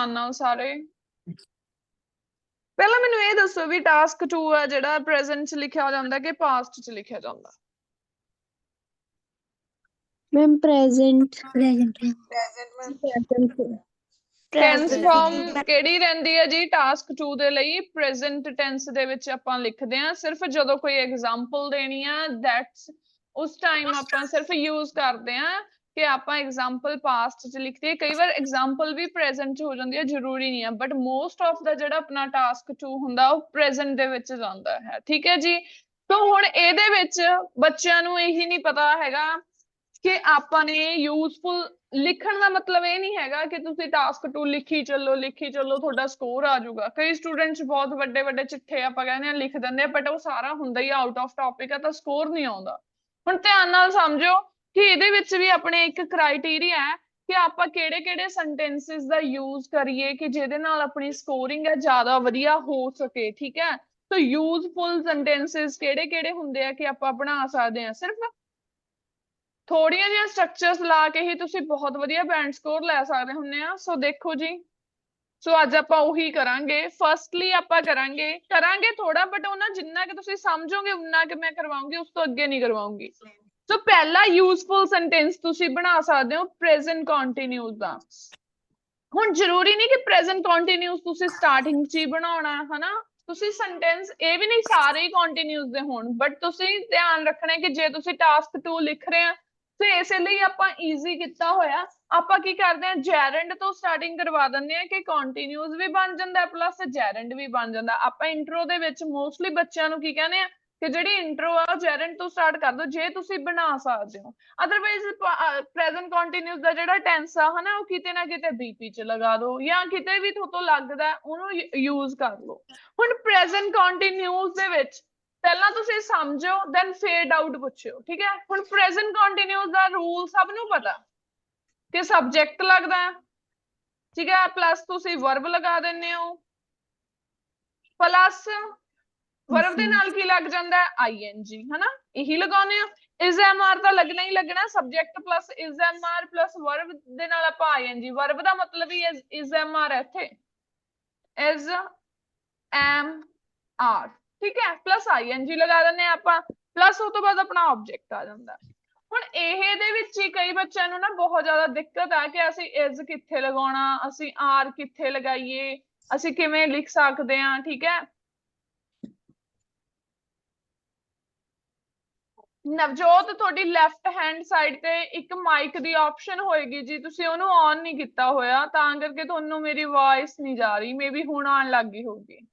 ध्यान नाल सारे। पहला मैनू ये दसो भी टास्क 2 है जिहड़ा प्रेजेंट च लिखिया जांदा कि पास्ट च लिखिया जांदा? मैम प्रेजेंट टेंस फॉर्म केड़ी रहिंदी है जी टास्क 2 दे लई? प्रेजेंट टेंस दे विच आपां लिखदे आ सिर्फ जदों कोई एग्जांपल देनी आ दैट्स उस टाइम आपां सिर्फ यूज करदे आ कि आपां एग्जांपल पास्ट च लिखते। कई बार एग्जांपल भी प्रेजेंट च हो जांदी है, जरूरी नहीं है, बट मोस्ट ऑफ द जिहड़ा अपना टास्क 2 हुंदा वो प्रेजेंट दे विच जांदा है। ठीक है जी। तो हुण इहदे विच बच्चिआं नूं यही नहीं पता हैगा कि आपां ने यूजफुल लिखण का मतलब ये नहीं हैगा कि तुसी टास्क 2 लिखी चलो तुहाडा स्कोर आ जाऊगा। कई स्टूडेंट्स बहुत वड्डे वड्डे चिट्ठे आपां कहंदे आ लिख दिंदे बट वो सारा हुंदा ही आउट ऑफ टॉपिक है, तो स्कोर नहीं आउंदा। हुण ध्यान नाल समझो कि इहदे विच भी अपने एक क्राइटेरिया है कि आपां किहड़े-किहड़े सेंटेंसेस दा यूज करिए कि जिहदे नाल अपनी स्कोरिंग है ज़्यादा वधिया हो सके। ठीक है, तो यूजफुल सेंटेंसेस किहड़े-किहड़े हुंदे आ कि आपां बना सकदे आ। सिर्फ थोड़ियां जिहियां स्ट्रक्चर्स ला के ही तुसी बहुत वधिया बैंड स्कोर लै सकदे हुंदे आ। सो देखो जी, सो अज आपां उही करांगे। फर्स्टली आपां करांगे थोड़ा, बट वो ना जिन्ना कि तुसी समझोगे उन्ना कि मैं करवाऊंगी, उस तो अगे नहीं करवाऊंगी। सो पहला यूजफुल सेंटेंस तुसी बना सकदे हो प्रेजेंट कंटीन्यूअस दा। हुण जरूरी नहीं कि प्रेजेंट कंटीन्यूअस तुसी स्टार्टिंग च ही बनाउणा है ना, तुसी सेंटेंस ये भी नहीं सारे ही कंटीन्यूअस दे होण, बट तुसी ध्यान रखना है कि जे तुसी टास्क 2 लिख रहे हैं तो इसे लिए आपां ईजी किया होया। आपां की करदे हैं जैरेंड तो स्टार्टिंग करवा दिंदे हैं कि कंटीन्यूअस भी बन जांदा है प्लस जैरेंड भी बन जांदा। आपां इंट्रो दे विच मोस्टली बच्चों नूं की कहने कि जिहड़ी इंट्रो आ जैरेंड तो स्टार्ट कर दो जे तुसी बना सकदे हो। अदरवाइज प्रेजेंट कंटीन्यूअस दा जिहड़ा टेंस आ हना वो किते ना किते बीपी च लगा दो या किते भी थोतों लगदा उहनूं यूज कर लो। हुण प्रेजेंट कंटीन्यूअस दे विच पहला तुसी समझो दैन फेड आउट पुछो। ठीक है, हुण प्रेजेंट कंटीन्यूअस दा रूल सब नूं पता कि सबजैक्ट लगदा है। ठीक है, प्लस तुसी वर्ब लगा दिंदे हो, प्लस वर्ब दे नाल की लग जांदा है आईएनजी, है ना, यही लगाउने हो। इज एम आर तो लगना ही लगना, subject plus is am are plus verb दे नाल आपां आईएनजी। वर्ब दा मतलब ही इज एम आर है इत्थे, इज एम आर। ठीक है, प्लस आईएनजी लगा दिंदे आपां, प्लस उस तो बाद अपना ऑब्जेक्ट आ जांदा। हुण इह दे विच ही कई बच्चों नूं ना बहुत ज्यादा दिक्कत आ कि असीं इज कित्थे लगाउणा, असीं आर कित्थे लगाईए, असीं किवें लिख सकदे हां। ठीक है, नवजोत थोड़ी लैफ्ट हैंड साइड ते एक माइक दी ऑप्शन होएगी जी, तुसीं ओनू ऑन नहीं किया होया तां करके तुहानूं मेरी वॉइस नहीं जा रही, मे बी हुण आउण लग गई होगी।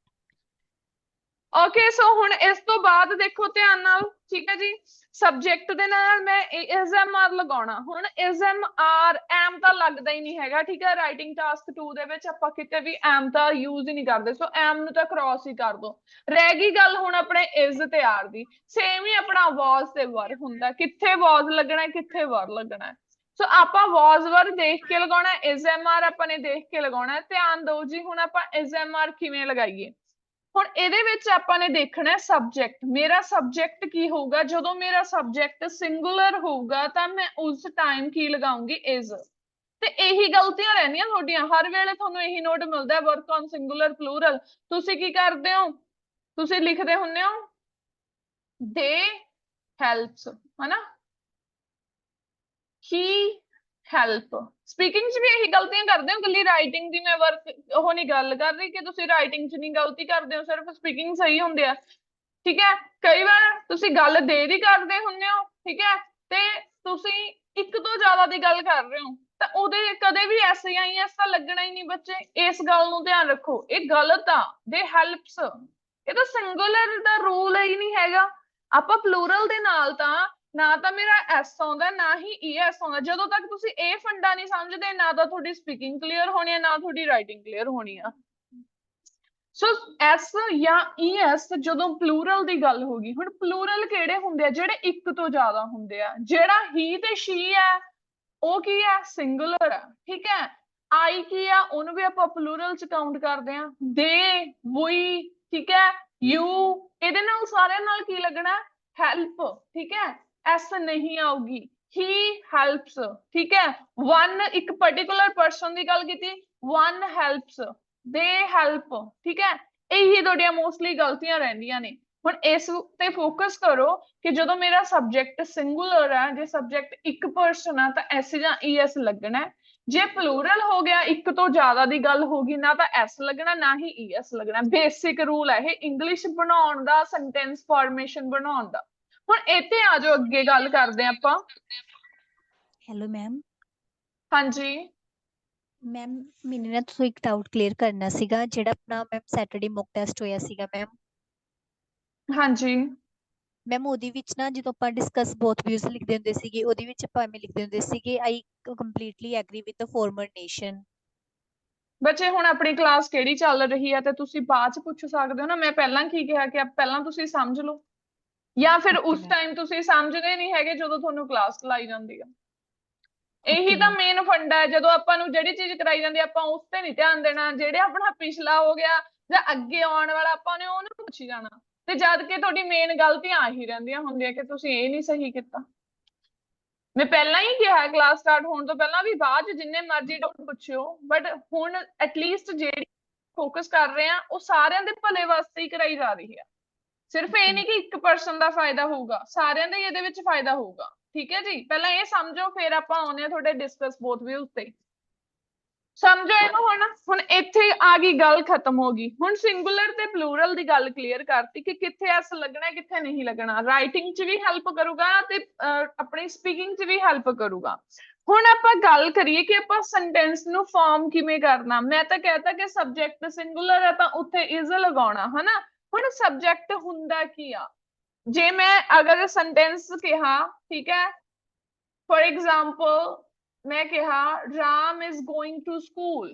ओके, सो हुण इस तो बाद देखो ध्यान नाल। ठीक है जी, सबजैक्ट दे नाल मैं इज एम आर लगाउणा। हुण इज एम आर एम तां लगदा ही नहीं हैगा। ठीक है, राइटिंग टास्क 2 दे विच आपां किते भी एम तां यूज ही नहीं करदे, सो एम नूं तां क्रॉस ही कर दो। रह गई गल हुण अपने इज ते आर दी, सेम ही अपना वॉज ते वर हुंदा, कित्थे वॉज लगना है कित्थे वर लगना है। सो आपां वॉज वर देख के लगाउणा, इज एम आर आपां ने देख के लगाउणा है। ध्यान दो जी, हुण आपां इज एम आर किवें लगाईए। हुण इहदे विच आपां ने देखना है सबजैक्ट। मेरा सबजैक्ट की होगा, जदों मेरा सबजैक्ट सिंगुलर होगा तां मैं उस टाइम की लगाऊंगी इज। ते यही गलतियां रहंदियां तुहाडीआं, हर वेले तुहानूं यही नोट मिलदा है वर्क ऑन सिंगुलर प्लूरल। तुसीं की करदे हो, तुसीं लिखदे हुंदे हो दे हेल्प्स, है ना, ही हेल्प। स्पीकिंग च भी यही गलतियां करदे हो, कल्ली राइटिंग दी मैं वर्क ओह नहीं गल कर रही कि तुसीं राइटिंग च नहीं गलती करदे हो, सिर्फ स्पीकिंग सही हुंदी है। ठीक है, कई बार तुसीं गल दे दी करदे हुंदे हो, ठीक है, ते तुसीं एक तो ज्यादा दी गल कर रहे हो तां उहदे कदे भी एस या ईएस तां लगना ही नहीं। बच्चे इस गल नूं ध्यान रखो, ये गलत आ। दे हेल्प्स ये तो सिंगुलर दा रूल ही नहीं हैगा। आपां प्लूरल दे नाल तां ना तो मेरा एस आउंदा ना ही ईएस आउंदा। जदों तक तुसीं ये फंडा नहीं समझदे ना तो तुहाडी स्पीकिंग क्लीयर होनी है ना तुहाडी राइटिंग क्लीयर होनी है। सो एस या ईएस जदों प्लूरल की गल होगी। हुण प्लूरल किहड़े हुंदे आ जिहड़े एक तो ज्यादा हुंदे आ। जिहड़ा ही ते शी है वो की है, सिंगुलर है। ठीक है, आई की है उहनूं भी आपां प्लूरल च काउंट करदे आ। दे, वी, ठीक है, यू, इहदे नाल सारे नाल की लगना, हेल्प। ठीक है, एस नहीं आऊगी, ही हेल्प्स। ठीक है, वन एक पर्टिकुलर पर्सन की गल कीती, one helps, they help, ठीक है, ਇਹੀ ਤੁਹਾਡੀਆਂ ਮੋਸਟਲੀ ਗਲਤੀਆਂ ਰਹਿੰਦੀਆਂ ਨੇ। ਹੁਣ ਇਸ ਤੇ ਫੋਕਸ ਕਰੋ ਕਿ ਜਦੋਂ ਮੇਰਾ ਸਬਜੈਕਟ ਸਿੰਗੂਲਰ ਹੈ, ਜੇ ਸਬਜੈਕਟ ਇੱਕ ਪਰਸਨ ਆ ਤਾਂ ਐਸ ਜਾਂ ਈਐਸ ਲੱਗਣਾ ਹੈ। ਜੇ ਪਲੂਰਲ ਹੋ ਗਿਆ, ਇੱਕ ਤੋਂ ਜ਼ਿਆਦਾ ਦੀ ਗੱਲ ਹੋ ਗਈ, ਨਾ ਤਾਂ ਐਸ ਲੱਗਣਾ ਨਾ ਹੀ ਈਐਸ ਲੱਗਣਾ। ਬੇਸਿਕ ਰੂਲ ਹੈ ਇਹ ਇੰਗਲਿਸ਼ ਬਣਾਉਣ ਦਾ, ਸੈਂਟੈਂਸ ਫਾਰਮੇਸ਼ਨ ਬਣਾਉਣ ਦਾ। ਹੁਣ ਇੱਥੇ ਆ ਜਾਓ, ਅੱਗੇ ਗੱਲ ਕਰਦੇ ਹਾਂ ਆਪਾਂ। Hello ma'am. ਹਾਂਜੀ ਮੈਮ ਮੈਨੂੰ ਨਾ ਤੁਹਾਨੂੰ ਇੱਕ ਡਾਊਟ ਕਲੀਅਰ ਕਰਨਾ ਸੀਗਾ, ਜਿਹੜਾ ਆਪਣਾ ਮੈਮ ਸੈਟਰਡੇ ਮੌਕ ਟੈਸਟ ਹੋਇਆ ਸੀਗਾ ਮੈਮ। ਹਾਂਜੀ ਮੈਮ ਉਹਦੇ ਵਿੱਚ ਨਾ ਜਦੋਂ ਆਪਾਂ ਡਿਸਕਸ ਬੋਥ ਵਿਊਜ਼ ਲਿਖਦੇ ਹੁੰਦੇ ਸੀਗੇ, ਉਹਦੇ ਵਿੱਚ ਆਪਾਂ ਐਵੇਂ ਲਿਖਦੇ ਹੁੰਦੇ ਸੀਗੇ I completely agree with the former notion. ਬੱਚੇ ਹੁਣ ਆਪਣੀ ਕਲਾਸ ਕਿਹੜੀ ਚੱਲ ਰਹੀ ਹੈ ਤੇ ਤੁਸੀਂ ਬਾਅਦ ਚ ਪੁੱਛ ਸਕਦੇ ਹੋ ਨਾ, ਮੈਂ ਪਹਿਲਾਂ ਕੀ ਕਿਹਾ ਕਿ ਪਹਿਲਾਂ ਤੁਸੀਂ ਸਮਝ ਲਓ, ਜਾਂ ਫਿਰ ਉਸ ਟਾਈਮ ਤੁਸੀਂ ਸਮਝਦੇ ਨਹੀਂ ਹੈਗੇ ਜਦੋਂ ਤੁਹਾਨੂੰ ਕਲਾਸ ਚਲਾਈ ਜਾਂਦੀ ਆ। ਇਹੀ ਤਾਂ ਮੇਨ ਫੰਡਾ ਹੈ, ਜਦੋਂ ਆਪਾਂ ਨੂੰ ਜਿਹੜੀ ਚੀਜ਼ ਕਰਾਈ ਜਾਂਦੀ ਆਪਾਂ ਉਸ ਤੇ ਨਹੀਂ ਧਿਆਨ ਦੇਣਾ, ਜਿਹੜੇ ਆਪਣਾ ਪਿਛਲਾ ਹੋ ਗਿਆ ਜਾਂ ਅੱਗੇ ਆਉਣ ਵਾਲਾ ਆਪਾਂ ਨੇ ਉਹਨੂੰ ਪੁੱਛੀ ਜਾਣਾ, ਤੇ ਜਦ ਕਿ ਤੁਹਾਡੀ ਮੇਨ ਗਲਤੀਆਂ ਆਹੀ ਰਹਿੰਦੀਆਂ ਹੁੰਦੀਆਂ ਕਿ ਤੁਸੀਂ ਇਹ ਨਹੀਂ ਸਹੀ ਕੀਤਾ। ਮੈਂ ਪਹਿਲਾਂ ਹੀ ਕਿਹਾ ਕਲਾਸ ਸਟਾਰਟ ਹੋਣ ਤੋਂ ਪਹਿਲਾਂ ਵੀ ਬਾਅਦ ਚ ਜਿੰਨੇ ਮਰਜ਼ੀ ਡਾਊਟ ਪੁੱਛਿਓ, ਬਟ ਹੁਣ ਐਟਲੀਸਟ ਜਿਹੜੀ ਫੋਕਸ ਕਰ ਰਹੇ ਆ ਉਹ ਸਾਰਿਆਂ ਦੇ ਭਲੇ ਵਾਸਤੇ ਹੀ ਕਰਾਈ ਜਾ ਰਹੀ ਹੈ। ਸਿਰਫ ਇਹ ਨਹੀਂ ਕਿ ਇੱਕ ਪਰਸਨ ਦਾ ਫਾਇਦਾ ਹੋਊਗਾ, ਸਾਰਿਆਂ ਦਾ ਹੀ ਇਹਦੇ ਵਿੱਚ ਫਾਇਦਾ ਹੋਊਗਾ। ਠੀਕ ਹੈ ਜੀ, ਪਹਿਲਾਂ ਇਹ ਸਮਝੋ, ਫਿਰ ਆਪਾਂ ਆਉਂਦੇ ਆ ਤੁਹਾਡੇ ਡਿਸਕਸ ਬੋਥ ਵਿਊਜ਼ ਤੇ। ਸਮਝੋ ਇਹਨੂੰ। ਹੁਣ ਇੱਥੇ ਆ ਗਈ ਗੱਲ, ਖਤਮ ਹੋ ਗਈ। ਹੁਣ ਸਿੰਗੂਲਰ ਤੇ ਪਲੂਰਲ ਦੀ ਗੱਲ ਕਲੀਅਰ ਕਰਤੀ ਕਿ ਕਿੱਥੇ ਐਸ ਲੱਗਣਾ ਕਿੱਥੇ ਨਹੀਂ ਲੱਗਣਾ। ਰਾਈਟਿੰਗ 'ਚ ਵੀ ਹੈਲਪ ਕਰੂਗਾ ਤੇ ਆਪਣੀ ਸਪੀਕਿੰਗ 'ਚ ਵੀ ਹੈਲਪ ਕਰੂਗਾ। ਹੁਣ ਆਪਾਂ ਗੱਲ ਕਰੀਏ ਕਿ ਆਪਾਂ ਸੈਂਟੈਂਸ ਨੂੰ ਫਾਰਮ ਕਿਵੇਂ ਕਰਨਾ। ਮੈਂ ਤਾਂ ਕਹਿਤਾ ਕਿ ਸਬਜੈਕਟ ਸਿੰਗੂਲਰ ਹੈ ਤਾਂ ਉੱਥੇ ਇਜ਼ ਲਗਾਉਣਾ, ਹਨਾ। ਹੁਣ ਸਬਜੈਕਟ ਹੁੰਦਾ ਕੀ ਆ? ਜੇ ਮੈਂ ਅਗਰ ਸੈਂਟੈਂਸ ਕਿਹਾ, ਠੀਕ ਹੈ, ਫॉर एग्जांपल मैं कहा Ram is going to school,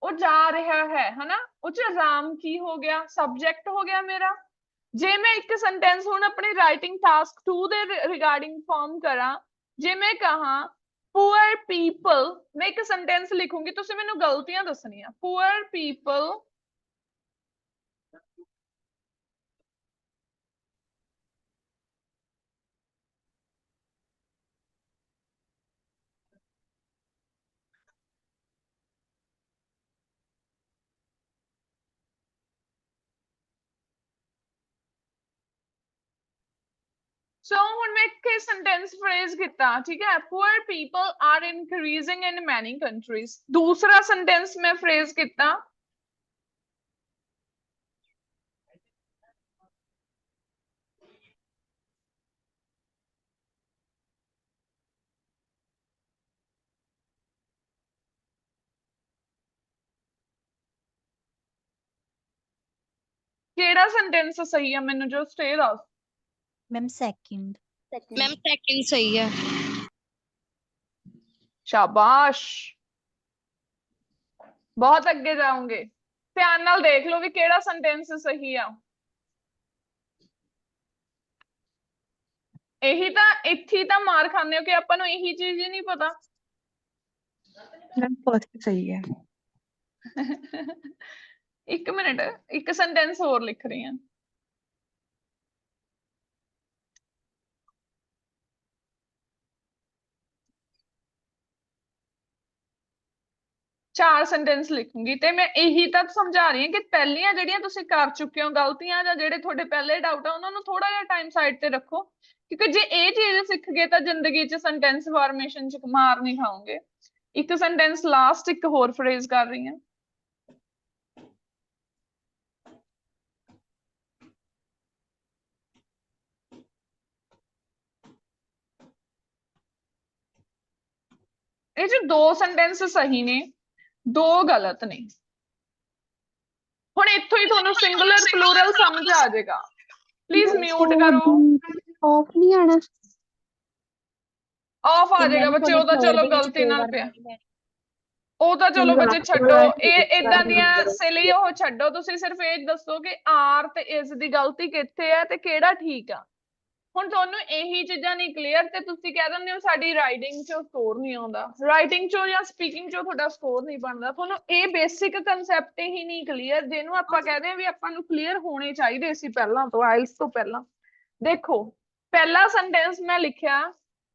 वो जा रहा है ना, ਉਹ ਚ ਰਾਮ ਕੀ ਹੋ ਗਿਆ? ਸਬਜੈਕਟ ਹੋ ਗਿਆ ਮੇਰਾ। ਜੇ ਮੈਂ ਇੱਕ ਸੈਂਟੈਂਸ ਹੁਣ ਆਪਣੀ ਰਾਈਟਿੰਗ ਟਾਸਕ 2 ਦੇ ਰਿਗਾਰਡਿੰਗ ਫਾਰਮ ਕਰਾਂ, ਜੇ ਮੈਂ ਕਹਾ ਪੂਅਰ ਪੀਪਲ, ਮੈਂ ਇੱਕ ਸੈਂਟੈਂਸ ਲਿਖੂੰਗੀ, ਤੁਸੀਂ ਮੈਨੂੰ ਗਲਤੀਆਂ ਦੱਸਣੀਆਂ। ਪੂਅਰ ਪੀਪਲ ਸੋ ਹੁਣ ਮੈਂ ਇੱਕ ਸੈਂਟੈਂਸ ਫਰੇਜ਼ ਕੀਤਾ, ਠੀਕ ਹੈ, ਪੂਅਰ ਪੀਪਲ ਆਰ ਇਨਕਰੀਜ਼ਿੰਗ ਇਨ ਮੈਨੀ ਕੰਟਰੀਜ਼। ਦੂਸਰਾ ਸੈਂਟੈਂਸ ਮੈਂ ਫਰੇਜ਼ ਕੀਤਾ, ਕਿਹੜਾ ਸੈਂਟੈਂਸ ਸਹੀ ਆ? ਮੈਨੂੰ ਜੋ ਸਟੇ ਦੱਸ। Ma'am second. मैम सेकंड सही है। शाबाश, बहुत ਅੱਗੇ ਜਾਓਗੇ। ਧਿਆਨ ਨਾਲ ਦੇਖ ਲਓ ਵੀ ਕਿਹੜਾ ਸੈਂਟੈਂਸ ਸਹੀ ਆ। ਇਹੀ ਤਾਂ ਇੱਥੇ ਤਾਂ ਮਾਰ ਖਾਂਦੇ ਹੋ ਕਿ ਆਪਾਂ ਨੂੰ ਇਹੀ ਚੀਜ਼ ਹੀ ਨਹੀਂ ਪਤਾ। मैम फर्स्ट सही है। ਇੱਕ ਮਿੰਟ, ਇੱਕ ਸੈਂਟੈਂਸ ਹੋਰ ਲਿਖ ਰਹੀ ਹਾਂ। ਚਾਰ ਸੈਂਟੈਂਸ ਲਿਖੂੰਗੀ ਤੇ ਮੈਂ ਇਹੀ ਤਾਂ ਸਮਝਾ ਰਹੀ ਹਾਂ ਕਿ ਪਹਿਲੀਆਂ ਜਿਹੜੀਆਂ ਤੁਸੀਂ ਕਰ ਚੁੱਕੇ ਹੋ ਗਲਤੀਆਂ ਜਾਂ ਜਿਹੜੇ ਤੁਹਾਡੇ ਪਹਿਲੇ ਡਾਊਟ ਆ ਉਹਨਾਂ ਨੂੰ ਥੋੜਾ ਜਿਹਾ ਟਾਈਮ ਸਾਈਡ ਤੇ ਰੱਖੋ, ਕਿਉਂਕਿ ਜੇ ਇਹ ਚੀਜ਼ ਸਿੱਖ ਗਏ ਤਾਂ ਜ਼ਿੰਦਗੀ 'ਚ ਸੈਂਟੈਂਸ ਫਾਰਮੇਸ਼ਨ 'ਚ ਮਾਰ ਨਹੀਂ ਖਾਓਗੇ। ਇੱਕ ਸੈਂਟੈਂਸ ਲਾਸਟ ਇੱਕ ਹੋਰ ਫਰੇਜ਼ ਕਰ ਰਹੀ ਹਾਂ। ਇਹ 'ਚ 2 ਸੈਂਟੈਂਸ ਸਹੀ ਨੇ, 2 ਗਲਤ ਨੇ। ਹੁਣ ਇੱਥੋਂ ਹੀ ਤੁਹਾਨੂੰ ਸਿੰਗੂਲਰ ਪਲੂਰਲ ਸਮਝ ਆ ਜਾਏਗਾ। ਪਲੀਜ਼ ਮਿਊਟ ਕਰੋ। ਆਫ ਨਹੀਂ ਆਣਾ? ਆਫ ਆ ਜਾਏਗਾ ਬੱਚੇ, ਉਹ ਤਾਂ ਚਲੋ ਗਲਤੀ ਨਾਲ ਪਿਆ। ਉਹ ਤਾਂ ਚਲੋ ਬੱਚੇ ਛੱਡੋ, ਇਹ ਇਦਾਂ ਦੀਆਂ ਸਿਲੀ ਉਹ ਛੱਡੋ। ਤੁਸੀਂ ਸਿਰਫ ਇਹ ਦੱਸੋ ਕਿ ਆਰ ਤੇ ਇਸ ਦੀ ਗਲਤੀ ਕਿੱਥੇ ਹੈ ਤੇ ਕਿਹੜਾ ਠੀਕ ਆ। ਹੁਣ ਤੁਹਾਨੂੰ ਇਹੀ ਚੀਜ਼ਾਂ ਨਹੀਂ ਕਲੀਅਰ ਤੇ ਤੁਸੀਂ ਕਹਿ ਦਿੰਦੇ ਹੋ ਸਾਡੀ ਰਾਈਟਿੰਗ 'ਚ ਸਕੋਰ ਨਹੀਂ ਆਉਂਦਾ। ਰਾਈਟਿੰਗ 'ਚੋਂ ਜਾਂ ਸਪੀਕਿੰਗ 'ਚੋਂ ਤੁਹਾਡਾ ਸਕੋਰ ਨਹੀਂ ਬਣਦਾ। ਤੁਹਾਨੂੰ ਇਹ ਬੇਸਿਕ ਕਨਸੈਪਟ ਹੀ ਨਹੀਂ ਕਲੀਅਰ, ਜਿਹਨੂੰ ਆਪਾਂ ਕਹਦੇ ਆ ਵੀ ਆਪਾਂ ਨੂੰ ਕਲੀਅਰ ਹੋਣੇ ਚਾਹੀਦੇ ਸੀ ਪਹਿਲਾਂ ਤੋਂ, ਆਇਲਸ ਤੋਂ ਪਹਿਲਾਂ। ਦੇਖੋ ਪਹਿਲਾ ਸੈਂਟੈਂਸ ਮੈਂ ਲਿਖਿਆ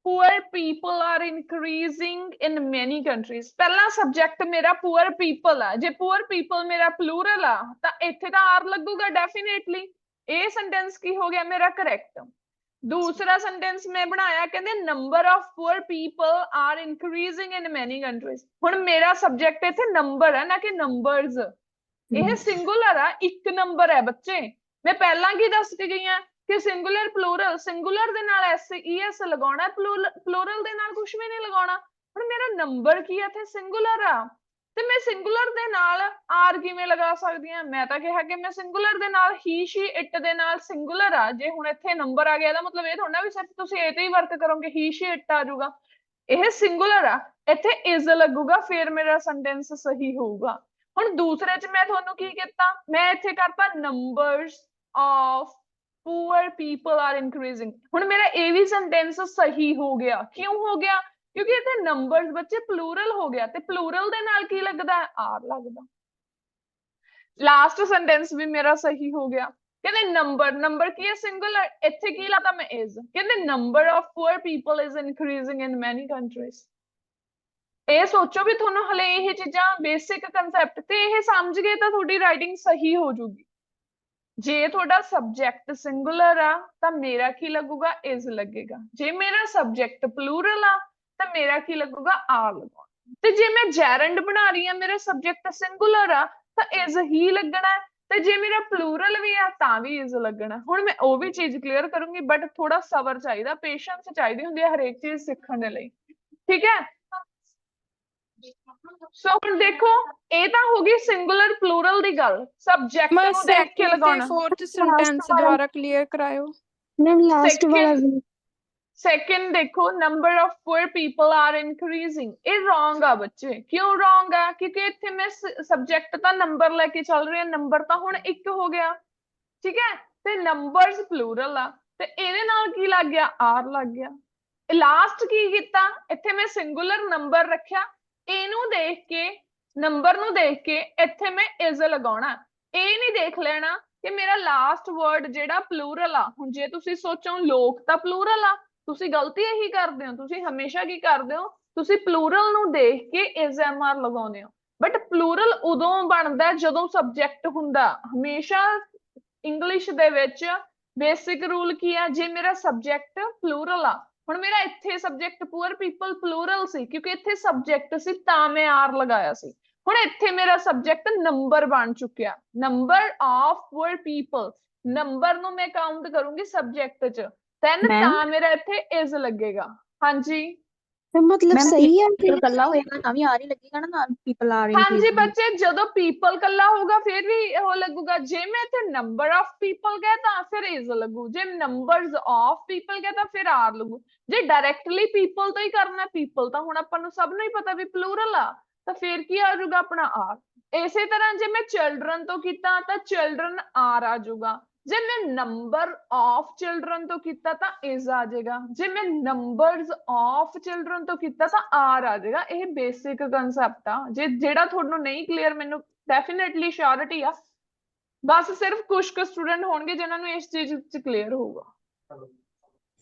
poor people are increasing in many countries। पहला सब्जेक्ट मेरा poor people है, जे poor people मेरा plural आ ਤਾਂ ਇੱਥੇ ਤਾਂ r ਲੱਗੂਗਾ डेफिनेटली। ਇਹ सेंटेंस ਕੀ ਹੋ ਗਿਆ ਮੇਰਾ करेक्ट। दूसरा सेंटेंस मैं बनाया कहते number of poor people are increasing in many countries. हुण मेरा सब्जेक्ट इत्थे नंबर है ना कि नंबर्स। यह सिंगुलर है, एक नंबर है बच्चे। मैं पहला की दस के गई हां कि सिंगुलर प्लूरल, सिंगुलर दे नाल एस ई एस लगाउणा, प्लूरल दे नाल कुछ भी नहीं लगाउणा। हुण मेरा नंबर की है इत्थे सिंगुलर आ ਤੇ मैं सिंगुलर दे नाल आर किवें लगा सकदी हां? मैं तां कहा कि मैं सिंगुलर दे नाल ही शी इट दे नाल सिंगुलर आ। जे हुण इत्थे नंबर आ गया दा मतलब ये थोड़ा भी सिर्फ तुसीं ਇਹ ਤੇ ਹੀ वर्क करोगे ही शी इट आ जाऊगा। ਇਹ सिंगुलर आ, ਇੱਥੇ इज लगूगा फिर मेरा सेंटेंस सही होऊगा। हुण दूसरे च मैं ਤੁਹਾਨੂੰ ਕੀ ਕੀਤਾ, मैं ਇੱਥੇ करता numbers of poor people are increasing. हुण मेरा ਇਹ भी सेंटेंस सही हो गया। क्यों हो गया? क्योंकि इतने नंबर्स बच्चे प्लूरल हो गया ते प्लूरल दे नाल की लगदा है आर लगदा। लास्ट सेंटेंस भी मेरा सही हो गया। कहते नंबर, नंबर की है सिंगुलर, इत्थे की लाता मैं इज। कहते number of poor people is increasing in many countries. ਇਹ ਸੋਚੋ ਵੀ ਤੁਹਾਨੂੰ ਹਲੇ ਇਹ ਚੀਜ਼ਾਂ ਬੇਸਿਕ ਕਨਸੈਪਟ ਤੇ ਇਹ ਸਮਝ ਗਏ ਤਾਂ ਤੁਹਾਡੀ ਰਾਈਟਿੰਗ ਸਹੀ ਹੋ ਜੂਗੀ। ਜੇ ਤੁਹਾਡਾ ਸਬਜੈਕਟ ਸਿੰਗੂਲਰ ਆ ਤਾਂ ਮੇਰਾ ਕੀ ਲੱਗੂਗਾ ਇਜ਼ ਲੱਗੇਗਾ। ਜੇ ਮੇਰਾ ਸਬਜੈਕਟ ਪਲੂਰਲ ਆ ਤਾਂ ਮੇਰਾ ਕੀ ਲੱਗੂਗਾ ਆਰ ਲੱਗੂਗਾ। ਤੇ ਜੇ ਮੈਂ ਜੈਰੰਡ ਬਣਾ ਰਹੀ ਆ ਮੇਰਾ ਸਬਜੈਕਟ ਸਿੰਗੂਲਰ ਆ ਤਾਂ ਇਜ਼ ਹੀ ਲੱਗਣਾ ਤੇ ਜੇ ਮੇਰਾ ਪਲੂਰਲ ਵੀ ਆ ਤਾਂ ਵੀ ਇਜ਼ ਲੱਗਣਾ। ਹੁਣ ਮੈਂ ਉਹ ਵੀ ਚੀਜ਼ ਕਲੀਅਰ ਕਰੂੰਗੀ ਬਟ ਥੋੜਾ ਸਬਰ ਚਾਹੀਦਾ, ਪੇਸ਼ੈਂਸ ਚਾਹੀਦੀ ਹੁੰਦੀ ਹੈ ਹਰੇਕ ਚੀਜ਼ ਸਿੱਖਣ ਦੇ ਲਈ। ਠੀਕ ਹੈ, ਸੋ ਹੁਣ ਦੇਖੋ ਇਹ ਤਾਂ ਹੋ ਗਈ ਸਿੰਗੂਲਰ ਪਲੂਰਲ ਦੀ ਗੱਲ। ਸਬਜੈਕਟ ਨੂੰ ਦੇਖ ਕੇ ਲਗਾਉਣਾ। फोर्थ सेंटेंस दोबारा क्लियर करायो। नहीं लास्ट वाला भी सेकंड देखो number of poor people are increasing. ये रॉन्ग आ बच्चे। क्यों रॉन्ग आ? क्योंकि इत्थे मैं सब्जेक्ट ता नंबर लेके चल रही है, नंबर ता हुण एक हो गया। ठीक है, ते नंबर्स प्लूरल आ ते इहदे नाल की लग गया आर लग गया। लास्ट की कीता इत्थे मैं सिंगुलर नंबर रखिया, ਇਹਨੂੰ ਦੇਖ ਕੇ ਨੰਬਰ ਨੂੰ ਦੇਖ ਕੇ ਇੱਥੇ ਮੈਂ ਇਜ਼ ਲਗਾਉਣਾ। ਇਹ ਨਹੀਂ ਦੇਖ ਲੈਣਾ ਕਿ ਮੇਰਾ ਲਾਸਟ ਵਰਡ ਜਿਹੜਾ ਪਲੂਰਲ ਆ। ਹੁਣ ਜੇ ਤੁਸੀਂ ਸੋਚੋ ਲੋਕ ਤਾਂ ਪਲੂਰਲ ਆ, ਤੁਸੀਂ ਗਲਤੀ ਇਹੀ ਕਰਦੇ ਹੋ। ਤੁਸੀਂ ਹਮੇਸ਼ਾ ਕੀ ਕਰਦੇ ਹੋ, ਤੁਸੀਂ ਪਲੂਰਲ ਨੂੰ ਦੇਖ ਕੇ ਇਜ਼ ਐਮ ਆਰ ਲਗਾਉਂਦੇ ਹੋ। ਬਟ ਪਲੂਰਲ ਉਦੋਂ ਬਣਦਾ ਜਦੋਂ ਸਬਜੈਕਟ ਹੁੰਦਾ। ਹਮੇਸ਼ਾ ਇੰਗਲਿਸ਼ ਦੇ ਵਿੱਚ ਬੇਸਿਕ ਰੂਲ ਕੀ ਆ, ਜੇ ਮੇਰਾ ਸਬਜੈਕਟ ਪਲੂਰਲ ਆ। ਹੁਣ ਮੇਰਾ ਇੱਥੇ ਸਬਜੈਕਟ ਪੁਅਰ ਪੀਪਲ ਪਲੂਰਲ ਸੀ ਕਿਉਂਕਿ ਇੱਥੇ ਸਬਜੈਕਟ ਸੀ ਤਾਂ ਮੈਂ ਆਰ ਲਗਾਇਆ ਸੀ। ਹੁਣ ਇੱਥੇ ਮੇਰਾ ਸਬਜੈਕਟ ਨੰਬਰ ਬਣ ਚੁੱਕਿਆ, number of poor people. Number ਨੂੰ ਮੈਂ ਕਾਊਂਟ ਕਰੂੰਗੀ ਸਬਜੈਕਟ ਚ, ਦੈਨ ਤਾਂ ਮੇਰਾ ਇੱਥੇ ਇਜ਼ ਲੱਗੇਗਾ। ਹਾਂਜੀ मतलब सही है ਕੱਲਾ ਹੋਏਗਾ ਤਾਂ ਵੀ ਆਰ ਹੀ ਲੱਗੇਗਾ ਨਾ, ਨਾਲ ਪੀਪਲ ਆਰ ਹਾਂਜੀ ਬੱਚੇ, ਜਦੋਂ ਪੀਪਲ ਕੱਲਾ ਹੋਊਗਾ ਫਿਰ ਵੀ ਉਹ ਲੱਗੂਗਾ। ਜੇ ਮੈਂ ਇੱਥੇ ਨੰਬਰ ਆਫ ਪੀਪਲ ਕਹੇ ਤਾਂ ਫਿਰ ਇਜ਼ ਲੱਗੂ, ਜੇ ਨੰਬਰਸ ਆਫ ਪੀਪਲ ਕਹੇ ਤਾਂ ਫਿਰ ਆਰ ਲੱਗੂ। ਜੇ ਡਾਇਰੈਕਟਲੀ ਪੀਪਲ ਤੋਂ ਹੀ ਕਰਨਾ, ਪੀਪਲ ਤਾਂ ਹੁਣ ਆਪਾਂ ਨੂੰ ਸਭ ਨੂੰ ਹੀ ਪਤਾ ਵੀ ਪਲੂਰਲ ਆ, ਤਾਂ ਫਿਰ ਕੀ ਆ ਜਾਊਗਾ ਆਪਣਾ ਆਰ। ਇਸੇ ਤਰ੍ਹਾਂ ਜੇ ਮੈਂ ਚਿਲਡਰਨ ਤੋਂ ਕੀਤਾ ਤਾਂ ਚਿਲਡਰਨ ਆਰ ਆ ਜਾਊਗਾ। ਜੇ ਮੈਂ ਨੰਬਰ ਆਫ ਚਿਲਡਰਨ ਤੋਂ ਕੀਤਾ ਤਾਂ ਇਜ਼ ਆ ਜਾਏਗਾ। ਜੇ ਮੈਂ ਨੰਬਰਸ ਆਫ ਚਿਲਡਰਨ ਤੋਂ ਕੀਤਾ ਤਾਂ ਆਰ ਆ ਜਾਏਗਾ। ਇਹ ਬੇਸਿਕ ਕਨਸੈਪਟ ਆ। ਜੇ ਜਿਹੜਾ ਤੁਹਾਨੂੰ ਨਹੀਂ ਕਲੀਅਰ, ਮੈਨੂੰ ਡੈਫੀਨਿਟਲੀ ਸ਼ੋਰਿਟੀ ਆ, ਬਸ ਸਿਰਫ ਕੁਝ ਕੁ ਸਟੂਡੈਂਟ ਹੋਣਗੇ ਜਿਨ੍ਹਾਂ ਨੂੰ ਇਸ ਚੀਜ਼ ਚ ਕਲੀਅਰ ਹੋਊਗਾ।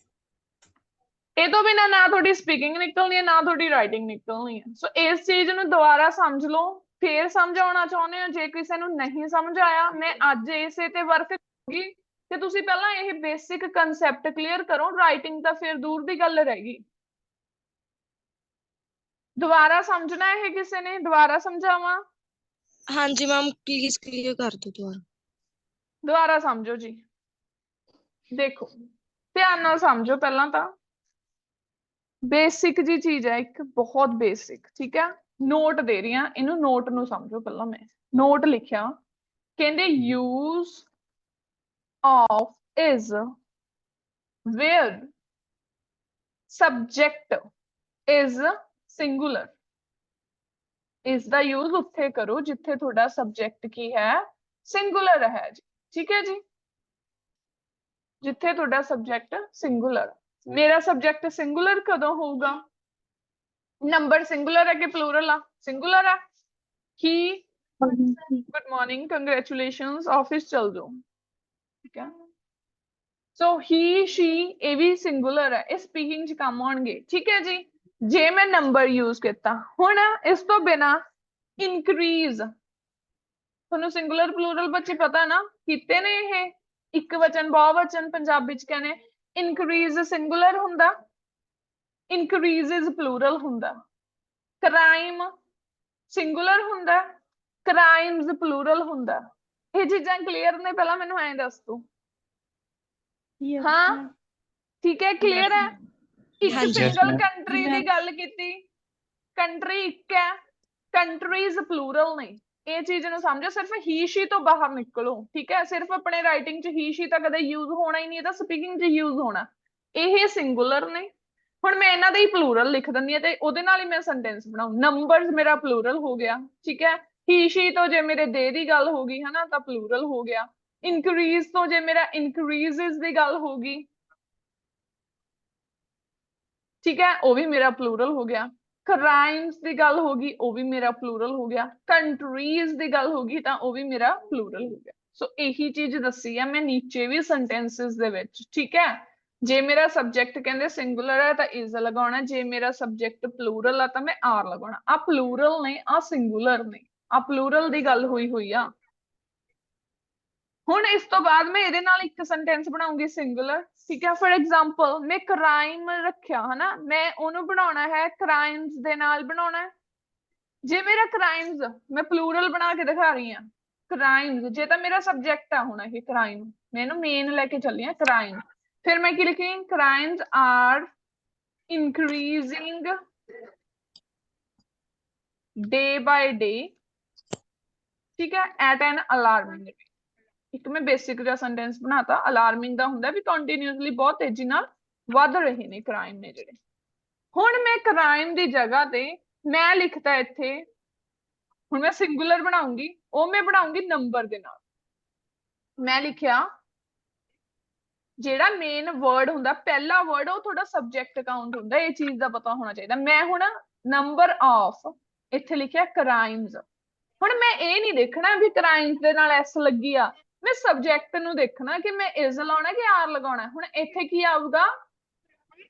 ਇਹ ਤੋਂ ਬਿਨਾਂ ਨਾ ਤੁਹਾਡੀ ਸਪੀਕਿੰਗ ਨਿਕਲਣੀ ਹੈ ਨਾ ਤੁਹਾਡੀ ਰਾਈਟਿੰਗ ਨਿਕਲਣੀ ਹੈ। ਸੋ ਇਸ ਚੀਜ਼ ਨੂੰ ਦੁਬਾਰਾ ਸਮਝ ਲਓ, ਫੇਰ ਸਮਝਾਉਣਾ ਚਾਹੁੰਦੇ ਹੋ। ਜੇ ਕਿਸੇ ਨੂੰ ਨਹੀਂ ਸਮਝ ਆਇਆ, ਮੈਂ ਅੱਜ ਇਸੇ ਤੇ ਵਰਕ ਕਿ ਤੁਸੀਂ ਪਹਿਲਾਂ ਇਹ ਬੇਸਿਕ ਕਨਸੈਪਟ ਕਲੀਅਰ ਕਰੋ। ਰਾਈਟਿੰਗ ਤਾਂ ਫਿਰ ਦੂਰ ਦੀ ਗੱਲ ਰਹਿ ਗਈ। ਦੁਬਾਰਾ ਸਮਝਣਾ ਇਹ ਕਿਸੇ ਨੇ? ਦੁਬਾਰਾ ਸਮਝਾਵਾਂ? ਹਾਂਜੀ ਮੈਮ ਪਲੀਜ਼ ਕਲੀਅਰ ਕਰ ਦਿਓ ਦੁਬਾਰਾ। ਦੁਬਾਰਾ ਸਮਝੋ ਜੀ। ਦੇਖੋ ਧਿਆਨ ਨਾਲ ਸਮਝੋ। ਪਹਿਲਾਂ ਤਾਂ ਬੇਸਿਕ ਜੀ ਚੀਜ਼ ਹੈ ਇੱਕ, ਬਹੁਤ ਬੇਸਿਕ। ਠੀਕ ਹੈ, ਨੋਟ ਦੇ ਰਹੀ ਹਾਂ, ਇਹਨੂੰ ਨੋਟ ਨੂੰ ਸਮਝੋ। ਪਹਿਲਾਂ ਮੈਂ ਨੋਟ ਲਿਖਿਆ, ਕਹਿੰਦੇ use of is where subject is singular। ਇਸ ਦਾ ਯੂਜ਼ ਉੱਥੇ ਕਰੋ ਜਿੱਥੇ ਤੁਹਾਡਾ ਸਬਜੈਕਟ ਕੀ ਹੈ, ਸਿੰਗੂਲਰ ਹੈ ਜੀ। ਠੀਕ ਹੈ ਜੀ, ਜਿੱਥੇ ਤੁਹਾਡਾ ਸਬਜੈਕਟ ਸਿੰਗੂਲਰ। ਮੇਰਾ ਸਬਜੈਕਟ ਸਿੰਗੂਲਰ ਕਦੋਂ ਹੋਊਗਾ? ਨੰਬਰ ਸਿੰਗੂਲਰ ਹੈ ਕਿ ਪਲੂਰਲ ਆ? ਸਿੰਗੂਲਰ ਆ। ਹੀ ਗੁੱਡ ਮਾਰਨਿੰਗ, ਕੰਗ੍ਰੈਚੁਲੇਸ਼ਨਸ, ਆਫਿਸ ਚਲ ਜਾਓ। ਠੀਕ ਹੈ, ਸੋ ਹੀ ਸ਼ੀ ਇਹ ਵੀ ਸਿੰਗੂਲਰ ਹੈ, ਇਹ ਸਪੀਕਿੰਗ ਚ ਕੰਮ ਆਉਣਗੇ। ਠੀਕ ਹੈ ਜੀ। ਜੇ ਮੈਂ ਨੰਬਰ ਯੂਜ਼ ਕੀਤਾ, ਹੁਣ ਇਸ ਤੋਂ ਬਿਨਾ ਇਨਕਰੀਜ਼, ਤੁਹਾਨੂੰ ਸਿੰਗੂਲਰ ਪਲੂਰਲ ਬੱਚੇ ਪਤਾ ਨਾ ਕੀਤੇ ਨੇ ਇਹ, ਇੱਕ ਵਚਨ ਬਹੁਵਚਨ ਪੰਜਾਬੀ ਚ ਕਹਿੰਦੇ। ਇਨਕਰੀਜ਼ ਸਿੰਗੂਲਰ ਹੁੰਦਾ, ਇਨਕਰੀਜ਼ਸ ਪਲੂਰਲ ਹੁੰਦਾ। ਕ੍ਰਾਈਮ ਸਿੰਗੂਲਰ ਹੁੰਦਾ, ਕ੍ਰਾਈਮਸ ਪਲੂਰਲ ਹੁੰਦਾ। ਇਹ ਚੀਜ਼ਾਂ ਕਲੀਅਰ ਨੇ? ਪਹਿਲਾਂ ਮੈਨੂੰ ਐਂ ਦੱਸ ਤੂੰ। ਹਾਂ ਠੀਕ ਹੈ, ਕਲੀਅਰ ਹੈ। ਇੱਕ ਹਾਂਜੀ। ਸਿੰਗਲ ਕੰਟਰੀ ਦੀ ਗੱਲ ਕੀਤੀ, ਕੰਟਰੀ ਇੱਕ ਹੈ, ਕੰਟਰੀਜ਼ ਪਲੂਰਲ ਨੇ। ਇਹ ਚੀਜ਼ ਨੂੰ ਸਮਝੋ, ਸਿਰਫ ਹੀ ਸ਼ੀ ਤੋਂ ਬਾਹਰ ਨਿਕਲੋ। ਠੀਕ ਹੈ, ਸਿਰਫ ਆਪਣੇ ਰਾਈਟਿੰਗ ਚ ਹੀ ਸ਼ੀ ਤਾਂ ਕਦੇ ਯੂਜ਼ ਹੋਣਾ ਹੀ ਨਹੀਂ, ਇਹਦਾ ਸਪੀਕਿੰਗ ਚ ਯੂਜ਼ ਹੋਣਾ। ਇਹ ਸਿੰਗੂਲਰ ਨੇ। ਹੁਣ ਮੈਂ ਇਹਨਾਂ ਦਾ ਹੀ ਪਲੂਰਲ ਲਿਖ ਦਿੰਦੀ ਹਾਂ ਤੇ ਉਹਦੇ ਨਾਲ ਹੀ ਮੈਂ ਸੈਂਟੈਂਸ ਬਣਾਉ। ਨੰਬਰਸ ਮੇਰਾ ਪਲੂਰਲ ਹੋ ਗਿਆ। ਠੀਕ ਹੈ, ਹੀ ਸ਼ੀ ਤੋਂ ਜੇ ਮੇਰੇ ਦੇ ਦੀ ਗੱਲ ਹੋ ਗਈ ਹਨਾ ਤਾਂ ਪਲੂਰਲ ਹੋ ਗਿਆ। ਇਨਕਰੀਜ਼ ਤੋਂ ਜੇ ਮੇਰਾ ਇਨਕਰੀਜ਼ਸ ਦੀ ਗੱਲ ਹੋ ਗਈ, ਠੀਕ ਹੈ, ਉਹ ਵੀ ਮੇਰਾ ਪਲੂਰਲ ਹੋ ਗਿਆ। ਕ੍ਰਾਈਮਸ ਦੀ ਗੱਲ ਹੋ ਗਈ, ਉਹ ਵੀ ਮੇਰਾ ਪਲੂਰਲ ਹੋ ਗਿਆ। ਕੰਟਰੀਜ਼ ਦੀ ਗੱਲ ਹੋ ਗਈ ਤਾਂ ਉਹ ਵੀ ਮੇਰਾ ਪਲੂਰਲ ਹੋ ਗਿਆ। ਸੋ ਇਹੀ ਚੀਜ਼ ਦੱਸੀ ਆ ਮੈਂ ਨੀਚੇ ਵੀ ਸੈਂਟੈਂਸਸ ਦੇ ਵਿੱਚ। ਠੀਕ ਹੈ, ਜੇ ਮੇਰਾ ਸਬਜੈਕਟ ਕਹਿੰਦੇ ਸਿੰਗੂਲਰ ਹੈ ਤਾਂ ਇਜ਼ ਲਗਾਉਣਾ, ਜੇ ਮੇਰਾ ਸਬਜੈਕਟ ਪਲੂਰਲ ਆ ਤਾਂ ਮੈਂ ਆਰ ਲਗਾਉਣਾ। ਆ ਪਲੂਰਲ ਨੇ, ਆ ਸਿੰਗੂਲਰ ਨੇ, ਆ ਪਲੂਰਲ ਦੀ ਗੱਲ ਹੋਈ ਆ। ਹੁਣ ਇਸ ਤੋਂ ਬਾਅਦ ਮੈਂ ਇਹਦੇ ਨਾਲ ਇੱਕ ਸੈਂਟੈਂਸ ਬਣਾਉਂਗੀ ਸਿੰਗੂਲਰ। ਠੀਕ ਹੈ, ਫॉर एग्जांपल ਮੈਂ ਕ੍ਰਾਈਮ ਰੱਖਿਆ ਹਨਾ, ਮੈਂ ਉਹਨੂੰ ਬਣਾਉਣਾ ਹੈ ਕ੍ਰਾਈਮਸ ਦੇ ਨਾਲ ਬਣਾਉਣਾ ਹੈ। ਜੇ ਮੇਰਾ ਕ੍ਰਾਈਮਸ ਮੈਂ ਪਲੂਰਲ ਬਣਾ ਕੇ ਦਿਖਾ ਰਹੀ ਹਾਂ, ਕ੍ਰਾਈਮਸ, ਜੇ ਤਾਂ ਮੇਰਾ ਸਬਜੈਕਟ ਆ ਹੁਣ ਇਹ ਕ੍ਰਾਈਮ, ਮੈਂ ਇਹਨੂੰ ਮੇਨ ਲੈ ਕੇ ਚੱਲੀ ਹਾਂ ਕ੍ਰਾਈਮ, ਫਿਰ ਮੈਂ ਕੀ ਲਿਖੀ? Crimes are increasing day by day. ਠੀਕ ਹੈ, ਐਟ ਐਨ ਅਲਾਰਮਿੰਗ ਰੇਟ। ਇੱਕ ਮੈਂ ਬੇਸਿਕ ਜਿਹਾ ਸੈਂਟੈਂਸ ਬਣਾਤਾ। ਅਲਾਰਮਿੰਗ ਦਾ ਹੁੰਦਾ ਵੀ ਕੰਟੀਨਿਊਸਲੀ ਬਹੁਤ ਤੇਜ਼ੀ ਨਾਲ ਵੱਧ ਰਹੇ ਨੇ ਕ੍ਰਾਈਮ ਨੇ ਜਿਹੜੇ। ਹੁਣ ਮੈਂ ਕ੍ਰਾਈਮ ਦੀ ਜਗ੍ਹਾ ਤੇ ਮੈਂ ਲਿਖਤਾ ਇੱਥੇ, ਹੁਣ ਮੈਂ ਸਿੰਗੂਲਰ ਬਣਾਉਂਗੀ, ਉਹ ਮੈਂ ਬਣਾਉਂਗੀ ਨੰਬਰ ਦੇ ਨਾਲ। ਮੈਂ ਲਿਖਿਆ ਜਿਹੜਾ ਮੇਨ ਵਰਡ ਹੁੰਦਾ, ਪਹਿਲਾ ਵਰਡ, ਉਹ ਤੁਹਾਡਾ ਸਬਜੈਕਟ ਕਾਊਂਟ ਹੁੰਦਾ। ਇਹ ਚੀਜ਼ ਦਾ ਪਤਾ ਹੋਣਾ ਚਾਹੀਦਾ। ਮੈਂ ਹੁਣ ਨੰਬਰ ਆਫ ਇੱਥੇ ਲਿਖਿਆ ਕ੍ਰਾਈਮਸ। ਹੁਣ ਮੈਂ ਇਹ ਨਹੀਂ ਦੇਖਣਾ ਵੀ ਕ੍ਰਾਈਮਸ ਦੇ ਨਾਲ ਐਸ ਲੱਗੀ ਆ, ਮੈਂ ਸਬਜੈਕਟ ਨੂੰ ਦੇਖਣਾ ਕਿ ਮੈਂ ਇਜ਼ ਲਾਉਣਾ ਕਿ ਆਰ ਲਗਾਉਣਾ। ਹੁਣ ਇੱਥੇ ਕੀ ਆਊਗਾ,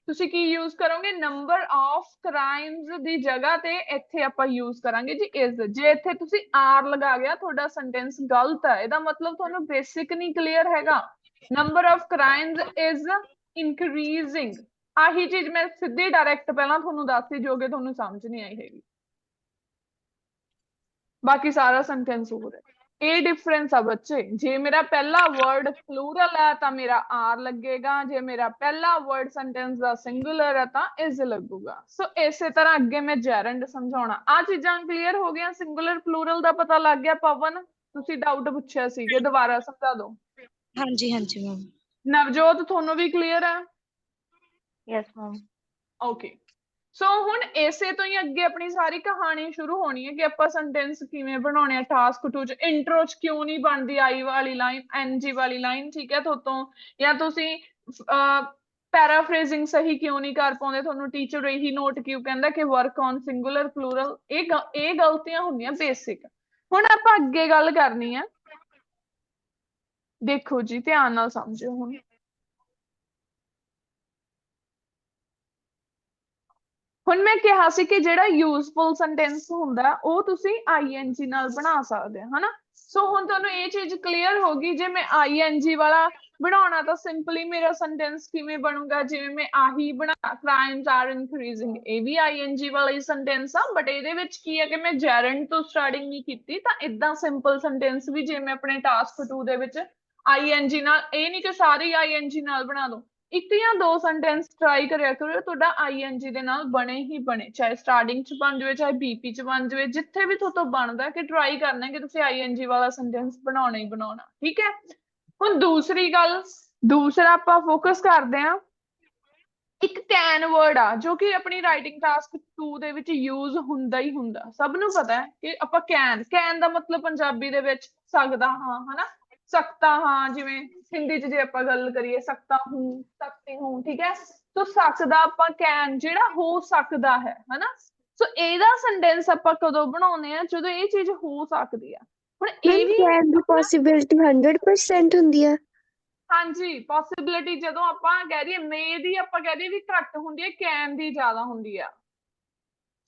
ਤੁਸੀਂ ਕੀ ਯੂਜ਼ ਕਰੋਗੇ? ਨੰਬਰ ਆਫ ਕ੍ਰਾਈਮਸ ਦੀ ਜਗ੍ਹਾ ਤੇ ਇੱਥੇ ਆਪਾਂ ਯੂਜ਼ ਕਰਾਂਗੇ ਜੀ ਇਜ਼। ਜੇ ਇੱਥੇ ਤੁਸੀਂ ਆਰ ਲਗਾ ਗਿਆ, ਤੁਹਾਡਾ ਸੈਂਟੈਂਸ ਗਲਤ ਹੈ। ਇਹਦਾ ਮਤਲਬ ਤੁਹਾਨੂੰ ਬੇਸਿਕ ਨਹੀਂ ਕਲੀਅਰ ਹੈਗਾ। Number of crimes is increasing. ਆਹੀ ਚੀਜ਼ ਮੈਂ ਸਿੱਧੀ ਡਾਇਰੈਕਟ ਪਹਿਲਾਂ ਤੁਹਾਨੂੰ ਦੱਸਦੀ, ਜੋ ਕਿ ਤੁਹਾਨੂੰ ਸਮਝ ਨਹੀਂ ਆਈ ਹੈਗੀ। ਬਾਕੀ ਸਾਰਾ ਸੈਂਟੈਂਸ ਹੋਰ ਹੈ। ਇਹ ਡਿਫਰੈਂਸ ਆ ਬੱਚੇ। ਜੇ ਮੇਰਾ ਪਹਿਲਾ ਵਰਡ ਪਲੂਰਲ ਹੈ ਤਾਂ ਮੇਰਾ ਆਰ ਲੱਗੇਗਾ, ਜੇ ਮੇਰਾ ਪਹਿਲਾ ਵਰਡ ਸੈਂਟੈਂਸ ਦਾ ਸਿੰਗੂਲਰ ਹੈ ਤਾਂ ਇਜ਼ ਲੱਗੂਗਾ। ਸੋ ਇਸੇ ਤਰ੍ਹਾਂ ਅੱਗੇ ਮੈਂ ਜੈਰੰਡ ਸਮਝਾਉਣਾ। ਆ ਚੀਜ਼ਾਂ ਕਲੀਅਰ ਹੋ ਗਈਆਂ? ਸਿੰਗੂਲਰ ਪਲੂਰਲ ਦਾ ਪਤਾ ਲੱਗ ਗਿਆ? ਪਵਨ ਤੁਸੀਂ ਡਾਊਟ ਪੁੱਛਿਆ ਸੀਗੇ, ਦੁਬਾਰਾ ਸਮਝਾ ਦਿਓ। ਹਾਂਜੀ ਹਾਂਜੀ ਮੈਮ। ਨਵਜੋਤ ਤੁਹਾਨੂੰ ਵੀ ਕਲੀਅਰ ਹੈ? Yes ma'am. ਓਕੇ, ਸੋ ਹੁਣ ਇਸੇ ਤੋਂ ਹੀ ਅੱਗੇ ਆਪਣੀ ਸਾਰੀ ਕਹਾਣੀ ਸ਼ੁਰੂ ਹੋਣੀ ਹੈ ਕਿ ਆਪਾਂ ਸੈਂਟੈਂਸ ਕਿਵੇਂ ਬਣਾਉਣੇ ਆ। ਟਾਸਕ 2 ਚ ਇੰਟਰੋ ਚ ਕਿਉਂ ਨਹੀਂ ਬਣਦੀ ਆਈ ਵਾਲੀ ਲਾਈਨ, ਐਨਜੀ ਵਾਲੀ ਲਾਈਨ? ਠੀਕ ਹੈ, ਤੁਹਾਤੋਂ ਜਾਂ ਤੁਸੀਂ ਪੈਰਾਫਰੇਜ਼ਿੰਗ ਸਹੀ ਕਿਉਂ ਨਹੀਂ ਕਰ ਪਾਉਂਦੇ? ਤੁਹਾਨੂੰ ਟੀਚਰ ਇਹੀ ਨੋਟ ਕਿਉਂ ਕਹਿੰਦਾ ਕਿ ਵਰਕ ਔਨ ਸਿੰਗੂਲਰ ਪਲੂਰਲ? ਇਹ ਗਲਤੀਆਂ ਹੁੰਦੀਆਂ ਬੇਸਿਕ। ਹੁਣ ਆਪਾਂ ਅੱਗੇ ਗੱਲ ਕਰਨੀ ਆ। ਦੇਖੋ ਜੀ, ਧਿਆਨ ਨਾਲ ਸਮਝਿਓ। ਹੁਣ ਮੈਂ ਕਿਹਾ ਸੀ ਕਿ ਜਿਹੜਾ ਯੂਜ਼ਫੁਲ ਸੈਂਟੈਂਸ ਹੁੰਦਾ ਉਹ ਤੁਸੀਂ ਆਈਐਨਜੀ ਨਾਲ ਬਣਾ ਸਕਦੇ ਹੋ, ਹਨਾ। ਸੋ ਹੁਣ ਤੁਹਾਨੂੰ ਇਹ ਚੀਜ਼ ਕਲੀਅਰ ਹੋ ਗਈ। ਜੇ ਮੈਂ ਆਈਐਨਜੀ ਵਾਲਾ ਬਣਾਉਣਾ ਤਾਂ ਸਿੰਪਲੀ ਮੇਰਾ ਸੈਂਟੈਂਸ ਕਿਵੇਂ ਬਣੂਗਾ? ਜਿਵੇਂ ਮੈਂ ਆਹੀ ਬਣਾ, ਕ੍ਰਾਈਮਸ ਆਰ ਇਨਕਰੀਜ਼ਿੰਗ, ਇਹ ਵੀ ਆਈਐਨਜੀ ਵਾਲਾ ਹੀ ਸੈਂਟੈਂਸ ਆ, ਬਟ ਇਹਦੇ ਵਿੱਚ ਕੀ ਹੈ ਕਿ ਮੈਂ ਜੈਰੰਡ ਤੋਂ ਸਟਾਰਟਿੰਗ ਨਹੀਂ ਕੀਤੀ। ਤਾਂ ਇਦਾਂ ਸਿੰਪਲ ਸੈਂਟੈਂਸ ਵੀ ਜੇ ਮੈਂ ਆਪਣੇ ਟਾਸਕ 2 ਦੇ ਵਿੱਚ ਆਈਐਨਜੀ ਨਾਲ, ਇਹ ਨਹੀਂ ਕਿ ਸਾਰੇ ਆਈਐਨਜੀ ਨਾਲ ਬਣਾ ਦੋ, ਇੱਕ ਜਾਂ ਦੋ ਸੈਂਟੈਂਸ ਟਰਾਈ ਕਰਿਆ ਕਰੋ, ਤੁਹਾਡਾ ਆਈਐਨਜੀ ਦੇ ਨਾਲ ਬਣੇ ਹੀ ਬਣੇ। ਚਾਹੇ ਸਟਾਰਟਿੰਗ ਚ ਬਣ ਜਾਵੇ, ਚਾਹੇ ਬੀਪੀ ਚ ਬਣ ਜਾਵੇ, ਜਿੱਥੇ ਵੀ ਤੁਹਾਤੋਂ ਬਣਦਾ ਕਿ ਟਰਾਈ ਕਰਨਾ ਕਿ ਤੁਸੀਂ ਆਈਐਨਜੀ ਵਾਲਾ ਸੈਂਟੈਂਸ ਬਣਾਉਣਾ ਹੀ ਬਣਾਉਣਾ। ਠੀਕ ਹੈ, ਹੁਣ ਦੂਸਰੀ ਗੱਲ, ਦੂਸਰਾ ਆਪਾਂ ਫੋਕਸ ਕਰਦੇ ਹਾਂ। ਇੱਕ ਕੈਨ ਵਰਡ ਆ ਜੋ ਕਿ ਆਪਣੀ ਰਾਈਟਿੰਗ ਟਾਸਕ 2 ਦੇ ਵਿੱਚ ਯੂਜ਼ ਹੁੰਦਾ ਹੀ ਹੁੰਦਾ। ਸਭ ਨੂੰ ਪਤਾ ਹੈ ਕਿ ਆਪਾਂ ਕੈਨ ਦਾ ਮਤਲਬ ਪੰਜਾਬੀ ਦੇ ਵਿੱਚ ਸਕਦਾ ਹਾਂ, ਹਨਾ, ਸਕਤਾ ਹਾਂ। ਜਿਵੇਂ ਹਿੰਦੀ ਚ ਜੇ ਆਪਾਂ ਗੱਲ ਕਰੀਏ ਸਕਤਾ ਹੂੰ, ਸਕਤੀ ਹੂੰ, ਠੀਕ ਹੈ। ਸੋ ਸਕਦਾ ਆਪਾਂ ਕੈਨ, ਜਿਹੜਾ ਹੋ ਸਕਦਾ ਹੈ, ਹਨਾ। ਸੋ ਇਹਦਾ ਸੈਂਟੈਂਸ ਆਪਾਂ ਕਦੋਂ ਬਣਾਉਂਦੇ ਆ? ਜਦੋਂ ਇਹ ਚੀਜ਼ ਹੋ ਸਕਦੀ ਆ। ਹੁਣ ਇਹ ਵੀ ਕੈਨ ਦੀ ਪੋਸਿਬਿਲਿਟੀ 100% ਹੁੰਦੀ ਆ। ਹਾਂਜੀ ਪੋਸਿਬਿਲਿਟੀ ਜਦੋਂ ਆਪਾਂ ਕਹਿ ਦਈਏ ਮੇ ਦੀ ਆਪਾਂ ਕਹਿ ਦਈਏ ਵੀ ਘੱਟ ਹੁੰਦੀ ਹੈ ਕੈਨ ਦੀ ਜ਼ਿਆਦਾ ਹੁੰਦੀ ਆ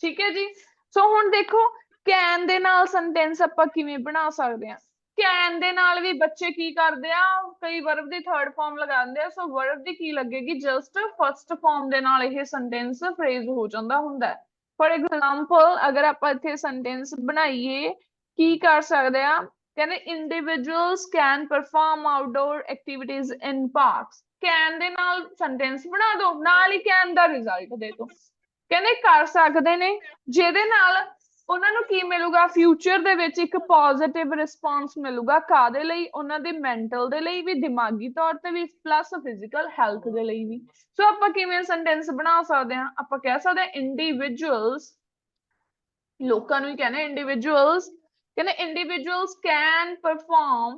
ਠੀਕ ਹੈ ਜੀ ਸੋ ਹੁਣ ਦੇਖੋ ਕੈਨ ਦੇ ਨਾਲ ਸੈਂਟੈਂਸ ਆਪਾਂ ਕਿਵੇਂ ਬਣਾ ਸਕਦੇ ਆ ਕੈਨ ਦੇ ਨਾਲ ਵੀ ਬੱਚੇ ਕੀ ਕਰਦੇ ਆ ਕਈ ਵਰਬ ਦੀ ਥਰਡ ਫਾਰਮ ਲਗਾਉਂਦੇ ਆ ਸੋ ਵਰਬ ਦੀ ਕੀ ਲੱਗੇਗੀ ਜਸਟ ਫਸਟ ਫਾਰਮ ਦੇ ਨਾਲ ਇਹ ਸੈਂਟੈਂਸ ਫਰੇਜ਼ ਹੋ ਜਾਂਦਾ ਹੁੰਦਾ ਫॉर एग्जांपल ਅਗਰ ਆਪਾਂ ਇੱਥੇ ਸੈਂਟੈਂਸ ਬਣਾਈਏ ਕੀ ਕਰ ਸਕਦੇ ਆ ਕਹਿੰਦੇ individuals can perform outdoor activities in parks can ਦੇ ਨਾਲ ਸੈਂਟੈਂਸ ਬਣਾ ਦਿਓ ਨਾਲ ਹੀ can ਦਾ ਰਿਜ਼ਲਟ ਦੇ ਦਿਓ ਕਹਿੰਦੇ ਕਰ ਸਕਦੇ ਨੇ ਜਿਹਦੇ ਨਾਲ ਉਹਨਾਂ ਨੂੰ ਕੀ ਮਿਲੂਗਾ ਫਿਊਚਰ ਦੇ ਵਿੱਚ ਇੱਕ ਪੋਜ਼ਿਟਿਵ ਰਿਸਪੌਂਸ ਮਿਲੂਗਾ ਕਾਦੇ ਲਈ ਉਹਨਾਂ ਦੇ ਮੈਂਟਲ ਦੇ ਲਈ ਵੀ ਦਿਮਾਗੀ ਤੌਰ ਤੇ ਵੀ ਪਲੱਸ ਫਿਜ਼ੀਕਲ ਹੈਲਥ ਦੇ ਲਈ ਵੀ ਸੋ ਆਪਾਂ ਕਿਵੇਂ ਸੈਂਟੈਂਸ ਬਣਾ ਸਕਦੇ ਹਾਂ ਆਪਾਂ ਕਹਿ ਸਕਦੇ ਹਾਂ ਇੰਡੀਵਿਜੂਅਲਸ ਲੋਕਾਂ ਨੂੰ ਹੀ ਕਹਿੰਦੇ ਇੰਡੀਵਿਜੂਅਲਸ ਕਹਿੰਦੇ individuals can perform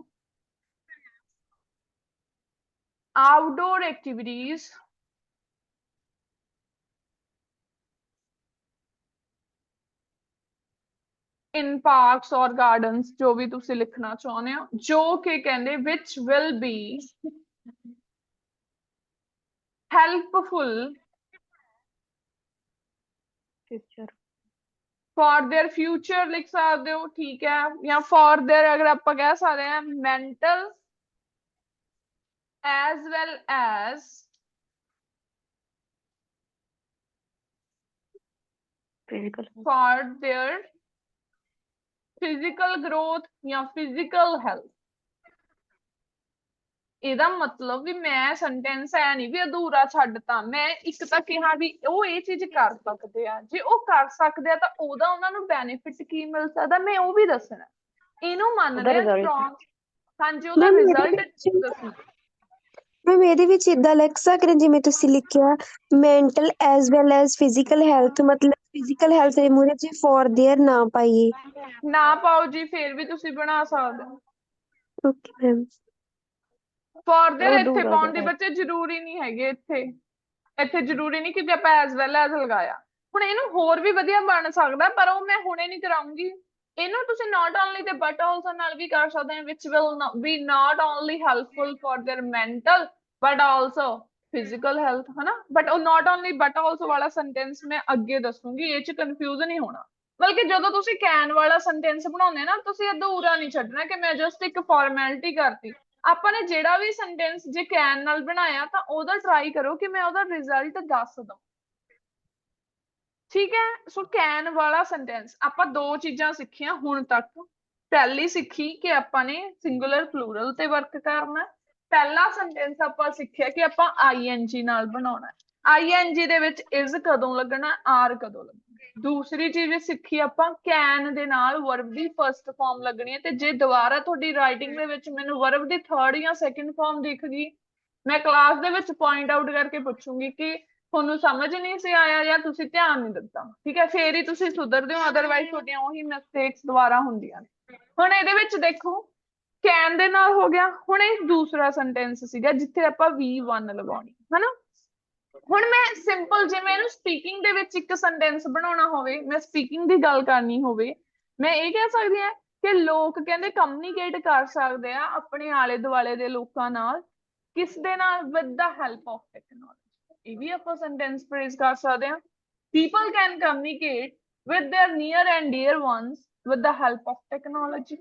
outdoor activities in parks or gardens ਜੋ ਵੀ ਤੁਸੀਂ ਲਿਖਣਾ ਚਾਹੁੰਦੇ ਹੋ ਜੋ ਕਿ ਕਹਿੰਦੇ which will be helpful future for their future ਲਿਖ ਸਕਦੇ ਹੋ ਠੀਕ ਹੈ ਜਾਂ for their ਅਗਰ ਆਪਾਂ ਕਹਿ ਸਕਦੇ ਹਾਂ mental as well as physical for their physical growth ਜਾਂ physical health ਇਹਦਾ ਮਤਲਬ ਵੀ ਮੈਂ ਸੈਂਟੈਂਸ ਐ ਨਹੀਂ ਵੀ ਅਧੂਰਾ ਛੱਡਤਾ ਮੈਂ ਇੱਕ ਤਾਂ ਕਿਹਾ ਵੀ ਉਹ ਇਹ ਚੀਜ਼ ਕਰ ਸਕਦੇ ਆ ਜੇ ਉਹ ਕਰ ਸਕਦੇ ਆ ਤਾਂ ਉਹਦਾ ਉਹਨਾਂ ਨੂੰ ਬੈਨੀਫਿਟ ਕੀ ਮਿਲ ਸਕਦਾ ਮੈਂ ਉਹ ਵੀ ਦੱਸਣਾ ਇਹਨੂੰ ਮੰਨਦੇ ਆ ਸਟਰੋਂਗ ਹਾਂਜੀ ਉਹਦਾ ਮੈਮ ਰਿਜ਼ਲਟ ਦੱਸਣਾ ਮੈਮ ਇਹਦੇ ਵਿੱਚ ਇਦਾਂ ਲਿਖ ਸਕਦੇ ਜਿਵੇਂ ਤੁਸੀਂ ਲਿਖਿਆ mental as well as physical health ਮਤਲਬ ਫਿਜ਼ੀਕਲ ਹੈਲਥ ਦੇ ਮੂਹਰੇ ਜੇ ਫॉर देयर ਨਾ ਪਾਈਏ ਨਾ ਪਾਓ ਜੀ ਫੇਰ ਵੀ ਤੁਸੀਂ ਬਣਾ ਸਕਦੇ ਹੋ ਓਕੇ ਮੈਮ ਫॉर देयर ਉਹ ਇੱਥੇ ਦੂਰ ਆ ਪਾਉਣ ਦੀ ਜਾਣਾ ਬੱਚੇ ਜ਼ਰੂਰੀ ਨਹੀਂ ਹੈਗੇ ਇੱਥੇ ਜ਼ਰੂਰੀ ਨਹੀਂ ਕਿ ਆਪਾਂ ਐਜ਼ ਵੈਲ ਐਜ਼ ਲਗਾਇਆ ਹੁਣ ਇਹਨੂੰ ਹੋਰ ਵੀ ਵਧੀਆ ਬਣ ਸਕਦਾ ਪਰ ਉਹ ਮੈਂ ਹੁਣੇ ਨਹੀਂ ਕਰਾਉਂਗੀ ਇਹਨੂੰ ਤੁਸੀਂ not only ਤੇ but also ਨਾਲ ਵੀ ਕਰ ਸਕਦੇ ਹੋ which will be not only helpful for their mental but also physical health ਹਨਾ but ਉਹ not only but also ਵਾਲਾ sentence ਮੈਂ ਅੱਗੇ ਦੱਸੂਗੀ ਇਹ ਚ ਕਨਫਿਊਜ਼ ਨਹੀਂ ਹੋਣਾ ਬਲਕਿ ਜਦੋਂ ਤੁਸੀਂ can ਵਾਲਾ sentence ਬਣਾਉਂਦੇ ਨਾ ਤੁਸੀਂ ਅਧੂਰਾ ਨਹੀਂ ਛੱਡਣਾ ਕਿ ਮੈਂ ਜਸਟ ਇੱਕ ਫਾਰਮੈਲਿਟੀ ਕਰਤੀ ਆਪਾਂ ਨੇ ਜਿਹੜਾ ਵੀ sentence ਜੇ can ਨਾਲ ਬਣਾਇਆ ਤਾਂ ਉਹਦਾ ਟਰਾਈ ਕਰੋ ਕਿ ਮੈਂ ਉਹਦਾ ਰਿਜ਼ਲਟ ਦੱਸ ਦਵਾਂ ਠੀਕ ਹੈ ਸੋ can ਵਾਲਾ sentence ਆਪਾਂ ਦੋ ਚੀਜ਼ਾਂ ਸਿੱਖੀਆਂ ਹੁਣ ਤੱਕ ਪਹਿਲੀ ਸਿੱਖੀ ਕਿ ਆਪਾਂ ਨੇ ਸਿੰਗੂਲਰ ਪਲੂਰਲ ਤੇ ਵਰਕ ਕਰਨਾ ਪਹਿਲਾ ਸੈਂਟੈਂਸ ਆਪਾਂ ਸਿੱਖਿਆ ਕਿ ਆਪਾਂ ing ਨਾਲ ਬਣਾਉਣਾ ing ਦੇ ਵਿੱਚ is ਕਦੋਂ ਲੱਗਣਾ are ਕਦੋਂ ਲੱਗਣਾ ਦੂਸਰੀ ਚੀਜ਼ ਸਿੱਖੀ ਆਪਾਂ can ਦੇ ਨਾਲ verb ਦੀ ਫਰਸਟ ਫਾਰਮ ਲੱਗਣੀ ਹੈ ਤੇ ਜੇ ਦੁਬਾਰਾ ਤੁਹਾਡੀ ਰਾਈਟਿੰਗ ਦੇ ਵਿੱਚ ਮੈਨੂੰ verb ਦੀ ਥਰਡ ਜਾਂ ਸੈਕੰਡ ਫਾਰਮ ਦਿਖ ਗਈ ਮੈਂ ਕਲਾਸ ਦੇ ਵਿੱਚ ਪੁਆਇੰਟ ਆਊਟ ਕਰਕੇ ਪੁੱਛੂੰਗੀ ਕਿ ਤੁਹਾਨੂੰ ਸਮਝ ਨਹੀਂ ਸੀ ਆਇਆ ਜਾਂ ਤੁਸੀਂ ਧਿਆਨ ਨਹੀਂ ਦਿੱਤਾ ਠੀਕ ਹੈ ਫੇਰ ਹੀ ਤੁਸੀਂ ਸੁਧਰਦੇ ਹੋ ਅਦਰਵਾਈਜ਼ ਤੁਹਾਡੀਆਂ ਉਹੀ ਮਿਸਟੇਕਸ ਦੁਬਾਰਾ ਹੁੰਦੀਆਂ ਨੇ ਹੁਣ ਇਹਦੇ ਵਿੱਚ ਦੇਖੋ can ਦੇ ਨਾਲ ਹੋ ਗਿਆ ਹੁਣ ਇਹ ਦੂਸਰਾ ਸੈਂਟੈਂਸ ਸੀਗਾ ਜਿੱਥੇ ਆਪਾਂ V1 ਲਗਾਉਣੀ ਹਨਾ ਹੁਣ ਮੈਂ ਸਿੰਪਲ ਜਿਵੇਂ ਇਹਨੂੰ ਸਪੀਕਿੰਗ ਦੇ ਵਿੱਚ ਇੱਕ ਸੈਂਟੈਂਸ ਬਣਾਉਣਾ ਹੋਵੇ ਮੈਂ ਸਪੀਕਿੰਗ ਦੀ ਗੱਲ ਕਰਨੀ ਹੋਵੇ ਮੈਂ ਇਹ ਕਹਿ ਸਕਦੀ ਹਾਂ ਕਿ ਲੋਕ ਕਹਿੰਦੇ ਕਮਿਊਨੀਕੇਟ ਕਰ ਸਕਦੇ ਆ ਆਪਣੇ ਆਲੇ ਦੁਆਲੇ ਦੇ ਲੋਕਾਂ ਨਾਲ ਕਿਸ ਦੇ ਨਾਲ with the help of technology ਇਹ ਵੀ ਆਪਾਂ ਸੈਂਟੈਂਸ ਫਰੇਜ਼ ਕਰ ਸਕਦੇ ਹਾਂ people can communicate with their near and dear ones with the help of technology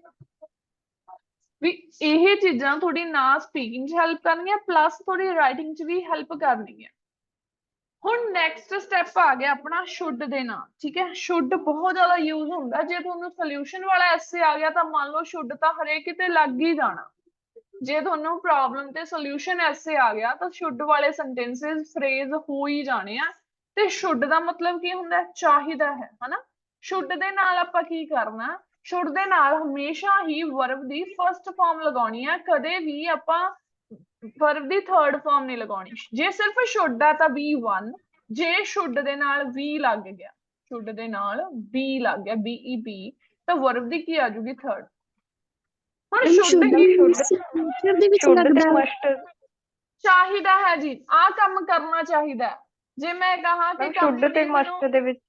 ਵੀ ਇਹ ਚੀਜ਼ਾਂ ਤੁਹਾਡੀ ਨਾ ਸਪੀਕਿੰਗ 'ਚ ਹੈਲਪ ਕਰਨਗੀਆਂ ਪਲੱਸ ਤੁਹਾਡੀ ਰਾਈਟਿੰਗ 'ਚ ਵੀ ਹੈਲਪ ਕਰਨਗੀਆਂ ਹੁਣ ਨੈਕਸਟ ਸਟੈਪ ਆ ਗਿਆ ਆਪਣਾ should ਦੇ ਨਾਲ ਠੀਕ ਹੈ should ਬਹੁਤ ਜ਼ਿਆਦਾ ਯੂਜ਼ ਹੁੰਦਾ ਜੇ ਤੁਹਾਨੂੰ ਸੋਲੂਸ਼ਨ ਵਾਲਾ ਐਸੇ ਆ ਗਿਆ ਤਾਂ ਮੰਨ ਲਓ should ਤਾਂ ਹਰੇਕ ਕਿਤੇ ਲੱਗ ਹੀ ਜਾਣਾ ਜੇ ਤੁਹਾਨੂੰ ਪ੍ਰੋਬਲਮ ਤੇ ਸੋਲੂਸ਼ਨ ਐਸੇ ਆ ਗਿਆ ਤਾਂ should ਵਾਲੇ ਸੈਂਟੈਂਸਸ ਫਰੇਜ਼ ਹੋ ਹੀ ਜਾਣੇ ਆ ਤੇ should ਦਾ ਮਤਲਬ ਕੀ ਹੁੰਦਾ ਚਾਹੀਦਾ ਹੈ ਹਨਾ should ਦੇ ਨਾਲ ਆਪਾਂ ਕੀ ਕਰਨਾ should ਦੇ ਨਾਲ ਹਮੇਸ਼ਾ ਹੀ verb ਦੀ ਫਰਸਟ ਫਾਰਮ ਲਗਾਉਣੀ ਹੈ ਕਦੇ ਵੀ ਆਪਾਂ verb ਦੀ ਥਰਡ ਫਾਰਮ ਨਹੀਂ ਲਗਾਉਣੀ ਜੇ ਸਿਰਫ should ਆ ਤਾਂ be1 ਜੇ should ਦੇ ਨਾਲ be ਲੱਗ ਗਿਆ should ਦੇ ਨਾਲ be ਲੱਗ ਗਿਆ beb ਤਾਂ verb ਦੀ ਕੀ ਆ ਜੂਗੀ ਥਰਡ ਹੁਣ should ਹੀ ਫਿਊਚਰ ਦੇ ਵਿੱਚ should ਤੇ ਲੱਗਦਾ must ਚਾਹੀਦਾ ਹੈ ਜੀ ਆਹ ਕੰਮ ਕਰਨਾ ਚਾਹੀਦਾ ਹੈ ਜੇ ਮੈਂ ਕਹਾਂ ਕਿ should ਤੇ must ਦੇ ਵਿੱਚ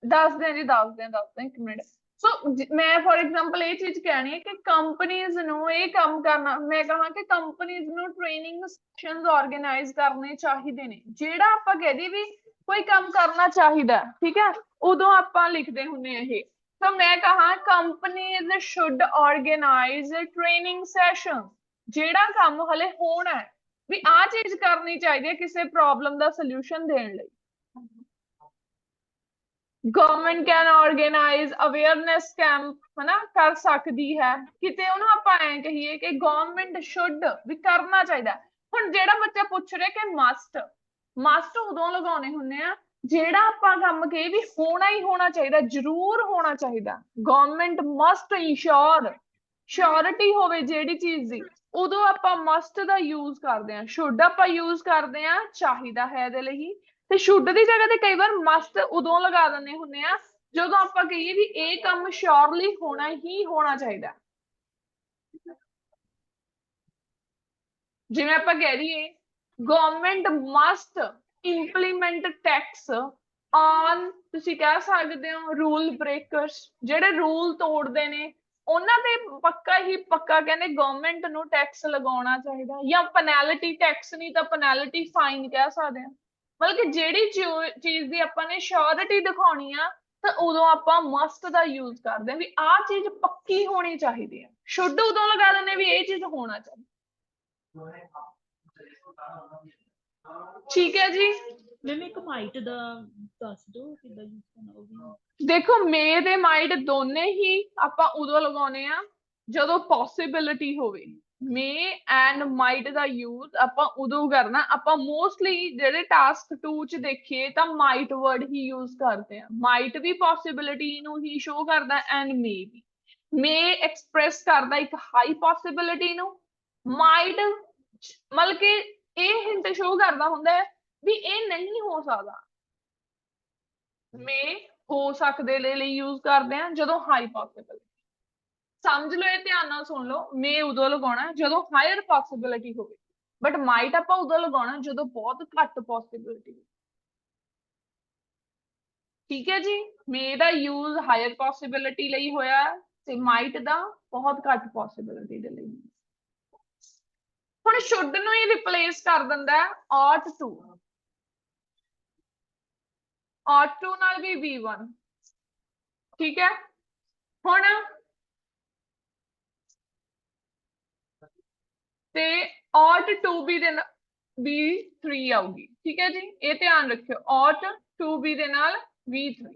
ਦੱਸਦੇ ਜੀ ਦੱਸਦੇ ਇੱਕ ਮਿੰਟ ਸੋ ਮੈਂ ਫॉर एग्जांपल ਇਹ ਚੀਜ਼ ਕਹਿਣੀ ਹੈ ਕਿ ਕੰਪਨੀਆਂ ਨੂੰ ਇਹ ਕੰਮ ਕਰਨਾ, ਮੈਂ ਕਹਾਂ ਕਿ ਕੰਪਨੀਆਂ ਨੂੰ ਟ੍ਰੇਨਿੰਗ ਸੈਸ਼ਨਸ ਆਰਗੇਨਾਈਜ਼ ਕਰਨੇ ਚਾਹੀਦੇ ਨੇ। ਜਿਹੜਾ ਆਪਾਂ ਕਹਦੇ ਵੀ ਕੋਈ ਕੰਮ ਕਰਨਾ ਚਾਹੀਦਾ, ਠੀਕ ਹੈ, ਉਦੋਂ ਆਪਾਂ ਲਿਖਦੇ ਹੁੰਦੇ ਆ ਇਹ। ਤਾਂ ਮੈਂ ਕਹਾਂ companies should organise training session, ਜਿਹੜਾ ਕੰਮ ਹਲੇ ਹੋਣਾ ਹੈ ਵੀ ਆਹ ਚੀਜ਼ ਕਰਨੀ ਚਾਹੀਦੀ ਹੈ ਕਿਸੇ ਪ੍ਰੋਬਲਮ ਦਾ ਸੋਲੂਸ਼ਨ ਦੇਣ ਲਈ। Government can organise awareness camp, ਹਨਾ, ਕਰ ਸਕਦੀ ਹੈ। ਕਿਤੇ ਉਹਨੂੰ ਆਪਾਂ ਐਂ ਕਹੀਏ ਕਿ ਗਵਰਨਮੈਂਟ ਸ਼ੁੱਡ ਵੀ ਕਰਨਾ ਚਾਹੀਦਾ। ਹੁਣ ਜਿਹੜਾ ਬੱਚਾ ਪੁੱਛ ਰਿਹਾ ਕਿ ਮਸਟ ਉਦੋਂ ਲਗਾਉਣੇ ਹੁੰਦੇ ਆ ਜਿਹੜਾ ਆਪਾਂ ਕੰਮ ਕਹੇ ਵੀ ਹੋਣਾ ਹੀ ਹੋਣਾ ਚਾਹੀਦਾ, ਜ਼ਰੂਰ ਹੋਣਾ ਚਾਹੀਦਾ। ਗਵਰਨਮੈਂਟ ਮਸਟ ਇੰਸ਼ੋਰ, ਸ਼ੋਰਿਟੀ ਹੋਵੇ ਜਿਹੜੀ ਚੀਜ਼ ਦੀ, ਉਦੋਂ ਆਪਾਂ ਮਸਟ ਦਾ ਯੂਜ਼ ਕਰਦੇ ਹਾਂ। ਸ਼ੁੱਡ ਆਪਾਂ ਯੂਜ਼ ਕਰਦੇ ਹਾਂ ਚਾਹੀਦਾ ਹੈ ਦੇ ਲਈ, ਤੇ ਸ਼ੁੱਡ ਦੀ ਜਗ੍ਹਾ ਤੇ ਕਈ ਵਾਰ ਮਸਟ ਉਦੋਂ ਲਗਾ ਦਿੰਦੇ ਹੁੰਦੇ ਆ ਜਦੋਂ ਆਪਾਂ ਕਹੀਏ ਵੀ ਇਹ ਕੰਮ ਸ਼ੋਰਲੀ ਹੋਣਾ ਹੀ ਹੋਣਾ ਚਾਹੀਦਾ। ਜਿਵੇਂ ਆਪਾਂ ਕਹਿ ਦਈਏ government must implement tax on, ਤੁਸੀਂ ਕਹਿ ਸਕਦੇ ਹੋ ਰੂਲ ਬ੍ਰੇਕਰਸ, ਜਿਹੜੇ ਰੂਲ ਤੋੜਦੇ ਨੇ ਉਹਨਾਂ ਤੇ ਪੱਕਾ ਹੀ ਪੱਕਾ ਕਹਿੰਦੇ ਗਵਰਨਮੈਂਟ ਨੂੰ ਟੈਕਸ ਲਗਾਉਣਾ ਚਾਹੀਦਾ, ਜਾਂ ਪੈਨੈਲਿਟੀ, ਟੈਕਸ ਨਹੀਂ ਤਾਂ ਪੈਨੈਲਿਟੀ, ਫਾਈਨ ਕਹਿ ਸਕਦੇ ਹਾਂ। ਮਤਲਬ ਕਿ ਜਿਹੜੀ ਚੀਜ਼ ਦੀ ਆਪਾਂ ਨੇ ਸ਼ੋਰਿਟੀ ਦਿਖਾਉਣੀ ਆ ਤਾਂ ਉਦੋਂ ਆਪਾਂ ਮਸਟ ਦਾ ਯੂਜ਼ ਕਰਦੇ ਹਾਂ ਵੀ ਆਹ ਚੀਜ਼ ਪੱਕੀ ਹੋਣੀ ਚਾਹੀਦੀ ਹੈ। ਸ਼ੁੱਡ ਉਦੋਂ ਲਗਾ ਦਿੰਦੇ ਵੀ ਇਹ ਚੀਜ਼ ਹੋਣਾ ਚਾਹੀਦਾ। ਠੀਕ ਹੈ ਜੀ। ਮੈਮ ਇੱਕ ਮਾਈਟ ਦਾ ਦੱਸ ਦਿਓ ਕਿੱਦਾਂ ਯੂਜ਼ ਕਰਨਾ ਉਹ ਵੀ। ਦੇਖੋ ਮੇ ਤੇ ਮਾਈਟ ਦੋਨੇ ਹੀ ਆਪਾਂ ਉਦੋਂ ਲਗਾਉਣੇ ਆ ਜਦੋਂ ਪੋਸਿਬਿਲਿਟੀ ਹੋਵੇ। ਮੇ ਐਂਡ ਮਾਈਟ ਦਾ ਯੂਜ਼ ਆਪਾਂ ਉਦੋਂ ਕਰਨਾ। ਆਪਾਂ ਮੋਸਟਲੀ ਜਿਹੜੇ ਟਾਸਕ 2 ਚ ਦੇਖੀਏ ਤਾਂ ਮਾਈਟ ਵਰਡ ਹੀ ਯੂਜ਼ ਕਰਦੇ ਆ। ਮਾਈਟ ਵੀ ਪੋਸਿਬਿਲਿਟੀ ਨੂੰ ਹੀ ਸ਼ੋ ਕਰਦਾ ਐਂਡ ਮੇ ਵੀ। ਮੇ ਐਕਸਪ੍ਰੈਸ ਕਰਦਾ ਇੱਕ ਹਾਈ ਪੋਸਿਬਿਲਿਟੀ ਨੂੰ, ਮਾਈਟ ਮਤਲਬ ਕਿ ਇਹ ਹਿੰਟ ਸ਼ੋ ਕਰਦਾ ਹੁੰਦਾ ਹੈ ਵੀ ਇਹ ਨਹੀਂ ਹੋ ਸਕਦਾ। ਮੇ ਹੋ ਸਕਦੇ ਲਈ ਯੂਜ਼ ਕਰਦੇ ਆ ਜਦੋਂ ਹਾਈ ਪੋਸਿਬਿਲਿਟੀ। ਸਮਝ ਲਓ, ਇਹ ਧਿਆਨ ਨਾਲ ਸੁਣ ਲਓ। ਮੇ ਉਦੋਂ ਲਗਾਉਣਾ ਜਦੋਂ ਹਾਇਰ ਪੋਸਿਬਿਲਿਟੀ ਹੋਵੇ, ਬਟ ਮਾਈਟ ਆਪਾਂ ਉਦੋਂ ਲਗਾਉਣਾ ਜਦੋਂ ਬਹੁਤ ਘੱਟ ਪੋਸਿਬਿਲਿਟੀ ਹੋਵੇ। ਠੀਕ ਹੈ ਜੀ। ਮੇ ਦਾ ਯੂਜ਼ ਹਾਇਰ ਪੋਸਿਬਿਲਿਟੀ ਲਈ ਹੋਇਆ ਤੇ ਮਾਈਟ ਦਾ ਬਹੁਤ ਘੱਟ ਪੋਸਿਬਿਲਿਟੀ ਦੇ ਲਈ। ਹੁਣ ਸ਼ੁੱਡ ਨੂੰ ਹੀ ਰਿਪਲੇਸ ਕਰ ਦਿੰਦਾ ought to, ought to ਨਾਲ ਵੀ V1, ਠੀਕ ਹੈ। ਹੁਣ ਤੇ ought to be ਦੇ ਨਾਲ V3 ਆਊਗੀ, ਠੀਕ ਹੈ ਜੀ। ਇਹ ਧਿਆਨ ਰੱਖਿਓ, ought to be ਦੇ ਨਾਲ V3।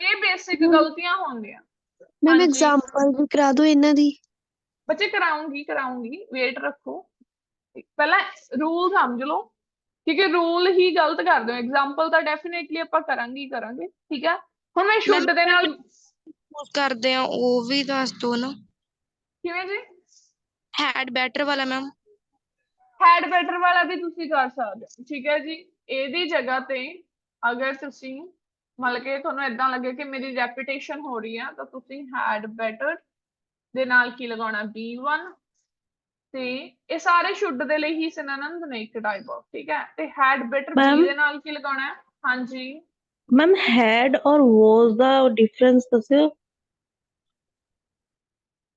ਇਹ ਬੇਸਿਕ ਗਲਤੀਆਂ ਹੁੰਦੀਆਂ। ਮੈਮ ਐਗਜ਼ਾਮਪਲ ਵੀ ਕਰਾ ਦਿਓ ਇਹਨਾਂ ਦੀ। ਬੱਚੇ ਕਰਾਉਂਗੀ, ਵੇਟ ਰੱਖੋ। ਪਹਿਲਾਂ ਰੂਲ ਸਮਝ ਲਓ, ਕਿਉਂਕਿ ਰੂਲ ਹੀ ਗਲਤ ਕਰਦੇ ਹੋ। ਐਗਜ਼ਾਮਪਲ ਤਾਂ ਡੈਫੀਨੇਟਲੀ ਆਪਾਂ ਕਰਾਂਗੇ, ਠੀਕ ਹੈ। ਹੁਣ ਮੈਂ ਸ਼ੁੱਡ ਦੇ ਨਾਲ ਯੂਜ਼ ਕਰਦੇ ਆ ਉਹ ਵੀ ਦੱਸ ਦਿਓ ਨਾ। ਕਿਵੇਂ ਜੀ? ਹੈਡ ਬੈਟਰ ਵਾਲਾ ਮੈਮ। ਹੈਡ ਬੈਟਰ ਵਾਲਾ ਵੀ ਤੁਸੀਂ ਕਰ ਸਕਦੇ ਹੋ, ਠੀਕ ਹੈ ਜੀ। ਇਹਦੀ ਜਗ੍ਹਾ ਤੇ ਅਗਰ ਤੁਸੀਂ ਮਤਲਬ ਕਿ ਤੁਹਾਨੂੰ ਏਦਾਂ ਲੱਗੇ ਕਿ ਮੇਰੀ ਰੈਪੀਟੇਸ਼ਨ ਹੋ ਰਹੀ ਆ ਤਾਂ ਤੁਸੀਂ ਹੈਡ ਬੈਟਰ ਦੇ ਨਾਲ ਕੀ ਲਗਾਉਣਾ B1, ਤੇ ਇਹ ਸਾਰੇ ਸ਼ੁੱਡ ਦੇ ਲਈ ਹੀ ਸਿਨੋਨਿਮਸ ਨੇ ਇੱਕ ਟਾਈਪ ਆਫ, ਠੀਕ ਹੈ। ਤੇ ਹੈਡ ਬੈਟਰ B ਦੇ ਨਾਲ ਕੀ ਲਗਾਉਣਾ ਹੈ? ਹਾਂਜੀ ਮੈਮ ਹੈਡ ਔਰ ਵਾਸ ਦਾ ਡਿਫਰੈਂਸ ਦੱਸਿਓ।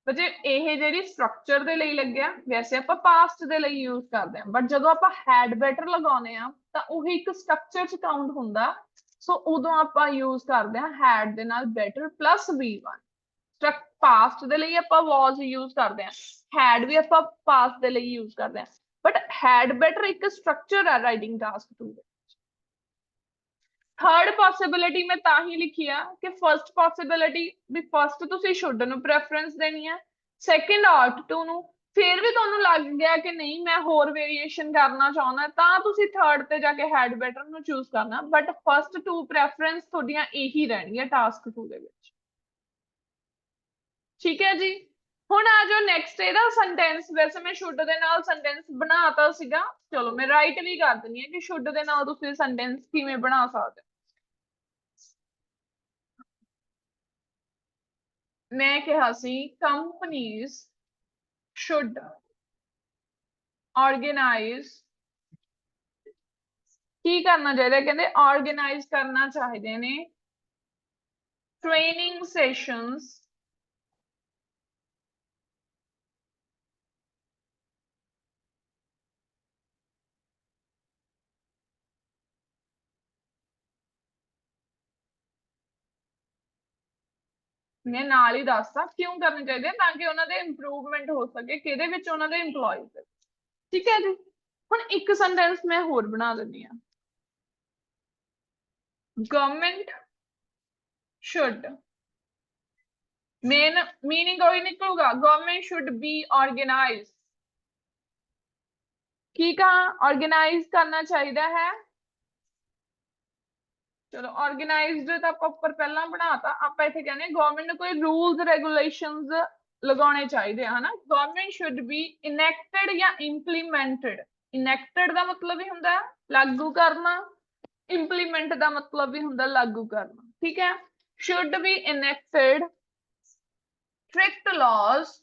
ਬੱਚੇ ਇਹ ਜਿਹੜੀ ਸਟਰਕਚਰ ਦੇ ਲਈ ਲੱਗਿਆ, ਵੈਸੇ ਆਪਾਂ ਪਾਸਟ ਦੇ ਲਈ ਯੂਜ਼ ਕਰਦੇ ਹਾਂ, ਬਟ ਜਦੋਂ ਆਪਾਂ ਹੈਡ ਬੈਟਰ ਲਗਾਉਂਦੇ ਆ ਤਾਂ ਉਹ ਇੱਕ ਸਟਰਕਚਰ ਚ ਕਾਊਂਟ ਹੁੰਦਾ। ਸੋ ਉਦੋਂ ਆਪਾਂ ਯੂਜ਼ ਕਰਦੇ ਹਾਂ ਹੈਡ ਦੇ ਨਾਲ ਬੈਟਰ ਪਲੱਸ B1। ਪਾਸਟ ਦੇ ਲਈ ਆਪਾਂ ਵਾਸ ਯੂਜ਼ ਕਰਦੇ ਹਾਂ, ਹੈਡ ਵੀ ਆਪਾਂ ਪਾਸਟ ਦੇ ਲਈ ਯੂਜ਼ ਕਰਦੇ ਹਾਂ, ਬਟ ਹੈਡ ਬੈਟਰ ਇੱਕ ਸਟਰਕਚਰ ਹੈ ਰਾਈਟਿੰਗ ਟਾਸਕ 2 ਦੇ। ਥਰਡ ਪੋਸਿਬਿਲਿਟੀ ਮੈਂ ਤਾਂ ਹੀ ਲਿਖੀ ਆ ਕਿ ਫਰਸਟ ਪੋਸਿਬਿਲਿਟੀ ਵੀ ਫਰਸਟ ਤੁਸੀਂ ਸ਼ੁੱਡ ਨੂੰ ਪ੍ਰੈਫਰੈਂਸ ਦੇਣੀ ਹੈ, ਸੈਕਿੰਡ ought to ਨੂੰ। ਫਿਰ ਵੀ ਤੁਹਾਨੂੰ ਲੱਗ ਗਿਆ ਕਿ ਨਹੀਂ ਮੈਂ ਹੋਰ ਵੇਰੀਏਸ਼ਨ ਕਰਨਾ ਚਾਹੁੰਦਾ ਤਾਂ ਤੁਸੀਂ ਥਰਡ ਤੇ ਜਾ ਕੇ ਹੈਡ ਬੈਟਰ ਨੂੰ ਚੂਜ਼ ਕਰਨਾ, ਬਟ ਫਰਸਟ 2 ਪ੍ਰੈਫਰੈਂਸ ਤੁਹਾਡੀਆਂ ਇਹੀ ਰਹਿਣਗੀਆਂ ਟਾਸਕ 2 ਦੇ ਵਿੱਚ, ਠੀਕ ਹੈ ਜੀ। ਹੁਣ ਆ ਜਾਓ ਨੈਕਸਟ ਇਹਦਾ ਸੈਂਟੈਂਸ। ਵੈਸੇ ਮੈਂ ਸ਼ੁੱਡ ਦੇ ਨਾਲ ਸੈਂਟੈਂਸ ਬਣਾਤਾ ਸੀਗਾ, ਚਲੋ ਮੈਂ ਰਾਈਟ ਵੀ ਕਰ ਦਿੰਦੀ ਹਾਂ ਕਿ ਸ਼ੁੱਡ ਦੇ ਨਾਲ ਤੁਸੀਂ ਸੈਂਟੈਂਸ ਕਿਵੇਂ ਬਣਾ ਸਕਦੇ ਹੋ। ਮੈਂ ਕਿਹਾ ਸੀ ਕੰਪਨੀਜ਼ ਸ਼ੁੱਡ ਆਰਗੇਨਾਈਜ਼, ਕੀ ਕਰਨਾ ਚਾਹੀਦਾ? ਕਹਿੰਦੇ ਆਰਗੇਨਾਈਜ਼ ਕਰਨਾ ਚਾਹੀਦੇ ਨੇ training sessions ਮੈਂ ਨਾਲ ਹੀ ਦੱਸਦਾ ਕਿਉਂ ਕਰਨੇ ਚਾਹੀਦੇ ਤਾਂ ਕਿ ਉਹਨਾਂ ਦੇ ਇੰਪਰੂਵਮੈਂਟ ਹੋ ਸਕੇ ਕਿਹਦੇ ਵਿੱਚ ਉਹਨਾਂ ਦੇ EMPLOYEES ਠੀਕ ਹੈ ਜੀ ਹੁਣ ਇੱਕ ਸੈਂਟੈਂਸ ਮੈਂ ਹੋਰ ਬਣਾ ਦਿੰਦੀ ਆ ਗਵਰਨਮੈਂਟ should ਮੇਨ ਮੀਨਿੰਗ ਉਹੀ ਨਿਕਲੂਗਾ ਗਵਰਨਮੈਂਟ should be organized ਕੀ ਕਹਾ organize ਕਰਨਾ ਚਾਹੀਦਾ ਹੈ ਚਲੋ organized ਤਾਂ ਆਪਾਂ ਉੱਪਰ ਪਹਿਲਾਂ ਬਣਾਤਾ ਆਪਾਂ ਇੱਥੇ ਕਹਿੰਦੇ ਗਵਰਨਮੈਂਟ ਨੂੰ ਕੋਈ ਰੂਲਸ ਰੈਗੂਲੇਸ਼ਨਸ ਲਗਾਉਣੇ ਚਾਹੀਦੇ ਆ ਹਨਾ ਗਵਰਨਮੈਂਟ should be enacted ਜਾਂ implemented enacted ਦਾ ਮਤਲਬ ਹੀ ਹੁੰਦਾ ਲਾਗੂ ਕਰਨਾ implement ਦਾ ਮਤਲਬ ਵੀ ਹੁੰਦਾ ਲਾਗੂ ਕਰਨਾ ਠੀਕ ਹੈ should be enacted strict laws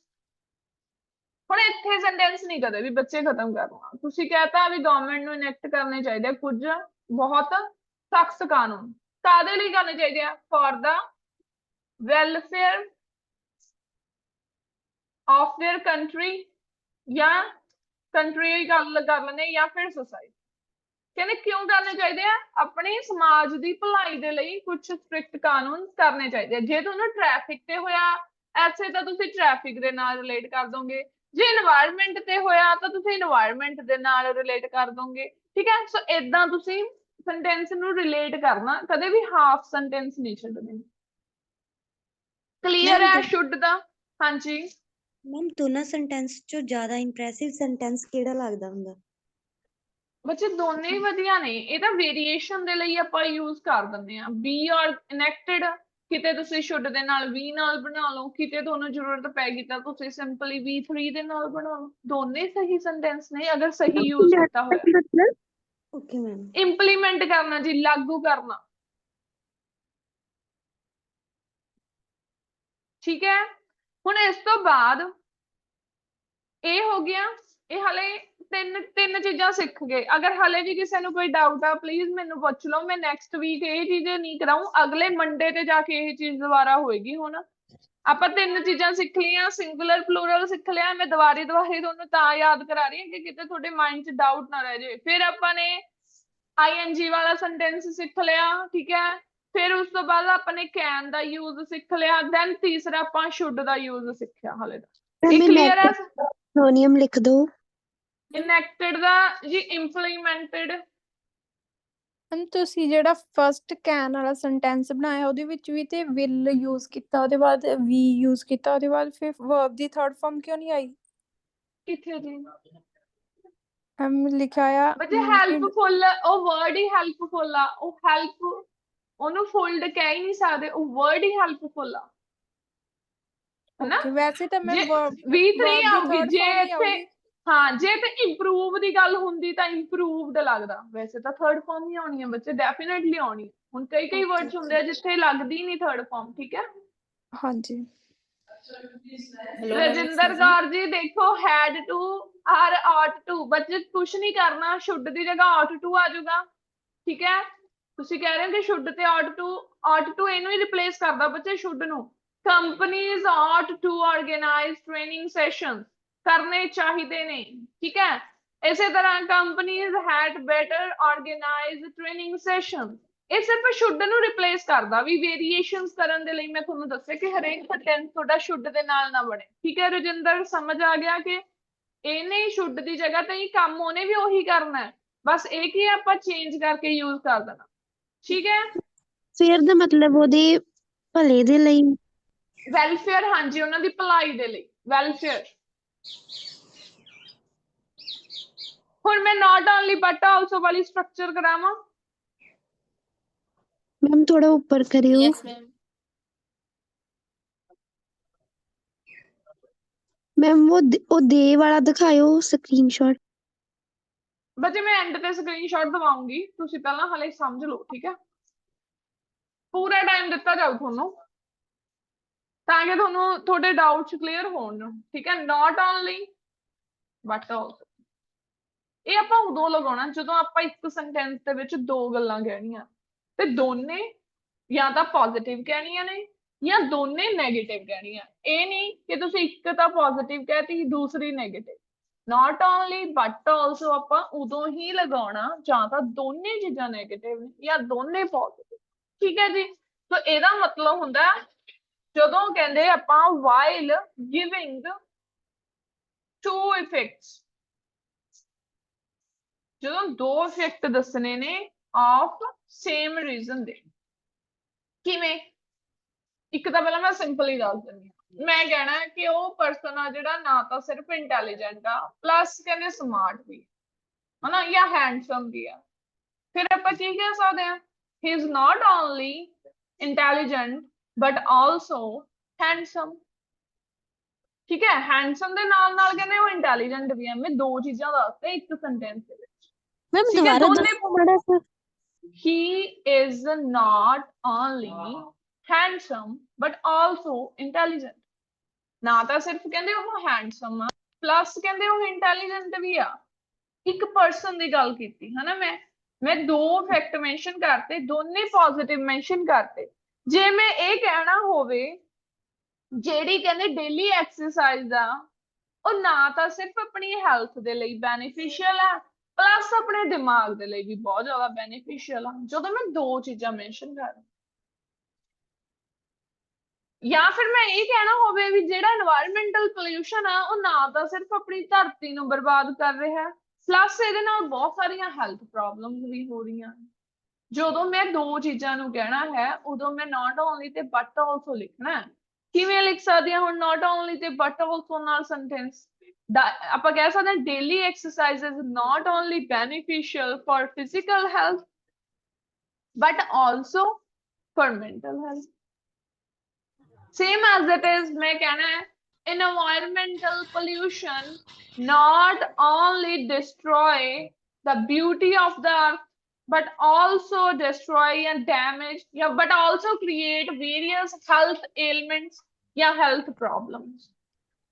ਹੁਣ ਇੱਥੇ ਸੈਂਟੈਂਸ ਨਹੀਂ ਕਦੇ ਵੀ ਬੱਚੇ ਖਤਮ ਕਰਨਾ ਤੁਸੀਂ ਕਹਤਾ ਵੀ ਗਵਰਨਮੈਂਟ ਨੂੰ ਇਨੈਕਟ ਕਰਨੇ ਚਾਹੀਦੇ ਕੁਝ ਬਹੁਤ ਸਖਤ ਕਾਨੂੰਨ ਕਾਦੇ ਲਈ ਕਰਨੇ ਚਾਹੀਦੇ ਆ for the welfare of there country ਜਾਂ ਕੰਟਰੀ ਗੱਲ ਕਰ ਲੈਂਦੇ ਜਾਂ ਫਿਰ ਸੁਸਾਇਟੀ ਕਹਿੰਦੇ ਕਿਉਂ ਕਰਨੇ ਚਾਹੀਦੇ ਆ ਆਪਣੇ ਸਮਾਜ ਦੀ ਭਲਾਈ ਦੇ ਲਈ ਕੁਝ ਸਟ੍ਰਿਕਟ ਕਾਨੂੰਨ ਕਰਨੇ ਚਾਹੀਦੇ ਆ ਜੇ ਤੁਹਾਨੂੰ ਟ੍ਰੈਫਿਕ ਤੇ ਹੋਇਆ ਐਸੇ ਤਾਂ ਤੁਸੀਂ ਟ੍ਰੈਫਿਕ ਦੇ ਨਾਲ ਰਿਲੇਟ ਕਰ ਦੋਗੇ ਜੇ এনवायरमेंट ਤੇ ਹੋਇਆ ਤਾਂ ਤੁਸੀਂ এনवायरमेंट ਦੇ ਨਾਲ ਰਿਲੇਟ ਕਰ ਦੋਗੇ ਠੀਕ ਹੈ ਸੋ ਇਦਾਂ ਤੁਸੀਂ ਸੈਂਟੈਂਸ ਨੂੰ ਰਿਲੇਟ ਕਰਨਾ ਕਦੇ ਵੀ ਹਾਫ ਸੈਂਟੈਂਸ ਨਹੀਂ ਛੱਡਣੀ ਕਲੀਅਰ ਹੈ ਸ਼ੁੱਡ ਦਾ ਹਾਂਜੀ ਮੈਮ ਦੋਨਾਂ ਸੈਂਟੈਂਸ ਚੋਂ ਜ਼ਿਆਦਾ ਇੰਪ੍ਰੈਸਿਵ ਸੈਂਟੈਂਸ ਕਿਹੜਾ ਲੱਗਦਾ ਹੁੰਦਾ ਬੱਚੇ ਦੋਨੇ ਹੀ ਵਧੀਆ ਨੇ ਇਹ ਤਾਂ ਵੇਰੀਏਸ਼ਨ ਦੇ ਲਈ ਆਪਾਂ ਯੂਜ਼ ਕਰ ਦਿੰਦੇ ਆ ਬੀ ਔਰ ਇਨੈਕਟਡ ਕਿਤੇ ਤੁਸੀਂ ਸ਼ੁੱਡ ਦੇ ਨਾਲ ਵੀ ਨਾਲ ਬਣਾ ਲਓ ਕਿਤੇ ਤੁਹਾਨੂੰ ਜ਼ਰੂਰਤ ਪੈ ਗਈ ਤਾਂ ਤੁਸੀਂ ਸਿੰਪਲੀ V3 ਦੇ ਨਾਲ ਬਣਾ ਲਓ ਦੋਨੇ ਸਹੀ ਸੈਂਟੈਂਸ ਨੇ ਅਗਰ ਸਹੀ ਯੂਜ਼ ਕੀਤਾ ਹੋਇਆ ਓਕੇ ਮੈਮ ਇੰਪਲੀਮੈਂਟ ਕਰਨਾ ਜੀ ਲਾਗੂ ਕਰਨਾ ਠੀਕ ਹੈ ਹੁਣ ਇਸ ਤੋਂ ਬਾਅਦ ਇਹ ਹੋ ਗਿਆ ਇਹ ਹਲੇ ਤਿੰਨ ਚੀਜ਼ਾਂ ਸਿੱਖ ਗਏ ਅਗਰ ਹਲੇ ਵੀ ਕਿਸੇ ਨੂੰ ਕੋਈ ਡਾਊਟ ਆ ਪਲੀਜ਼ ਮੈਨੂੰ ਪੁੱਛ ਲਓ ਮੈਂ ਨੈਕਸਟ ਵੀਕ ਇਹ ਚੀਜ਼ ਨਹੀਂ ਕਰਾਉਂ ਅਗਲੇ ਮੰਡੇ ਤੇ ਜਾ ਕੇ ਇਹ ਚੀਜ਼ ਦੁਬਾਰਾ ਹੋਏਗੀ ਹੁਣ ਆਪਾਂ ਤਿੰਨ ਚੀਜ਼ਾਂ ਸਿੱਖ ਲਈਆਂ ਸਿੰਗੂਲਰ ਪਲੂਰਲ ਸਿੱਖ ਲਿਆ ਮੈਂ ਦੁਬਾਰੇ ਤੁਹਾਨੂੰ ਤਾਂ ਯਾਦ ਕਰਾ ਰਹੀ ਹਾਂ ਕਿ ਕਿਤੇ ਤੁਹਾਡੇ ਮਾਈਂਡ 'ਚ ਡਾਊਟ ਨਾ ਰਹਿ ਜਾਏ ਫਿਰ ਆਪਾਂ ਨੇ ING ਵਾਲਾ ਸੈਂਟੈਂਸ ਸਿੱਖ ਲਿਆ ਠੀਕ ਹੈ ਫਿਰ ਉਸ ਤੋਂ ਬਾਅਦ ਆਪਾਂ ਨੇ ਕੈਨ ਦਾ ਯੂਜ਼ ਸਿੱਖ ਲਿਆ ਦੈਨ ਤੀਸਰਾ ਆਪਾਂ ਸ਼ੁੱਡ ਦਾ ਯੂਜ਼ ਸਿੱਖਿਆ ਹਲੇ ਦਾ ਇਹ ਕਲੀਅਰ ਹੈ ਸਿਨੋਨੀਅਮ ਲਿਖ ਦੋ ਇਨੈਕਟਡ ਦਾ ਜੀ ਇੰਪਲੀਮੈਂਟਡ ਹੁਣ ਤੁਸੀਂ ਜਿਹੜਾ ਫਸਟ ਕੈਨ ਵਾਲਾ ਸੈਂਟੈਂਸ ਬਣਾਇਆ ਉਹਦੇ ਵਿੱਚ ਵੀ ਤੇ ਵਿਲ ਯੂਜ਼ ਕੀਤਾ ਉਹਦੇ ਬਾਅਦ ਵੀ ਯੂਜ਼ ਕੀਤਾ ਉਹਦੇ ਬਾਅਦ ਫਿਰ ਵਰਬ ਦੀ ਥਰਡ ਫਾਰਮ ਕਿਉਂ ਨਹੀਂ ਆਈ ਕਿੱਥੇ ਜੀ ਲਿਖਿਆ ਆ ਬੱਚੇ ਹੈਲਪਫੁਲ ਉਹ ਵਰਡ ਹੀ ਹੈਲਪਫੁਲ ਆ ਉਹ ਹੈਲਪ ਉਹਨੂੰ ਫੋਲਡ ਕਹਿ ਹੀ ਨਹੀਂ ਸਕਦੇ ਉਹ ਵਰਡ ਹੀ ਹੈਲਪਫੁਲ ਆ ਹਨਾ ਵੈਸੇ ਤਾਂ ਮੈਂ V3 ਆਊਗੀ ਜੇ ਇੱਥੇ ਹਾਂ ਜੇ ਤੇ ਇੰਪਰੂਵ ਦੀ ਗੱਲ ਹੁੰਦੀ ਤਾਂ ਇੰਪਰੂਵਡ ਲੱਗਦਾ ਵੈਸੇ ਤਾਂ ਥਰਡ ਫਾਰਮ ਹੀ ਆਉਣੀ ਹੈ ਬੱਚੇ ਡੈਫੀਨਿਟਲੀ ਆਉਣੀ ਹੁਣ ਕਈ ਵਰਡਸ ਹੁੰਦੇ ਆ ਜਿੱਥੇ ਲੱਗਦੀ ਨਹੀਂ ਥਰਡ ਫਾਰਮ ਠੀਕ ਹੈ ਹਾਂਜੀ ਰਜਿੰਦਰ ਕੌਰ ਜੀ ਦੇਖੋ had to are ought to ਬੱਚੇ ਕੁਛ ਨਹੀਂ ਕਰਨਾ ਸ਼ੁੱਡ ਦੀ ਜਗ੍ਹਾ ought to ਆ ਜਾਊਗਾ ਠੀਕ ਹੈ ਤੁਸੀਂ ਕਹਿ ਰਹੇ ਹੋ ਕਿ ਸ਼ੁੱਡ ਤੇ ought to ਇਹਨੂੰ ਹੀ ਰਿਪਲੇਸ ਕਰਦਾ ਬੱਚੇ ਸ਼ੁੱਡ ਨੂੰ companies ought to organize training sessions ਕਰਨੇ ਚਾਹੀਦੇ ਨੇ ਠੀਕ ਹੈ ਇਸੇ ਤਰ੍ਹਾਂ companies had better organize training sessions ਇਹ ਸਿਰਫ ਸ਼ੁੱਡ ਨੂੰ ਰਿਪਲੇਸ ਕਰਦਾ ਵੀ ਵੇਰੀਏਸ਼ਨਸ ਕਰਨ ਦੇ ਲਈ ਮੈਂ ਤੁਹਾਨੂੰ ਦੱਸਿਆ ਕਿ ਹਰੇਕ ਸੈਂਟੈਂਸ ਤੁਹਾਡਾ ਸ਼ੁੱਡ ਦੇ ਨਾਲ ਨਾ ਬਣੇ ਠੀਕ ਹੈ ਰਜਿੰਦਰ ਸਮਝ ਆ ਗਿਆ ਕਿ ਇਹਨੇ ਸ਼ੁੱਡ ਦੀ ਜਗ੍ਹਾ ਤੇ ਹੀ ਕੰਮ ਉਹਨੇ ਵੀ ਉਹੀ ਕਰਨਾ ਹੈ ਬਸ ਇਹ ਕੀ ਆਪਾਂ ਚੇਂਜ ਕਰਕੇ ਯੂਜ਼ ਕਰ ਦੇਣਾ ਠੀਕ ਹੈ ਫੇਰ ਦਾ ਮਤਲਬ ਉਹਦੇ ਭਲੇ ਦੇ ਲਈ ਵੈਲਫੇਅਰ ਹਾਂਜੀ ਉਹਨਾਂ ਦੀ ਭਲਾਈ ਦੇ ਲਈ ਵੈਲਫੇਅਰ ਹੁਣ ਮੈਂ ਨਾਟ ਓਨਲੀ ਬਟ ਆਲਸੋ ਵਾਲੀ ਸਟਰਕਚਰ ਕਰਾਵਾਂ ਮੈਮ ਥੋੜਾ ਉੱਪਰ ਕਰਿਓ ਯੈਸ ਮੈਮ ਮੈਮ ਉਹ ਦੇ ਵਾਲਾ ਦਿਖਾਇਓ ਸਕਰੀਨਸ਼ਾਟ ਬੱਚੇ ਮੈਂ ਐਂਡ ਤੇ ਸਕਰੀਨਸ਼ਾਟ ਦਵਾਉਂਗੀ ਤੁਸੀਂ ਪਹਿਲਾਂ ਹਲੇ ਸਮਝ ਲਓ ਠੀਕ ਹੈ ਪੂਰਾ ਟਾਈਮ ਦਿੱਤਾ ਜਾਊ ਤੁਹਾਨੂੰ ਤਾਂ ਕਿ ਤੁਹਾਨੂੰ ਤੁਹਾਡੇ ਡਾਊਟਸ ਕਲੀਅਰ ਹੋਣ ਠੀਕ ਹੈ ਨਾਟ ਓਨਲੀ ਬਟ ਆਲਸੋ ਇਹ ਆਪਾਂ ਉਦੋਂ ਲਗਾਉਣਾ ਜਦੋਂ ਆਪਾਂ ਇੱਕ ਸੈਂਟੈਂਸ ਦੇ ਵਿੱਚ ਦੋ ਗੱਲਾਂ ਕਹਿਣੀਆਂ ਤੇ ਦੋਨੇ ਜਾਂ ਤਾਂ ਪੋਜ਼ਿਟਿਵ ਕਹਿਣੀਆਂ ਨੇ ਜਾਂ ਦੋਨੇ ਨੈਗੇਟਿਵ ਕਹਿਣੀ ਆ। ਇਹ ਨਹੀਂ ਕਿ ਤੁਸੀਂ ਇੱਕ ਤਾਂ ਪੋਜ਼ਿਟਿਵ ਕਹਿਤੀ ਦੂਸਰੀ negative. Not only but also ਆਪਾਂ ਉਦੋਂ ਹੀ ਲਗਾਉਣਾ ਜਾਂ ਤਾਂ ਦੋਨੇ ਚੀਜ਼ਾਂ ਨੈਗੇਟਿਵ ਨੇ ਜਾਂ ਦੋਨੇ ਪੋਜ਼ਿਟਿਵ। ਠੀਕ ਹੈ ਜੀ। ਸੋ ਇਹਦਾ ਮਤਲਬ ਹੁੰਦਾ ਜਦੋਂ ਕਹਿੰਦੇ ਆਪਾਂ while giving two effects, ਜਦੋਂ ਦੋ ਇਫੈਕਟ ਦੱਸਣੇ ਨੇ ਆਫ ਸੇਮ ਰੀਜ਼ਨ ਦੇ। ਕਿਵੇਂ? ਇੱਕ ਤਾਂ ਪਹਿਲਾਂ ਮੈਂ ਸਿੰਪਲ ਹੀ ਦੱਸ ਦਿੰਦੀ ਹਾਂ। ਮੈਂ ਕਹਿਣਾ ਕਿ ਉਹ ਪਰਸਨ ਆ ਜਿਹੜਾ ਨਾ ਤਾਂ ਸਿਰਫ ਇੰਟੈਲੀਜੈਂਟ ਆ ਪਲੱਸ ਕਹਿੰਦੇ ਸਮਾਰਟ ਵੀ ਹਨਾ ਜਾਂ ਹੈਂਡਸਮ ਵੀ ਆ। ਫਿਰ ਆਪਾਂ ਕੀ ਕਹਿ ਸਕਦੇ ਹਾਂ? ਹੀ is not only intelligent but also handsome. ਠੀਕ ਹੈ। ਹੈਂਡਸਮ ਦੇ ਨਾਲ ਨਾਲ ਕਹਿੰਦੇ ਉਹ ਇੰਟੈਲੀਜੈਂਟ ਵੀ ਆ। ਮੈਂ ਦੋ ਚੀਜ਼ਾਂ ਦੱਸਦੇ ਇੱਕ ਸੈਂਟੈਂਸ ਦੇ ਵਿੱਚ। ਮੈਮ ਠੀਕ ਹੈ। ਦੁਬਾਰਾ ਦੋਨੇ ਦੱਸੋ ਮਾੜਾ ਸਾ। he is not only handsome but also intelligent। ਨਾ ਤਾਂ ਸਿਰਫ ਕਹਿੰਦੇ ਉਹ ਹੈਂਡਸਮ ਆ ਪਲੱਸ ਕਹਿੰਦੇ ਉਹ ਇੰਟੈਲੀਜੈਂਟ ਵੀ ਆ। ਇੱਕ ਪਰਸਨ ਦੀ ਗੱਲ ਕੀਤੀ ਹਨਾ। ਮੈਂ ਦੋ ਫੈਕਟ ਮੈਂਸ਼ਨ ਕਰਤੇ ਦੋਨੇ ਪੋਜ਼ਿਟਿਵ ਮੈਂਸ਼ਨ ਕਰਤੇ। ਜੇ ਮੈਂ ਇਹ ਕਹਿਣਾ ਹੋਵੇ ਜਿਹੜੀ ਕਹਿੰਦੇ ਡੇਲੀ ਐਕਸਰਸਾਈਜ਼ ਆ ਉਹ ਨਾ ਤਾਂ ਸਿਰਫ ਆਪਣੀ ਹੈਲਥ ਦੇ ਲਈ ਬੈਨੀਫੀਸ਼ੀਅਲ ਆ ਪਲੱਸ ਆਪਣੇ ਦਿਮਾਗ ਦੇ ਲਈ ਵੀ ਬਹੁਤ ਜ਼ਿਆਦਾ ਬੈਨੀਫੀਸ਼ੀਅਲ ਆ। ਜਦੋਂ ਮੈਂ ਦੋ ਚੀਜ਼ਾਂ ਮੈਂਸ਼ਨ ਕਰ ਜਾਂ ਫਿਰ ਮੈਂ ਇਹ ਕਹਿਣਾ ਹੋਵੇ ਵੀ ਜਿਹੜਾ এনवायरमेंटल ਪੋਲਿਊਸ਼ਨ ਆ ਉਹ ਨਾ ਤਾਂ ਸਿਰਫ ਆਪਣੀ ਧਰਤੀ ਨੂੰ ਬਰਬਾਦ ਕਰ ਰਿਹਾ ਪਲੱਸ ਇਹਦੇ ਨਾਲ ਬਹੁਤ ਸਾਰੀਆਂ ਹੈਲਥ ਪ੍ਰੋਬਲਮਸ ਵੀ ਹੋ ਰਹੀਆਂ। ਜਦੋਂ ਮੈਂ ਦੋ ਚੀਜ਼ਾਂ ਨੂੰ ਕਹਿਣਾ ਹੈ ਉਦੋਂ ਮੈਂ ਨਾਟ ਓਨਲੀ ਤੇ ਬਟ ਆਲਸੋ ਲਿਖਣਾ। ਕਿਵੇਂ ਲਿਖ ਸਕਦੀ ਹਾਂ ਹੁਣ ਨਾਟ ਓਨਲੀ ਤੇ ਬਟ ਆਲਸੋ ਨਾਲ ਸੈਂਟੈਂਸ? ਆਪਾਂ ਕਹਿ ਸਕਦੇ ਹਾਂ daily exercise is not only beneficial for physical health but also for mental health. same as it is मैं कहना है environmental pollution not only destroy the beauty of the earth but also destroy and damage but also create various health ailments या health problems।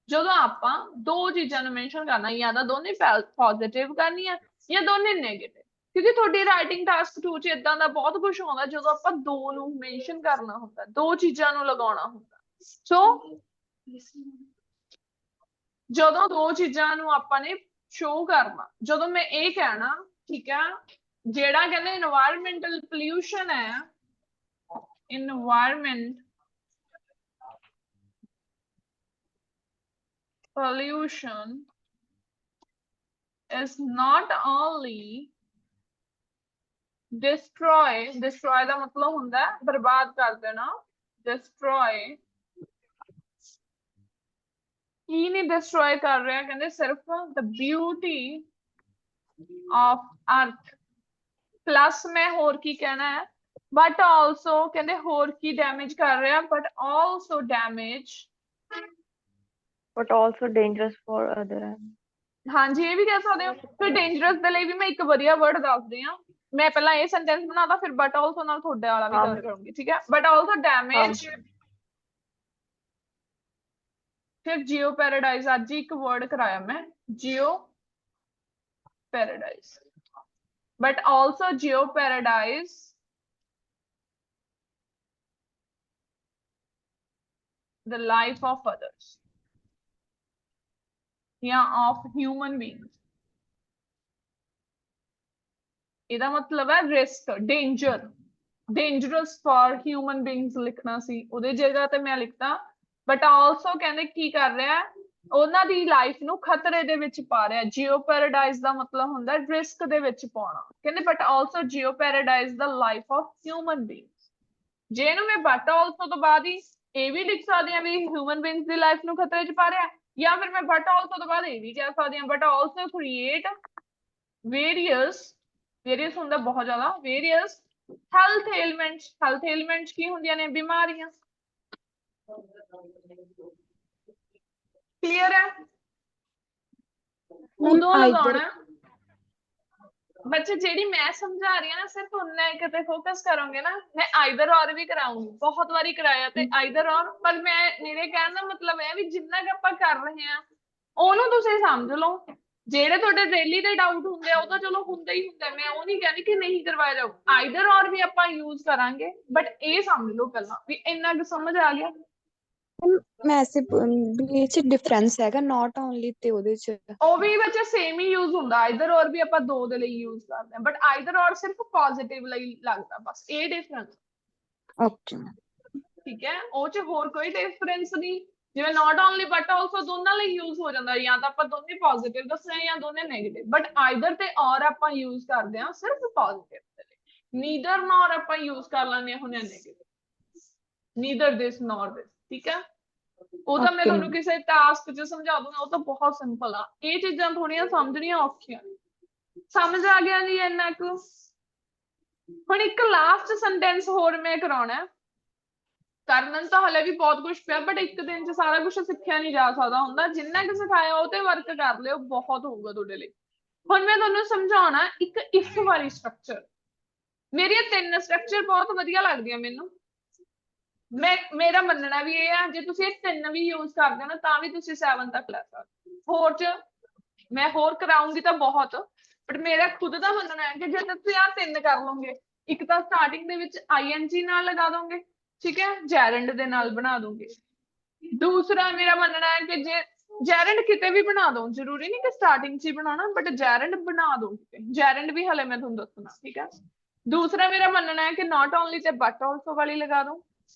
ਜਦੋਂ ਆਪਾਂ ਦੋ ਚੀਜ਼ਾਂ ਨੂੰ mention ਕਰਨਾ ਜਾਂ ਤਾਂ ਦੋਨੇ ਪੋਜ਼ਿਟਿਵ ਕਰਨੀ ਆ ਜਾਂ ਦੋਨੇ ਨੈਗੇਟਿਵ। ਕਿਉਂਕਿ ਤੁਹਾਡੀ ਰਾਈਟਿੰਗ ਟਾਸਕ 2 ਚ ਇਦਾਂ ਦਾ ਬਹੁਤ ਕੁਝ ਆਉਂਦਾ ਜਦੋਂ ਆਪਾਂ ਦੋ ਨੂੰ ਮੈਂਸ਼ਨ ਕਰਨਾ ਹੁੰਦਾ ਦੋ ਚੀਜ਼ਾਂ ਨੂੰ ਲਗਾਉਣਾ ਹੁੰਦਾ। ਸੋ ਜਦੋਂ ਦੋ ਚੀਜ਼ਾਂ ਨੂੰ ਆਪਾਂ ਨੇ ਸ਼ੋ ਕਰਨਾ ਜਦੋਂ ਮੈਂ ਇਹ ਕਹਿਣਾ ਠੀਕ ਆ ਜਿਹੜਾ ਕਹਿੰਦੇ এনवायरमेंटल ਪੋਲਿਊਸ਼ਨ ਹੈ environment pollution is not only destroy ਦਾ ਮਤਲਬ ਹੁੰਦਾ ਬਰਬਾਦ ਕਰ ਦੇਣਾ। destroy ਕੀ ਨਹੀਂ destroy ਕਰ ਰਿਹਾ ਕਹਿੰਦੇ ਸਿਰਫ the beauty of earth plus ਮੈਂ ਹੋਰ ਕੀ ਕਹਿਣਾ ਹੈ ਬਟ ਆਲਸੋ ਕਹਿੰਦੇ ਹੋਰ ਕੀ ਡੈਮੇਜ ਕਰ ਰਿਹਾ but also damage but also dangerous for other animals। ਹਾਂਜੀ ਇਹ ਵੀ ਕਹਿ ਸਕਦੇ ਹੋ। ਫਿਰ ਡੇਂਜਰਸ ਦੇ ਲਈ ਵੀ ਮੈਂ ਇੱਕ ਵਧੀਆ ਵਰਡ ਦੱਸਦੀ ਹਾਂ। ਮੈਂ ਪਹਿਲਾਂ ਇਹ ਸੈਂਟੈਂਸ ਬਣਾਤਾ ਫਿਰ ਬਟ ਆਲਸੋ ਨਾਲ ਤੁਹਾਡੇ ਵਾਲਾ ਵੀ ਗੱਲ ਕਰੂੰਗੀ। ਠੀਕ ਹੈ। ਬਟ ਆਲਸੋ ਡੈਮੇਜ ਫਿਰ ਜਿਓ ਪੈਰਾਡਾਈਜ਼ ਅੱਜ ਹੀ ਇੱਕ ਵਰਡ ਕਰਾਇਆ ਮੈਂ ਜਿਓ paradise but also jeopardize the life of others yeah of human beings। ਇਹਦਾ ਮਤਲਬ ਹੈ risk danger dangerous for human beings ਲਿਖਣਾ ਸੀ ਉਹਦੇ ਜਗ੍ਹਾ ਤੇ ਮੈਂ ਲਿਖਤਾ but also ਕਹਿੰਦੇ ਕੀ ਕਰ ਰਿਹਾ ਉਹਨਾਂ ਦੀ ਲਾਈਫ ਨੂੰ ਖਤਰੇ ਦੇ ਵਿੱਚ ਪਾ ਰਿਹਾ। jeopardize ਦਾ ਮਤਲਬ ਹੁੰਦਾ ਰਿਸਕ ਦੇ ਵਿੱਚ ਪਾਉਣਾ। ਕਹਿੰਦੇ but also jeopardize the life of human beings। ਜੇ ਇਹਨੂੰ ਮੈਂ but also ਤੋਂ ਬਾਅਦ ਹੀ ਇਹ ਵੀ ਲਿਖ ਸਕਦੀ ਹਾਂ ਵੀ ਹਿਊਮਨ ਬੀਇੰਗਸ ਦੀ ਲਾਈਫ ਨੂੰ ਖਤਰੇ 'ਚ ਪਾ ਰਿਹਾ ਜਾਂ ਫਿਰ ਮੈਂ but also ਤੋਂ ਬਾਅਦ ਇਹ ਵੀ ਕਹਿ ਸਕਦੀ ਹਾਂ but also create various ਹੁੰਦਾ ਬਹੁਤ ਜ਼ਿਆਦਾ various health ailments ਕੀ ਹੁੰਦੀਆਂ ਨੇ ਬਿਮਾਰੀਆਂ। ਕਲੀਅਰ ਹੈ? ਉਦੋਂ ਲਗਾਉਣਾ ਬੱਚੇ ਜਿਹੜੀ ਮੈਂ ਸਮਝਾ ਰਹੀ ਹਾਂ ਨਾ ਸਿਰਫ ਉਨਾ ਇੱਕ ਤੇ ਫੋਕਸ ਕਰੋਗੇ ਨਾ। ਮੈਂ ਆਈਦਰ ਔਰ ਵੀ ਕਰਾਉਂਗੀ ਬਹੁਤ ਵਾਰੀ ਕਰਾਇਆ ਤੇ ਆਈਦਰ ਔਰ ਪਰ ਮੈਂ ਮੇਰੇ ਕਹਿਣ ਦਾ ਮਤਲਬ ਹੈ ਵੀ ਜਿੰਨਾ ਕਿ ਆਪਾਂ ਕਰ ਰਹੇ ਹਾਂ ਉਹਨੂੰ ਤੁਸੀਂ ਸਮਝ ਲਓ ਜਿਹੜੇ ਤੁਹਾਡੇ ਡੇਲੀ ਦੇ ਡਾਊਟ ਹੁੰਦੇ ਆ ਉਹ ਤਾਂ ਚਲੋ ਹੁੰਦੇ ਹੀ ਹੁੰਦੇ, ਮੈਂ ਉਹ ਨਹੀਂ ਕਹਿੰਦੀ ਕਿ ਨਹੀਂ ਕਰਵਾਇਆ ਜਾਊ, ਆਈਦਰ ਔਰ ਵੀ ਆਪਾਂ ਯੂਜ਼ ਕਰਾਂਗੇ, ਬਟ ਇਹ ਸਮਝ ਲਓ ਪਹਿਲਾਂ ਵੀ ਇੰਨਾ ਕੁ ਸਮਝ ਆ ਗਿਆ। ਵੈਸੇ ਇਹ ਚ ਡਿਫਰੈਂਸ ਹੈਗਾ ਨਾਟ ਓਨਲੀ ਤੇ ਉਹਦੇ ਚ। ਉਹ ਵੀ ਬੱਚੇ ਸੇਮ ਹੀ ਯੂਜ਼ ਹੁੰਦਾ, ਆਈਦਰ ਔਰ ਵੀ ਆਪਾਂ ਦੋ ਦੇ ਲਈ ਯੂਜ਼ ਕਰਦੇ ਹਾਂ, ਬਟ ਆਈਦਰ ਔਰ ਸਿਰਫ ਪੋਜ਼ਿਟਿਵ ਲਈ ਲੱਗਦਾ, ਬਸ ਇਹ ਡਿਫਰੈਂਸ। ਓਕੇ ਠੀਕ ਹੈ, ਉਹ ਚ ਹੋਰ ਕੋਈ ਡਿਫਰੈਂਸ ਨਹੀਂ। ਜਿਵੇਂ ਨਾਟ ਓਨਲੀ ਬਟ ਆਲਸੋ ਦੋਨਾਂ ਲਈ ਯੂਜ਼ ਹੋ ਜਾਂਦਾ, ਜਾਂ ਤਾਂ ਆਪਾਂ ਦੋਨੇ ਪੋਜ਼ਿਟਿਵ ਦੱਸਣੇ ਜਾਂ ਦੋਨੇ ਨੈਗੇਟਿਵ, ਬਟ ਆਈਦਰ ਤੇ ਔਰ ਆਪਾਂ ਯੂਜ਼ ਕਰਦੇ ਹਾਂ ਸਿਰਫ ਪੋਜ਼ਿਟਿਵ ਦੇ ਲਈ। ਨੀਦਰ ਨੋਰ ਆਪਾਂ ਯੂਜ਼ ਕਰ ਲੈਂਦੇ ਹੁੰਦੇ ਹਾਂ ਨੈਗੇਟਿਵ, ਨੀਦਰ ਦਿਸ ਨੋਰ ਦਿਸ। ਠੀਕ ਹੈ, ਉਹ ਤਾਂ ਮੈਂ ਤੁਹਾਨੂੰ ਕਿਸੇ ਟਾਸਕ 'ਚ ਸਮਝਾ ਦੂੰਗਾ, ਉਹ ਤਾਂ ਬਹੁਤ ਸਿੰਪਲ ਆ। ਇਹ ਚੀਜ਼ਾਂ ਥੋੜੀਆਂ ਸਮਝਣੀਆਂ ਔਖੀਆਂ ਨੇ। ਸਮਝ ਆ ਗਿਆ ਜੀ ਇੰਨਾ ਕੁ? ਹੁਣ ਇੱਕ ਲਾਸਟ ਸੈਂਟੈਂਸ ਹੋਰ ਮੈਂ ਕਰਾਉਣਾ, ਕਰਨ ਤਾਂ ਹਲੇ ਵੀ ਬਹੁਤ ਕੁਝ ਪਿਆ, ਬਟ ਇੱਕ ਦਿਨ 'ਚ ਸਾਰਾ ਕੁਝ ਸਿੱਖਿਆ ਨਹੀਂ ਜਾ ਸਕਦਾ ਹੁੰਦਾ, ਜਿੰਨਾ ਕੁ ਸਿਖਾਇਆ ਉਹ ਤੇ ਵਰਕ ਕਰ ਲਿਓ, ਬਹੁਤ ਹੋਊਗਾ ਤੁਹਾਡੇ ਲਈ। ਹੁਣ ਮੈਂ ਤੁਹਾਨੂੰ ਸਮਝਾਉਣਾ ਇੱਕ ਇਫ ਵਾਲੀ ਸਟਰਕਚਰ। ਮੇਰੀਆਂ 3 ਸਟਰਕਚਰ ਬਹੁਤ ਵਧੀਆ ਲੱਗਦੀਆਂ ਮੈਨੂੰ, ਮੇਰਾ ਮੰਨਣਾ ਵੀ ਇਹ ਆ ਜੇ ਤੁਸੀਂ ਇਹ 3 ਵੀ ਯੂਜ਼ ਕਰਦੇ ਹੋ ਨਾ ਤਾਂ ਵੀ ਤੁਸੀਂ 7 ਤੱਕ ਲੈ ਸਕਦੇ। ਹੋਰ ਚ ਮੈਂ ਹੋਰ ਕਰਾਉਂਗੀ ਤਾਂ ਬਹੁਤ, ਬਟ ਮੇਰਾ ਖੁਦ ਦਾ ਮੰਨਣਾ ਹੈ ਕਿ ਜੇ ਤੁਸੀਂ ਆਹ 3 ਕਰ ਲਓਗੇ, ਇੱਕ ਤਾਂ ਸਟਾਰਟਿੰਗ ਦੇ ਵਿੱਚ ING ਨਾਲ ਲਗਾ ਦੋਗੇ, ਠੀਕ ਹੈ, ਜੈਰੰਡ ਦੇ ਨਾਲ ਬਣਾ ਦੋਗੇ। ਦੂਸਰਾ ਮੇਰਾ ਮੰਨਣਾ ਹੈ ਕਿ ਜੇ ਜੈਰੰਡ ਕਿਤੇ ਵੀ ਬਣਾ ਦੋ, ਜ਼ਰੂਰੀ ਨਹੀਂ ਕਿ ਸਟਾਰਟਿੰਗ 'ਚ ਹੀ ਬਣਾਉਣਾ, ਬਟ ਜੈਰੰਡ ਬਣਾ ਦੋ ਕਿਤੇ, ਜੈਰੰਡ ਵੀ ਹਲੇ ਮੈਂ ਤੁਹਾਨੂੰ ਦੱਸਣਾ। ਠੀਕ ਹੈ, ਦੂਸਰਾ ਮੇਰਾ ਮੰਨਣਾ ਹੈ ਕਿ ਨਾਟ ਓਨਲੀ ਤੇ ਬਟ ਆਲਸੋ ਵਾਲੀ ਲਗਾ ਦੋ,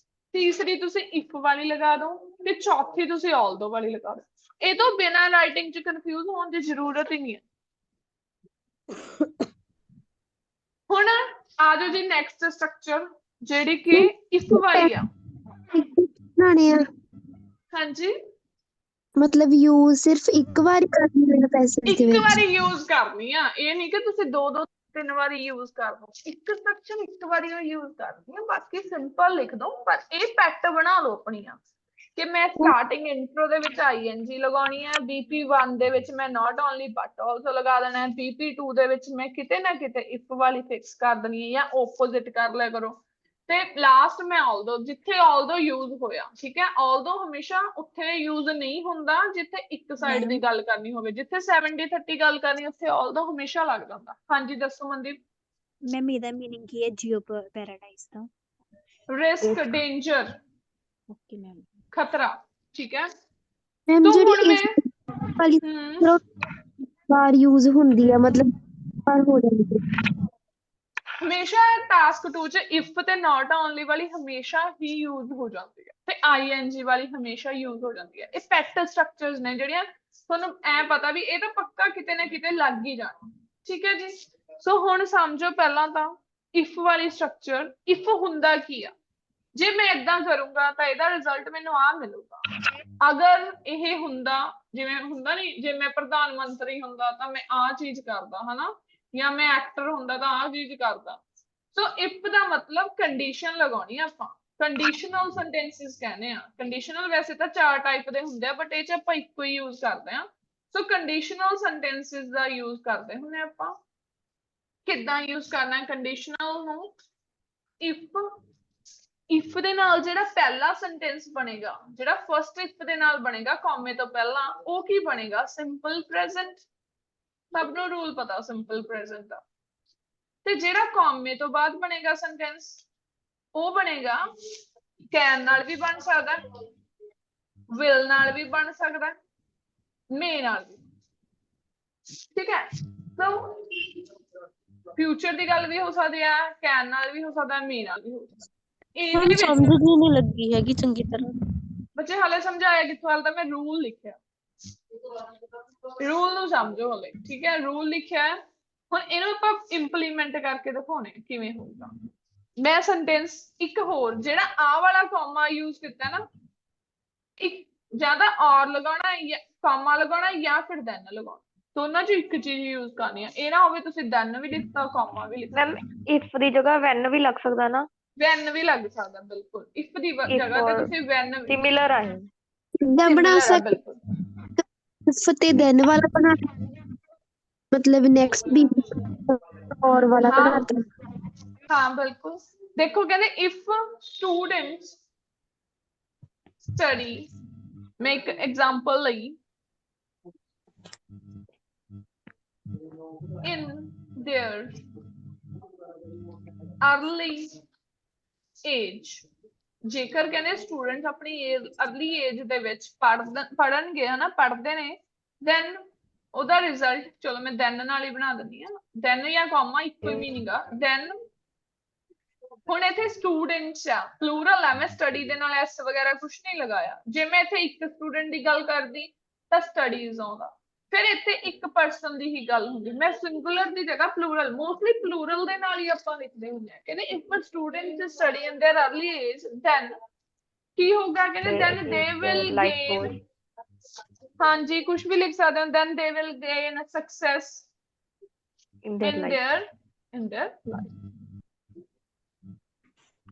ਤੀਸਰੀ ਤੁਸੀਂ ਇਫ ਵਾਲੀ ਲਗਾ ਦੋ, ਤੇ ਚੌਥੀ ਤੁਸੀਂ ਆਲਦੋ ਵਾਲੀ ਲਗਾ ਦੋ। ਇਹ ਤੋਂ ਬਿਨਾਂ ਰਾਈਟਿੰਗ 'ਚ ਕਨਫਿਊਜ਼ ਹੋਣ ਦੀ ਜ਼ਰੂਰਤ ਹੀ ਨਹੀਂ ਹੈ। ਹੁਣ ਆ ਜਾਓ ਜੀ ਨੈਕਸਟ ਸਟਰਕਚਰ, ਜਿਹੜੀ ਕਿ ਇਫ ਵਾਲੀ ਆ। ਬਣਾਣੇ ਆ ਹਾਂਜੀ, ਮਤਲਬ ਯੂਜ਼ ਸਿਰਫ ਇੱਕ ਵਾਰ ਕਰਨੀ ਹੈ ਪੈਸੇਜ ਦੇ ਇੱਕ ਵਿੱਚ। ਵਾਰੀ ਯੂਜ਼ ਕਰਨੀ ਆ, ਇਹ ਨਹੀਂ ਕਿ ਤੁਸੀਂ 2-2 3 ਵਾਰੀ ਯੂਜ਼ ਕਰ ਦੋ। ਇੱਕ ਸਟਰਕਚਰ ਇੱਕ ਵਾਰੀ ਯੂਜ਼ ਕਰਨੀ ਆ, ਬਾਕੀ ਸਿੰਪਲ ਲਿਖ ਦੋ, ਪਰ ਇਹ ਪੈਟ ਬਣਾ ਲਓ ਆਪਣੀਆਂ ਕਿ ਮੈਂ ਸਟਾਰਟਿੰਗ ਇੰਟਰੋ ਦੇ ਵਿੱਚ ING ਲਗਾਉਣੀ ਹੈ, BP1 ਦੇ ਵਿੱਚ ਮੈਂ ਨਾਟ ਓਨਲੀ ਬਟ ਆਲਸੋ ਲਗਾ ਦੇਣਾ ਹੈ, BP2 ਦੇ ਵਿੱਚ ਮੈਂ ਕਿਤੇ ਨਾ ਕਿਤੇ ਇਫ ਵਾਲੀ ਫਿਕਸ ਕਰ ਦੇਣੀ ਹੈ, ਜਾਂ ਓਪੋਜ਼ਿਟ ਕਰ ਲਿਆ ਕਰੋ, ਤੇ ਲਾਸਟ ਮੈਂ ਆਲਦੋ, ਜਿੱਥੇ ਆਲਦੋ ਯੂਜ਼ ਹੋਇਆ। ਠੀਕ ਹੈ, ਆਲਦੋ ਹਮੇਸ਼ਾ ਉੱਥੇ ਯੂਜ਼ ਨਹੀਂ ਹੁੰਦਾ ਜਿੱਥੇ ਇੱਕ ਸਾਈਡ ਦੀ ਗੱਲ ਕਰਨੀ ਹੋਵੇ, ਜਿੱਥੇ 70-30 ਗੱਲ ਕਰਨੀ ਉੱਥੇ ਆਲਦੋ ਹਮੇਸ਼ਾ ਲੱਗ ਜਾਂਦਾ। ਹਾਂਜੀ ਦੱਸੋ ਮਨਦੀਪ। ਮੈਮ ਇਹਦਾ ਮੀਨਿੰਗ ਕੀ ਹੈ ਜੀਓ ਪੈਰਾਡਾਈਜ਼ ਦਾ? Risk, danger, okay ma'am. ਖਤਰਾ। ਠੀਕ ਹੈ, ਮੈਮ ਤੋ ਜਿਹੜੀ ਹੁਣ ਇਸ ਮੈਂ ਵਾਲੀ ਵਾਰ ਯੂਜ਼ ਹੁੰਦੀ ਆ, ਮਤਲਬ ਵਾਰ ਹੋ ਜਾਂਦੀ ਹੈ। ਹਮੇਸ਼ਾ ਟਾਸਕ 2 ਚ ਇਫ ਤੇ ਨਾਟ ਓਨਲੀ ਵਾਲੀ ਹਮੇਸ਼ਾ ਹੀ ਯੂਜ਼ ਹੋ ਜਾਂਦੀ ਹੈ, ਤੇ ING ਵਾਲੀ ਹਮੇਸ਼ਾ ਯੂਜ਼ ਹੋ ਜਾਂਦੀ ਹੈ। ਇਹ ਪੈਟ ਸਟਰਕਚਰਸ ਨੇ ਜਿਹੜੀਆਂ ਤੁਹਾਨੂੰ ਐ ਪਤਾ ਵੀ ਇਹ ਤਾਂ ਪੱਕਾ ਕਿਤੇ ਨਾ ਕਿਤੇ ਲੱਗ ਹੀ ਜਾਣਾ। ਠੀਕ ਹੈ ਜੀ, ਸੋ ਹੁਣ ਸਮਝੋ ਪਹਿਲਾਂ ਤਾਂ ਇਫ ਵਾਲੀ ਸਟਰਕਚਰ, ਇਫ ਹੁੰਦਾ ਕੀ ਆ? ਜੇ ਮੈਂ ਏਦਾਂ ਕਰੂੰਗਾ ਤਾਂ ਇਹਦਾ ਰਿਜ਼ਲਟ ਮੈਨੂੰ ਆ ਮਿਲੂਗਾ। ਅਗਰ ਇਹ ਹੁੰਦਾ, ਜਿਵੇਂ ਹੁੰਦਾ ਨਹੀਂ, ਜੇ ਮੈਂ ਪ੍ਰਧਾਨ ਮੰਤਰੀ ਹੁੰਦਾ ਤਾਂ ਮੈਂ ਆਹ ਚੀਜ਼ ਕਰਦਾ, ਹਨਾ, ਜਾਂ ਮੈਂ ਐਕਟਰ ਹੁੰਦਾ ਤਾਂ ਆਹ ਚੀਜ਼ ਕਰਦਾ। ਸੋ ਇਫ ਦਾ ਮਤਲਬ ਕੰਡੀਸ਼ਨ ਲਗਾਉਣੀ ਆਪਾਂ, ਕੰਡੀਸ਼ਨਲ ਸੈਂਟੈਂਸਿਸ ਕਹਿੰਦੇ ਆ। ਕੰਡੀਸ਼ਨਲ ਵੈਸੇ ਤਾਂ 4 ਟਾਈਪ ਦੇ ਹੁੰਦੇ ਆ, ਬਟ ਇਹ ਚ ਆਪਾਂ ਇੱਕੋ ਹੀ ਯੂਜ਼ ਕਰਦੇ ਆ। ਸੋ ਕੰਡੀਸ਼ਨਲ ਸੈਂਟੈਂਸਿਸ ਦਾ ਯੂਜ਼ ਕਰਦੇ ਹੁੰਦੇ ਆਪਾਂ। ਕਿੱਦਾਂ ਯੂਜ਼ ਕਰਨਾ ਕੰਡੀਸ਼ਨਲ ਨੂੰ? ਇਫ ਦੇ ਨਾਲ ਜਿਹੜਾ ਪਹਿਲਾ ਸੈਂਟੈਂਸ ਬਣੇਗਾ, ਜਿਹੜਾ ਫਸਟ ਇਫ ਦੇ ਨਾਲ ਬਣੇਗਾ ਕੌਮੇ ਤੋਂ ਪਹਿਲਾਂ, ਉਹ ਕੀ ਬਣੇਗਾ? Simple present. ਸਭ ਨੂੰ ਰੂਲ ਪਤਾ ਸਿੰਪਲ ਪ੍ਰੈਜ਼ੈਂਟ ਦਾ। ਤੇ ਜਿਹੜਾ ਕੌਮੇ ਤੋਂ ਬਾਅਦ ਬਣੇਗਾ ਸੈਂਟੈਂਸ, ਉਹ ਬਣੇਗਾ ਕੈਨ ਨਾਲ ਵੀ ਬਣ ਸਕਦਾ, ਵਿਲ ਨਾਲ ਵੀ ਬਣ ਸਕਦਾ, ਮੇ ਨਾਲ ਵੀ। ਠੀਕ ਹੈ, ਸੋ ਫਿਊਚਰ ਦੀ ਗੱਲ ਵੀ ਹੋ ਸਕਦੀ ਹੈ, ਕੈਨ ਨਾਲ ਵੀ ਹੋ ਸਕਦਾ, ਮੇ ਨਾਲ ਵੀ ਹੋ ਸਕਦਾ। ਇਹਦੇ ਵਿੱਚ ਸਮਝ ਹੀ ਨਹੀਂ ਲੱਗੀ ਹੈਗੀ ਚੰਗੀ ਤਰ੍ਹਾਂ। ਬੱਚੇ ਹਾਲੇ ਸਮਝਾਇਆ ਕਿੱਥੋਂ? ਹਾਲੇ ਤਾਂ ਮੈਂ ਰੂਲ ਲਿਖਿਆ, ਰੂਲ ਨੂੰ ਸਮਝੋ ਹਲੇ। ਠੀਕ ਹੈ, ਰੂਲ ਲਿਖਿਆ, ਹੁਣ ਇਹਨੂੰ ਆਪਾਂ ਇੰਪਲੀਮੈਂਟ ਕਰਕੇ ਦਿਖਾਉਣੇ ਕਿਵੇਂ ਹੋਊਗਾ। ਮੈਂ ਸੈਂਟੈਂਸ ਇੱਕ ਹੋਰ, ਜਿਹੜਾ ਆਹ ਵਾਲਾ ਕੌਮਾ ਯੂਜ਼ ਕੀਤਾ ਨਾ, ਇੱਕ ਜਾਂ ਤਾਂ ਔਰ ਲਗਾਉਣਾ, ਜਾਂ ਕੌਮਾ ਲਗਾਉਣਾ, ਜਾਂ ਫਿਰ ਦੈਨ ਲਗਾਉਣਾ, ਦੋਨਾਂ ਚੋਂ ਇੱਕ ਚੀਜ਼ ਯੂਜ਼ ਕਰਨੀ ਆ। ਇਹ ਨਾ ਹੋਵੇ ਤੁਸੀਂ ਦੈਨ ਵੀ ਲਿਖਤਾ, ਕੌਮਾ ਵੀ ਲਿਖਤਾ। ਮੈਮ ਇਫ ਦੀ ਜਗ੍ਹਾ ਵੈਨ ਵੀ ਲੱਗ ਸਕਦਾ ਨਾ? ਵੈਨ ਵੀ ਲੱਗ ਸਕਦਾ, ਬਿਲਕੁਲ। ਇਫ ਦੀ ਜਗ੍ਹਾ ਤੇ ਤੁਸੀਂ ਵੈਨ ਵੀ, ਸਿਮਿਲਰ ਆ ਇਹ। ਏਦਾਂ ਬਣਾ ਸਿਮਿਲਰ ਆ, ਸਕਦੇ ਬਿਲਕੁਲ। ਇਫ ਤੇ ਦੈਨ ਵਾਲਾ ਬਣਾ, ਮਤਲਬ ਨੈਕਸਟ ਵੀ ਔਰ ਵਾਲਾ ਹਾਂ ਬਣਾਤਾ। ਹਾਂ ਬਿਲਕੁਲ, ਦੇਖੋ ਕਹਿੰਦੇ ਇਫ ਸਟੂਡੈਂਟਸ ਸਟੱਡੀ, ਮੈਂ ਇੱਕ ਐਗਜ਼ਾਮਪਲ ਲਈ, in their early age ਜੇਕਰ ਕਹਿੰਦੇ ਸਟੂਡੈਂਟ ਆਪਣੀ ਅਰਲੀ ਏਜ ਦੇ ਵਿੱਚ ਪੜ੍ਹਨਗੇ ਹਨਾ ਪੜ੍ਹਦੇ ਨੇ then ਉਹਦਾ ਰਿਜ਼ਲਟ ਚਲੋ ਮੈਂ then ਨਾਲ ਹੀ ਬਣਾ ਦਿੰਦੀ ਆ then ਜਾਂ comma ਇੱਕੋ ਹੀ ਮੀਨਿੰਗ ਆ then ਹੁਣ ਇੱਥੇ ਸਟੂਡੈਂਟਸ ਆ ਪਲੂਰਲ ਆ ਮੈਂ ਸਟੱਡੀ ਦੇ ਨਾਲ ਐਸ ਵਗੈਰਾ ਕੁਝ ਨਹੀਂ ਲਗਾਇਆ ਜੇ ਮੈਂ ਇੱਥੇ ਇੱਕ ਸਟੂਡੈਂਟ ਦੀ ਗੱਲ ਕਰਦੀ ਤਾਂ ਸਟੱਡੀਜ਼ ਆਉਂਦਾ ਫਿਰ ਇੱਥੇ ਇੱਕ ਪਰਸਨ ਦੀ ਹੀ ਗੱਲ ਹੁੰਦੀ ਮੈਂ ਸਿੰਗੂਲਰ ਦੀ ਜਗ੍ਹਾ ਪਲੂਰਲ ਮੋਸਟਲੀ ਪਲੂਰਲ ਦੇ ਨਾਲ ਹੀ ਆਪਾਂ ਲਿਖਦੇ ਹੁੰਦੇ ਆ ਕਹਿੰਦੇ if a student is study in their early age then ਕੀ ਹੋਊਗਾ ਕਹਿੰਦੇ then they will gain ਹਾਂਜੀ ਕੁਝ ਵੀ ਲਿਖ ਸਕਦੇ ਹੋ then they will gain success in their life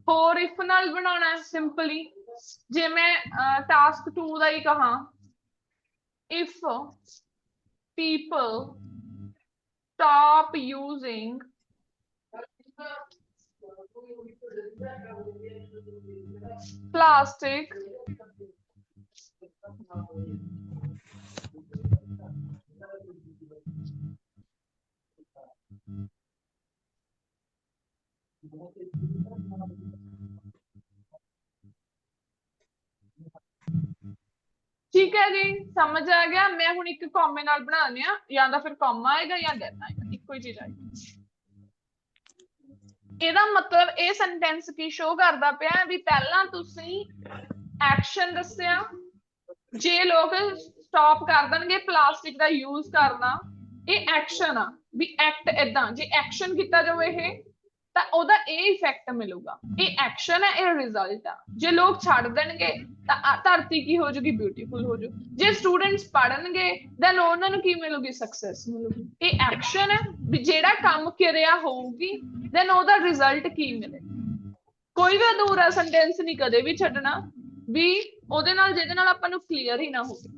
ਹੋਰ if ਨਾਲ ਬਣਾਉਣਾ ਹੈ ਸਿੰਪਲੀ ਜੇ ਮੈਂ ਟਾਸਕ 2 ਦਾ ਹੀ ਕਹਾਂ if people stop using plastic ठीक है जी समझ आ गया मैं हुण एक कॉमे नाल बना दिंदी हां या तां फिर कॉमा आएगा या then आएगा इक्को ही चीज आएगी ਇਹਦਾ ਮਤਲਬ ਇਹ ਸੈਂਟੈਂਸ ਕੀ ਸ਼ੋ ਕਰਦਾ ਪਿਆ ਵੀ ਪਹਿਲਾਂ ਤੁਸੀਂ ਐਕਸ਼ਨ ਦੱਸਿਆ ਜੇ ਲੋਕ ਸਟਾਪ ਕਰ ਦੇਣਗੇ ਪਲਾਸਟਿਕ ਦਾ ਯੂਜ਼ ਕਰਨਾ ਇਹ ਐਕਸ਼ਨ ਆ ਵੀ ਐਕਟ ਇਦਾਂ ਜੇ ਐਕਸ਼ਨ ਕੀਤਾ ਜਾਵੇ ਇਹ ਤਾਂ ਉਹਦਾ ਇਹ ਇਫੈਕਟ ਮਿਲੂਗਾ ਇਹ ਐਕਸ਼ਨ ਹੈ ਇਹ ਰਿਜ਼ਲਟ ਆ ਜੇ ਲੋਕ ਛੱਡ ਦੇਣਗੇ ਤਾਂ ਧਰਤੀ ਕੀ ਹੋ ਜੂਗੀ ਬਿਊਟੀਫੁਲ ਹੋ ਜੂ ਜੇ ਸਟੂਡੈਂਟਸ ਪੜਨਗੇ ਦੈਨ ਉਹਨਾਂ ਨੂੰ ਕੀ ਮਿਲੂਗੀ ਸਕਸੈਸ ਮਿਲੂਗੀ ਇਹ ਐਕਸ਼ਨ ਹੈ ਵੀ ਜਿਹੜਾ ਕੰਮ ਕਿਰਿਆ ਹੋਊਗੀ ਦੈਨ ਉਹਦਾ ਰਿਜ਼ਲਟ ਕੀ ਮਿਲੇ ਕੋਈ ਵੀ ਅਧੂਰਾ ਸੈਂਟੈਂਸ ਨਹੀਂ ਕਦੇ ਵੀ ਛੱਡਣਾ ਵੀ ਉਹਦੇ ਨਾਲ ਜਿਹਦੇ ਨਾਲ ਆਪਾਂ ਨੂੰ ਕਲੀਅਰ ਹੀ ਨਾ ਹੋਵੇ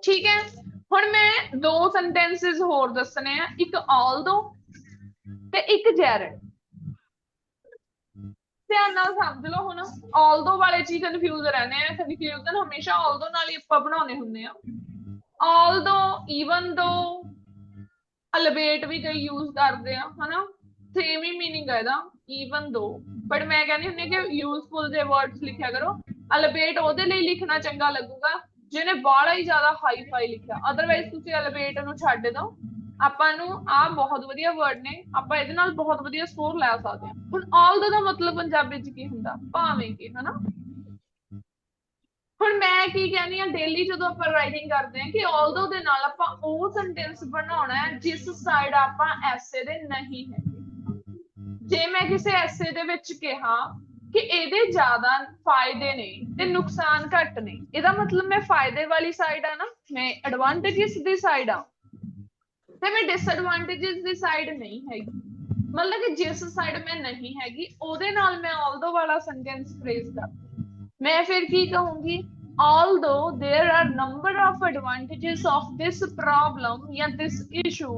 ਠੀਕ ਹੈ ਹੁਣ ਮੈਂ ਦੋ ਸੈਂਟੈਂਸਸ ਹੋਰ ਦੱਸਣੇ ਆ ਇੱਕ ਆਲਦੋ ਤੇ ਇੱਕ ਜੈਰਡ ਧਿਆਨ ਨਾਲ ਸਮਝ ਲਓ ਹੁਣ ਆਲਦੋ ਵਾਲੇ ਚ ਕਨਫਿਊਜ਼ ਰਹਿੰਦੇ ਆ ਕਨਫਿਊਜ਼ਨ ਹਮੇਸ਼ਾ ਆਲਦੋ ਨਾਲ ਹੀ ਆਪਾਂ ਬਣਾਉਣੇ ਹੁੰਦੇ ਆ ਆਲਦੋ ਈਵਨ ਦੋ ਅਲਬੇਟ ਵੀ ਕਈ ਯੂਜ਼ ਕਰਦੇ ਆ ਹਨਾ ਸੇਮ ਹੀ ਮੀਨਿੰਗ ਹੈ ਇਹਦਾ ਈਵਨ ਦੋ ਬਟ ਮੈਂ ਕਹਿੰਦੀ ਹੁੰਦੀ ਕਿ ਯੂਜ਼ਫੁਲ ਜੇ ਵਰਡਸ ਲਿਖਿਆ ਕਰੋ ਅਲਬੇਟ ਉਹਦੇ ਲਈ ਲਿਖਣਾ ਚੰਗਾ ਲੱਗੂਗਾ ਜਿਹਨੇ ਬਾਹਲਾ ਹੀ ਜ਼ਿਆਦਾ ਹਾਈ ਫਾਈ ਲਿਖਿਆ ਅਦਰਵਾਈਜ਼ ਤੁਸੀਂ ਅਲਬੇਟ ਨੂੰ ਛੱਡ ਦਿਓ ਆਪਾਂ ਨੂੰ ਆ ਬਹੁਤ ਵਧੀਆ ਵਰਡ ਨੇ ਆਪਾਂ ਇਹਦੇ ਨਾਲ ਬਹੁਤ ਵਧੀਆ ਸਕੋਰ ਲੈ ਸਕਦੇ ਹਾਂ ਹੁਣ ਆਲਦੋ ਦਾ ਮਤਲਬ ਪੰਜਾਬੀ ਚ ਕੀ ਹੁੰਦਾ ਭਾਵੇਂ ਕਿ ਹਨਾ ਹੁਣ ਮੈਂ ਕੀ ਕਹਿੰਦੀ ਆ ਡੇਲੀ ਜਦੋਂ ਆਪਾਂ ਰਾਈਟਿੰਗ ਕਰਦੇ ਹਾਂ ਕਿ ਆਲਦੋ ਦੇ ਨਾਲ ਆਪਾਂ ਉਹ ਸੈਂਟੈਂਸ ਬਣਾਉਣਾ ਹੈ ਜਿਸ ਸਾਈਡ ਆਪਾਂ ਐਸੇ ਦੇ ਨਹੀਂ ਹੈ ਜੇ ਮੈਂ ਕਿਸੇ ਐਸੇ ਦੇ ਵਿੱਚ ਕਿਹਾ ਕਿ ਇਹਦੇ ਜ਼ਿਆਦਾ ਫਾਇਦੇ ਨੇ ਤੇ ਨੁਕਸਾਨ ਘੱਟ ਨੇ ਇਹਦਾ ਮਤਲਬ ਮੈਂ ਫਾਇਦੇ ਵਾਲੀ ਸਾਈਡ ਆ ਨਾ ਮੈਂ ਐਡਵਾਂਟੇजेस ਦੀ ਸਾਈਡ ਆ ਤੇ ਮੈਂ ਡਿਸਐਡਵਾਂਟੇजेस ਦੀ ਸਾਈਡ ਨਹੀਂ ਹੈਗੀ ਮਤਲਬ ਕਿ ਜਿਸ ਸਾਈਡ ਮੈਂ ਨਹੀਂ ਹੈਗੀ ਉਹਦੇ ਨਾਲ ਮੈਂ ਆਲਦੋ ਵਾਲਾ ਸੈਂਟੈਂਸ ਫਰੇਜ਼ ਕਰਦੀ ਮੈਂ ਫਿਰ ਕੀ ਕਹੂੰਗੀ although there are number of advantages of this problem ਜਾਂ this issue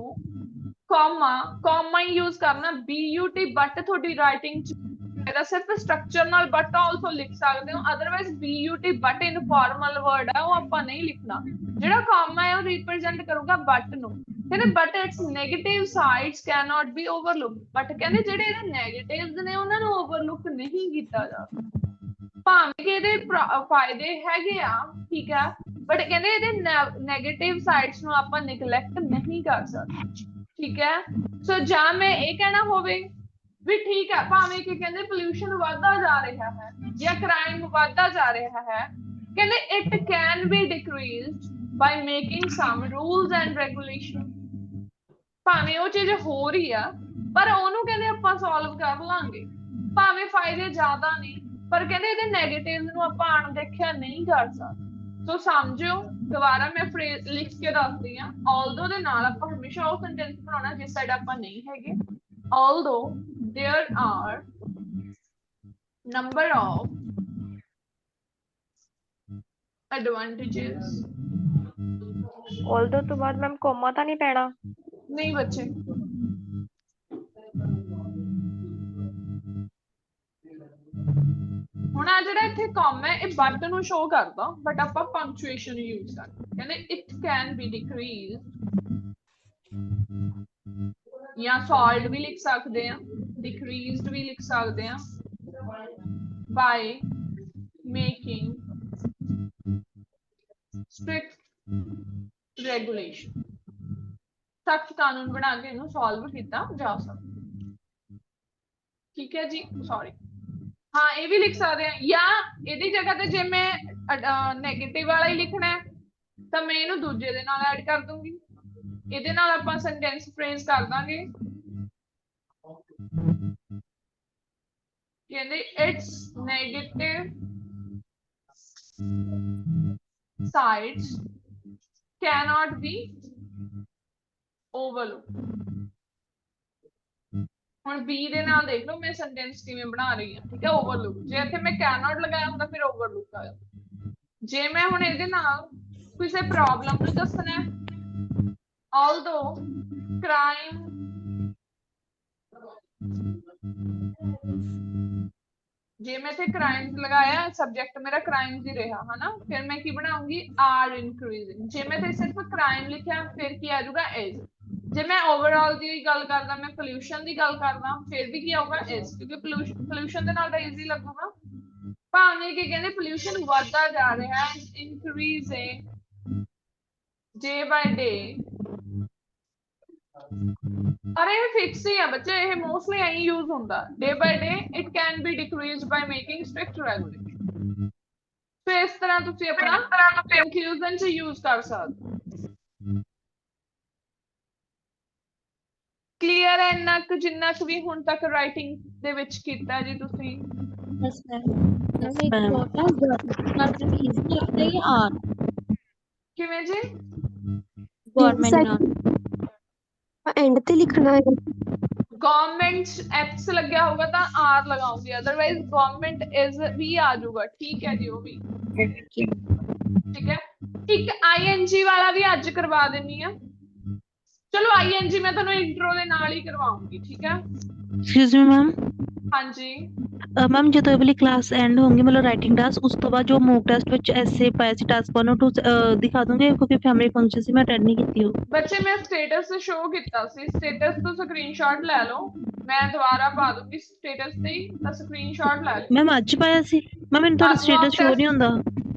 comma use ਕਰਨਾ but but ਤੁਹਾਡੀ ਰਾਈਟਿੰਗ ਚ ਇਹਦਾ ਸਿਰਫ ਸਟਰਕਚਰ ਨਾਲ but also ਲਿਖ ਸਕਦੇ ਹੋ ਅਦਰਵਾਈਜ਼ but ਇਨਫਾਰਮਲ ਵਰਡ ਹੈ ਉਹ ਆਪਾਂ ਨਹੀਂ ਲਿਖਣਾ ਜਿਹੜਾ comma ਹੈ ਉਹ ਰਿਪਰੈਜ਼ੈਂਟ ਕਰੂਗਾ but ਨੂੰ ਕਹਿੰਦੇ but its negative sides cannot be overlooked but ਕਹਿੰਦੇ ਜਿਹੜੇ ਇਹਦੇ ਨੈਗੇਟਿਵਸ ਨੇ ਉਹਨਾਂ ਨੂੰ ਓਵਰਲੁੱਕ ਨਹੀਂ ਕੀਤਾ ਜਾ ਸਕਦਾ ਭਾਵੇਂ ਕਿ ਇਹਦੇ ਫਾਇਦੇ ਹੈਗੇ ਆ ਠੀਕ ਆ ਬਟ ਕਹਿੰਦੇ ਇਹਦੇ ਨੈਗੇਟਿਵ ਸਾਈਡਸ ਨੂੰ ਆਪਾਂ ਨਿਗਲੈਕਟ ਨਹੀਂ ਕਰ ਸਕਦੇ ਠੀਕ ਹੈ ਸੋ ਜਾਂ ਮੈਂ ਇਹ ਕਹਿਣਾ ਹੋਵੇ ਵੀ ਠੀਕ ਹੈ ਭਾਵੇਂ ਕਿ ਕਹਿੰਦੇ ਪੋਲਿਊਸ਼ਨ ਵਧਦਾ ਜਾ ਰਿਹਾ ਹੈ ਜਾਂ ਕ੍ਰਾਈਮ ਵਧਦਾ ਜਾ ਰਿਹਾ ਹੈ ਕਹਿੰਦੇ it can be decreased by making some rules and regulation ਭਾਵੇਂ ਉਹ ਚੀਜ਼ ਹੋ ਰਹੀ ਆ ਪਰ ਉਹਨੂੰ ਕਹਿੰਦੇ ਆਪਾਂ ਸੋਲਵ ਕਰ ਲਾਂਗੇ ਭਾਵੇਂ ਫਾਇਦੇ ਜ਼ਿਆਦਾ ਨਹੀਂ ਪਰ ਕਹਿੰਦੇ ਇਹਦੇ ਨੈਗੇਟਿਵਸ ਨੂੰ ਆਪਾਂ ਅਣਦੇਖਿਆ ਨਹੀਂ ਕਰ ਸਕਦੇ ਸੋ ਸਮਝਿਓ ਦੁਬਾਰਾ ਮੈਂ ਫਰੇਜ਼ ਲਿਖ ਕੇ ਦੱਸਦੀ ਆ ਆਲਦੋ ਦੇ ਨਾਲ ਆਪਾਂ ਹਮੇਸ਼ਾ ਉਹ ਸੈਂਟੈਂਸ ਬਣਾਉਣਾ ਜਿਸ ਸਾਈਡ ਆਪਾਂ ਨਹੀਂ ਹੈਗੇ although there are number of advantages although ਤੋਂ ਬਾਅਦ ਮੈਮ ਕੋਮਾ ਤਾਂ ਨਹੀਂ ਪੈਣਾ ਨਹੀਂ ਬੱਚੇ ਹੁਣ ਆ ਜਿਹੜਾ ਇੱਥੇ ਕਮ ਹੈ ਇਹ ਬਟ ਨੂੰ ਸ਼ੋ ਕਰਦਾ ਬਟ ਆਪਾਂ ਪੰਕਚੁਏਸ਼ਨ ਯੂਜ਼ ਕਰਦੇ ਕਹਿੰਦੇ ਇਟ ਕੈਨ ਬੀ ਡਿਕਰੀਜ਼ਡ ਜਾਂ solved ਵੀ ਲਿਖ ਸਕਦੇ ਆ, decreased ਵੀ ਲਿਖ ਸਕਦੇ ਆ, by making strict regulation। ਸਖਤ ਕਾਨੂੰਨ ਬਣਾ ਕੇ ਇਹਨੂੰ ਸੋਲਵ ਕੀਤਾ ਜਾ ਸਕਦਾ। ਠੀਕ ਹੈ ਜੀ, ਸੌਰੀ ਹਾਂ ਇਹ ਵੀ ਲਿਖ ਸਕਦੇ ਆ, ਜਾਂ ਇਹਦੀ ਜਗ੍ਹਾ ਤੇ ਜੇ ਮੈਂ ਨੈਗੇਟਿਵ ਵਾਲਾ ਹੀ ਲਿਖਣਾ ਹੈ ਤਾਂ ਮੈਂ ਇਹਨੂੰ ਦੂਜੇ ਦੇ ਨਾਲ ਐਡ ਕਰ ਦੂੰਗੀ। ਇਹਦੇ ਨਾਲ ਆਪਾਂ ਸੈਂਟੈਂਸ ਫਰੇਜ਼ ਕਰ ਦਾਂਗੇ, ਕਹਿੰਦੇ it's negative sides cannot be overlooked। ਹੁਣ B ਦੇ ਨਾਲ ਦੇਖ ਲਓ ਮੈਂ ਸੈਂਟੈਂਸ ਕਿਵੇਂ ਬਣਾ ਰਹੀ ਹਾਂ, ਠੀਕ ਹੈ। overlook ਜੇ ਇੱਥੇ ਮੈਂ cannot ਲਗਾਇਆ ਹੁੰਦਾ ਫਿਰ overlook ਆਇਆ। ਜੇ ਮੈਂ ਹੁਣ ਇਹਦੇ ਨਾਲ ਕਿਸੇ ਪ੍ਰੋਬਲਮ ਨੂੰ ਦੱਸਣਾ ਹੈ, although crime ਜੇ ਮੈਂ ਇੱਥੇ ਕ੍ਰਾਈਮਸ ਲਗਾਇਆ, ਸਬਜੈਕਟ ਮੇਰਾ ਕ੍ਰਾਈਮਸ ਹੀ ਰਿਹਾ ਹਨਾ, ਫਿਰ ਮੈਂ ਕੀ ਬਣਾਉਂਗੀ ਆਰ ਇਨਕਰੀਜ਼ਿੰਗ। ਜੇ ਮੈਂ ਤੇ ਸਿਰਫ ਕ੍ਰਾਈਮ ਲਿਖਿਆ ਫਿਰ ਕੀ ਆ ਜਾਊਗਾ ਇਜ਼। ਜੇ ਮੈਂ ਓਵਰਆਲ ਦੀ ਗੱਲ ਕਰਦਾ, ਮੈਂ ਪੋਲਿਊਸ਼ਨ ਦੀ ਗੱਲ ਕਰਦਾ, ਫਿਰ ਵੀ ਕੀ ਆਊਗਾ ਇਜ਼, ਕਿਉਂਕਿ ਪੋਲਿਊਸ਼ਨ ਦੇ ਨਾਲ ਤਾਂ ਇਜ਼ ਹੀ ਲੱਗੂਗਾ। ਭਾਵੇਂ ਕੀ ਕਹਿੰਦੇ ਪੋਲਿਊਸ਼ਨ ਵੱਧਦਾ ਜਾ ਰਿਹਾ ਹੈ, ਇਨਕਰੀਜ਼ਿੰਗ ਡੇ ਬਾਈ ਡੇ। ਅਰੇ ਇਹ ਫਿਕਸ ਹੀ ਆ ਬੱਚੇ, ਇਹ ਮੋਸਟਲੀ ਐਂ ਯੂਜ਼ ਹੁੰਦਾ, day by day it can be decreased by making strict regulation. So ਇਸ ਤਰ੍ਹਾਂ ਤੁਸੀਂ ਆਪਣਾ ਕਨਕਲੂਜਨ ਚ ਯੂਜ਼ ਕਰ ਸਕਦੇ। ਕਲੀਅਰ ਹੈ ਇੰਨਾ ਕੁ ਜਿੰਨਾ ਕੁ ਵੀ ਹੁਣ ਤੱਕ ਰਾਈਟਿੰਗ ਦੇ ਵਿੱਚ ਕੀਤਾ ਜੀ ਤੁਸੀਂ? ਯੈਸ ਮੈਮ ਇੱਕ ਹੋਰ ਨਾ ਗਵਰਨਮੈਂਟ ਨਾਲ ਇਜ਼ੀ ਲੱਗਦਾ ਹੀ ਆਰ ਕਿਵੇਂ ਜੀ? ਗਵਰਨਮੈਂਟ ਨਾਲ ਐਂਡ ਤੇ ਲਿਖਣਾ ਹੈ। ਗਵਰਨਮੈਂਟ ਐਕਸ ਲੱਗਿਆ ਹੋਊਗਾ ਤਾਂ ਆਰ ਲਗਾਉਂਗੀ, ਅਦਰਵਾਈਜ਼ ਗਵਰਨਮੈਂਟ ਇਜ਼ ਵੀ ਆ ਜਾਊਗਾ। ਠੀਕ ਹੈ ਜੀ, ਉਹ ਵੀ ਠੀਕ ਹੈ। ਇੱਕ ਆਈਐਨਜੀ ਵਾਲਾ ਵੀ ਅੱਜ ਕਰਵਾ ਦਿੰਨੀ ਆ। ਚਲੋ ਆਈਐਨਜੀ ਮੈਂ ਤੁਹਾਨੂੰ ਇੰਟਰੋ ਦੇ ਨਾਲ ਹੀ ਕਰਵਾਉਂਗੀ, ਠੀਕ ਹੈ। Excuse me ma'am. ਹਾਂਜੀ ਮੈਮ ਜਦੋਂ ਇਹ ਵਾਲੀ ਕਲਾਸ ਐਂਡ ਹੋਊਗੀ, ਮਤਲਬ ਰਾਈਟਿੰਗ ਟਾਸਕ, ਉਸ ਤੋਂ ਬਾਅਦ ਜੋ ਮੌਕ ਟੈਸਟ ਵਿੱਚ ਐਸੇ ਪਾਇਆ ਸੀ ਟਾਸਕ 1 ਔਰ 2 ਦਿਖਾ ਦੋਗੇ, ਕਿਉਂਕਿ ਫੈਮਿਲੀ ਫੰਕਸ਼ਨ ਸੀ, ਮੈਂ ਅਟੈਂਡ ਨਹੀਂ ਕੀਤੀ ਉਹ। ਬੱਚੇ ਮੈਂ ਸਟੇਟਸ ਸ਼ੋ ਕੀਤਾ ਸੀ, ਸਟੇਟਸ ਤੋਂ ਸਕਰੀਨਸ਼ਾਟ ਲੈ ਲਓ, ਮੈਂ ਦੁਬਾਰਾ ਪਾ ਦੂੰਗੀ ਸਟੇਟਸ ਤੇ ਹੀ, ਤਾਂ ਸਕਰੀਨਸ਼ਾਟ ਲੈ ਲਓ। ਮੈਮ ਅੱਜ ਪਾਇਆ ਸੀ ਮੈਮ, ਮੈਨੂੰ ਤੁਹਾਡਾ ਸਟੇਟਸ ਸ਼ੋ ਨਹੀਂ ਹੁੰਦਾ।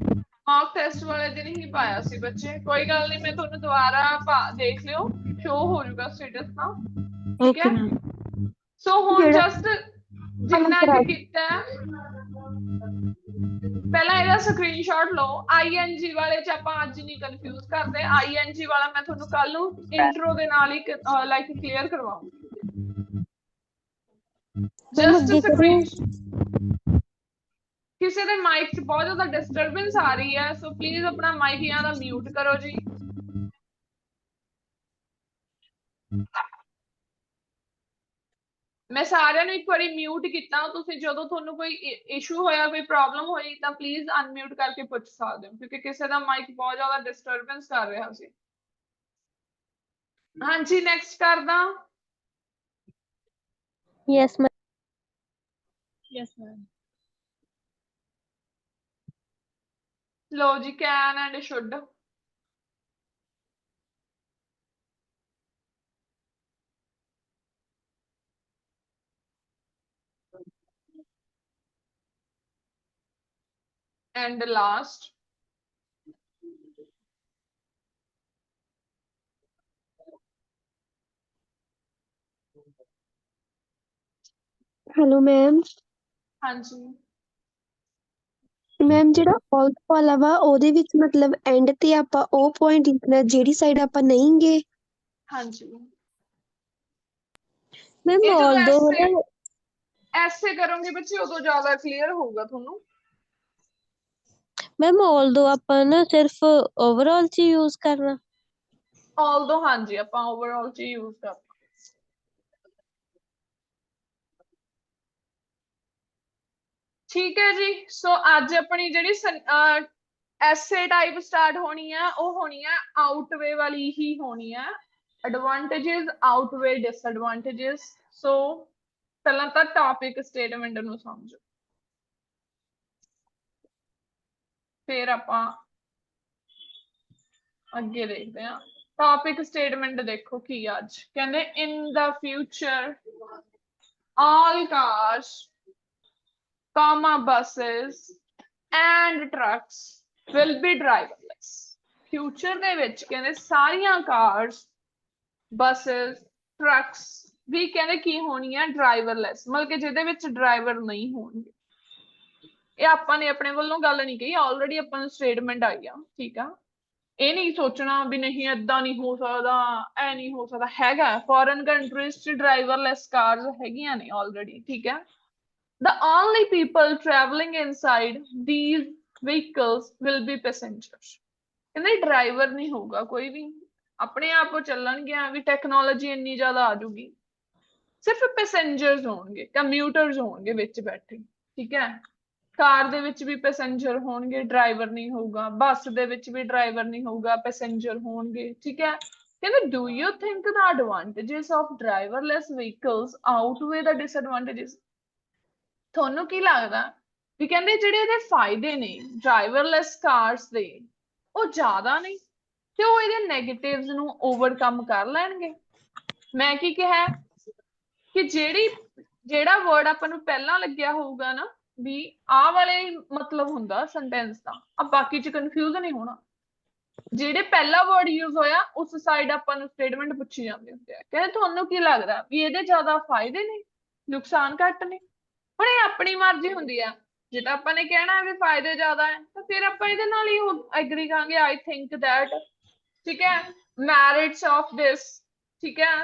ਮੌਕ ਟੈਸਟ ਵਾਲੇ ਦਿਨ ਹੀ ਪਾਇਆ ਸੀ ਬੱਚੇ, ਕੋਈ ਗੱਲ ਨਹੀਂ, ਮੈਂ ਤੁਹਾਨੂੰ ਦੁਬਾਰਾ ਦੇਖ ਲਿਓ, ਸ਼ੋ ਹੋ ਜਾਊਗਾ ਸਟੇਟਸ ਤਾਂ, ਠੀਕ ਹੈ। ਸੋ ਹੁਣ ਜਸਟ ਜਿੰਨਾ ਕਿ ਕੀਤਾ ਪਹਿਲਾਂ ਇਹਦਾ ਸਕਰੀਨਸ਼ਾਟ ਲਓ। ਆਈਐਨਜੀ ਵਾਲੇ ਚ ਆਪਾਂ ਅੱਜ ਨਹੀਂ ਕਨਫਿਊਜ਼ ਕਰਦੇ, ਆਈਐਨਜੀ ਵਾਲਾ ਮੈਂ ਤੁਹਾਨੂੰ ਕੱਲ ਨੂੰ ਇੰਟਰੋ ਦੇ ਨਾਲ ਹੀ ਲਾਈਕ ਕਲੀਅਰ ਕਰਵਾਉਂਗੀ। ਜਸਟ ਸਕਰੀਨ ਕਿਸੇ ਦੇ ਮਾਈਕ 'ਚ ਬਹੁਤ ਜ਼ਿਆਦਾ ਡਿਸਟਰਬੈਂਸ ਆ ਰਹੀ ਹੈ, ਸੋ ਪਲੀਜ਼ ਆਪਣਾ ਮਾਈਕ ਜਾਂ ਤਾਂ ਮਿਊਟ ਕਰੋ ਜੀ। ਮੈਂ ਸਾਰਿਆਂ ਨੂੰ ਇੱਕ ਵਾਰੀ ਮਿਊਟ ਕੀਤਾ, ਤੁਸੀਂ ਜਦੋਂ ਤੁਹਾਨੂੰ ਕੋਈ ਇਸ਼ੂ ਹੋਇਆ, ਕੋਈ ਪ੍ਰੋਬਲਮ ਹੋਈ ਤਾਂ ਪਲੀਜ਼ ਅਨਮਿਊਟ ਕਰਕੇ ਪੁੱਛ ਸਕਦੇ ਹੋ, ਕਿਉਂਕਿ ਕਿਸੇ ਦਾ ਮਾਈਕ ਬਹੁਤ ਜ਼ਿਆਦਾ ਡਿਸਟਰਬੈਂਸ ਕਰ ਰਿਹਾ ਸੀ। ਹਾਂਜੀ ਨੈਕਸਟ ਕਰਦਾ। Yes ma'am. Yes ma'am. ਲੋ ਜੀ, can and should. And last hello ma'am. ਹਾਂਜੀ ਮੈਮ ਜਿਹੜਾ ਆਲ ਵਾਲਾ ਵਾ ਉਹਦੇ ਵਿੱਚ ਮਤਲਬ ਐਂਡ ਤੇ ਆਪਾਂ ਉਹ ਪੁਆਇੰਟ ਲਿਖਣਾ ਜਿਹੜੀ ਸਾਈਡ ਆਪਾਂ ਨਹੀਂ ਗਏ। ਹਾਂਜੀ ਮੈਮ ਇਹ ਜਦੋਂ ਆਲ ਦੋ ਐਸੇ ਕਰੋਗੇ ਬੱਚੇ ਉਦੋਂ ਜ਼ਿਆਦਾ ਕਲੀਅਰ ਹੋਊਗਾ ਤੁਹਾਨੂੰ। ਮੈਮ ਆਲਦੋ ਆਪਾਂ ਨਾ ਸਿਰਫ ਓਵਰਆਲ ਚ ਯੂਜ਼ ਕਰਨਾ। ਆਲਦੋ ਹਾਂਜੀ ਆਪਾਂ ਓਵਰਆਲ ਚ ਯੂਜ਼ ਕਰਨਾ। ਠੀਕ ਹੈ ਜੀ। ਸੋ ਅੱਜ ਆਪਣੀ ਜਿਹੜੀ ਐਸੇ ਟਾਈਪ ਸਟਾਰਟ ਹੋਣੀ ਆ, ਉਹ ਹੋਣੀ ਆ ਆਊਟਵੇ ਵਾਲੀ ਹੀ ਹੋਣੀ ਆ। Advantages ਆਊਟਵੇ disadvantages. ਸੋ ਪਹਿਲਾਂ ਤਾਂ ਟੌਪਿਕ ਸਟੇਟਮੈਂਟ ਨੂੰ ਸਮਝੋ, ਫਿਰ ਆਪਾਂ ਅੱਗੇ ਦੇਖਦੇ ਹਾਂ। ਟੌਪਿਕ ਸਟੇਟਮੈਂਟ ਦੇਖੋ ਕੀ ਅੱਜ ਕਹਿੰਦੇ ਇਨ ਦਾ future all cars, comma buses and trucks will be driverless. Future ਦੇ ਵਿੱਚ ਕਹਿੰਦੇ ਸਾਰੀਆਂ cars, buses, trucks ਵੀ ਕਹਿੰਦੇ ਕੀ ਹੋਣੀਆਂ driverless, ਮਤਲਬ ਕਿ ਜਿਹਦੇ ਵਿੱਚ ਡਰਾਈਵਰ ਨਹੀਂ ਹੋਣਗੇ। ਇਹ ਆਪਾਂ ਨੇ ਆਪਣੇ ਵੱਲੋਂ ਗੱਲ ਨਹੀਂ ਕਹੀ, ਆਲਰੇਡੀ ਆਪਾਂ ਨੂੰ ਸਟੇਟਮੈਂਟ ਆਈ ਆ, ਠੀਕ ਆ। ਇਹ ਨਹੀਂ ਸੋਚਣਾ ਵੀ ਨਹੀਂ ਏਦਾਂ ਨਹੀਂ ਹੋ ਸਕਦਾ, ਐ ਨਹੀਂ ਹੋ ਸਕਦਾ, ਹੈਗਾ ਫੋਰਨ ਕੰਟਰੀਜ਼ 'ਚ ਡਰਾਈਵਰਲੈਸ ਕਾਰਸ ਹੈਗੀਆਂ ਨੇ ਆਲਰੇਡੀ, ਠੀਕ ਹੈ। The only people traveling inside these vehicles will be passengers. ਕਹਿੰਦੇ ਡਰਾਈਵਰ ਨਹੀਂ ਹੋਊਗਾ ਕੋਈ ਵੀ, ਆਪਣੇ ਆਪ ਉਹ ਚੱਲਣਗੀਆਂ, ਵੀ ਟੈਕਨੋਲੋਜੀ ਇੰਨੀ ਜ਼ਿਆਦਾ ਆ ਜਾਊਗੀ। ਸਿਰਫ ਪੈਸੇਂਜਰਸ ਹੋਣਗੇ, ਕੰਮਿਊਟਰਸ ਹੋਣਗੇ ਵਿੱਚ ਬੈਠੇ, ਠੀਕ ਹੈ। ਕਾਰ ਦੇ ਵਿੱਚ ਵੀ ਪੈਸੇਂਜਰ ਹੋਣਗੇ, ਡਰਾਈਵਰ ਨਹੀਂ ਹੋਊਗਾ। ਬੱਸ ਦੇ ਵਿੱਚ ਵੀ ਡਰਾਈਵਰ ਨਹੀਂ ਹੋਊਗਾ, ਪੈਸੇਂਜਰ ਹੋਣਗੇ, ਠੀਕ ਹੈ। ਕਹਿੰਦੇ do you think the advantages of driverless vehicles outweigh the disadvantages? ਤੁਹਾਨੂੰ ਕੀ ਲੱਗਦਾ ਵੀ ਕਹਿੰਦੇ ਜਿਹੜੇ ਇਹਦੇ ਫਾਇਦੇ ਨੇ ਡਰਾਈਵਰਲੈਸ ਕਾਰਸ ਦੇ ਉਹ ਜ਼ਿਆਦਾ ਨੇ ਤੇ ਉਹ ਇਹਦੇ ਨੈਗੇਟਿਵਸ ਨੂੰ ਓਵਰਕਮ ਕਰ ਲੈਣਗੇ? ਮੈਂ ਕੀ ਕਿਹਾ ਕਿ ਜਿਹੜਾ ਵਰਡ ਆਪਾਂ ਨੂੰ ਪਹਿਲਾਂ ਲੱਗਿਆ ਹੋਊਗਾ ਨਾ ਵੀ ਆਹ ਵਾਲੇ ਮਤਲਬ ਹੁੰਦਾ ਸੈਂਟੈਂਸ ਦਾ, ਆ ਬਾਕੀ ਚ ਕਨਫਿਊਜ਼ ਨਹੀਂ ਹੋਣਾ। ਜਿਹੜੇ ਪਹਿਲਾ ਵਰਡ ਯੂਜ਼ ਹੋਇਆ ਉਸ ਸਾਈਡ ਆਪਾਂ ਨੂੰ ਸਟੇਟਮੈਂਟ ਪੁੱਛੀ ਜਾਂਦੇ ਹੁੰਦੇ ਆ। ਕਹਿੰਦੇ ਤੁਹਾਨੂੰ ਕੀ ਲੱਗਦਾ ਵੀ ਇਹਦੇ ਜ਼ਿਆਦਾ ਫਾਇਦੇ ਨੇ ਨੁਕਸਾਨ ਘੱਟ ਨੇ? ਹੁਣ ਇਹ ਆਪਣੀ ਮਰਜ਼ੀ ਹੁੰਦੀ ਆ, ਜੇ ਤਾਂ ਆਪਾਂ ਨੇ ਕਹਿਣਾ ਵੀ ਫਾਇਦੇ ਜ਼ਿਆਦਾ ਹੈ ਤਾਂ ਫਿਰ ਆਪਾਂ ਇਹਦੇ ਨਾਲ ਹੀ ਐਗਰੀ ਕਰਾਂਗੇ ਆਈ ਥਿੰਕ ਦੈਟ, ਠੀਕ ਹੈ। ਮੈਰਿਟਸ ਆਫ ਦਿਸ, ਠੀਕ ਹੈ,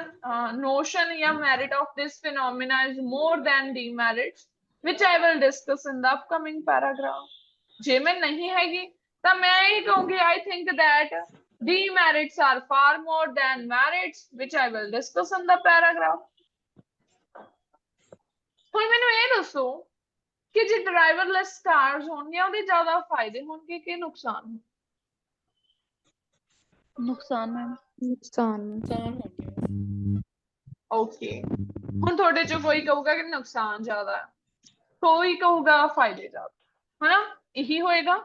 notion ਜਾਂ merit of this phenomena is more than demerits, which I will discuss in the upcoming paragraph. ਜੇ ਮੈਂ ਨਹੀਂ ਹੈਗੀ ਤਾਂ ਮੈਂ ਇਹ ਕਹੂੰਗੀ I think that demerits are far more than merits, which I will discuss in the paragraph. ਹੁਣ ਮੈਨੂੰ ਇਹ ਦੱਸੋ ਕਿ ਜੇ ਡਰਾਈਵਰਲੈਸ ਕਾਰਸ ਹੋਣਗੀਆਂ ਉਹਦੇ ਜ਼ਿਆਦਾ ਫਾਇਦੇ ਹੋਣਗੇ ਕਿ ਨੁਕਸਾਨ? ਨੁਕਸਾਨ ਮੈਮ। ਨੁਕਸਾਨ। ਓਕੇ, ਹੁਣ ਤੁਹਾਡੇ ਚੋਂ ਕੋਈ ਕਹੂਗਾ ਕਿ ਨੁਕਸਾਨ ਜ਼ਿਆਦਾ ਹੈ, ਕੋਈ ਕਹੂਗਾ ਫਾਇਦੇ ਜ਼ਿਆਦਾ, ਹਨਾ? ਇਹੀ ਹੋਏਗਾ।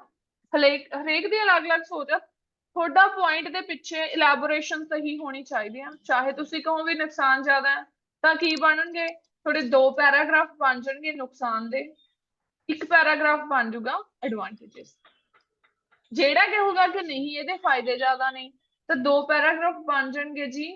ਹਰੇਕ ਦੀ ਅਲੱਗ-ਅਲੱਗ ਸੋਚ ਆ। ਤੁਹਾਡਾ ਪੁਆਇੰਟ ਦੇ ਪਿੱਛੇ ਇਲੈਬੋਰੇਸ਼ਨ ਸਹੀ ਹੋਣੀ ਚਾਹੀਦੀ ਆ। ਚਾਹੇ ਤੁਸੀਂ ਕਹੋ ਵੀ ਨੁਕਸਾਨ ਜ਼ਿਆਦਾ ਹੈ ਤਾਂ ਕੀ ਬਣਨਗੇ ਤੁਹਾਡੇ 2 ਪੈਰਾਗ੍ਰਾਫ ਬਣ ਜਾਣਗੇ ਨੁਕਸਾਨ ਦੇ, 1 ਪੈਰਾਗ੍ਰਾਫ ਬਣ ਜਾਊਗਾ ਐਡਵਾਂਟੇजेस। ਜਿਹੜਾ ਕਹੂਗਾ ਕਿ ਨਹੀਂ ਇਹਦੇ ਫਾਇਦੇ ਜ਼ਿਆਦਾ ਨੇ ਤਾਂ 2 ਪੈਰਾਗ੍ਰਾਫ ਬਣ ਜਾਣਗੇ ਜੀ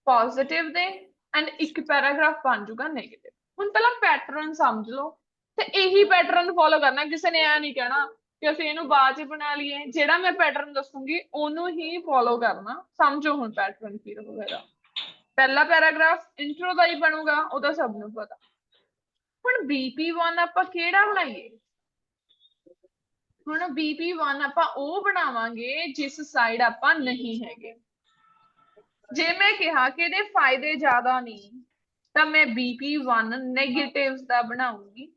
ਪੋਜ਼ਿਟਿਵ ਦੇ ਐਂਡ 1 ਪੈਰਾਗ੍ਰਾਫ ਬਣ ਜਾਊਗਾ ਨੈਗੇਟਿਵ। ਹੁਣ ਪਹਿਲਾਂ ਪੈਟਰਨ ਸਮਝ ਲਓ ਤੇ ਇਹੀ ਪੈਟਰਨ ਫੋਲੋ ਕਰਨਾ। ਕਿਸੇ ਨੇ ਐ ਨਹੀਂ ਕਹਿਣਾ ਕਿ ਅਸੀਂ ਇਹਨੂੰ ਬਾਅਦ ਚ ਬਣਾ ਲਈਏ। ਜਿਹੜਾ ਮੈਂ ਪੈਟਰਨ ਦੱਸੂਗੀ ਉਹਨੂੰ ਹੀ ਫੋਲੋ ਕਰਨਾ। ਸਮਝੋ ਹੁਣ ਪੈਟਰਨ ਕੀ ਰਹੂਗਾ। ਪਹਿਲਾ ਪੈਰਾਗ੍ਰਾਫ ਇੰਟਰੋ ਦਾ ਹੀ ਬਣੂਗਾ, ਉਹਦਾ ਸਭ ਨੂੰ ਪਤਾ। ਹੁਣ BP1 ਆਪਾਂ ਕਿਹੜਾ ਬਣਾਈਏ? ਹੁਣ BP1 ਆਪਾਂ ਉਹ ਬਣਾਵਾਂਗੇ ਜਿਸ ਸਾਈਡ ਆਪਾਂ ਨਹੀਂ ਹੈਗੇ। ਜੇ ਮੈਂ ਕਿਹਾ ਕਿ ਇਹਦੇ ਫਾਇਦੇ ਜ਼ਿਆਦਾ ਨਹੀਂ ਤਾਂ ਮੈਂ BP1 ਨੈਗੇਟਿਵਸ ਦਾ ਬਣਾਉਂਗੀ,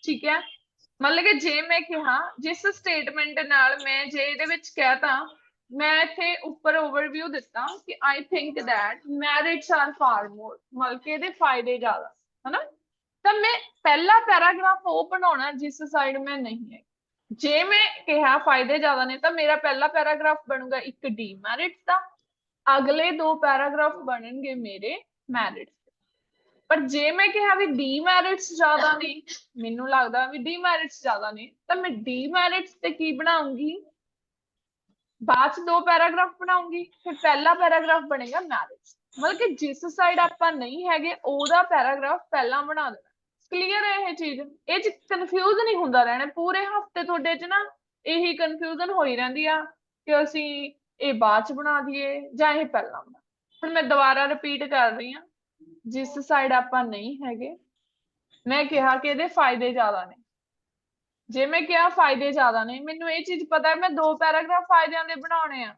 ਠੀਕ ਹੈ। ਮਤਲਬ ਕਿ ਜੇ ਮੈਂ ਕਿਹਾ ਜਿਸ ਸਟੇਟਮੈਂਟ ਨਾਲ ਮੈਂ ਜੇ ਇਹਦੇ ਵਿੱਚ ਕਹਿਤਾ, ਮੈਂ ਇੱਥੇ ਉੱਪਰ ਓਵਰਵਿਊ ਦਿੱਤਾ ਕਿ I think that merits are far more, ਮਤਲਬ ਕਿ ਇਹਦੇ ਫਾਇਦੇ ਜ਼ਿਆਦਾ, ਹਨਾ? ਤਾਂ ਮੈਂ ਪਹਿਲਾ ਪੈਰਾਗ੍ਰਾਫ ਉਹ ਬਣਾਉਣਾ ਜਿਸ ਸਾਈਡ ਮੈਂ ਨਹੀਂ ਹੈ। ਜੇ ਮੈਂ ਕਿਹਾ ਫਾਇਦੇ ਜ਼ਿਆਦਾ ਨੇ ਤਾਂ ਮੇਰਾ ਪਹਿਲਾ ਪੈਰਾਗ੍ਰਾਫ ਬਣੂਗਾ 1 ਡੀਮੈਰਿਟਸ ਦਾ, ਅਗਲੇ 2 ਪੈਰਾਗ੍ਰਾਫ ਬਣਨਗੇ ਮੇਰੇ ਮੈਰਿਟਸ। ਪਰ ਜੇ ਮੈਂ ਕਿਹਾ ਵੀ ਡੀਮੈਰਿਟਸ ਜ਼ਿਆਦਾ ਨੇ, ਮੈਨੂੰ ਲੱਗਦਾ ਵੀ ਡੀਮੈਰਿਟਸ ਜ਼ਿਆਦਾ ਨੇ, ਤਾਂ ਮੈਂ ਡੀਮੈਰਿਟਸ ਤੇ ਕੀ ਬਣਾਉਂਗੀ? ਬਾਅਦ 'ਚ 2 ਪੈਰਾਗ੍ਰਾਫ ਬਣਾਉਂਗੀ, ਫਿਰ ਪਹਿਲਾ ਪੈਰਾਗ੍ਰਾਫ ਬਣੇਗਾ ਮੈਰਿਟਸ। ਮਤਲਬ ਕਿ ਜਿਸ ਸਾਈਡ ਆਪਾਂ ਨਹੀਂ ਹੈਗੇ ਉਹਦਾ ਪੈਰਾਗ੍ਰਾਫ ਪਹਿਲਾਂ ਬਣਾ ਦੇਣਾ। ਕਲੀਅਰ ਹੈ ਇਹ ਚੀਜ਼? ਇਹ 'ਚ ਕਨਫਿਊਜ਼ ਨਹੀਂ ਹੁੰਦਾ ਰਹਿਣਾ। ਪੂਰੇ ਹਫਤੇ ਤੁਹਾਡੇ 'ਚ ਨਾ ਇਹੀ ਕਨਫਿਊਜ਼ਨ ਹੋਈ ਰਹਿੰਦੀ ਆ ਕਿ ਅਸੀਂ ਇਹ ਬਾਅਦ 'ਚ ਬਣਾ ਦਈਏ ਜਾਂ ਇਹ ਪਹਿਲਾਂ ਬਣਾ। ਹੁਣ ਮੈਂ ਦੁਬਾਰਾ ਰਿਪੀਟ ਕਰ ਰਹੀ ਹਾਂ, ਜਿਸ ਸਾਈਡ ਆਪਾਂ ਨਹੀਂ ਹੈਗੇ ਮੈਂ ਕਿਹਾ ਕਿ ਇਹਦੇ ਫਾਇਦੇ ਜ਼ਿਆਦਾ ਨੇ। ਜੇ ਮੈਂ ਕਿਹਾ ਫਾਇਦੇ ਜ਼ਿਆਦਾ ਨੇ, ਮੈਨੂੰ ਇਹ ਚੀਜ਼ ਪਤਾ ਮੈਂ 2 ਪੈਰਾਗ੍ਰਾਫ ਫਾਇਦਿਆਂ ਦੇ ਬਣਾਉਣੇ ਆ,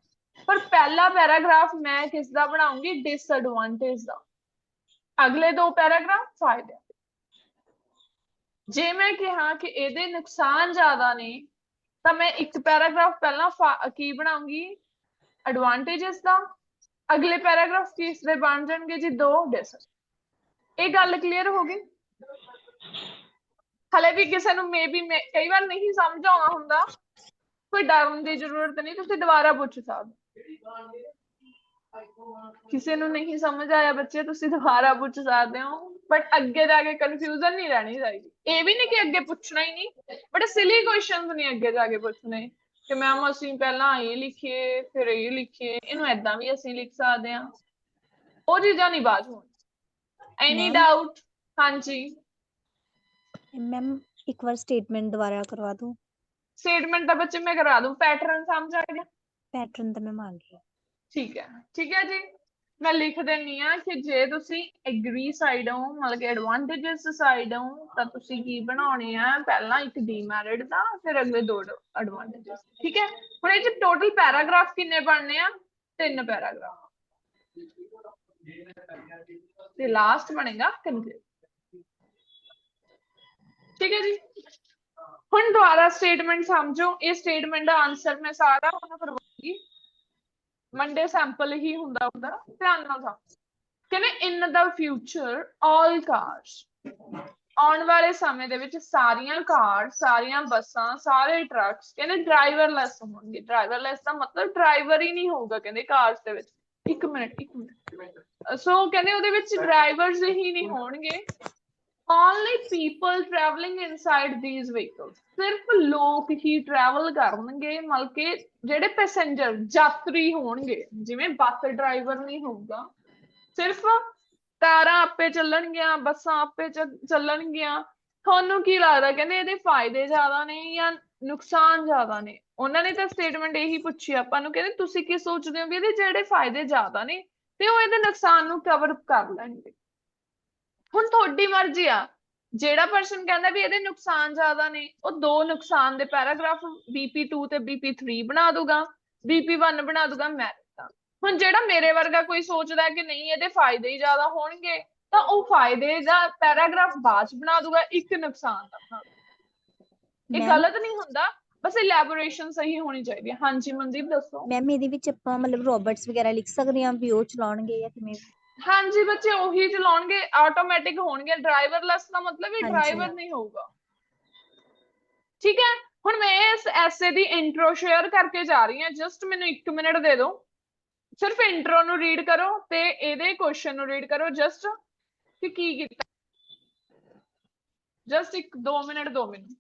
ਪਰ ਪਹਿਲਾ ਪੈਰਾਗ੍ਰਾਫ ਮੈਂ ਕਿਸ ਦਾ ਬਣਾਉਂਗੀ? ਡਿਸਐਡਵਾਂਟੇਜ ਦਾ। ਅਗਲੇ 2 ਪੈਰਾਗ੍ਰਾਫ ਫਾਇਦੇ। ਜੇ ਮੈਂ ਕਿਹਾ ਕਿ ਇਹਦੇ ਨੁਕਸਾਨ ਜ਼ਿਆਦਾ ਨੇ ਤਾਂ ਮੈਂ 1 ਪੈਰਾਗ੍ਰਾਫ ਪਹਿਲਾਂ ਕੀ ਬਣਾਉਂਗੀ? ਐਡਵਾਂਟੇजेस ਦਾ। ਅਗਲੇ ਪੈਰਾਗ੍ਰਾਫ ਕਿਸ ਦੇ ਬਣ ਜਾਣਗੇ ਜੀ? 2 ਡਿਸ। ਇਹ ਗੱਲ ਕਲੀਅਰ ਹੋ ਗਈ? ਹਲੇ ਵੀ ਕਿਸੇ ਨੂੰ ਮੇਬੀ ਕਈ ਵਾਰ ਨਹੀਂ ਸਮਝ ਆਉਂਦਾ ਹੁੰਦਾ ਕੋਈ ਡਰਨ ਦੀ ਜ਼ਰੂਰਤ ਨਹੀਂ, ਤੁਸੀਂ ਦੁਬਾਰਾ ਪੁੱਛ ਸਕਦੇ ਕਿਸੇ ਨੂੰ ਨਹੀਂ ਸਮਝ ਆਇਆ ਬੱਚੇ ਤੁਸੀਂ ਦੁਬਾਰਾ ਪੁੱਛ ਸਕਦੇ ਹੋ, ਬਟ ਅੱਗੇ ਜਾ ਕੇ ਕਨਫਿਊਜ਼ਨ ਨਹੀਂ ਰਹਿਣੀ ਚਾਹੀਦੀ। ਇਹ ਵੀ ਨਹੀਂ ਕਿ ਅੱਗੇ ਪੁੱਛਣਾ ਹੀ ਨਹੀਂ, ਬਟ ਸਿਲੀ ਕੁਐਸਚਨਸ ਨਹੀਂ ਅੱਗੇ ਜਾ ਕੇ ਪੁੱਛਣੇ ਕਿ ਮੈਮ ਅਸੀਂ ਪਹਿਲਾਂ ਇਹ ਲਿਖੀਏ ਫਿਰ ਇਹ ਲਿਖੀਏ, ਇਹਨੂੰ ਏਦਾਂ ਵੀ ਅਸੀਂ ਲਿਖ ਸਕਦੇ ਹਾਂ, ਉਹ ਚੀਜ਼ਾਂ ਨਹੀਂ ਬਾਅਦ ਹੋਣ। ਐਨੀ ਡਾਊਟ? ਹਾਂਜੀ ਮੈਮ ਇੱਕ ਵਾਰ ਸਟੇਟਮੈਂਟ ਦੁਬਾਰਾ ਕਰਵਾ ਦੋ। ਸਟੇਟਮੈਂਟ ਤਾਂ ਬੱਚੇ ਮੈਂ ਕਰਾ ਦੂੰ, ਪੈਟਰਨ ਸਮਝ ਆ ਗਿਆ? ਪੈਟਰਨ ਤਾਂ ਮੈਮ ਆ ਗਿਆ। ਠੀਕ ਹੈ ਜੀ। ਮੈਂ ਲਿਖ ਦਿੰਨੀ ਆ ਕਿ ਜੇ ਤੁਸੀਂ ਐਗਰੀ ਸਾਈਡ ਹੋ, ਮਤਲਬ ਕਿ ਐਡਵਾਂਟੇजेस ਸਾਈਡ ਹੋ, ਤਾਂ ਤੁਸੀਂ ਕੀ ਬਣਾਉਣੇ ਆ, ਪਹਿਲਾਂ ਇੱਕ ਡੀਮੈਰਿਟ ਦਾ, ਫਿਰ ਅਗਲੇ ਦੋ ਐਡਵਾਂਟੇजेस। ਠੀਕ ਹੈ, ਹੁਣ ਇਹ ਚ ਟੋਟਲ ਪੈਰਾਗ੍ਰਾਫ ਕਿੰਨੇ ਬਣਨੇ ਆ? 3 ਪੈਰਾਗ੍ਰਾਫ, ਤੇ ਲਾਸਟ ਬਣੇਗਾ ਕੰਕਲੂਡ। ਠੀਕ ਹੈ ਜੀ। ਹੁਣ ਦੁਬਾਰਾ ਸਟੇਟਮੈਂਟ ਸਮਝੋ, ਇਹ ਸਟੇਟਮੈਂਟ ਦਾ ਆਨਸਰ ਮੈਂ ਸਾਰਾ ਹੁਣ ਕਰਵਾਉਂਗੀ, ਮੰਡੇ ਸੈਂਪਲ ਹੀ ਹੁੰਦਾ ਉਹਦਾ, ਧਿਆਨ ਨਾਲ ਸਮਝੋ। ਕਹਿੰਦੇ ਇਨ ਦਾ ਫਿਊਚਰ ਆਲ ਕਾਰਸ, ਆਉਣ ਵਾਲੇ ਸਮੇਂ ਦੇ ਵਿੱਚ ਸਾਰੀਆਂ ਕਾਰ, ਸਾਰੀਆਂ ਬੱਸਾਂ, ਸਾਰੇ ਟਰੱਕਸ ਕਹਿੰਦੇ ਡਰਾਈਵਰਲੈਸ ਹੋਣਗੇ। ਡਰਾਈਵਰਲੈਸ ਦਾ ਮਤਲਬ ਡਰਾਈਵਰ ਹੀ ਨਹੀਂ ਹੋਊਗਾ ਕਹਿੰਦੇ ਕਾਰਸ ਦੇ ਵਿੱਚ। ਇੱਕ ਮਿੰਟ ਸੋ ਕਹਿੰਦੇ ਉਹਦੇ ਵਿੱਚ ਡਰਾਈਵਰਸ ਹੀ ਨਹੀਂ ਹੋਣਗੇ। only people traveling inside these vehicles, ਸਿਰਫ ਲੋਕ ਹੀ ਟਰੈਵਲ ਕਰਨਗੇ, ਮਤਲਬ ਕਿ ਜਿਹੜੇ ਪੈਸੇਂਜਰ ਯਾਤਰੀ ਹੋਣਗੇ, ਜਿਵੇਂ ਬੱਸ ਡਰਾਈਵਰ ਨਹੀਂ ਹੋਊਗਾ, ਸਿਰਫ ਕਾਰਾਂ ਆਪੇ ਚੱਲਣਗੀਆਂ, ਬੱਸਾਂ ਆਪੇ ਚੱਲਣਗੀਆਂ। ਤੁਹਾਨੂੰ ਕੀ ਲੱਗਦਾ ਕਹਿੰਦੇ ਇਹਦੇ ਫਾਇਦੇ ਜ਼ਿਆਦਾ ਨੇ ਜਾਂ ਨੁਕਸਾਨ ਜ਼ਿਆਦਾ ਨੇ? ਉਹਨਾਂ ਨੇ ਤਾਂ ਸਟੇਟਮੈਂਟ ਇਹੀ ਪੁੱਛੀ ਆਪਾਂ ਨੂੰ, ਕਹਿੰਦੇ ਤੁਸੀਂ ਕੀ ਸੋਚਦੇ ਹੋ ਵੀ ਇਹਦੇ ਜਿਹੜੇ ਫਾਇਦੇ ਜ਼ਿਆਦਾ ਨੇ ਤੇ ਉਹ ਇਹਦੇ ਨੁਕਸਾਨ ਨੂੰ ਕਵਰ ਕਰ ਲੈਣਗੇ। ਹੁਣ ਤੁਹਾਡੀ ਮਰਜ਼ੀ ਆ, ਜਿਹੜਾ ਪਰਸਨ ਕਹਿੰਦਾ ਵੀ ਇਹਦੇ ਨੁਕਸਾਨ ਜ਼ਿਆਦਾ ਨੇ, ਉਹ 2 ਨੁਕਸਾਨ ਦੇ ਪੈਰਾਗ੍ਰਾਫ BP2 ਤੇ BP3 ਬਣਾ ਦੂਗਾ, BP1 ਬਣਾ ਦੂਗਾ, ਮੈਂ ਦਿੱਤਾ। ਹੁਣ ਜਿਹੜਾ ਮੇਰੇ ਵਰਗਾ ਕੋਈ ਸੋਚਦਾ ਕਿ ਨਹੀਂ ਇਹਦੇ ਫਾਇਦੇ ਹੀ ਜ਼ਿਆਦਾ ਹੋਣਗੇ, ਤਾਂ ਉਹ ਫਾਇਦੇ ਦਾ ਪੈਰਾਗ੍ਰਾਫ ਬਾਅਦ ਚ ਬਣਾ ਦੂਗਾ, ਇੱਕ ਨੁਕਸਾਨ ਦਾ ਬਣਾ ਦੂਗਾ। ਇਹ ਗਲਤ ਨਹੀਂ ਹੁੰਦਾ, ਬਸ ਇਲੈਬੋਰੇਸ਼ਨ ਸਹੀ ਹੋਣੀ ਚਾਹੀਦੀ ਹੈ। ਹਾਂਜੀ ਮਨਦੀਪ ਦੱਸੋ। ਮੈਮ ਇਹਦੇ ਵਿੱਚ ਆਪਾਂ ਮਤਲਬ ਰੋਬੋਟਸ ਵਗੈਰਾ ਲਿਖ ਸਕਦੇ ਹਾਂ ਵੀ ਉਹ ਚਲਾਉਣਗੇ ਜਾਂ ਕਿਵੇਂ? ਹਾਂਜੀ ਬੱਚੇ ਉਹੀ ਚਲਾਉਣਗੇ, ਆਟੋਮੈਟਿਕ ਹੋਣਗੇ। ਡਰਾਈਵਰਲੈਸ ਦਾ ਮਤਲਬ ਵੀ ਡਰਾਈਵਰ ਨਹੀਂ ਹੋਊਗਾ। ਠੀਕ ਹੈ, ਹੁਣ ਮੈਂ ਇਸ ਐਸੇ ਦੀ ਇੰਟਰੋ ਸ਼ੇਅਰ ਕਰਕੇ ਜਾ ਰਹੀ ਹਾਂ, ਜਸਟ ਮੈਨੂੰ 1 ਮਿੰਟ ਦੇ ਦਿਓ, ਸਿਰਫ ਇੰਟਰੋ ਨੂੰ ਰੀਡ ਕਰੋ ਤੇ ਇਹਦੇ ਕੁਐਸਚਨ ਨੂੰ ਰੀਡ ਕਰੋ, ਜਸਟ ਕਿ ਕੀ ਕੀਤਾ, ਜਸਟ 2 ਮਿੰਟ ਦਿਓ ਮੈਨੂੰ।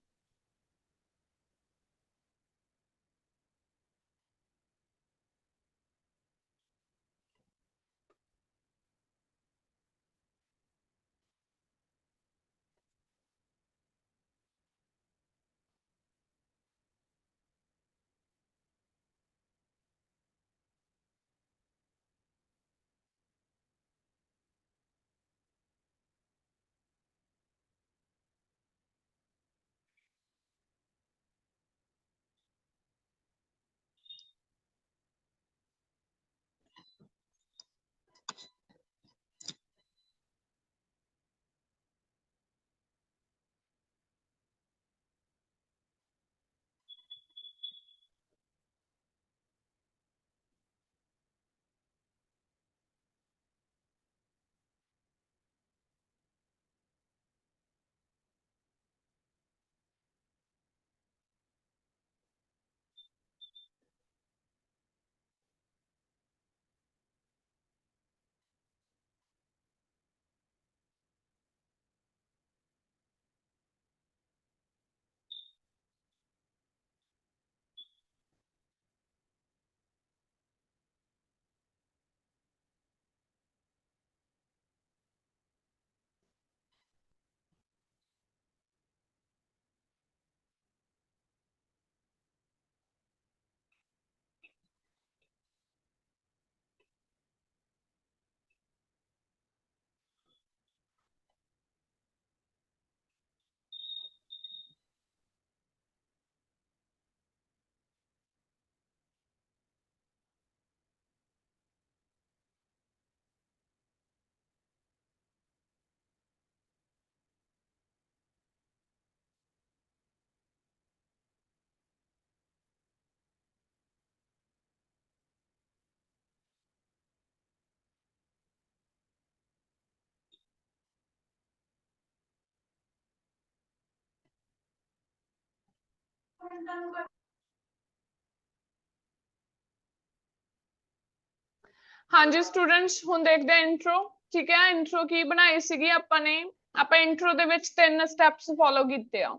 हाँ जी स्टूडेंट्स हुण देखते हैं इंट्रो। ठीक है, इंट्रो की बनाई सीगी ਆਪਾਂ ਨੇ। ਆਪਾਂ इंट्रो ਦੇ ਵਿੱਚ 3 ਸਟੈਪਸ ਫੋਲੋ ਕੀਤੇ ਆ।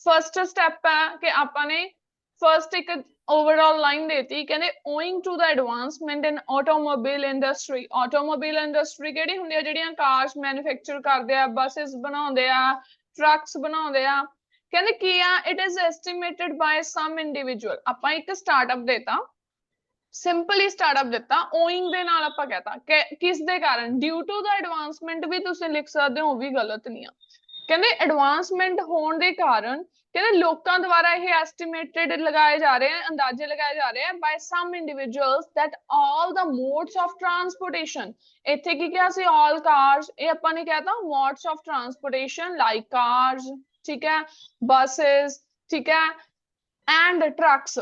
ਫਰਸਟ ਸਟੈਪ ਹੈ ਕਿ ਆਪਾਂ ਨੇ ਫਰਸਟ ਇੱਕ ਓਵਰਆਲ ਲਾਈਨ ਦੇਤੀ, ਕਹਿੰਦੇ owing to the advancement in automobile industry. Automobile industry ਕਿਹੜੀ ਹੁੰਦੀ ਆ? ਜਿਹੜੀਆਂ ਕਾਰਸ ਮੈਨੂਫੈਕਚਰ ਕਰਦੇ ਆ, ਬੱਸਸ ਬਣਾਉਂਦੇ ਆ, ਟਰੱਕਸ ਬਣਾਉਂਦੇ ਆ। ਕਹਿੰਦੇ ਕੀ ਆ? It is estimated by some individual. ਆਪਾਂ ਇੱਕ ਸਟਾਰਟਅਪ ਦੇਤਾ, ਸਿੰਪਲੀ ਸਟਾਰਟਅਪ ਦਿੱਤਾ, ਓਇੰਗ ਦੇ ਨਾਲ ਆਪਾਂ ਕਹਤਾ ਕਿਸ ਦੇ ਕਾਰਨ? ਡਿਊ ਟੂ ਦਾ ਐਡਵਾਂਸਮੈਂਟ ਵੀ ਤੁਸੀਂ ਲਿਖ ਸਕਦੇ ਹੋ, ਉਹ ਵੀ ਗਲਤ ਨਹੀਂ ਆ। ਕਹਿੰਦੇ ਐਡਵਾਂਸਮੈਂਟ ਹੋਣ ਦੇ ਕਾਰਨ ਕਹਿੰਦੇ ਲੋਕਾਂ ਦੁਆਰਾ ਇਹ ਐਸਟੀਮੇਟਡ ਲਗਾਏ ਜਾ ਰਹੇ ਆ, ਅੰਦਾਜ਼ੇ ਲਗਾਏ ਜਾ ਰਹੇ ਆ by some individuals that all the modes of transportation. ਇੱਥੇ ਕੀ ਕਿਹਾ ਸੀ? ਆਲ ਕਾਰਸ। ਇਹ ਆਪਾਂ ਨੇ ਕਹਿਤਾ modes of transportation like cars, ਠੀਕ ਹੈ, ਬੱਸਸ, ਠੀਕ ਹੈ, ਐਂਡ ਟਰੱਕਸ।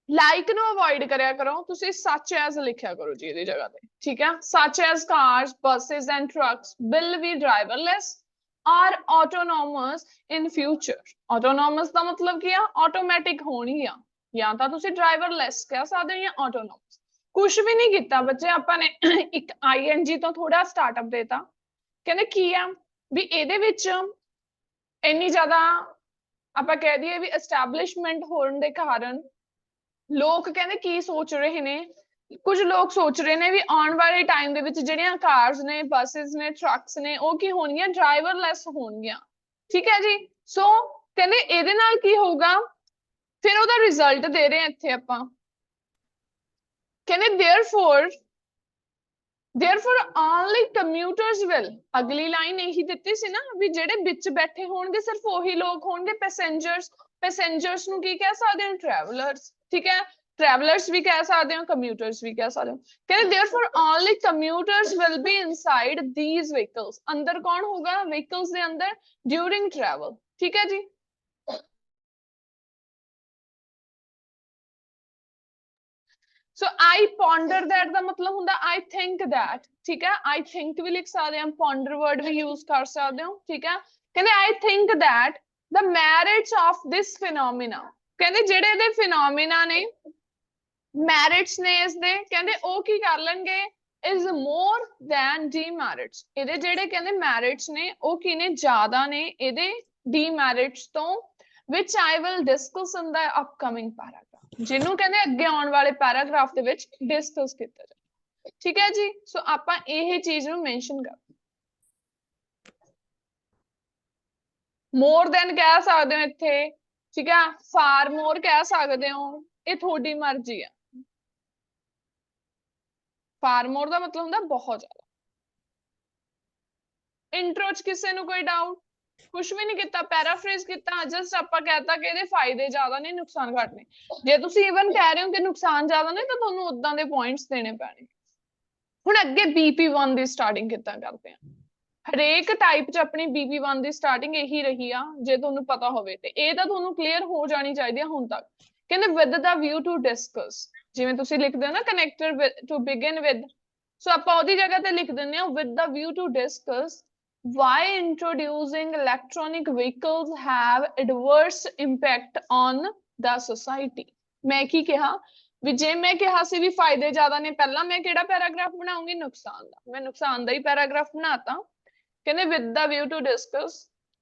ਲਾਈਕ ਨੂੰ ਅਵੋਇਡ ਕਰਿਆ ਕਰੋ, ਤੁਸੀਂ ਸੱਚ ਐਜ਼ ਲਿਖਿਆ ਕਰੋ ਜੀ ਇਹਦੀ ਜਗ੍ਹਾ ਤੇ, ਠੀਕ ਹੈ। ਸੱਚ as cars, buses and trucks will be driverless or autonomous in future। autonomous ਦਾ ਮਤਲਬ ਕੀ ਆ? ਆਟੋਮੈਟਿਕ ਹੋਣਗੀਆਂ, ਜਾਂ ਤਾਂ ਤੁਸੀਂ driverless ਕਹਿ ਸਕਦੇ ਹੋ ਜਾਂ autonomous। ਕੁਛ ਵੀ ਨਹੀਂ ਕੀਤਾ ਬੱਚੇ ਆਪਾਂ ਨੇ, ਇੱਕ ing ਤੋਂ ਥੋੜਾ ਸਟਾਰਟਅਪ ਦੇਤਾ। ਕਹਿੰਦੇ ਕੀ ਆ ਵੀ ਇਹਦੇ ਵਿੱਚ ਇੰਨੀ ਜ਼ਿਆਦਾ ਆਪਾਂ ਕਹਿ ਦਈਏ ਵੀ ਐਸਟੈਬਲਿਸ਼ਮੈਂਟ ਹੋਣ ਦੇ ਕਾਰਨ ਲੋਕ ਕਹਿੰਦੇ ਕੀ ਸੋਚ ਰਹੇ ਨੇ? ਕੁਝ ਲੋਕ ਸੋਚ ਰਹੇ ਨੇ ਵੀ ਆਉਣ ਵਾਲੇ ਟਾਈਮ ਦੇ ਵਿੱਚ ਜਿਹੜੀਆਂ ਕਾਰਸ ਨੇ, ਬੱਸਸ ਨੇ, ਟਰੱਕਸ ਨੇ, ਉਹ ਕੀ ਹੋਣਗੀਆਂ? ਡਰਾਈਵਰਲੈਸ ਹੋਣਗੀਆਂ, ਠੀਕ ਹੈ ਜੀ। ਸੋ ਕਹਿੰਦੇ ਇਹਦੇ ਨਾਲ ਕੀ ਹੋਊਗਾ? ਫਿਰ ਉਹਦਾ ਰਿਜ਼ਲਟ ਦੇ ਰਹੇ ਆ ਇੱਥੇ ਆਪਾਂ, ਕਹਿੰਦੇ therefore only commuters will। ਅਗਲੀ ਲਾਈਨ ਇਹੀ ਦਿੱਤੀ ਸੀ ਨਾ ਵੀ ਜਿਹੜੇ ਵਿੱਚ ਬੈਠੇ ਹੋਣਗੇ ਸਿਰਫ ਉਹੀ ਲੋਕ ਹੋਣਗੇ, ਪੈਸੇਂਜਰਸ ਨੂੰ ਕੀ ਕਹਿ ਸਕਦੇ ਹੋ? ਟਰੈਵਲਰਸ, ਠੀਕ ਹੈ। ਟਰੈਵਲਰਸ ਵੀ ਕਹਿ ਸਕਦੇ ਹੋ, ਕਮਿਊਟਰਸ ਵੀ ਕਹਿ ਸਕਦੇ ਹੋ। ਕਹਿੰਦੇ therefore only commuters will be inside these vehicles। ਅੰਦਰ ਕੌਣ ਹੋਊਗਾ ਵਹੀਕਲਸ ਦੇ ਅੰਦਰ? during travel, ਠੀਕ ਹੈ ਜੀ। So I ponder that ਦਾ ਮਤਲਬ ਹੁੰਦਾ I think that, ਠੀਕ ਹੈ। I think ਵੀ ਲਿਖ ਸਕਦੇ ਹਾਂ, ponder word ਵੀ use ਕਰ ਸਕਦੇ ਹੋ, ਠੀਕ ਹੈ। ਕਹਿੰਦੇ I think that the merits of this phenomena। ਕਹਿੰਦੇ ਜਿਹੜੇ ਇਹਦੇ phenomena ਨੇ, merits ਨੇ ਇਸਦੇ, ਕਹਿੰਦੇ ਉਹ ਕੀ ਕਰ ਲੈਣਗੇ? is more than demerits। ਇਹਦੇ ਜਿਹੜੇ ਕਹਿੰਦੇ merits ਨੇ ਉਹ ਕੀ ਨੇ? ਜ਼ਿਆਦਾ ਨੇ ਇਹਦੇ demerits ਤੋਂ, which I will discuss in the upcoming paragraph। ਜਿਹਨੂੰ ਕਹਿੰਦੇ ਅੱਗੇ ਆਉਣ ਵਾਲੇ ਪੈਰਾਗ੍ਰਾਫ ਦੇ ਵਿੱਚ ਡਿਸਕਸ ਕੀਤਾ ਜਾਏ, ਠੀਕ ਹੈ ਜੀ। ਸੋ ਆਪਾਂ ਇਹ ਚੀਜ਼ ਨੂੰ ਮੈਂਸ਼ਨ ਕਰ, ਮੋਰ ਦੈਨ ਕਹਿ ਸਕਦੇ ਹੋ ਇੱਥੇ, ਠੀਕ ਹੈ, ਫਾਰ ਮੋਰ ਕਹਿ ਸਕਦੇ ਹੋ, ਇਹ ਤੁਹਾਡੀ ਮਰਜ਼ੀ ਆ। ਫਾਰ ਮੋਰ ਦਾ ਮਤਲਬ ਹੁੰਦਾ ਬਹੁਤ ਜ਼ਿਆਦਾ। ਇੰਟਰੋ ਚ ਕਿਸੇ ਨੂੰ ਕੋਈ ਡਾਊਟ? ਕੁਛ ਵੀ ਨਹੀਂ ਕੀਤਾ, ਪੈਰਾਫਰੇਜ਼ ਕੀਤਾ, ਜਸਟ ਆਪਾਂ ਕਹਿਤਾ ਕਿ ਇਹਦੇ ਫਾਇਦੇ ਜ਼ਿਆਦਾ ਨੇ, ਨੁਕਸਾਨ ਘੱਟ ਨੇ। ਜੇ ਤੁਸੀਂ ਇਵਨ ਕਹਿ ਰਹੇ ਹੋ ਕਿ ਨੁਕਸਾਨ ਜ਼ਿਆਦਾ ਨੇ ਤਾਂ ਤੁਹਾਨੂੰ ਉਦਾਂ ਦੇ ਪੁਆਇੰਟਸ ਦੇਣੇ ਪੈਣੇ। ਹੁਣ ਅੱਗੇ BP1 ਦੀ ਸਟਾਰਟਿੰਗ ਕਿੱਦਾਂ ਕਰਦੇ ਆ? ਹਰੇਕ ਟਾਈਪ 'ਚ ਆਪਣੀ BP1 ਦੀ ਸਟਾਰਟਿੰਗ ਇਹੀ ਰਹੀ ਆ, ਜੇ ਤੁਹਾਨੂੰ ਪਤਾ ਹੋਵੇ ਤੇ ਇਹ ਤਾਂ ਤੁਹਾਨੂੰ ਕਲੀਅਰ ਹੋ ਜਾਣੀ ਚਾਹੀਦੀ ਆ ਹੁਣ ਤੱਕ। ਕਹਿੰਦੇ with the view to discuss, ਜਿਵੇਂ ਤੁਸੀਂ ਲਿਖਦੇ ਹੋ ਨਾ connector to begin with, so ਆਪਾਂ ਉਹਦੀ ਜਗ੍ਹਾ ਤੇ ਲਿਖ ਦਿੰਦੇ ਹਾਂ with the view to discuss why introducing electronic vehicles have adverse impact on the society। ਮੈਂ ਕੀ ਕਿਹਾ ਵੀ ਜੇ ਮੈਂ ਕਿਹਾ ਸੀ ਵੀ ਫਾਇਦੇ ਜ਼ਿਆਦਾ ਨੇ, ਪਹਿਲਾਂ ਮੈਂ ਕਿਹੜਾ ਪੈਰਾਗ੍ਰਾਫ ਬਣਾਉਂਗੀ? ਨੁਕਸਾਨ ਦਾ। ਮੈਂ ਨੁਕਸਾਨ ਦਾ ਹੀ ਪੈਰਾਗ੍ਰਾਫ ਬਣਾਤਾ। ਕਹਿੰਦੇ with the view to discuss,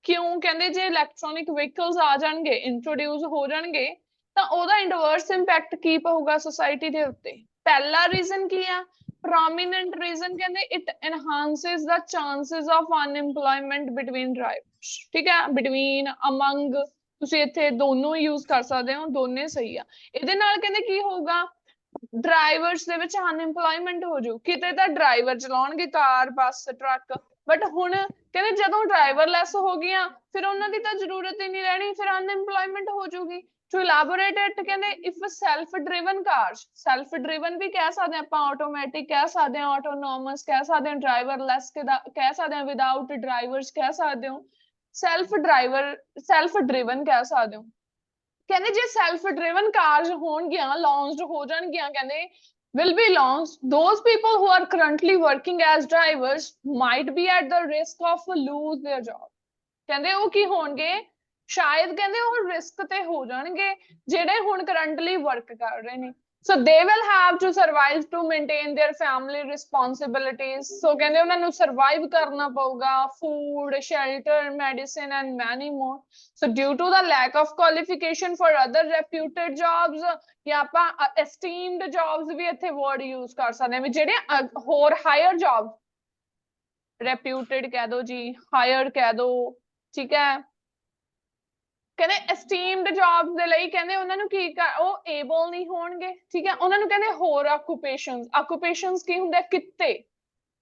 ਕਿਉਂ? ਕਹਿੰਦੇ ਜੇ ਇਲੈਕਟ੍ਰੋਨਿਕ ਵਹੀਕਲਸ ਆ ਜਾਣਗੇ, ਇੰਟਰੋਡਿਊਸ ਹੋ ਜਾਣਗੇ, ਤਾਂ ਉਹਦਾ ਇਨਵਰਸ ਇੰਪੈਕਟ ਕੀ ਪਊਗਾ ਸੋਸਾਇਟੀ ਦੇ ਉੱਤੇ? ਪਹਿਲਾ ਰੀਜ਼ਨ ਕੀ ਆ? prominent reason ਕਹਿੰਦੇ it enhances the chances of unemployment between drivers, ਠੀਕ ਹੈ। between, among, ਤੁਸੀਂ ਇੱਥੇ ਦੋਨੋਂ use ਕਰ ਸਕਦੇ ਹੋ, ਦੋਨੇ ਸਹੀ ਆ। ਇਹਦੇ ਨਾਲ ਕਹਿੰਦੇ ਕੀ ਹੋਊਗਾ? ਡਰਾਈਵਰਸ ਦੇ ਵਿੱਚ ਅਨਇੰਪਲੋਇਮੈਂਟ ਹੋ ਜਾਊ। ਕਿਤੇ ਤਾਂ ਡਰਾਈਵਰ ਚਲਾਉਣਗੇ ਕਾਰ, ਬੱਸ, ਟਰੱਕ, ਬਟ ਹੁਣ ਕਹਿੰਦੇ ਜਦੋਂ ਡਰਾਈਵਰਲੈਸ ਹੋ ਗਈਆਂ ਫਿਰ ਉਹਨਾਂ ਦੀ ਤਾਂ ਜ਼ਰੂਰਤ ਹੀ ਨਹੀਂ ਰਹਿਣੀ, ਫਿਰ ਅਨਇੰਪਲੋਇਮੈਂਟ ਹੋ ਜਾਊਗੀ। To elaborate it, ਕਹਿੰਦੇ if self driven cars, self driven ਵੀ ਕਹਿ ਸਕਦੇ ਹਾਂ ਆਪਾਂ, automatic ਕਹਿ ਸਕਦੇ ਹਾਂ, autonomous ਕਹਿ ਸਕਦੇ ਹਾਂ, driverless ਕਹਿ ਸਕਦੇ ਹਾਂ, without drivers ਕਹਿ ਸਕਦੇ ਹੋ, self driven ਕਹਿ ਸਕਦੇ ਹੋ। ਕਹਿੰਦੇ ਜੇ self driven cars ਹੋਣਗੀਆਂ, launched ਹੋ ਜਾਣਗੀਆਂ, ਕਹਿੰਦੇ will be launched, those people who are currently working as drivers might be at the risk of lose their job। ਕਹਿੰਦੇ ਉਹ ਕੀ ਹੋਣਗੇ? ਸ਼ਾਇਦ ਕਹਿੰਦੇ ਉਹ ਰਿਸਕ ਤੇ ਹੋ ਜਾਣਗੇ ਜਿਹੜੇ ਹੁਣ ਕਰੰਟਲੀ ਵਰਕ ਕਰ ਰਹੇ ਨੇ। So they will have to survive to maintain their family responsibilities. So ਕਹਿੰਦੇ ਉਹਨਾਂ ਨੂੰ survive ਕਰਨਾ ਪਊਗਾ, food, shelter, medicine and many more. So due to the lack of qualification for other reputed jobs ਜਾਂ ਆਪਾਂ esteemed jobs ਵੀ ਇੱਥੇ word use ਕਰ ਸਕਦੇ ਹਾਂ ਵੀ ਜਿਹੜੇ ਹੋਰ higher jobs, reputed ਕਹਿ ਦੋ ਜੀ, higher ਕਹਿ ਦੋ, ਠੀਕ ਹੈ। ਕਹਿੰਦੇ esteemed jobs ਦੇ ਲਈ ਕਹਿੰਦੇ ਉਹਨਾਂ ਨੂੰ ਕੀ ਉਹ able ਨਹੀਂ ਹੋਣਗੇ, ਠੀਕ ਹੈ। ਉਹਨਾਂ ਨੂੰ ਕਹਿੰਦੇ ਹੋਰ occupations ਕੀ ਹੁੰਦੇ ਕਿੱਤੇ,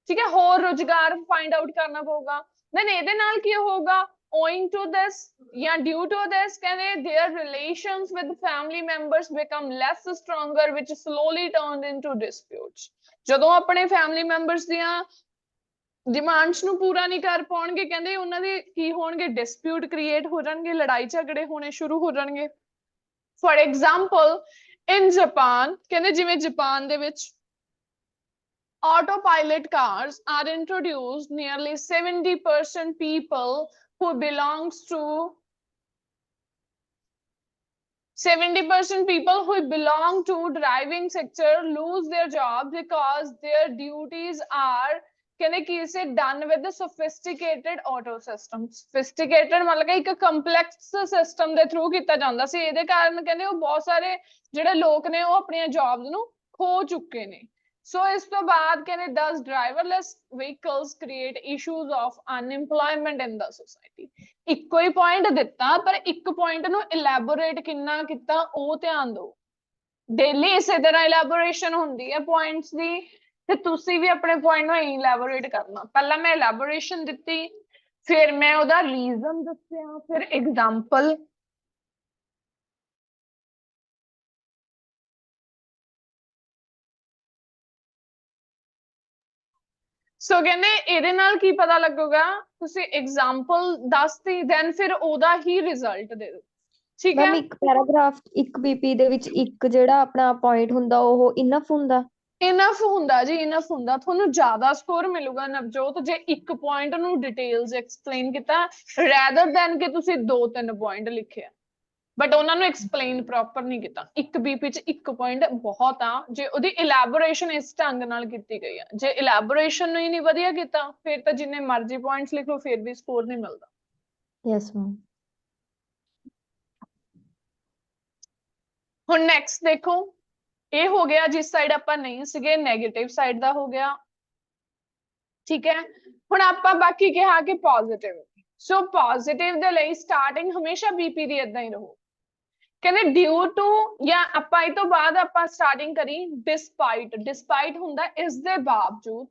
ਠੀਕ ਹੈ, ਹੋਰ ਰੁਜ਼ਗਾਰ find out ਕਰਨਾ ਪਊਗਾ। then ਇਹਦੇ ਨਾਲ ਕੀ ਹੋਊਗਾ, owing to this ਜਾਂ due to this ਕਹਿੰਦੇ their relations with family members become less stronger which slowly turned into disputes। ਜਦੋਂ ਆਪਣੇ family members ਦੀਆਂ ਡਿਮਾਂਡਸ ਨੂੰ ਪੂਰਾ ਨਹੀਂ ਕਰ ਪਾਉਣਗੇ ਕਹਿੰਦੇ ਉਹਨਾਂ ਦੇ ਕੀ ਹੋਣਗੇ, ਡਿਸਪਿਊਟ ਕ੍ਰੀਏਟ ਹੋ ਜਾਣਗੇ, ਲੜਾਈ ਝਗੜੇ ਹੋਣੇ ਸ਼ੁਰੂ ਹੋ ਜਾਣਗੇ। ਫॉर ਐਗਜ਼ਾਮਪਲ ਇਨ ਜਾਪਾਨ ਕਹਿੰਦੇ ਜਿਵੇਂ ਜਾਪਾਨ ਦੇ ਵਿੱਚ autopilot cars are introduced, nearly 70% people who belongs to 70% people who belong to driving sector lose their jobs because their duties are ਕਹਿੰਦੇ ਕੀ ਸੇ done with the sophisticated auto system। sophisticated ਮਤਲਬ ਕਿ ਇੱਕ complex system ਦੇ through ਕੀਤਾ ਜਾਂਦਾ ਸੀ, ਇਹਦੇ ਕਾਰਨ ਕਹਿੰਦੇ ਉਹ ਬਹੁਤ ਸਾਰੇ ਜਿਹੜੇ ਲੋਕ ਨੇ ਉਹ ਆਪਣੀਆਂ jobs ਨੂੰ ਖੋ ਚੁੱਕੇ ਨੇ। ਸੋ ਇਸ ਤੋਂ ਬਾਅਦ ਕਹਿੰਦੇ thus driverless vehicles create issues of unemployment in the society। ਇੱਕੋ ਹੀ point ਦਿੱਤਾ ਪਰ ਇੱਕ point ਨੂੰ elaborate ਕਿੰਨਾ ਕੀਤਾ ਉਹ ਧਿਆਨ ਦਿਓ। daily ਇਸੇ ਤਰ੍ਹਾਂ elaboration ਹੁੰਦੀ ਹੈ points ਦੀ, ਤੇ ਤੁਸੀਂ ਵੀ ਆਪਣੇ point ਨੂੰ elaborate ਕਰਨਾ। ਪਹਿਲਾਂ ਮੈਂ elaboration ਦਿੱਤੀ, ਫਿਰ ਮੈਂ ਉਹਦਾ reason ਦੱਸਿਆ, ਫਿਰ example। ਸੋ ਕਹਿੰਦੇ ਇਹਦੇ ਨਾਲ ਕੀ ਪਤਾ ਲੱਗੂਗਾ, ਤੁਸੀਂ example ਦੱਸਤੀ then ਫਿਰ ਉਹਦਾ ਹੀ result ਦੇ ਦਿਓ, ਠੀਕ ਹੈ। ਮੈਮ ਇੱਕ ਪੈਰਾਗ੍ਰਾਫ ਇੱਕ ਪੀਪੀ ਦੇ ਵਿੱਚ ਇੱਕ ਜਿਹੜਾ ਆਪਣਾ ਪੁਆਇੰਟ ਹੁੰਦਾ ਉਹ ਇਨਫ ਹੁੰਦਾ? ਇਨਫ ਹੁੰਦਾ ਜੀ, ਇਨਫ ਹੁੰਦਾ। ਤੁਹਾਨੂੰ ਜ਼ਿਆਦਾ ਸਕੋਰ ਮਿਲੂਗਾ ਨਵਜੋਤ ਜੇ ਇੱਕ ਪੁਆਇੰਟ ਨੂੰ ਡਿਟੇਲਸ ਐਕਸਪਲੇਨ ਕੀਤਾ ਰੈਦਰ ਦੈਨ ਕਿ ਤੁਸੀਂ 2-3 ਪੁਆਇੰਟ ਲਿਖੇ ਆ ਬਟ ਉਹਨਾਂ ਨੂੰ ਐਕਸਪਲੇਨ ਪ੍ਰੋਪਰ ਨਹੀਂ ਕੀਤਾ। ਇੱਕ ਬੀਪੀ ਚ ਇੱਕ ਪੁਆਇੰਟ ਬਹੁਤ ਆ ਜੇ ਉਹਦੀ ਇਲੈਬੋਰੇਸ਼ਨ ਇਸ ਢੰਗ ਨਾਲ ਕੀਤੀ ਗਈ ਆ। ਜੇ ਇਲੈਬੋਰੇਸ਼ਨ ਨੂੰ ਹੀ ਨਹੀਂ ਵਧੀਆ ਕੀਤਾ ਫਿਰ ਤਾਂ ਜਿੰਨੇ ਮਰਜ਼ੀ ਪੁਆਇੰਟਸ ਲਿਖ ਲਓ ਫਿਰ ਵੀ ਸਕੋਰ ਨਹੀਂ ਮਿਲਦਾ। Yes ma'am. ਹੁਣ ਨੈਕਸਟ ਦੇਖੋ, ਇਹ ਹੋ ਗਿਆ ਜਿਸ ਸਾਈਡ ਆਪਾਂ ਨਹੀਂ ਸੀਗੇ, ਨੈਗੇਟਿਵ ਸਾਈਡ ਦਾ ਹੋ ਗਿਆ, ਠੀਕ ਹੈ। ਹੁਣ ਆਪਾਂ ਬਾਕੀ ਕਿਹਾ ਕਿ ਪੋਜ਼ਿਟਿਵ, ਸੋ ਪੋਜ਼ਿਟਿਵ ਦੇ ਲਈ ਸਟਾਰਟਿੰਗ ਹਮੇਸ਼ਾ ਬੀਪੀ ਦੀ ਏਦਾਂ ਹੀ ਰਹੋ। ਕਹਿੰਦੇ ਡਿਊ ਟੂ ਜਾਂ ਆਪਾਂ ਇਹ ਤੋਂ ਬਾਅਦ ਆਪਾਂ ਸਟਾਰਟਿੰਗ ਕਰੀ ਡਿਸਪਾਈਟ, ਡਿਸਪਾਈਟ ਹੁੰਦਾ ਇਸ ਦੇ ਬਾਵਜੂਦ।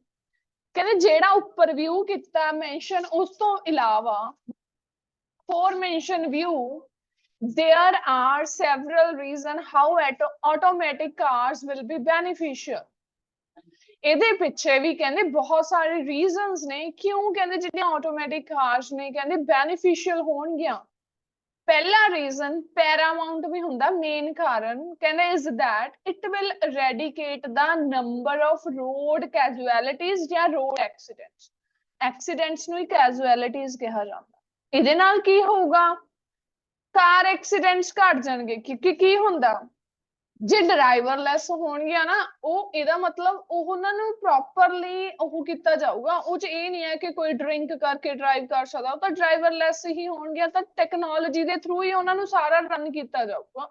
ਕਹਿੰਦੇ ਜਿਹੜਾ ਉੱਪਰ ਵਿਊ ਕੀਤਾ ਮੈਂਸ਼ਨ ਉਸ ਤੋਂ ਇਲਾਵਾ for mention view there are several reasons how automatic cars will be beneficial। ਇਹਦੇ ਪਿੱਛੇ ਵੀ ਕਹਿੰਦੇ ਬਹੁਤ ਸਾਰੇ reasons ਨੇ ਕਿਉਂ ਕਹਿੰਦੇ ਜਿਹੜੀਆਂ automatic cars ਨੇ ਕਹਿੰਦੇ beneficial ਹੋਣਗੀਆਂ। ਪਹਿਲਾ reason paramount ਵੀ ਹੁੰਦਾ, ਮੇਨ ਕਾਰਨ ਕਹਿੰਦੇ is that it will eradicate the number of road casualties ਜਾਂ road accidents। accidents ਨੂੰ ਹੀ casualties ਕਿਹਾ ਜਾਂਦਾ। ਇਹਦੇ ਨਾਲ ਕੀ ਹੋਊਗਾ, ਕਾਰ ਐਕਸੀਡੈਂਟਸ ਘਟ ਜਾਣਗੇ ਕਿਉਂਕਿ ਕੀ ਹੁੰਦਾ ਜੇ ਡਰਾਈਵਰਲੈਸ ਹੋਣਗੀਆਂ ਨਾ ਉਹ ਇਹਦਾ ਮਤਲਬ ਉਹ ਉਹਨਾਂ ਨੂੰ ਪ੍ਰੋਪਰਲੀ ਉਹ ਕੀਤਾ ਜਾਊਗਾ। ਉਹ ਚ ਇਹ ਨਹੀਂ ਹੈ ਕਿ ਕੋਈ ਡਰਿੰਕ ਕਰਕੇ ਡਰਾਈਵ ਕਰ ਸਕਦਾ, ਉਹ ਤਾਂ ਡਰਾਈਵਰਲੈਸ ਹੀ ਹੋਣਗੀਆਂ ਤਾਂ ਟੈਕਨੋਲੋਜੀ ਦੇ ਥਰੂ ਹੀ ਉਹਨਾਂ ਨੂੰ ਸਾਰਾ ਰਨ ਕੀਤਾ ਜਾਊਗਾ।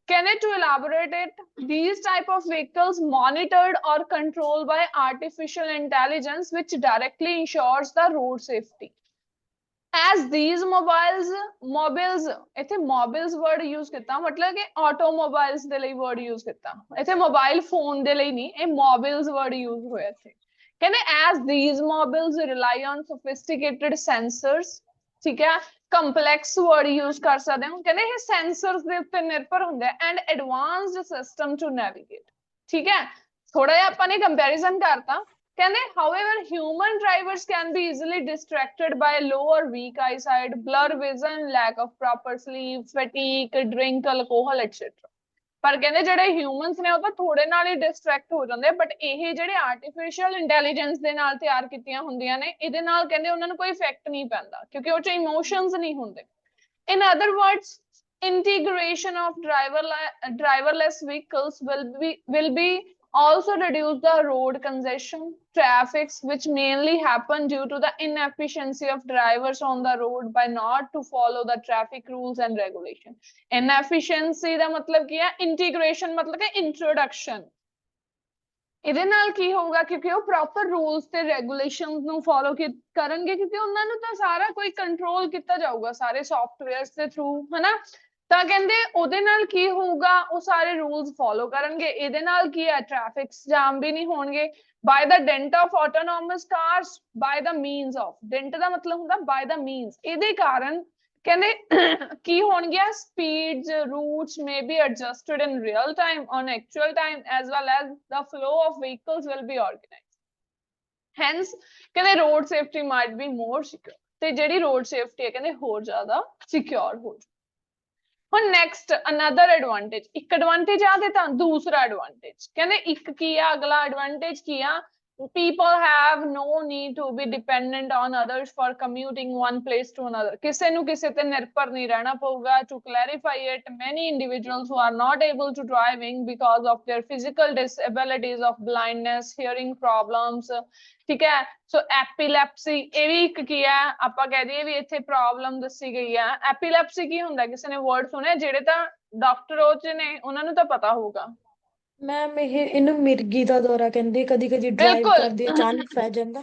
ਕਹਿੰਦੇ to elaborate it, these type of vehicles monitored or controlled by artificial intelligence which directly ensures the road safety। as these mobiles ਇੱਥੇ mobiles word use ਕੀਤਾ ਮਤਲਬ ਕਿ automobiles ਦੇ ਲਈ word use ਕੀਤਾ, ਇੱਥੇ mobile phone ਦੇ ਲਈ ਨਹੀਂ, ਇਹ mobiles word use ਹੋਇਆ ਇੱਥੇ। ਕਹਿੰਦੇ as these mobiles rely on sophisticated sensors, ਠੀਕ ਹੈ, complex word use ਕਰ ਸਕਦੇ ਹੋ। ਕਹਿੰਦੇ ਇਹ sensors ਦੇ ਉੱਤੇ ਨਿਰਭਰ ਹੁੰਦੇ and advanced system to navigate, ਠੀਕ ਹੈ। ਥੋੜਾ ਜਿਹਾ ਆਪਾਂ ਨੇ comparison ਕਰਤਾ। ਕਹਿੰਦੇ however human drivers can be easily distracted by low or weak eyesight, blur vision, lack of proper sleep, fatigue, drink alcohol etc। ਪਰ ਕਹਿੰਦੇ ਜਿਹੜੇ humans ਨੇ ਉਹ ਤਾਂ ਥੋੜੇ ਨਾਲ ਹੀ distract ਹੋ ਜਾਂਦੇ ਬਟ ਇਹ ਜਿਹੜੇ artificial intelligence ਦੇ ਨਾਲ ਤਿਆਰ ਕੀਤੀਆਂ ਹੁੰਦੀਆਂ ਨੇ ਇਹਦੇ ਨਾਲ ਕਹਿੰਦੇ ਉਹਨਾਂ ਨੂੰ ਕੋਈ effect ਨਹੀਂ ਪੈਂਦਾ ਕਿਉਂਕਿ ਉਹ ਚ emotions ਨਹੀਂ ਹੁੰਦੇ। in other words integration of driverless vehicles will be also reduce the road congestion traffics which mainly happen due to the inefficiency of drivers on the road by not to follow the traffic rules and regulation. Inefficiency ਦਾ ਮਤਲਬ ਕੀ ਹੈ? integration ਮਤਲਬ ਕਿ introduction। ਇਹਦੇ ਨਾਲ ਕੀ ਹੋਊਗਾ? ਕਿਉਂਕਿ ਉਹ proper rules ਤੇ ਰੈਗੂਲੇਸ਼ਨਸ ਨੂੰ ਫੋਲੋ ਕਰਨਗੇ, ਕਿਉਂਕਿ ਉਹਨਾਂ ਨੂੰ ਤਾਂ ਸਾਰਾ ਕੋਈ ਕੰਟਰੋਲ ਕੀਤਾ ਜਾਊਗਾ ਸਾਰੇ ਸੌਫਟਵੇਅਰਸ ਦੇ ਥਰੂ, ਹਨਾ। ਤਾਂ ਕਹਿੰਦੇ ਉਹਦੇ ਨਾਲ ਕੀ ਹੋਊਗਾ? ਉਹ ਸਾਰੇ ਰੂਲਸ ਫੋਲੋ ਕਰਨਗੇ। ਇਹਦੇ ਨਾਲ ਕੀ ਹੈ? ਟ੍ਰੈਫਿਕ ਜਾਮ ਵੀ ਨਹੀਂ ਹੋਣਗੇ। By the dint of autonomous cars by the means of, dint ਦਾ ਮਤਲਬ ਹੁੰਦਾ ਬਾਏ ਦਾ ਮੀਨਸ। ਇਹਦੇ ਕਾਰਨ ਕਹਿੰਦੇ ਕੀ ਹੋਣਗੀਆਂ? Speeds roots may be adjusted in real time on actual time as well as the flow of vehicles will be organized, hence ਕਹਿੰਦੇ road safety might be more secure। ਤੇ ਜਿਹੜੀ road safety ਹੈ ਕਹਿੰਦੇ ਹੋਰ ਜ਼ਿਆਦਾ secure ਹੋ ਜਾਊ। ਹੁਣ next another advantage, ਇੱਕ advantage ਆ ਤੇ ਤਾਂ ਦੂਸਰਾ advantage ਕਹਿੰਦੇ ਇੱਕ ਕੀ ਆ? ਅਗਲਾ advantage ਕੀ ਆ? people have no need to be dependent on others for commuting one place to another। ਕਿਸੇ ਨੂੰ ਕਿਸੇ ਤੇ ਨਿਰਭਰ ਨਹੀਂ ਰਹਿਣਾ ਪਊਗਾ। to clarify it, many individuals who are not able to driving because of their physical disabilities of blindness, hearing problems, ਠੀਕ ਹੈ। ਸੋ epilepsy ਇਹ ਵੀ ਇੱਕ ਕੀ ਹੈ? ਆਪਾਂ ਕਹਿ ਦਈਏ ਵੀ ਇੱਥੇ ਪ੍ਰੋਬਲਮ ਦੱਸੀ ਗਈ ਹੈ। epilepsy ਕੀ ਹੁੰਦਾ? ਕਿਸੇ ਨੇ ਵਰਡ ਸੁਣਿਆ? ਜਿਹੜੇ ਤਾਂ ਡਾਕਟਰ ਉਹ ਚ ਨੇ ਉਹਨਾਂ ਨੂੰ ਤਾਂ ਪਤਾ ਹੋਊਗਾ। ਮੈਮ ਇਹਨੂੰ ਮਿਰਗੀ ਦਾ ਦੌਰਾ ਕਹਿੰਦੇ, ਕਦੀ ਕਦੀ ਡਰਾਈਵ ਬਿਲਕੁਲ। ਕਰਦੇ ਅਚਾਨਕ ਪੈ ਜਾਂਦਾ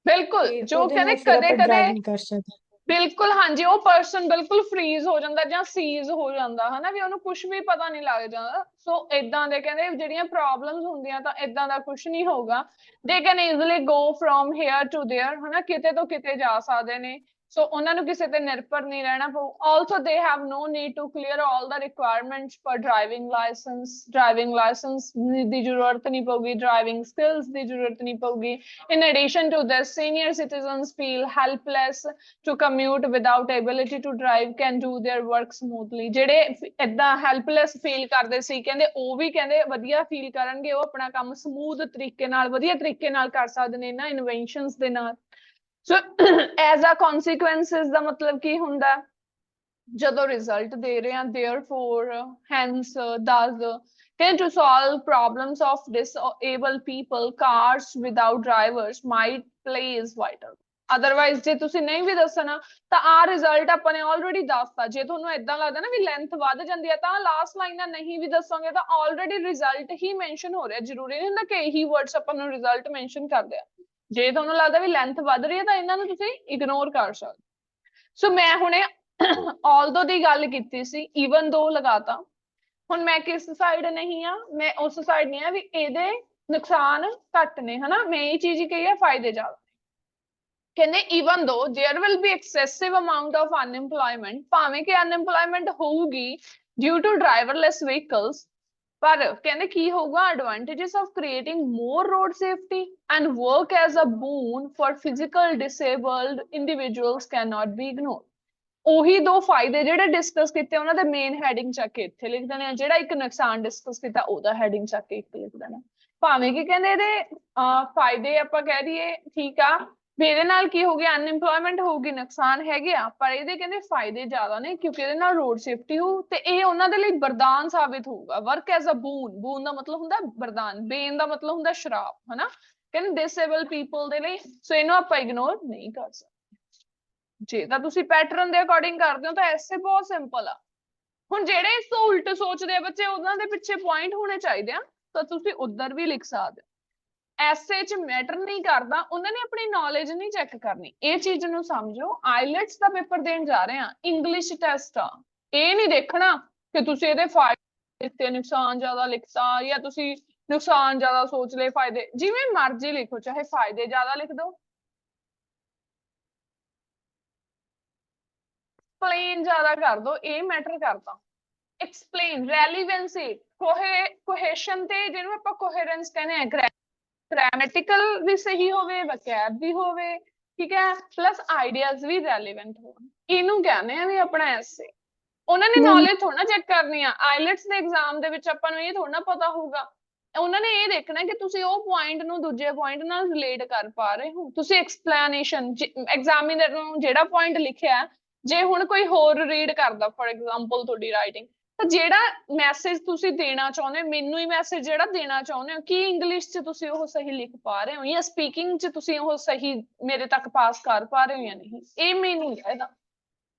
ਬਿਲਕੁਲ, ਤੇ ਜੋ ਉਹਦੇ ਕਹਿੰਦੇ ਨਾਲ ਫਿਰ ਕਦੇ ਆਪਾਂ ਕਦੇ ਡਰਾਈਵ ਨਹੀਂ ਕਰ ਸਕਦੇ। ਬਿਲਕੁਲ ਹਾਂਜੀ, ਉਹ ਪਰਸਨ ਬਿਲਕੁਲ ਫਰੀਜ਼ ਹੋ ਜਾਂਦਾ ਜਾਂ ਸੀਜ਼ ਹੋ ਜਾਂਦਾ, ਹਨਾ, ਵੀ ਉਹਨੂੰ ਕੁਝ ਵੀ ਪਤਾ ਨਹੀਂ ਲੱਗ ਜਾਂਦਾ। ਸੋ ਇਦਾਂ ਦੇ ਕਹਿੰਦੇ ਜਿਹੜੀਆਂ ਪ੍ਰੋਬਲਮਸ ਹੁੰਦੀਆਂ ਤਾਂ ਇਦਾਂ ਦਾ ਕੁਝ ਨਹੀਂ ਹੋਊਗਾ। They can easily go from here to there, ਹਨਾ, ਕਿਤੇ ਤੋਂ ਕਿਤੇ ਜਾ ਸਕਦੇ ਨੇ। ਸੋ ਉਹਨਾਂ ਨੂੰ ਕਿਸੇ ਤੇ ਨਿਰਭਰ ਨਹੀਂ ਰਹਿਣਾ ਪਊ। Also they have no need to clear all the requirements for driving licence ਦੀ ਜ਼ਰੂਰਤ ਨਹੀਂ ਪਊਗੀ, ਡਰਾਈਵਿੰਗ ਸਕਿੱਲਸ ਦੀ ਜ਼ਰੂਰਤ ਨਹੀਂ ਪਊਗੀ। In addition to this, senior citizens feel helpless to commute without ability to drive can do their work smoothly। ਜਿਹੜੇ ਏਦਾਂ ਹੈਲਪਲੈਸ ਫੀਲ ਕਰਦੇ ਸੀ ਕਹਿੰਦੇ ਉਹ ਵੀ ਕਹਿੰਦੇ ਵਧੀਆ ਫੀਲ ਕਰਨਗੇ। ਉਹ ਆਪਣਾ ਕੰਮ ਸਮੂਥ ਤਰੀਕੇ ਨਾਲ ਵਧੀਆ ਤਰੀਕੇ ਨਾਲ ਕਰ ਸਕਦੇ ਨੇ ਇਹਨਾਂ ਇਨਵੈਂਸ਼ਨਸ ਦੇ ਨਾਲ। ਸੋ ਐਜ਼ ਅ ਕਨਸੀਕੁਐਂਸਿਸ ਦਾ ਮਤਲਬ ਕੀ ਹੁੰਦਾ? ਜਦੋਂ ਰਿਜ਼ਲਟ ਦੇ ਰਹੇ ਆ therefore hence thus can to solve problems of disabled people, cars without drivers might play is vital। Otherwise ਜੇ ਤੁਸੀਂ ਨਹੀਂ ਵੀ ਦੱਸਣਾ ਤਾਂ ਆਹ ਰਿਜ਼ਲਟ ਆਪਾਂ ਨੇ ਆਲਰੇਡੀ ਦੱਸਤਾ। ਜੇ ਤੁਹਾਨੂੰ ਏਦਾਂ ਲੱਗਦਾ ਨਾ ਵੀ ਲੈਂਥ ਵੱਧ ਜਾਂਦੀ ਹੈ ਤਾਂ ਲਾਸਟ ਲਾਈਨਾਂ ਨਹੀਂ ਵੀ ਦੱਸੋਗੇ ਤਾਂ ਆਲਰੇਡੀ ਰਿਜ਼ਲਟ ਹੀ ਮੈਂਸ਼ਨ ਹੋ ਰਿਹਾ। ਜ਼ਰੂਰੀ ਨਹੀਂ ਹੁੰਦਾ ਕਿ ਇਹੀ ਵਰਡਸ ਆਪਾਂ ਨੂੰ ਰਿਜ਼ਲਟ ਮੈਂਸ਼ਨ ਕਰਦੇ ਆ। ਜੇ ਤੁਹਾਨੂੰ ਲੱਗਦਾ ਵੀ ਲੈਂਥ ਵੱਧ ਰਹੀ ਹੈ ਤਾਂ ਇਹਨਾਂ ਨੂੰ ਤੁਸੀਂ ਇਗਨੋਰ ਕਰ ਸਕਦੇ। ਸੋ ਮੈਂ ਹੁਣੇ ਆਲਦੋ ਦੀ ਗੱਲ ਕੀਤੀ ਸੀ, ਈਵਨ ਦੋ ਲਗਾਤਾ। ਹੁਣ ਮੈਂ ਕਿਸ ਸਾਈਡ ਨਹੀਂ ਆ? ਮੈਂ ਉਸ ਸਾਈਡ ਨਹੀਂ ਆ ਵੀ ਇਹਦੇ ਨੁਕਸਾਨ ਘੱਟ ਨੇ, ਹਨਾ। ਮੈਂ ਇਹ ਚੀਜ਼ ਹੀ ਕਹੀ ਆ ਫਾਇਦੇ ਜ਼ਿਆਦਾ। ਕਹਿੰਦੇ even though there will be excessive amount of unemployment, ਭਾਵੇਂ ਕਿ unemployment ਹੋਊਗੀ due to driverless vehicles, ਪਰ ਕਹਿੰਦੇ ਕੀ ਹੋਊਗਾ? advantages of creating more road safety and work as a boon for physical disabled individuals cannot be ignored। ਉਹੀ ਦੋ ਫਾਇਦੇ ਜਿਹੜੇ ਡਿਸਕਸ ਕੀਤੇ ਉਹਨਾਂ ਦੇ ਮੇਨ ਹੈਡਿੰਗ ਚੱਕ ਕੇ ਇੱਥੇ ਲਿਖ ਦੇਣੇ ਆ। ਜਿਹੜਾ ਇੱਕ ਨੁਕਸਾਨ ਡਿਸਕਸ ਕੀਤਾ ਉਹਦਾ ਹੈਡਿੰਗ ਚੱਕ ਕੇ ਇੱਕ ਲਿਖ ਦੇਣਾ। ਭਾਵੇਂ ਕਿ ਕਹਿੰਦੇ ਇਹਦੇ ਫਾਇਦੇ ਆਪਾਂ ਕਹਿ ਦਈਏ ਠੀਕ ਆ ਵੀ ਇਹਦੇ ਨਾਲ ਕੀ ਹੋ ਗਿਆ? ਅਨਇੰਪਲੋਇਮੈਂਟ ਹੋਊਗੀ, ਨੁਕਸਾਨ ਹੈਗੇ ਆ, ਪਰ ਇਹਦੇ ਕਹਿੰਦੇ ਫਾਇਦੇ ਜ਼ਿਆਦਾ ਨੇ ਕਿਉਂਕਿ ਇਹਦੇ ਨਾਲ ਰੋਡ ਸੇਫਟੀ ਹੋਊ ਤੇ ਇਹ ਉਹਨਾਂ ਦੇ ਲਈ ਵਰਦਾਨ ਸਾਬਿਤ ਹੋਊਗਾ। ਵਰਕ ਐਜ਼ ਅ ਬੂਨ, ਬੂਨ ਦਾ ਮਤਲਬ ਹੁੰਦਾ ਵਰਦਾਨ, ਬੇਨ ਦਾ ਮਤਲਬ ਹੁੰਦਾ ਸ਼ਰਾਪ, ਹਨਾ। ਕਹਿੰਦੇ ਡਿਸੇਬਲ ਪੀਪਲ ਦੇ ਲਈ। ਸੋ ਇਹਨੂੰ ਆਪਾਂ ਇਗਨੋਰ ਨਹੀਂ ਕਰ ਸਕਦੇ। ਜੇ ਤਾਂ ਤੁਸੀਂ ਪੈਟਰਨ ਦੇ ਅਕੋਰਡਿੰਗ ਕਰਦੇ ਹੋ ਤਾਂ ਐਸੇ ਬਹੁਤ ਸਿੰਪਲ ਆ। ਹੁਣ ਜਿਹੜੇ ਇਸ ਤੋਂ ਉਲਟ ਸੋਚਦੇ ਆ ਬੱਚੇ ਉਹਨਾਂ ਦੇ ਪਿੱਛੇ ਪੁਆਇੰਟ ਹੋਣੇ ਚਾਹੀਦੇ ਆ, ਤਾਂ ਤੁਸੀਂ ਉੱਧਰ ਵੀ ਲਿਖ ਸਕਦੇ ਹੋ। ਐਸੇ ਚ ਮੈਟਰ ਨਹੀਂ ਕਰਦਾ, ਉਹਨਾਂ ਨੇ ਆਪਣੀ ਨੌਲੇਜ ਨਹੀਂ ਚੈੱਕ ਕਰਨੀ। ਇਹ ਚੀਜ਼ ਨੂੰ ਸਮਝੋ। ਆਈਲੈਟਸ ਦਾ ਪੇਪਰ ਦੇਣ ਜਾ ਰਹੇ ਆ, ਇੰਗਲਿਸ਼ ਟੈਸਟ ਆ। ਇਹ ਨਹੀਂ ਦੇਖਣਾ ਕਿ ਤੁਸੀਂ ਇਹਦੇ ਫਾਇਦੇ ਦਿੱਤੇ, ਨੁਕਸਾਨ ਜ਼ਿਆਦਾ ਲਿਖਤਾ, ਜਾਂ ਤੁਸੀਂ ਨੁਕਸਾਨ ਜ਼ਿਆਦਾ ਸੋਚ ਲਏ, ਫਾਇਦੇ ਜਿਵੇਂ ਮਰਜ਼ੀ ਲਿਖੋ, ਚਾਹੇ ਫਾਇਦੇ ਜ਼ਿਆਦਾ ਲਿਖ ਦਿਓ, ਐਕਸਪਲੇਨ ਜ਼ਿਆਦਾ ਕਰ ਦੋ, ਇਹ ਮੈਟਰ ਕਰਦਾ। ਐਕਸਪਲੇਨ, ਰੈਲੀਵੈਂਸੀ, ਕੋਹੇਸ਼ਨ ਤੇ ਜਿਹਨੂੰ ਆਪਾਂ ਕੋਹੇਰੈਂਸ ਕਹਿੰਦੇ ਆ, ਗ੍ਰਾਮੈਟਿਕਲ ਵੀ ਸਹੀ ਹੋਵੇ, ਵਕੈਬ ਵੀ ਹੋਵੇ, ਠੀਕ ਹੈ, ਪਲੱਸ ਆਈਡੀਆਜ਼ ਵੀ ਰੈਲੀਵੈਂਟ ਹੋਣ, ਇਹਨੂੰ ਕਹਿੰਦੇ ਆ ਵੀ ਆਪਣਾ ਐਸੇ। ਉਹਨਾਂ ਨੇ ਨੌਲੇਜ ਥੋੜਾ ਨਾ ਚੈੱਕ ਕਰਨੀ ਆ। ਆਈਲੈਟਸ ਦੇ ਐਗਜ਼ਾਮ ਦੇ ਵਿੱਚ ਆਪਾਂ ਨੂੰ ਇਹ ਥੋੜਾ ਨਾ ਪਤਾ ਹੋਊਗਾ। ਉਹਨਾਂ ਨੇ ਇਹ ਦੇਖਣਾ ਕਿ ਤੁਸੀਂ ਉਹ ਪੁਆਇੰਟ ਨੂੰ ਦੂਜੇ ਪੁਆਇੰਟ ਨਾਲ ਰਿਲੇਟ ਕਰ ਪਾ ਰਹੇ ਹੋ। ਤੁਸੀਂ ਐਕਸਪਲੇਨੇਸ਼ਨ, ਐਗਜ਼ਾਮੀਨਰ ਨੂੰ ਜਿਹੜਾ ਪੁਆਇੰਟ ਲਿਖਿਆ ਜੇ ਹੁਣ ਕੋਈ ਹੋਰ ਰੀਡ ਕਰਦਾ ਫॉर एग्जांपल ਤੁਹਾਡੀ ਰਾਈਟਿੰਗ, ਤਾਂ ਜਿਹੜਾ ਮੈਸੇਜ ਤੁਸੀਂ ਦੇਣਾ ਚਾਹੁੰਦੇ ਹੋ, ਮੈਨੂੰ ਹੀ ਮੈਸੇਜ ਜਿਹੜਾ ਦੇਣਾ ਚਾਹੁੰਦੇ ਹੋ, ਕੀ ਇੰਗਲਿਸ਼ 'ਚ ਤੁਸੀਂ ਉਹ ਸਹੀ ਲਿਖ ਪਾ ਰਹੇ ਹੋ ਜਾਂ ਸਪੀਕਿੰਗ 'ਚ ਤੁਸੀਂ ਉਹ ਸਹੀ ਮੇਰੇ ਤੱਕ ਪਾਸ ਕਰ ਪਾ ਰਹੇ ਹੋ ਜਾਂ ਨਹੀਂ, ਇਹ ਮੀਨਿੰਗ ਹੈ ਇਹਦਾ।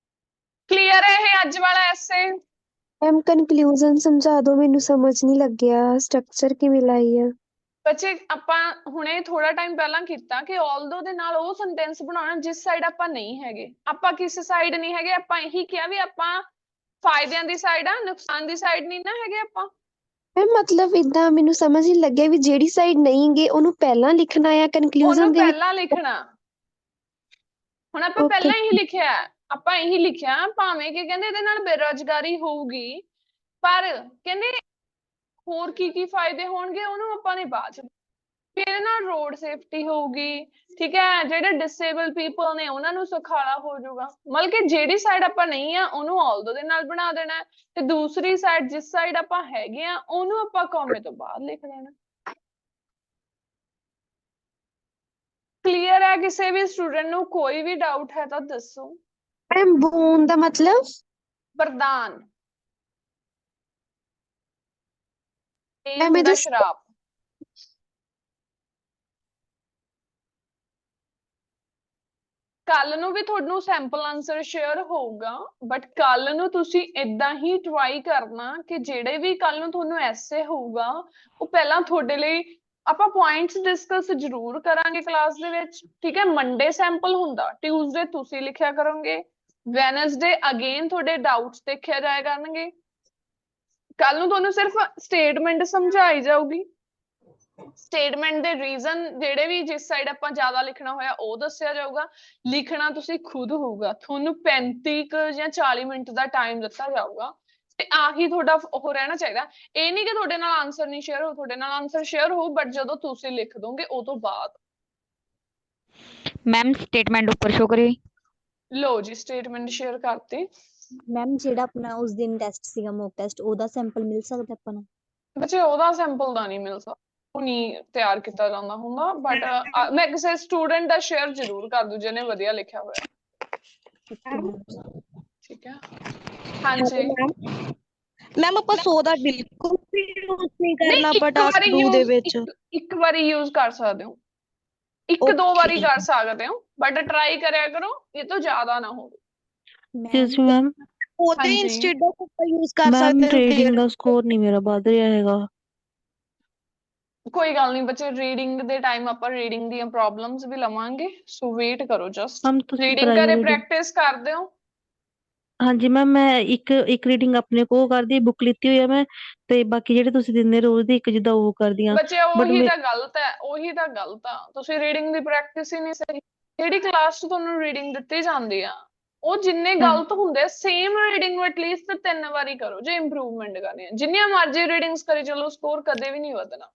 ਕਲੀਅਰ ਹੈ ਇਹ ਅੱਜ ਵਾਲਾ ਐਸੇ? ਮੈਮ ਕਨਕਲੂਜਨ ਸਮਝਾ ਦਿਓ, ਮੈਨੂੰ ਸਮਝ ਨਹੀਂ ਲੱਗਿਆ ਸਟਰਕਚਰ ਕਿਵੇਂ ਲਾਈ ਆ। ਬੱਚੇ ਆਪਾਂ ਹੁਣੇ ਥੋੜਾ ਟਾਈਮ ਪਹਿਲਾਂ ਕੀਤਾ ਕਿ ਆਲਦੋ ਦੇ ਨਾਲ ਉਹ ਸੈਂਟੈਂਸ ਬਣਾਉਣਾ ਜਿਸ ਸਾਈਡ ਆਪਾਂ ਨਹੀਂ ਹੈਗੇ। ਆਪਾਂ ਕਿਸ ਸਾਈਡ ਨਹੀਂ ਹੈਗੇ, ਆਪਾਂ ਇਹੀ ਕਿਹਾ ਵੀ ਆਪਾਂ ਫਾਇਦਿਆਂ ਦੀ ਸਾਈਡ ਆ, ਨੁਕਸਾਨ ਦੀ ਸਾਈਡ ਨਹੀਂ ਨਾ ਹੈਗੇ ਆਪਾਂ। ਮੈਮ ਮਤਲਬ ਇਦਾਂ ਮੈਨੂੰ ਸਮਝ ਨਹੀਂ ਲੱਗਿਆ ਵੀ ਜਿਹੜੀ ਸਾਈਡ ਨਹੀਂ ਗੇ ਉਹਨੂੰ ਪਹਿਲਾਂ ਲਿਖਣਾ ਆ ਕਨਕਲੂਜਨ ਉਹਨੂੰ ਦੇ ਵਿੱਚ। ਪਹਿਲਾਂ ਲਿਖਣਾ। ਹੁਣ ਆਪਾਂ ਓਕੇ ਪਹਿਲਾਂ ਇਹੀ ਲਿਖਿਆ, ਆਪਾਂ ਇਹੀ ਲਿਖਿਆ ਭਾਵੇਂ ਕਿ ਕਹਿੰਦੇ ਇਹਦੇ ਨਾਲ ਬੇਰੁਜ਼ਗਾਰੀ ਹੋਊਗੀ, ਪਰ ਕਹਿੰਦੇ ਹੋਰ ਕੀ ਫਾਇਦੇ ਹੋਣਗੇ ਉਹਨੂੰ ਆਪਾਂ ਨੇ ਬਾਅਦ ਚ, ਇਹਦੇ ਨਾਲ ਰੋਡ ਸੇਫਟੀ ਹੋਊਗੀ, ਠੀਕ ਹੈ, ਜਿਹੜੇ ਡਿਸੇਬਲ ਪੀਪਲ ਨੇ ਉਹਨਾਂ ਨੂੰ ਸੁਖਾਲਾ ਹੋ ਜਾਊਗਾ। ਮਤਲਬ ਕਿ ਜਿਹੜੀ ਸਾਈਡ ਆਪਾਂ ਨਹੀਂ ਆ ਉਹਨੂੰ ਆਲਦੋ ਦੇ ਨਾਲ ਬਣਾ ਦੇਣਾ, ਤੇ ਦੂਸਰੀ ਸਾਈਡ ਜਿਸ ਸਾਈਡ ਆਪਾਂ ਹੈਗੇ ਆ ਉਹਨੂੰ ਆਪਾਂ ਕੌਮੇ ਤੋਂ ਬਾਹਰ ਲਿਖ ਦੇਣਾ। ਕਲੀਅਰ ਹੈ? ਕਿਸੇ ਵੀ ਸਟੂਡੈਂਟ ਨੂੰ ਕੋਈ ਵੀ ਡਾਊਟ ਹੈ ਤਾਂ ਦੱਸੋ। ਮੈਮ ਬੂਨ ਦਾ ਮਤਲਬ ਵਰਦਾਨ, ਇਹ ਮੈਮ ਹੁੰਦਾ ਇਹਦਾ ਸ਼ਰਾਪ। ਕੱਲ ਨੂੰ ਵੀ ਤੁਹਾਨੂੰ ਸੈਂਪਲ ਆਨਸਰ ਸ਼ੇਅਰ ਹੋਊਗਾ, ਬਟ ਕੱਲ ਨੂੰ ਤੁਸੀਂ ਏਦਾਂ ਹੀ ਟਰਾਈ ਕਰਨਾ ਕਿ ਜਿਹੜੇ ਵੀ ਕੱਲ ਨੂੰ ਤੁਹਾਨੂੰ ਐਸੇ ਹੋਊਗਾ ਉਹ ਪਹਿਲਾਂ ਤੁਹਾਡੇ ਲਈ ਆਪਾਂ ਪੁਆਇੰਟਸ ਡਿਸਕਸ ਜ਼ਰੂਰ ਕਰਾਂਗੇ ਕਲਾਸ ਦੇ ਵਿੱਚ, ਠੀਕ ਹੈ। ਮੰਡੇ ਸੈਂਪਲ ਹੁੰਦਾ, ਟਿਊਜ਼ਡੇ ਤੁਸੀਂ ਲਿਖਿਆ ਕਰੋਗੇ, ਵੈਨਸਡੇ ਅਗੇਨ ਤੁਹਾਡੇ ਡਾਊਟਸ ਦੇਖਿਆ ਜਾਇਆ ਕਰਨਗੇ। ਕੱਲ ਨੂੰ ਤੁਹਾਨੂੰ ਸਿਰਫ ਸਟੇਟਮੈਂਟ ਸਮਝਾਈ ਜਾਊਗੀ, ਸਟੇਟਮੈਂਟ ਦੇ ਰੀਜ਼ਨ ਜਿਹੜੇ ਵੀ ਜਿਸ ਸਾਈਡ ਆਪਾਂ ਜ਼ਿਆਦਾ ਲਿਖਣਾ ਹੋਇਆ ਉਹ ਦੱਸਿਆ ਜਾਊਗਾ। ਲਿਖਣਾ ਤੁਸੀਂ ਖੁਦ ਹੋਊਗਾ, ਤੁਹਾਨੂੰ 35 ਜਾਂ 40 ਮਿੰਟ ਦਾ ਟਾਈਮ ਦਿੱਤਾ ਜਾਊਗਾ, ਤੇ ਆਹੀ ਤੁਹਾਡਾ ਉਹ ਰਹਿਣਾ ਚਾਹੀਦਾ। ਇਹ ਨਹੀਂ ਕਿ ਤੁਹਾਡੇ ਨਾਲ ਆਨਸਰ ਨਹੀਂ ਸ਼ੇਅਰ ਹੋ, ਤੁਹਾਡੇ ਨਾਲ ਆਨਸਰ ਸ਼ੇਅਰ ਹੋ, ਬਟ ਜਦੋਂ ਤੁਸੀਂ ਲਿਖ ਦੋਗੇ ਉਹ ਤੋਂ ਬਾਅਦ। ਮੈਮ ਸਟੇਟਮੈਂਟ ਉੱਪਰ ਸ਼ੋ ਕਰੇ। ਲਓ ਜੀ ਸਟੇਟਮੈਂਟ ਸ਼ੇਅਰ ਕਰਤੀ। ਮੈਮ ਜਿਹੜਾ ਆਪਣਾ ਉਸ ਦਿਨ ਟੈਸਟ ਸੀਗਾ ਮੌਕ ਟੈਸਟ, ਉਹਦਾ ਸੈਂਪਲ ਮਿਲ ਸਕਦਾ ਆਪਾਂ ਨੂੰ? ਬੱਚੇ ਉਹਦਾ ਸੈਂਪਲ ਦਾ ਨਹੀਂ ਮਿਲ ਸਕਦਾ, ਉਹ ਨਹੀਂ ਤਿਆਰ ਕੀਤਾ ਜਾਂਦਾ ਹੁੰਦਾ, ਬਟ ਮੈਂ ਕਿਸੇ ਸਟੂਡੈਂਟ ਦਾ ਸ਼ੇਅਰ ਜ਼ਰੂਰ ਕਰ ਦੂ ਜਿਹਨੇ ਵਧੀਆ ਲਿਖਿਆ ਹੋਇਆ, ਠੀਕ ਹੈ। ਹਾਂਜੀ ਮੈਮ ਆਪਾਂ 100 ਦਾ ਬਿਲਕੁਲ ਵੀ ਯੂਜ਼ ਨਹੀਂ ਕਰਨਾ ਨਹੀਂ, ਆਪਾਂ ਟਾਸਕ 2 ਦੇ ਵਿੱਚ। ਇੱਕ ਵਾਰੀ ਯੂਜ਼ ਕਰ ਸਕਦੇ ਹੋ, ਇੱਕ ਦੋ ਵਾਰੀ ਕਰ ਸਕਦੇ ਹੋ, ਬਟ ਟਰਾਈ ਕਰਿਆ ਕਰੋ ਇਹ ਤੋਂ ਜ਼ਿਆਦਾ ਨਾ ਹੋਵੇ। ਐਕਸਕਿਊਜ਼ ਮੀ ਮੈਮ, ਉਹਦੇ ਹਾਂਜੀ ਇੰਸਟੈਡ ਆਫ ਆਪਾਂ ਯੂਜ਼ ਕਰ ਮੈਮ ਸਕਦੇ ਹਾਂ ਰੀਡਿੰਗ ਦਾ ਸਕੋਰ ਨਹੀਂ ਮੇਰਾ ਵੱਧ ਰਿਹਾ ਹੈਗਾ। ਕੋਈ ਗੱਲ ਨਹੀਂ ਬੱਚੇ, ਰੀਡਿੰਗ ਦੇ ਟਾਈਮ ਆਪਾਂ ਰੀਡਿੰਗ ਦੀਆਂ ਪ੍ਰੋਬਲਮਸ ਵੀ ਲਵਾਂਗੇ, ਸੋ ਵੇਟ ਕਰੋ ਜਸਟ। ਮੈਮ ਤੁਸੀਂ ਰੀਡਿੰਗ ਕਰਾਈਓ ਘਰੇ ਰੀਡਿੰਗ। ਪ੍ਰੈਕਟਿਸ ਕਰਦੇ ਹੋ? ਹਾਂਜੀ ਮੈਮ, ਮੈਂ ਇੱਕ ਰੀਡਿੰਗ ਆਪਣੇ ਕੋਲ ਕਰਦੀ, ਬੁੱਕ ਲਿੱਤੀ ਹੋਈ ਆ ਮੈਂ, ਤੇ ਬਾਕੀ ਜਿਹੜੇ ਤੁਸੀਂ ਦਿੰਦੇ ਰੋਜ਼ ਦੀ ਇੱਕ ਜਿੱਦਾਂ ਉਹ ਕਰਦੀ ਆ। ਬੱਚੇ ਬਟ ਉਹੀ ਤਾਂ ਗਲਤ ਹੈ, ਉਹੀ ਤਾਂ ਗਲਤ ਆ, ਤੁਸੀਂ ਰੀਡਿੰਗ ਦੀ ਪ੍ਰੈਕਟਿਸ ਹੀ ਨਹੀਂ ਸਹੀ। ਜਿਹੜੀ ਕਲਾਸ 'ਚ ਤੁਹਾਨੂੰ ਰੀਡਿੰਗ ਦਿੱਤੀ ਜਾਂਦੀ ਆ ਉਹ ਜਿੰਨੇ ਗਲਤ ਹੁੰਦੇ, ਸੇਮ ਰੀਡਿੰਗ ਨੂੰ ਐਟਲੀਸਟ 3 ਵਾਰੀ ਕਰੋ ਜੇ ਇੰਪਰੂਵਮੈਂਟ ਕਰਨੀ ਹੈ। ਜਿੰਨੀਆਂ ਮਰਜ਼ੀ ਰੀਡਿੰਗਸ ਕਰੀ ਚਲੋ, ਸਕੋਰ ਕਦੇ ਵੀ ਨਹੀਂ ਵਧਣਾ।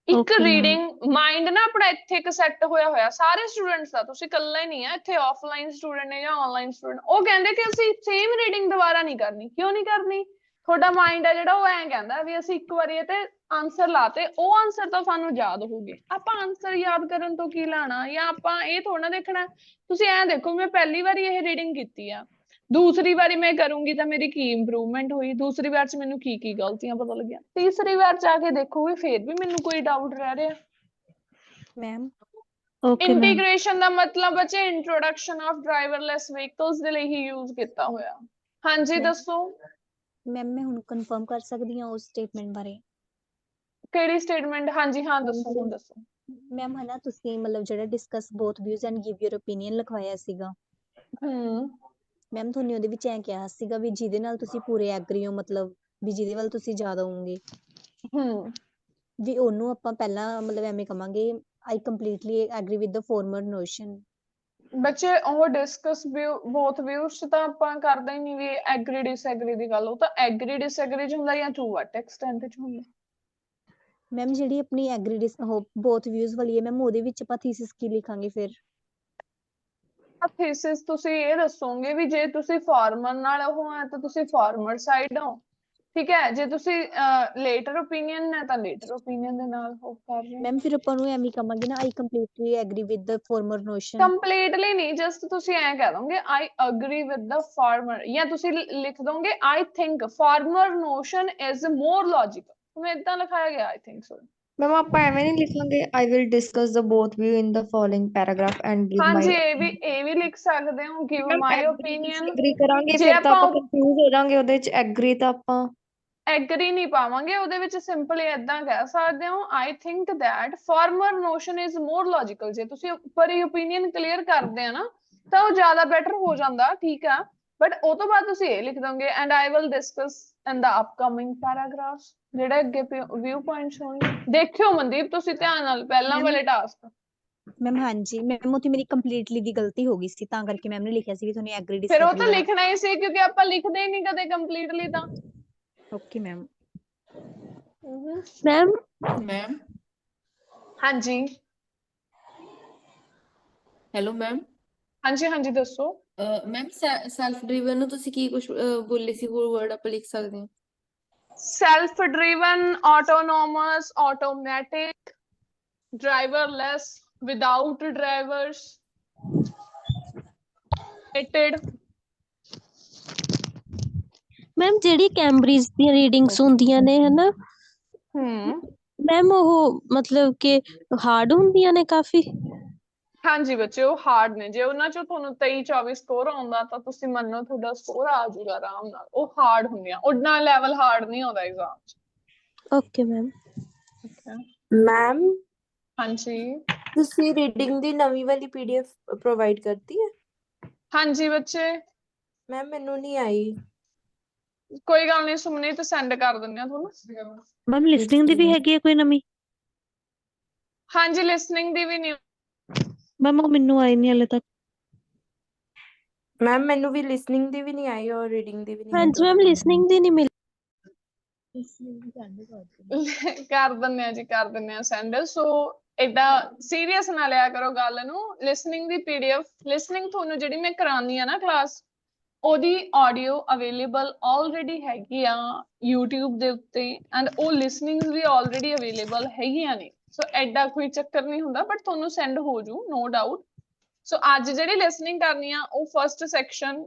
ਇੱਕ ਓਕੇ ਮੈਮ। ਰੀਡਿੰਗ ਮਾਈਂਡ ਨਾ ਆਪਣਾ ਇੱਥੇ ਇੱਕ ਸੈੱਟ ਹੋਇਆ ਸਾਰੇ ਸਟੂਡੈਂਟਸ ਦਾ, ਤੁਸੀਂ ਇਕੱਲਾ ਹੀ ਨਹੀਂ ਆ ਇੱਥੇ, ਆਫਲਾਈਨ ਸਟੂਡੈਂਟ ਨੇ ਜਾਂ ਆਨਲਾਈਨ ਸਟੂਡੈਂਟ, ਉਹ ਕਹਿੰਦੇ ਕਿ ਅਸੀਂ ਸੇਮ ਰੀਡਿੰਗ ਦੁਬਾਰਾ ਨਹੀਂ ਕਰਨੀ। ਕਿਉਂ ਨਹੀਂ ਕਰਨੀ? ਤੁਹਾਡਾ ਮਾਈਂਡ ਹੈ ਜਿਹੜਾ ਉਹ ਐਂ ਕਹਿੰਦਾ ਵੀ ਅਸੀਂ ਇੱਕ ਵਾਰੀ ਇਹ ਤੇ ਆਨਸਰ ਲਾਤੇ, ਉਹ ਆਨਸਰ ਤਾਂ ਸਾਨੂੰ ਯਾਦ ਹੋਊਗੇ, ਆਪਾਂ ਆਨਸਰ ਯਾਦ ਕਰਨ ਤੋਂ ਕੀ ਲੈਣਾ, ਜਾਂ ਆਪਾਂ ਇਹ ਥੋੜਾ ਦੇਖਣਾ। ਤੁਸੀਂ ਐਂ ਦੇਖੋ, ਮੈਂ ਪਹਿਲੀ ਵਾਰੀ ਇਹ ਰੀਡਿੰਗ ਕੀਤੀ ਆ, ਦੂਸਰੀ ਵਾਰੀ ਮੈਂ ਕਰੂੰਗੀ ਤਾਂ ਮੇਰੀ ਕੀ ਇੰਪਰੂਵਮੈਂਟ ਹੋਈ, ਦੂਸਰੀ ਵਾਰ 'ਚ ਮੈਨੂੰ ਕੀ ਗਲਤੀਆਂ ਪਤਾ ਲੱਗੀਆਂ, ਤੀਸਰੀ ਵਾਰ 'ਚ ਆ ਕੇ ਦੇਖੋਗੇ ਫੇਰ ਵੀ ਮੈਨੂੰ ਕੋਈ ਡਾਊਟ ਰਹਿ ਰਿਹਾ। Ma'am okay ma'am. ਇੰਟੀਗ੍ਰੇਸ਼ਨ ਦਾ ਮਤਲਬ ਬੱਚੇ ਇੰਟਰੋਡਕਸ਼ਨ ਆਫ ਡਰਾਈਵਰਲੈਸ ਵਹੀਕਲਸ ਦੇ ਲਈ ਹੀ ਯੂਜ਼ ਕੀਤਾ ਹੋਇਆ। ਹਾਂਜੀ ਦੱਸੋ ਮੈਮ ਮੈਂ ਹੁਣ ਕਨਫਰਮ ਕਰ ਸਕਦੀ ਹਾਂ ਉਸ ਸਟੇਟਮੈਂਟ ਬਾਰੇ? ਕਿਹੜੀ ਸਟੇਟਮੈਂਟ? ਹਾਂਜੀ ਹਾਂ ਦੱਸੋ, ਹੁਣ ਦੱਸੋ। ਮੈਮ ਹਨਾ ਤੁਸੀਂ ਮਤਲਬ ਜਿਹੜਾ discuss both views and give your opinion ਲਿਖਵਾਇਆ ਸੀਗਾ, ਮੈਮ ਤੁਹਾਨੂੰ ਉਹਦੇ ਵਿੱਚ ਐਂ ਕਿਹਾ ਸੀਗਾ ਵੀ ਜਿਹਦੇ ਨਾਲ ਤੁਸੀਂ ਪੂਰੇ ਐਗਰੀ ਹੋ, ਮਤਲਬ ਵੀ ਜਿਹਦੇ ਵੱਲ ਤੁਸੀਂ ਜ਼ਿਆਦਾ ਹੋਵੋਗੇ, ਵੀ ਉਹਨੂੰ ਆਪਾਂ ਪਹਿਲਾਂ ਮਤਲਬ ਐਵੇਂ ਕਵਾਂਗੇ I completely agree with the former notion. ਬੱਚੇ ਉਹ ਡਿਸਕਸ ਬੋਥ ਵਿਊਜ਼ ਤਾਂ ਆਪਾਂ ਕਰਦੇ ਹੀ ਨਹੀਂ ਵੀ ਐਗਰੀ ਡਿਸਐਗਰੀ ਦੀ ਗੱਲ, ਉਹ ਤਾਂ ਐਗਰੀ ਡਿਸਐਗਰੀ 'ਚ ਹੁੰਦਾ ਜਾਂ ਟੂ ਵਾਟ ਐਕਸਟੈਂਟ 'ਚ ਹੁੰਦਾ। ਮੈਮ ਜਿਹੜੀ ਆਪਣੀ ਐਗਰੀ ਬੋਥ ਵਿਊਜ਼ ਵਾਲੀ ਹੈ ਮੈਮ, ਉਹਦੇ ਵਿੱਚ ਆਪਾਂ ਥੀਸਿਸ ਕੀ ਲਿਖਾਂਗੇ ਫਿਰ? ਥੀਸਿਸ ਤੁਸੀਂ ਇਹ ਦੱਸੋਗੇ ਵੀ ਜੇ ਤੁਸੀਂ ਫਾਰਮਰ ਨਾਲ ਉਹ ਹੈ ਤਾਂ ਤੁਸੀਂ ਫਾਰਮਰ ਸਾਈਡ ਹੋ, ਠੀਕ ਹੈ। ਜੇ ਤੁਸੀਂ ਲੇਟਰ ਓਪੀਨੀਅਨ ਹੈ ਤਾਂ ਲੇਟਰ ਓਪੀਨੀਅਨ ਦੇ ਨਾਲ ਉਹ ਕਰ ਰਹੇ ਮੈਮ ਫਿਰ ਆਪਾਂ ਨੂੰ ਐਵੇਂ ਕਵਾਂਗੇ ਨਾ, I completely agree with the former notion. Completely ਨਹੀਂ, ਜਸਟ ਤੁਸੀਂ ਐਂ ਕਹਿ ਦੋਗੇ I agree with the former, ਜਾਂ ਤੁਸੀਂ ਲਿਖ ਦੋਗੇ I think former notion is more logical. ਤੁਹਾਨੂੰ ਏਦਾਂ ਲਿਖਾਇਆ ਗਿਆ ਆਈ ਥਿੰਕ ਸੋ। ਮੈਮ ਆਪਾਂ ਐਵੇਂ ਨਹੀਂ ਲਿਖਾਂਗੇ I will discuss the both view in the following paragraph and give ਮਾਈ। ਹਾਂਜੀ, ਇਹ ਵੀ ਲਿਖ ਸਕਦੇ ਹੋ, ਗਿਵ ਮੈਮ ਮਾਈ ਐਗਰੀ ਓਪੀਨੀਅਨ। ਐਗਰੀ ਕਰਾਂਗੇ ਜੇ ਫਿਰ ਤਾਂ ਆਪਾਂ ਆਪਾਂ ਕੰਫਿਊਜ਼ ਹੋ ਜਾਾਂਗੇ ਉਹਦੇ ਚ। ਐਗਰੀ ਤਾਂ ਆਪਾਂ ਐਗਰੀ ਨਹੀਂ ਪਾਵਾਂਗੇ ਉਹਦੇ ਵਿੱਚ, ਸਿੰਪਲੀ ਏਦਾਂ ਕਹਿ ਸਕਦੇ ਹੋ ਆਈ think that farmer notion is more logical. ਜੇ ਤੁਸੀਂ ਉੱਪਰ ਹੀ ਓਪੀਨੀਅਨ ਕਲੀਅਰ ਕਰਦੇ ਆ ਨਾ ਤਾਂ ਉਹ ਜ਼ਿਆਦਾ ਬੈਟਰ ਹੋ ਜਾਂਦਾ, ਠੀਕ ਆ। ਬਟ ਉਹ ਤੋਂ ਬਾਅਦ ਤੁਸੀਂ ਇਹ ਲਿਖ ਦੋਗੇ and I will discuss in the upcoming paragraph, ਜਿਹੜੇ ਅੱਗੇ ਵਿਊ ਪੁਆਇੰਟਸ ਹੋਣਗੇ। ਦੇਖਿਓ ਮਨਦੀਪ ਤੁਸੀਂ ਧਿਆਨ ਨਾਲ ਪਹਿਲਾਂ ਵਾਲੇ ਟਾਸਕ। ਮੈਮ ਹਾਂਜੀ ਮੈਮ, ਉੱਥੇ ਮੇਰੀ ਕੰਪਲੀਟਲੀ ਦੀ ਗਲਤੀ ਹੋ ਗਈ ਸੀ, ਤਾਂ ਕਰਕੇ ਮੈਮ ਨੇ ਲਿਖਿਆ ਸੀ ਵੀ ਤੁਹਾਨੂੰ ਐਗਰੀ ਫਿਰ ਉਹ ਡਿਸਐਗਰੀ ਤਾਂ ਵਾਲਾ। ਲਿਖਣਾ ਹੀ ਸੀ ਕਿਉਂਕਿ ਆਪਾਂ ਲਿਖਦੇ ਹੀ ਨਹੀਂ ਕਦੇ ਕੰਪਲੀਟਲੀ ਤਾਂ। Okay ma'am. ਮੈਮ ਮੈਮ ਹਾਂਜੀ ਹੈਲੋ ਮੈਮ। ਹਾਂਜੀ ਹਾਂਜੀ ਦੱਸੋ। ਮੈਮ ਸੈਲਫ ਡਰਿਵਨ ਨੂੰ ਤੁਸੀਂ ਕੀ ਕੁਝ ਬੋਲੇ ਸੀ, ਹੋਰ ਵਰਡ ਆਪਾਂ ਲਿਖ ਸਕਦੇ ਹਾਂ? Self driven, autonomous, automatic, driverless, without drivers, rated। Ma'am ਜਿਹੜੀ ਕੈਂਬਰਿਜ ਦੀਆਂ ਰੀਡਿੰਗਸ ਹੁੰਦੀਆਂ ਨੇ ਹਨਾ ਮੈਮ, ਉਹ ਮਤਲਬ ਕਿ ਹਾਰਡ ਹੁੰਦੀਆਂ ਨੇ ਕਾਫੀ? ਹਾਂਜੀ ਬੱਚੇ, ਉਹ ਹਾਰਡ ਨੇ। ਜੇ ਉਹਨਾਂ ਚੋਂ ਤੁਹਾਨੂੰ 23-24 ਸਕੋਰ ਆਉਂਦਾ ਤਾਂ ਤੁਸੀਂ ਮੰਨੋ ਤੁਹਾਡਾ ਸਕੋਰ ਆ ਜਾਊਗਾ ਆਰਾਮ ਨਾਲ। ਉਹ ਹਾਰਡ ਹੁੰਦੀਆਂ, ਉਡਣਾ ਲੈਵਲ ਹਾਰਡ ਨਹੀਂ ਆਉਂਦਾ ਐਗਜ਼ਾਮ ਚ। Okay ma'am. ਮੈਮ ਹਾਂਜੀ ਤੁਸੀਂ ਰੀਡਿੰਗ ਦੀ ਨਵੀਂ ਵਾਲੀ ਪੀਡੀਐਫ ਪ੍ਰੋਵਾਈਡ ਕਰਤੀ ਹੈ? ਹਾਂਜੀ ਬੱਚੇ। ਮੈਮ ਮੈਨੂੰ ਨਹੀਂ ਆਈ। ਕੋਈ ਗੱਲ ਨਹੀਂ ਸੁਮਨੀ, ਤੇ ਸੈਂਡ ਕਰ ਦਿੰਦੇ ਆ ਤੁਹਾਨੂੰ। ਮੈਮ ਲਿਸਨਿੰਗ ਦੀ ਵੀ ਹੈਗੀ ਹੈ ਕੋਈ ਨਵੀਂ? ਹਾਂਜੀ ਲਿਸਨਿੰਗ ਦੀ ਵੀ ਨਹੀਂ। ਮੈਮ ਉਹ ਮੈਨੂੰ ਆਈ ਨਹੀਂ ਹਲੇ ਤੱਕ। ਮੈਮ ਮੈਨੂੰ ਵੀ ਲਿਸਨਿੰਗ ਦੀ ਵੀ ਨਹੀਂ ਆਈ ਔਰ ਰੀਡਿੰਗ ਦੀ ਵੀ ਨਹੀਂ ਹਾਂਜੀ ਮੈਮ, ਲਿਸਨਿੰਗ ਦੀ ਨਹੀਂ ਮਿਲੀ। ਕਰ ਦਿੰਦੇ ਆ ਜੀ, ਕਰ ਦਿੰਦੇ ਆ ਸੈਂਡ। ਸੋ ਏਦਾਂ ਸੀਰੀਅਸ ਨਾ ਲਿਆ ਕਰੋ ਗੱਲ ਨੂੰ। ਲਿਸਨਿੰਗ ਦੀ ਪੀਡੀਐਫ, ਲਿਸਨਿੰਗ ਤੁਹਾਨੂੰ ਜਿਹੜੀ ਮੈਂ ਕਰਾਉਂਦੀ ਆ ਨਾ ਕਲਾਸ, ਉਹਦੀ ਆਡੀਓ ਅਵੇਲੇਬਲ ਆਲਰੇਡੀ ਹੈਗੀ ਆ YouTube ਦੇ ਉੱਤੇ, ਐਂਡ ਉਹ ਲਿਸਨਿੰਗ ਵੀ ਆਲਰੇਡੀ ਅਵੇਲੇਬਲ ਹੈਗੀਆਂ ਨੇ। ਸੋ ਐਡਾ ਕੋਈ ਚੱਕਰ ਨਹੀਂ ਹੁੰਦਾ, ਬਟ ਤੁਹਾਨੂੰ ਸੈਂਡ ਹੋ ਜੂ, ਨੋ ਡਾਊਟ। ਸੋ ਅੱਜ ਜਿਹੜੀ ਲਿਸਨਿੰਗ ਕਰਨੀ ਆ ਉਹ ਫਸਟ ਸੈਕਸ਼ਨ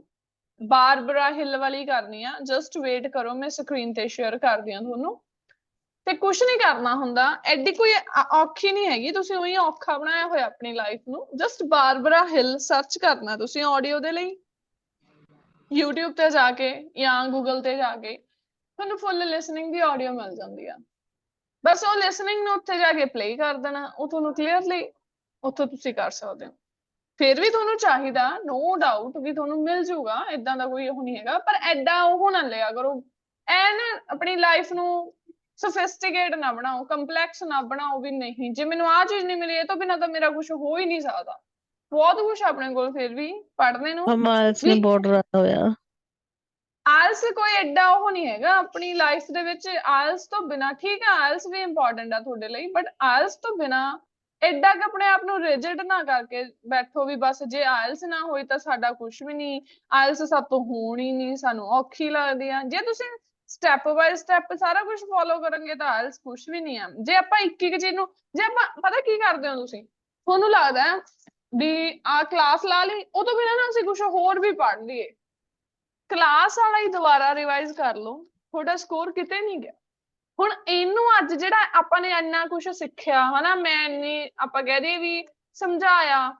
ਬਾਰਬਰਾ ਹਿੱਲ ਵਾਲੀ ਕਰਨੀ ਆ। ਜਸਟ ਵੇਟ ਕਰੋ, ਮੈਂ ਸਕਰੀਨ ਤੇ ਸ਼ੇਅਰ ਕਰਦੀ ਆ ਤੁਹਾਨੂੰ। ਤੇ ਕੁਛ ਨਹੀਂ ਕਰਨਾ ਹੁੰਦਾ, ਐਡੀ ਕੋਈ ਔਖੀ ਨਹੀਂ ਹੈਗੀ। ਤੁਸੀਂ ਉਹੀ ਔਖਾ ਬਣਾਇਆ ਹੋਇਆ ਆਪਣੀ ਲਾਈਫ ਨੂੰ। ਜਸਟ ਬਾਰਬਰਾ ਹਿੱਲ ਸਰਚ ਕਰਨਾ ਤੁਸੀਂ ਆਡੀਓ ਦੇ ਲਈ YouTube ਤੇ ਜਾ ਕੇ ਜਾਂ Google ਤੇ ਜਾ ਕੇ, ਤੁਹਾਨੂੰ ਫੁੱਲ ਲਿਸਨਿੰਗ ਦੀ ਆਡੀਓ ਮਿਲ ਜਾਂਦੀ ਆ। ਬਸ ਉਹ ਲਿਸਨਿੰਗ ਨੂੰ ਉੱਥੇ ਜਾ ਕੇ ਪਲੇ ਕਰ ਦੇਣਾ, ਉਹ ਤੁਹਾਨੂੰ ਕਲੀਅਰਲੀ ਉੱਥੋਂ ਤੁਸੀਂ ਕਰ ਸਕਦੇ ਹੋ। ਫਿਰ ਵੀ ਤੁਹਾਨੂੰ ਚਾਹੀਦਾ, ਨੋ ਡਾਊਟ, ਵੀ ਤੁਹਾਨੂੰ ਮਿਲ ਜੂਗਾ, ਏਦਾਂ ਦਾ ਕੋਈ ਉਹ ਨਹੀਂ ਹੈਗਾ। ਪਰ ਐਡਾ ਉਹ ਨਾ ਲਿਆ ਕਰੋ, ਐ ਨਾ ਆਪਣੀ ਲਾਈਫ ਨੂੰ ਸੋਫਿਸਟੀਕੇਟ ਨਾ ਬਣਾਓ, ਕੰਪਲੈਕਸ ਨਾ ਬਣਾਓ ਵੀ ਨਹੀਂ ਜੇ ਮੈਨੂੰ ਆਹ ਚੀਜ਼ ਨਹੀਂ ਮਿਲੀ ਇਹ ਤੋਂ ਬਿਨਾਂ ਤਾਂ ਮੇਰਾ ਕੁਝ ਹੋ ਹੀ ਨਹੀਂ ਸਕਦਾ। ਬਹੁਤ ਕੁਛ ਆਪਣੇ ਕੋਲ ਫਿਰ ਵੀ ਪੜ੍ਹਨੇ ਨੂੰ। IELTS ਨੇ ਬਹੁਤ ਡਰਾਇਆ ਹੋਇਆ। ਆਇਲਸ ਕੋਈ ਐਡਾ ਉਹ ਨਹੀਂ ਹੈਗਾ ਆਪਣੀ ਲਾਈਫ ਦੇ ਵਿੱਚ। ਆਇਲਸ ਤੋਂ ਬਿਨਾਂ ਠੀਕ ਹੈ, ਆਇਲਸ ਵੀ ਇੰਪੋਰਟੈਂਟ ਆ ਤੁਹਾਡੇ ਲਈ, ਬਟ ਆਇਲਸ ਤੋਂ ਬਿਨਾਂ ਐਡਾ ਕਿ ਆਪਣੇ ਆਪ ਨੂੰ ਰਿਜਿਡ ਨਾ ਕਰਕੇ ਬੈਠੋ ਵੀ ਬਸ ਜੇ ਆਇਲਸ ਨਾ ਹੋਈ ਤਾਂ ਸਾਡਾ ਕੁਝ ਵੀ ਨਹੀਂ, ਆਇਲਸ ਸਭ ਤੋਂ ਹੋਣੀ ਨਹੀਂ, ਸਾਨੂੰ ਔਖੀ ਲੱਗਦੀ ਆ। ਜੇ ਤੁਸੀਂ ਸਟੈਪ ਬਾਏ ਸਟੈਪ ਸਾਰਾ ਕੁਝ ਫੋਲੋ ਕਰਨਗੇ ਤਾਂ ਆਇਲਸ ਕੁਝ ਵੀ ਨਹੀਂ ਆ। ਜੇ ਆਪਾਂ ਇੱਕ ਇੱਕ ਚੀਜ਼ ਨੂੰ, ਜੇ ਆਪਾਂ ਪਤਾ ਕੀ ਕਰਦੇ ਹੋ ਤੁਸੀਂ, ਤੁਹਾਨੂੰ ਲੱਗਦਾ ਵੀ ਆਹ ਕਲਾਸ ਲਾ ਲਈ, ਉਹ ਤੋਂ ਬਿਨਾਂ ਨਾ ਅਸੀਂ ਕੁਝ ਹੋਰ ਵੀ ਪੜ੍ਹ ਲਈਏ, ਕਲਾਸ ਵਾਲਾ ਹੀ ਦੁਬਾਰਾ ਰਿਵਾਈਜ਼ ਕਰ ਲਓ, ਤੁਹਾਡਾ ਸਕੋਰ ਕਿਤੇ ਨਹੀਂ ਗਿਆ। ਹੁਣ ਇਹਨੂੰ ਅੱਜ ਜਿਹੜਾ ਆਪਾਂ ਨੇ ਇੰਨਾ ਕੁਝ ਸਿੱਖਿਆ ਹਨਾ, ਮੈਂ ਇੰਨੀ ਆਪਾਂ ਕਹਿ ਦਈਏ ਵੀ ਸਮਝਾਇਆ,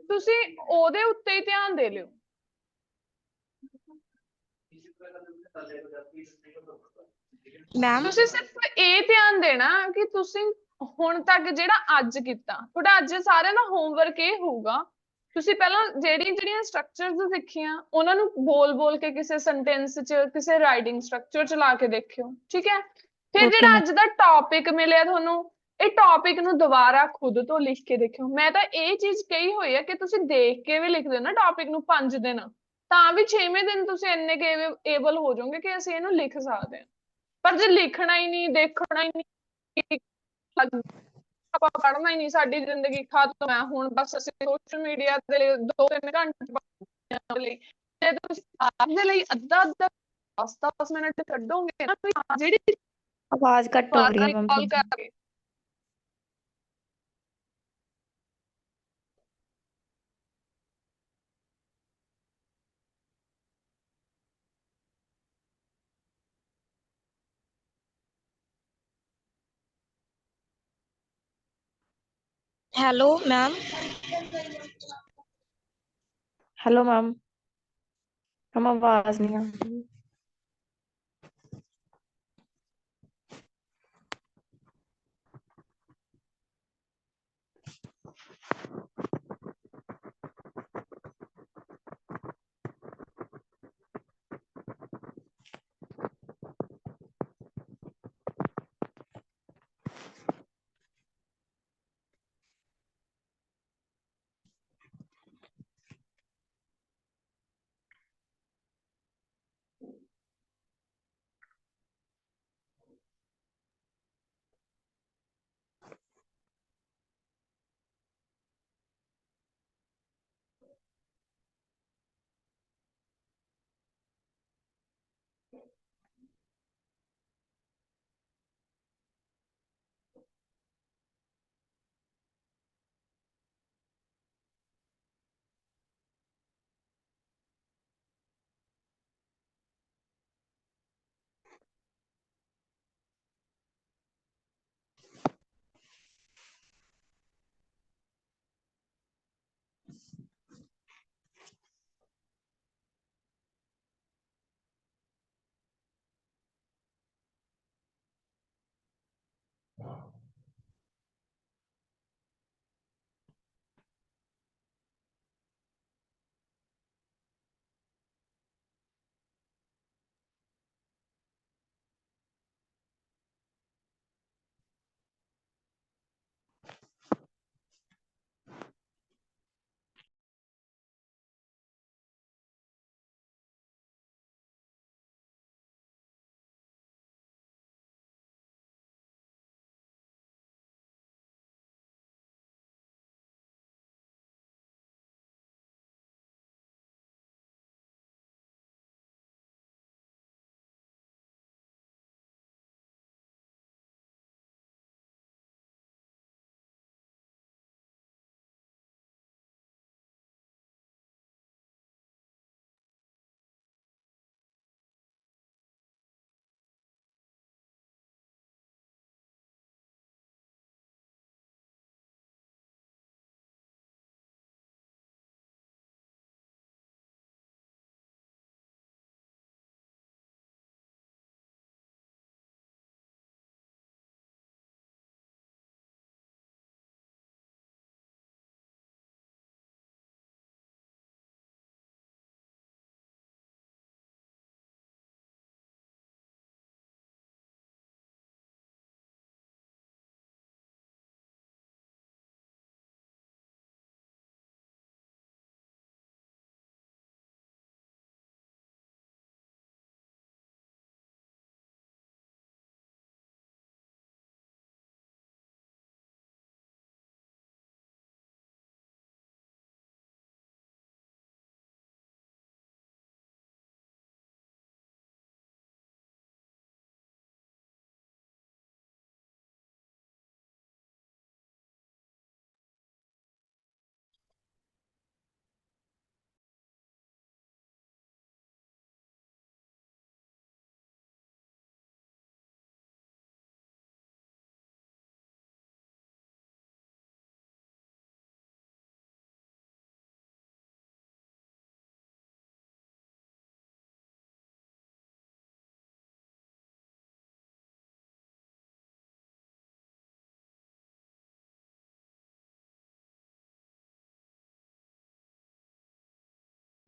ਤੁਸੀਂ ਉਹਦੇ ਉੱਤੇ ਹੀ ਧਿਆਨ ਦੇ ਲਿਓ। ਤੁਸੀਂ ਸਿਰਫ ਇਹ ਧਿਆਨ ਦੇਣਾ ਕਿ ਤੁਸੀਂ ਹੁਣ ਤੱਕ ਜਿਹੜਾ ਅੱਜ ਕੀਤਾ, ਤੁਹਾਡਾ ਅੱਜ ਸਾਰਿਆਂ ਦਾ ਹੋਮਵਰਕ ਇਹ ਹੋਊਗਾ, ਤੁਸੀਂ ਪਹਿਲਾਂ ਜਿਹੜੀਆਂ ਸਟਰਕਚਰਸ ਸਿੱਖੀਆਂ ਉਹਨਾਂ ਨੂੰ ਬੋਲ ਕੇ ਕਿਸੇ ਸੈਂਟੈਂਸ 'ਚ, ਕਿਸੇ ਰਾਈਟਿੰਗ ਸਟਰਕਚਰ 'ਚ ਲਾ ਕੇ ਦੇਖਿਓ, ਠੀਕ ਹੈ। ਫਿਰ ਜਿਹੜਾ ਅੱਜ ਦਾ ਟੌਪਿਕ ਮਿਲਿਆ ਤੁਹਾਨੂੰ, ਇਹ ਟੌਪਿਕ ਨੂੰ ਦੁਬਾਰਾ ਖੁਦ ਤੋਂ ਲਿਖ ਕੇ ਦੇਖਿਓ। ਮੈਂ ਤਾਂ ਇਹ ਚੀਜ਼ ਕਹੀ ਹੋਈ ਹੈ ਕਿ ਤੁਸੀਂ ਦੇਖ ਕੇ ਵੀ ਲਿਖਦੇ ਨਾ ਟੌਪਿਕ ਨੂੰ 5 ਦਿਨ, ਤਾਂ ਵੀ 6ਵੇਂ ਦਿਨ ਤੁਸੀਂ ਇੰਨੇ ਕੁ ਏਬਲ ਹੋ ਜਾਓਗੇ ਕਿ ਅਸੀਂ ਇਹਨੂੰ ਲਿਖ ਸਕਦੇ ਹਾਂ। ਪਰ ਜੇ ਲਿਖਣਾ ਹੀ ਨਹੀਂ, ਦੇਖਣਾ ਹੀ ਨਹੀਂ, ਆਪਾਂ ਪੜ੍ਹਨਾ ਹੀ ਨਹੀਂ, ਸਾਡੀ ਜ਼ਿੰਦਗੀ ਖਤਮ ਹੈ, ਹੁਣ ਬਸ ਅਸੀਂ ਸੋਸ਼ਲ ਮੀਡੀਆ ਦੇ 2-3 ਘੰਟੇ ਲਈ, ਜੇ ਤੁਸੀਂ ਆਪਦੇ ਲਈ ਅੱਧਾ 10 ਮਿੰਟ ਕੱਢੋਗੇ ਨਾ ਵੀ ਜਿਹੜੀ ਆਵਾਜ਼ ਕੱਟ ਹੋ ਰਹੀ ਹੈ ਮੈਮ ਕਾਲ ਤੁਹਾਡੀ। ਕਰਕੇ hello ma'am. Hello ma'am, ma'am ਆਵਾਜ਼ ਨਹੀਂ ਆਉਂਦੀ।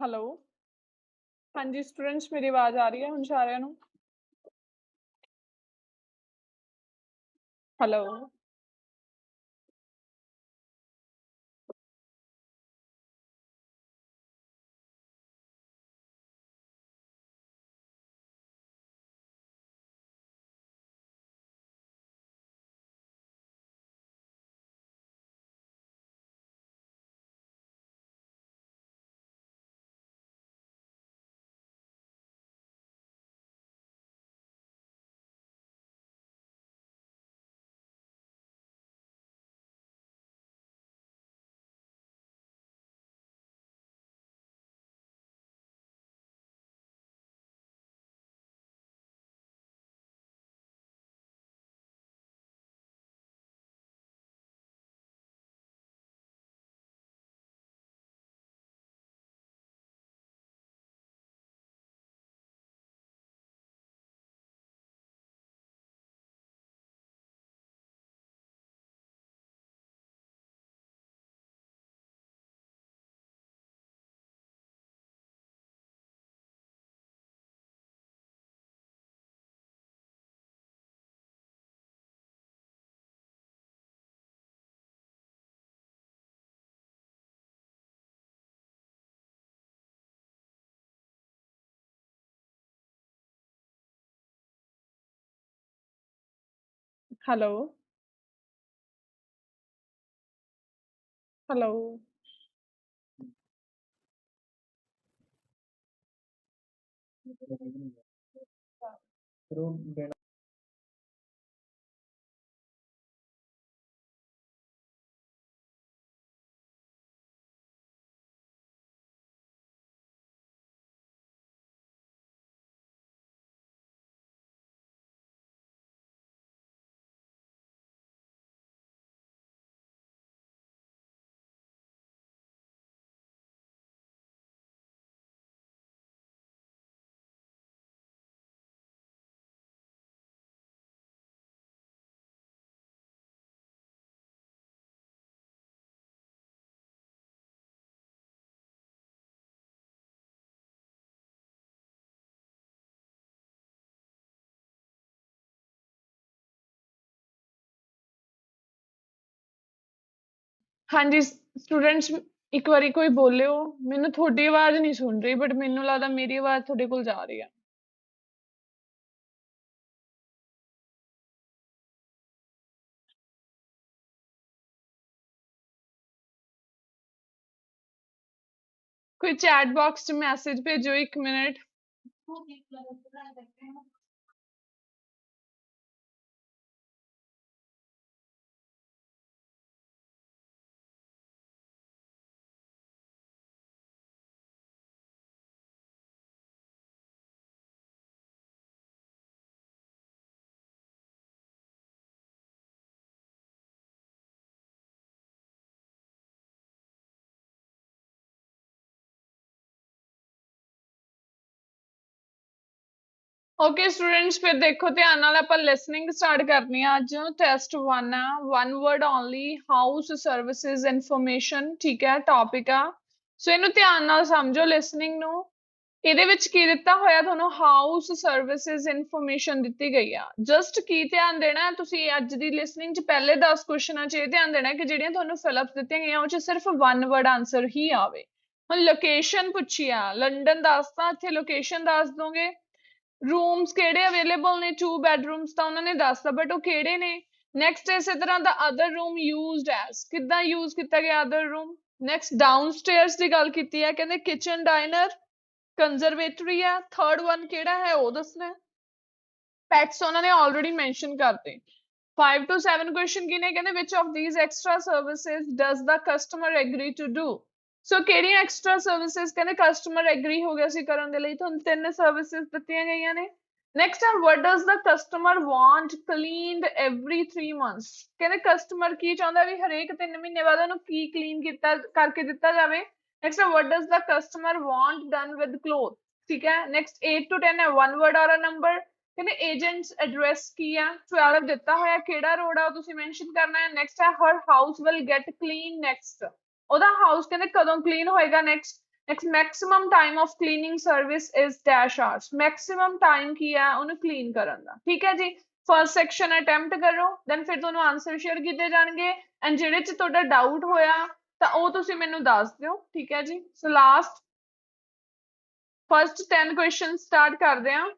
ਹੈਲੋ ਹਾਂਜੀ ਸਟੂਡੈਂਟਸ ਮੇਰੀ ਆਵਾਜ਼ ਆ ਰਹੀ ਹੈ ਹੁਣ ਸਾਰਿਆਂ ਨੂੰ ਹੈਲੋ ਹੈਲੋ ਹੈਲੋ ਹਾਂਜੀ ਸਟੂਡੈਂਟਸ ਇੱਕ ਵਾਰੀ ਕੋਈ ਬੋਲਿਓ ਮੈਨੂੰ ਤੁਹਾਡੀ ਆਵਾਜ਼ ਨਹੀਂ ਸੁਣ ਰਹੀ ਬਟ ਮੈਨੂੰ ਲੱਗਦਾ ਮੇਰੀ ਆਵਾਜ਼ ਤੁਹਾਡੇ ਕੋਲ ਜਾ ਰਹੀ ਆ ਕੋਈ ਚੈਟ ਬਾਕਸ 'ਚ ਮੈਸੇਜ ਭੇਜੋ 1 ਮਿੰਟ ਓਕੇ ਸਟੂਡੈਂਟਸ ਫਿਰ ਦੇਖੋ ਧਿਆਨ ਨਾਲ ਆਪਾਂ ਲਿਸਨਿੰਗ ਸਟਾਰਟ ਕਰਨੀ ਆ ਅੱਜ ਟੈਸਟ 1 ਆ 1 word only house services information ਠੀਕ ਹੈ ਟੌਪਿਕ ਆ ਸੋ ਇਹਨੂੰ ਧਿਆਨ ਨਾਲ ਸਮਝੋ ਲਿਸਨਿੰਗ ਨੂੰ ਇਹਦੇ ਵਿੱਚ ਕੀ ਦਿੱਤਾ ਹੋਇਆ ਤੁਹਾਨੂੰ ਹਾਊਸ ਸਰਵਿਸਿਜ਼ ਇਨਫੋਰਮੇਸ਼ਨ ਦਿੱਤੀ ਗਈ ਆ ਜਸਟ ਕੀ ਧਿਆਨ ਦੇਣਾ ਤੁਸੀਂ ਅੱਜ ਦੀ ਲਿਸਨਿੰਗ 'ਚ ਪਹਿਲੇ 10 ਕੁਐਸਚਨਾਂ 'ਚ ਇਹ ਧਿਆਨ ਦੇਣਾ ਕਿ ਜਿਹੜੀਆਂ ਤੁਹਾਨੂੰ ਫਿਲਅਪ ਦਿੱਤੀਆਂ ਗਈਆਂ ਉਹ 'ਚ ਸਿਰਫ 1 ਵਰਡ ਆਨਸਰ ਹੀ ਆਵੇ ਹੁਣ ਲੋਕੇਸ਼ਨ ਪੁੱਛੀ ਆ ਲੰਡਨ ਦੱਸਤਾ ਇੱਥੇ ਲੋਕੇਸ਼ਨ ਦੱਸ ਦੋਗੇ ਰੂਮਸ ਕਿਹੜੇ ਅਵੇਲੇਬਲ ਨੇ 2 ਬੈਡਰੂਮਸ ਤਾਂ ਉਹਨਾਂ ਨੇ ਦੱਸਤਾ ਬਟ ਉਹ ਕਿਹੜੇ ਨੇ ਨੈਕਸਟ ਇਸੇ ਤਰ੍ਹਾਂ the other room used S ਕਿੱਦਾਂ ਯੂਜ਼ ਕੀਤਾ ਗਿਆ ਅਦਰ ਰੂਮ ਨੈਕਸਟ ਡਾਊਨਸਟੇਅਰਸ ਦੀ ਗੱਲ ਕੀਤੀ ਹੈ ਕਹਿੰਦੇ ਕਿਚਨ ਡਾਈਨਰ ਕੰਜ਼ਰਵੇਟਰੀ ਆ ਥਰਡ ਵਨ ਕਿਹੜਾ ਹੈ ਉਹ ਦੱਸਣਾ ਪੈਟਸ ਉਹਨਾਂ ਨੇ ਆਲਰੇਡੀ ਮੈਂਸ਼ਨ ਕਰਤੇ 5 to 7 ਕੁਐਸਚਨ ਕੀ ਨੇ ਕਹਿੰਦੇ which of these extra services does the customer agree to do so ਕਿਹੜੀਆਂ ਐਕਸਟਰਾ ਸਰਵਿਸਿਜ਼ ਕਹਿੰਦੇ ਕਸਟਮਰ ਐਗਰੀ ਹੋ ਗਿਆ ਸੀ ਕਰਨ ਦੇ ਲਈ ਤੁਹਾਨੂੰ 3 ਸਰਵਿਸਿਜ਼ ਦਿੱਤੀਆਂ ਗਈਆਂ ਨੇ ਨੈਕਸਟ ਆ what does the customer want cleaned every 3 months ਕਹਿੰਦੇ ਕਸਟਮਰ ਕੀ ਚਾਹੁੰਦਾ ਵੀ ਹਰੇਕ 3 ਮਹੀਨੇ ਬਾਅਦ ਉਹਨੂੰ ਕੀ ਕਲੀਨ ਕੀਤਾ ਕਰਕੇ ਦਿੱਤਾ ਜਾਵੇ ਨੈਕਸਟ ਆ what does the customer want done with clothes ਠੀਕ ਹੈ ਨੈਕਸਟ 8 to 10 ਹੈ one word or a number ਕਹਿੰਦੇ ਏਜੰਟਸ ਐਡਰੈਸ ਕੀ ਆ 12 ਦਿੱਤਾ ਹੋਇਆ ਕਿਹੜਾ ਰੋਡ ਆ ਉਹ ਤੁਸੀਂ ਮੈਂਸ਼ਨ ਕਰਨਾ ਹੈ ਨੈਕਸਟ ਹੈ her house will get clean next ਉਹਦਾ ਹਾਊਸ ਕਹਿੰਦੇ ਕਦੋਂ ਕਲੀਨ ਹੋਏਗਾ next maximum time of cleaning service is dash hours maximum time ਕੀ ਹੈ ਉਹਨੂੰ ਕਲੀਨ ਕਰਨ ਦਾ ਠੀਕ ਹੈ ਜੀ ਫਰਸਟ ਸੈਕਸ਼ਨ ਅਟੈਂਪਟ ਕਰੋ ਦੈਨ ਫਿਰ ਤੁਹਾਨੂੰ ਆਨਸਰ ਸ਼ੇਅਰ ਕੀਤੇ ਜਾਣਗੇ ਐਂਡ ਜਿਹੜੇ ਚ ਤੁਹਾਡਾ ਡਾਊਟ ਹੋਇਆ ਤਾਂ ਉਹ ਤੁਸੀਂ ਮੈਨੂੰ ਦੱਸ ਦਿਓ ਠੀਕ ਹੈ ਜੀ so last first 10 question start ਕਰਦੇ ਹਾਂ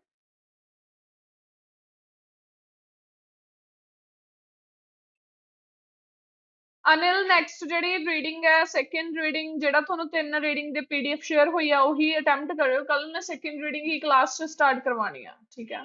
ਅਨਿਲ ਨੈਕਸਟ ਜਿਹੜੀ ਰੀਡਿੰਗ ਹੈ ਸੈਕੰਡ ਰੀਡਿੰਗ ਜਿਹੜਾ ਤੁਹਾਨੂੰ 3 ਰੀਡਿੰਗ ਦੇ ਪੀਡੀਐਫ ਸ਼ੇਅਰ ਹੋਈ ਆ ਉਹੀ ਅਟੈਂਪਟ ਕਰਿਓ ਕੱਲ ਮੈਂ ਸੈਕੰਡ ਰੀਡਿੰਗ ਹੀ ਕਲਾਸ 'ਚ ਸਟਾਰਟ ਕਰਵਾਉਣੀ ਆ ਠੀਕ ਹੈ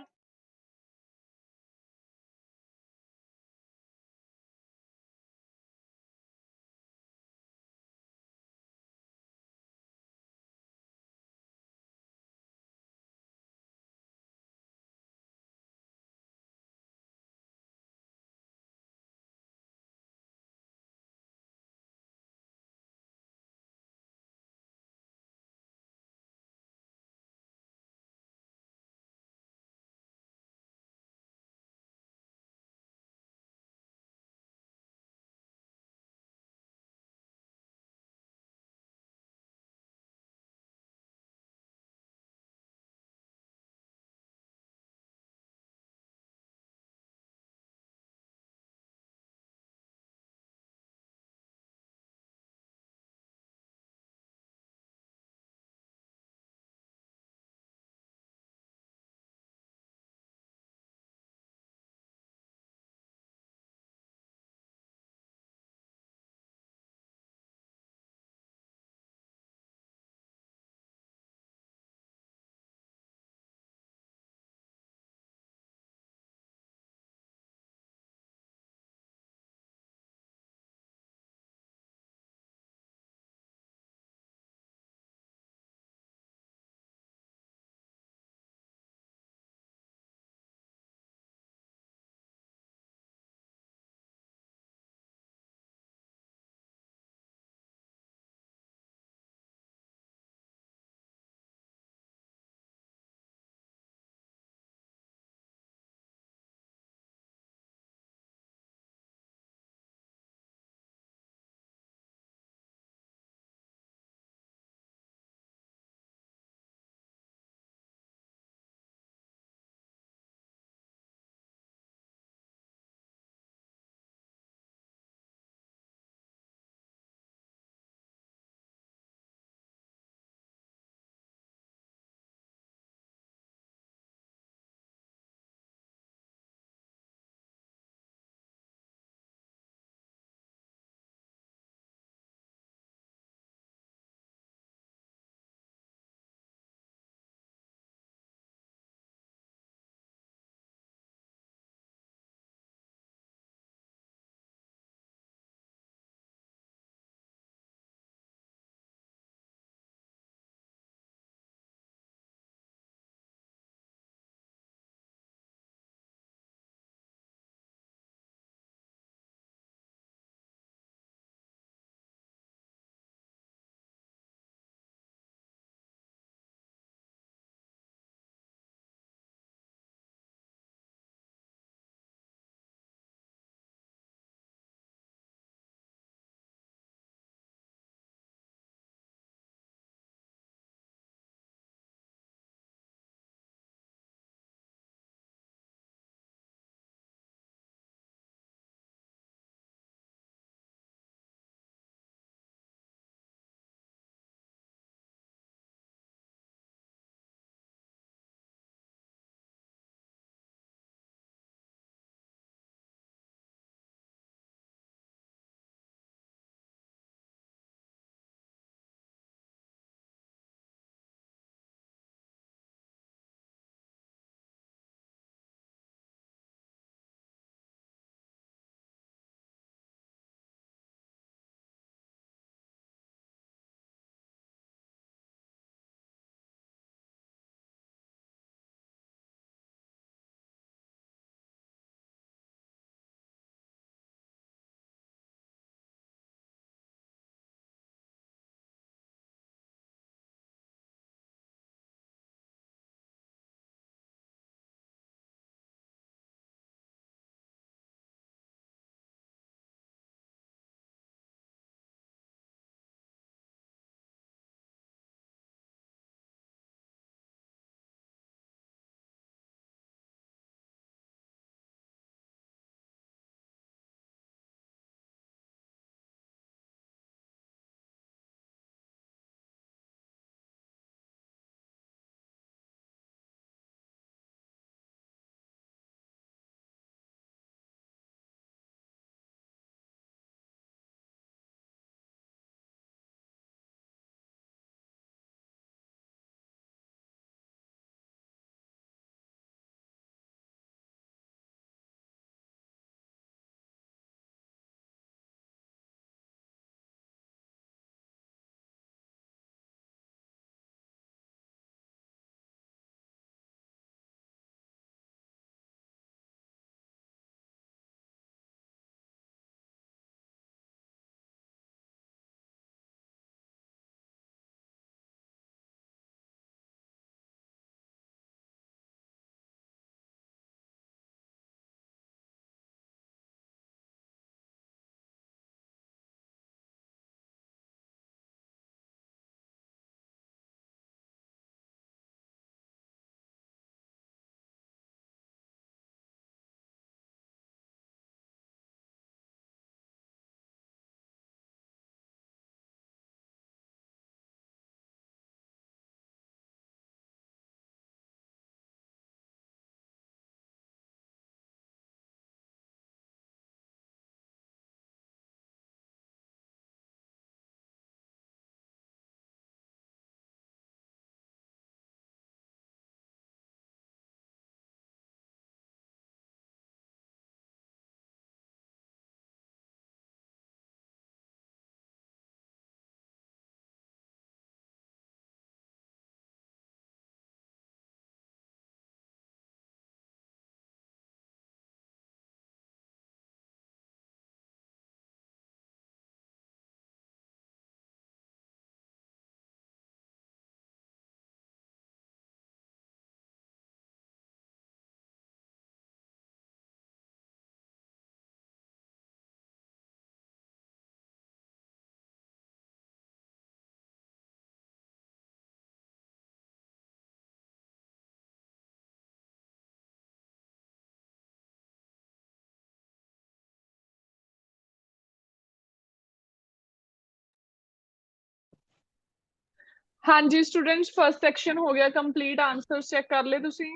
ਹਾਂਜੀ ਸਟੂਡੈਂਟਸ ਫਸਟ ਸੈਕਸ਼ਨ ਹੋ ਗਿਆ ਕੰਪਲੀਟ ਆਨਸਰਸ ਚੈੱਕ ਕਰ ਲਏ ਤੁਸੀਂ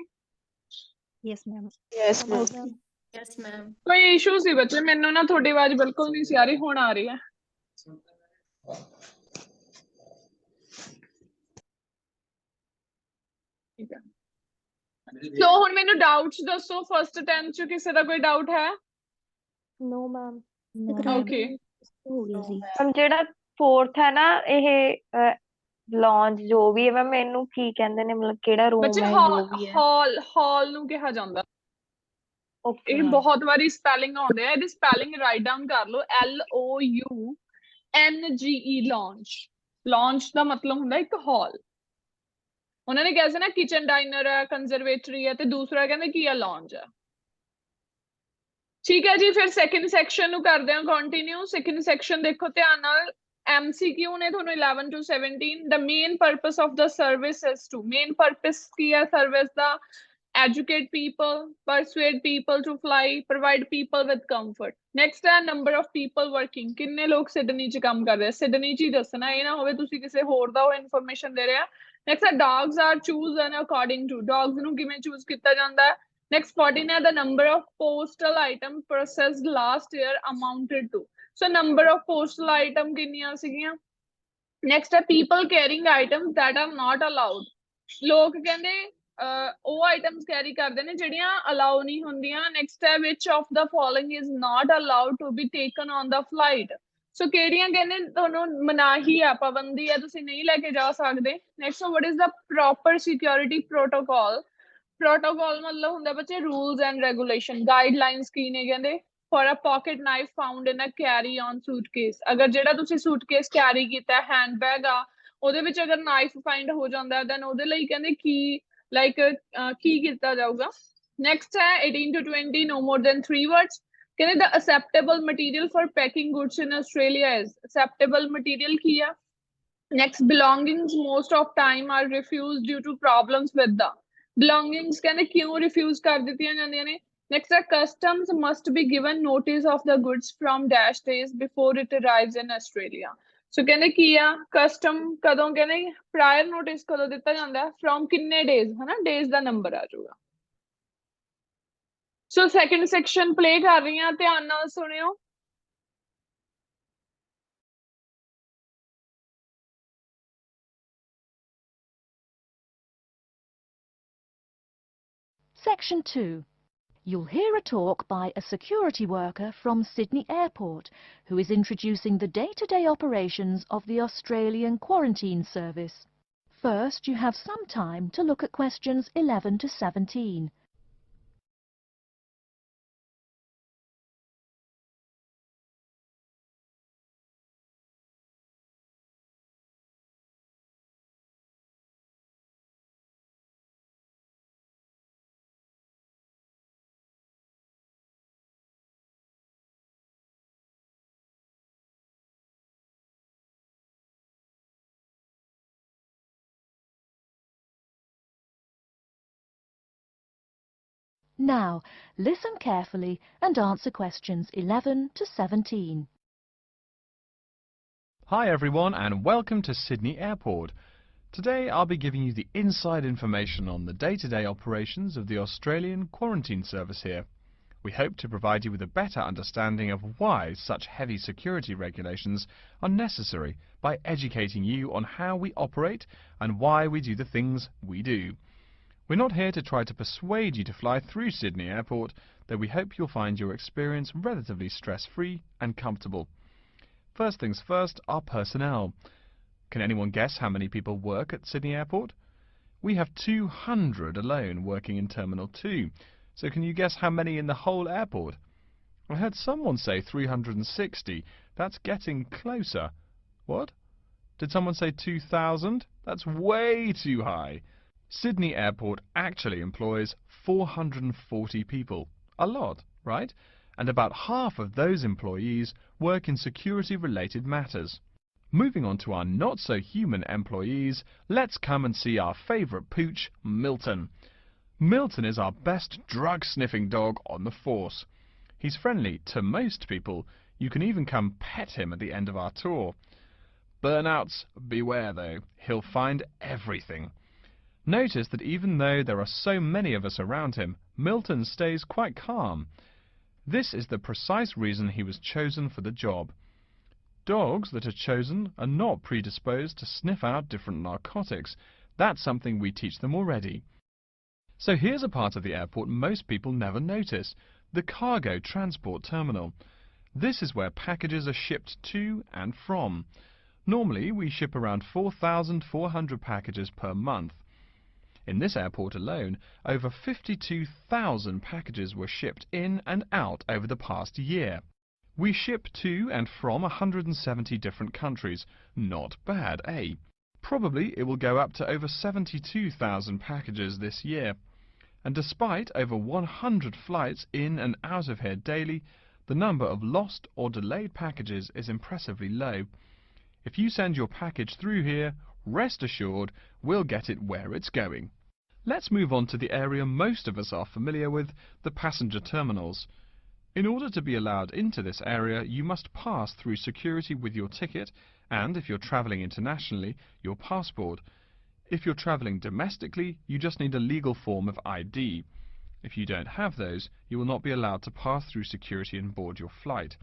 yes ma'am Yes, ma'am. Yes ma'am ਕੋਈ ਇਸ਼ੂ ਸੀ ਬੱਚੇ ਮੈਨੂੰ ਨਾ ਤੁਹਾਡੀ ਆਵਾਜ਼ ਬਿਲਕੁਲ ਨਹੀਂ ਸੀ ਆ ਰਹੀ ਹੁਣ ਆ ਰਹੀ ਹੈ ਠੀਕ ਹੈ ਸੋ ਹੁਣ ਮੈਨੂੰ ਡਾਊਟਸ ਦੱਸੋ ਫਸਟ 10 ਚ ਕਿਸੇ ਦਾ ਕੋਈ ਡਾਊਟ ਹੈ ਨੋ ਮੈਮ ਓਕੇ ਹੋ ਗਈ ਸੀ ਹੁਣ ਜਿਹੜਾ ਫੋਰਥ ਹੈ ਨਾ ਇਹ ਲੌਂਜ ਜੋ ਵੀ ਹੈ ਮੈਮ ਇਹਨੂੰ ਕੀ ਕਹਿੰਦੇ ਨੇ ਮਤਲਬ ਕਿਹੜਾ ਬੱਚੇ ਰੂਮ ਹੈ ਜੋ ਵੀ ਹੈ ਹਾਲ ਨੂੰ ਕਿਹਾ ਜਾਂਦਾ ਓਕੇ ਇਹ ਮੈਮ ਬਹੁਤ ਵਾਰੀ ਸਪੈਲਿੰਗ ਆਉਂਦੇ ਆ ਇਹਦੀ ਸਪੈਲਿੰਗ ਰਾਈਟ ਡਾਊਨ ਕਰ ਲਓ LOUNGE ਲਾਂਚ ਦਾ ਮਤਲਬ ਹੁੰਦਾ ਇੱਕ ਹਾਲ ਉਹਨਾਂ ਨੇ ਕਿਹਾ ਸੀ ਨਾ ਕਿਚਨ ਡਾਈਨਰ ਹੈ ਕੰਜ਼ਰਵੇਟਰੀ ਹੈ ਤੇ ਦੂਸਰਾ ਕਹਿੰਦੇ ਕੀ ਹੈ ਲਾਂਜ ਹੈ ਠੀਕ ਹੈ ਜੀ ਫਿਰ ਸੈਕਿੰਡ ਸੈਕਸ਼ਨ ਨੂੰ ਕਰਦੇ ਹਾਂ ਕੰਟੀਨਿਊ ਸੈਕਿੰਡ ਸੈਕਸ਼ਨ ਦੇਖੋ ਧਿਆਨ ਨਾਲ MCQ ਨੇ ਤੁਹਾਨੂੰ 11 to 17 the main purpose of the service is to main purpose ਕੀ ਹੈ service the educate people persuade people to fly provide people with comfort next ਹੈ number of people working ਕਿੰਨੇ ਲੋਕ Sydney 'ਚ ਕੰਮ ਕਰ ਰਹੇ ਸਿਡਨੀ 'ਚ ਹੀ ਦੱਸਣਾ ਇਹ ਨਾ ਹੋਵੇ ਤੁਸੀਂ ਕਿਸੇ ਹੋਰ ਦਾ ਉਹ ਇਨਫੋਰਮੇਸ਼ਨ ਦੇ ਰਿਹਾ next ਹੈ dogs are chosen according to dogs ਨੂੰ ਕਿਵੇਂ ਚੂਜ਼ ਕੀਤਾ ਜਾਂਦਾ ਹੈ next 14 ਹੈ the number of postal item processed last year amounted to so number of postal item ਕਿੰਨੀਆਂ ਸੀਗੀਆਂ next ਹੈ people carrying items that are not allowed ਲੋਕ ਕਹਿੰਦੇ ਉਹ ਆਈਟਮਸ ਕੈਰੀ ਕਰਦੇ ਨੇ ਜਿਹੜੀਆਂ ਅਲਾਉ ਨਹੀਂ ਹੁੰਦੀਆਂ next ਹੈ which of the following is not allowed to be taken on the flight ਸੋ ਕਿਹੜੀਆਂ ਕਹਿੰਦੇ ਤੁਹਾਨੂੰ ਮਨਾਹੀ ਆ ਪਾਬੰਦੀ ਆ ਤੁਸੀਂ ਨਹੀਂ ਲੈ ਕੇ ਜਾ ਸਕਦੇ next what is the proper security protocol protocol ਮਤਲਬ ਹੁੰਦਾ ਬੱਚੇ rules and regulation guidelines ਕੀ ਨੇ ਕਹਿੰਦੇ for a pocket knife found in a carry on suitcase ਅਗਰ ਜਿਹੜਾ ਤੁਸੀਂ suitcase carry ਕੀਤਾ handbag ਆ ਉਹਦੇ ਵਿੱਚ ਅਗਰ knife find ਹੋ ਜਾਂਦਾ then ਉਹਦੇ ਲਈ ਕਹਿੰਦੇ ਕੀ like ਕੀ ਕੀਤਾ ਜਾਊਗਾ next ਹੈ 18 to 20 no more than 3 words ਕਹਿੰਦੇ the acceptable material for packing goods in Australia is acceptable material ਕੀ ਆ next belongings most of time are refused due to problems with the belongings ਕਹਿੰਦੇ ਕਿਉਂ refuse ਕਰ ਦਿੱਤੀਆਂ ਜਾਂਦੀਆਂ ਨੇ next ਹੈ customs must be given notice of the goods from dash days before it arrives in Australia ਸੋ ਕਹਿੰਦੇ ਕੀ ਆ ਕਸਟਮ ਕਦੋਂ ਕਹਿੰਦੇ ਪ੍ਰਾਇਰ ਨੋਟਿਸ ਕਦੋਂ ਦਿੱਤਾ ਜਾਂਦਾ from ਕਿੰਨੇ ਡੇਜ਼ ਹਨਾ ਡੇਜ਼ ਦਾ ਨੰਬਰ ਆ ਜਾਊਗਾ ਸੋ ਸੈਕਿੰਡ ਸੈਕਸ਼ਨ ਪਲੇ ਕਰ ਰਹੀ ਹਾਂ ਧਿਆਨ ਨਾਲ ਸੁਣਿਓ Section 2. You'll hear a talk by a security worker from Sydney Airport who is introducing the day-to-day operations of the Australian Quarantine Service. First, you have some time to look at questions 11 to 17. Now, listen carefully and answer questions 11 to 17. Hi everyone and welcome to Sydney Airport. Today I'll be giving you the inside information on the day-to-day operations of the Australian Quarantine Service here. We hope to provide you with a better understanding of why such heavy security regulations are necessary by educating you on how we operate and why we do the things we do. We're not here to try to persuade you to fly through Sydney Airport, though we hope you'll find your experience relatively stress-free and comfortable. First things first, our personnel. Can anyone guess how many people work at Sydney Airport? We have 200 alone working in Terminal 2, so can you guess how many in the whole airport? I heard someone say 360. That's getting closer. What? Did someone say 2,000? That's way too high. Sydney Airport actually employs 440 people. A lot, right? And about half of those employees work in security-related matters. Moving on to our not-so-human employees, let's come and see our favourite pooch, Milton. Milton is our best drug-sniffing dog on the force. He's friendly to most people. You can even come pet him at the end of our tour. Burnouts, beware though, he'll find everything. Notice that even though there are so many of us around him, Milton stays quite calm. This is the precise reason he was chosen for the job. Dogs that are chosen are not predisposed to sniff out different narcotics. That's something we teach them already. So here's a part of the airport most people never notice, the cargo transport terminal. This is where packages are shipped to and from. Normally, we ship around 4,400 packages per month. In this airport alone, over 52,000 packages were shipped in and out over the past year. We ship to and from 170 different countries. Not bad, eh? Probably it will go up to over 72,000 packages this year. And despite over 100 flights in and out of here daily, the number of lost or delayed packages is impressively low. If you send your package through here, rest assured we'll get it where it's going. Let's move on to the area most of us are familiar with, the passenger terminals. In order to be allowed into this area, you must pass through security with your ticket and, if you're travelling internationally, your passport. If you're travelling domestically, you just need a legal form of ID. If you don't have those, you will not be allowed to pass through security and board your flight.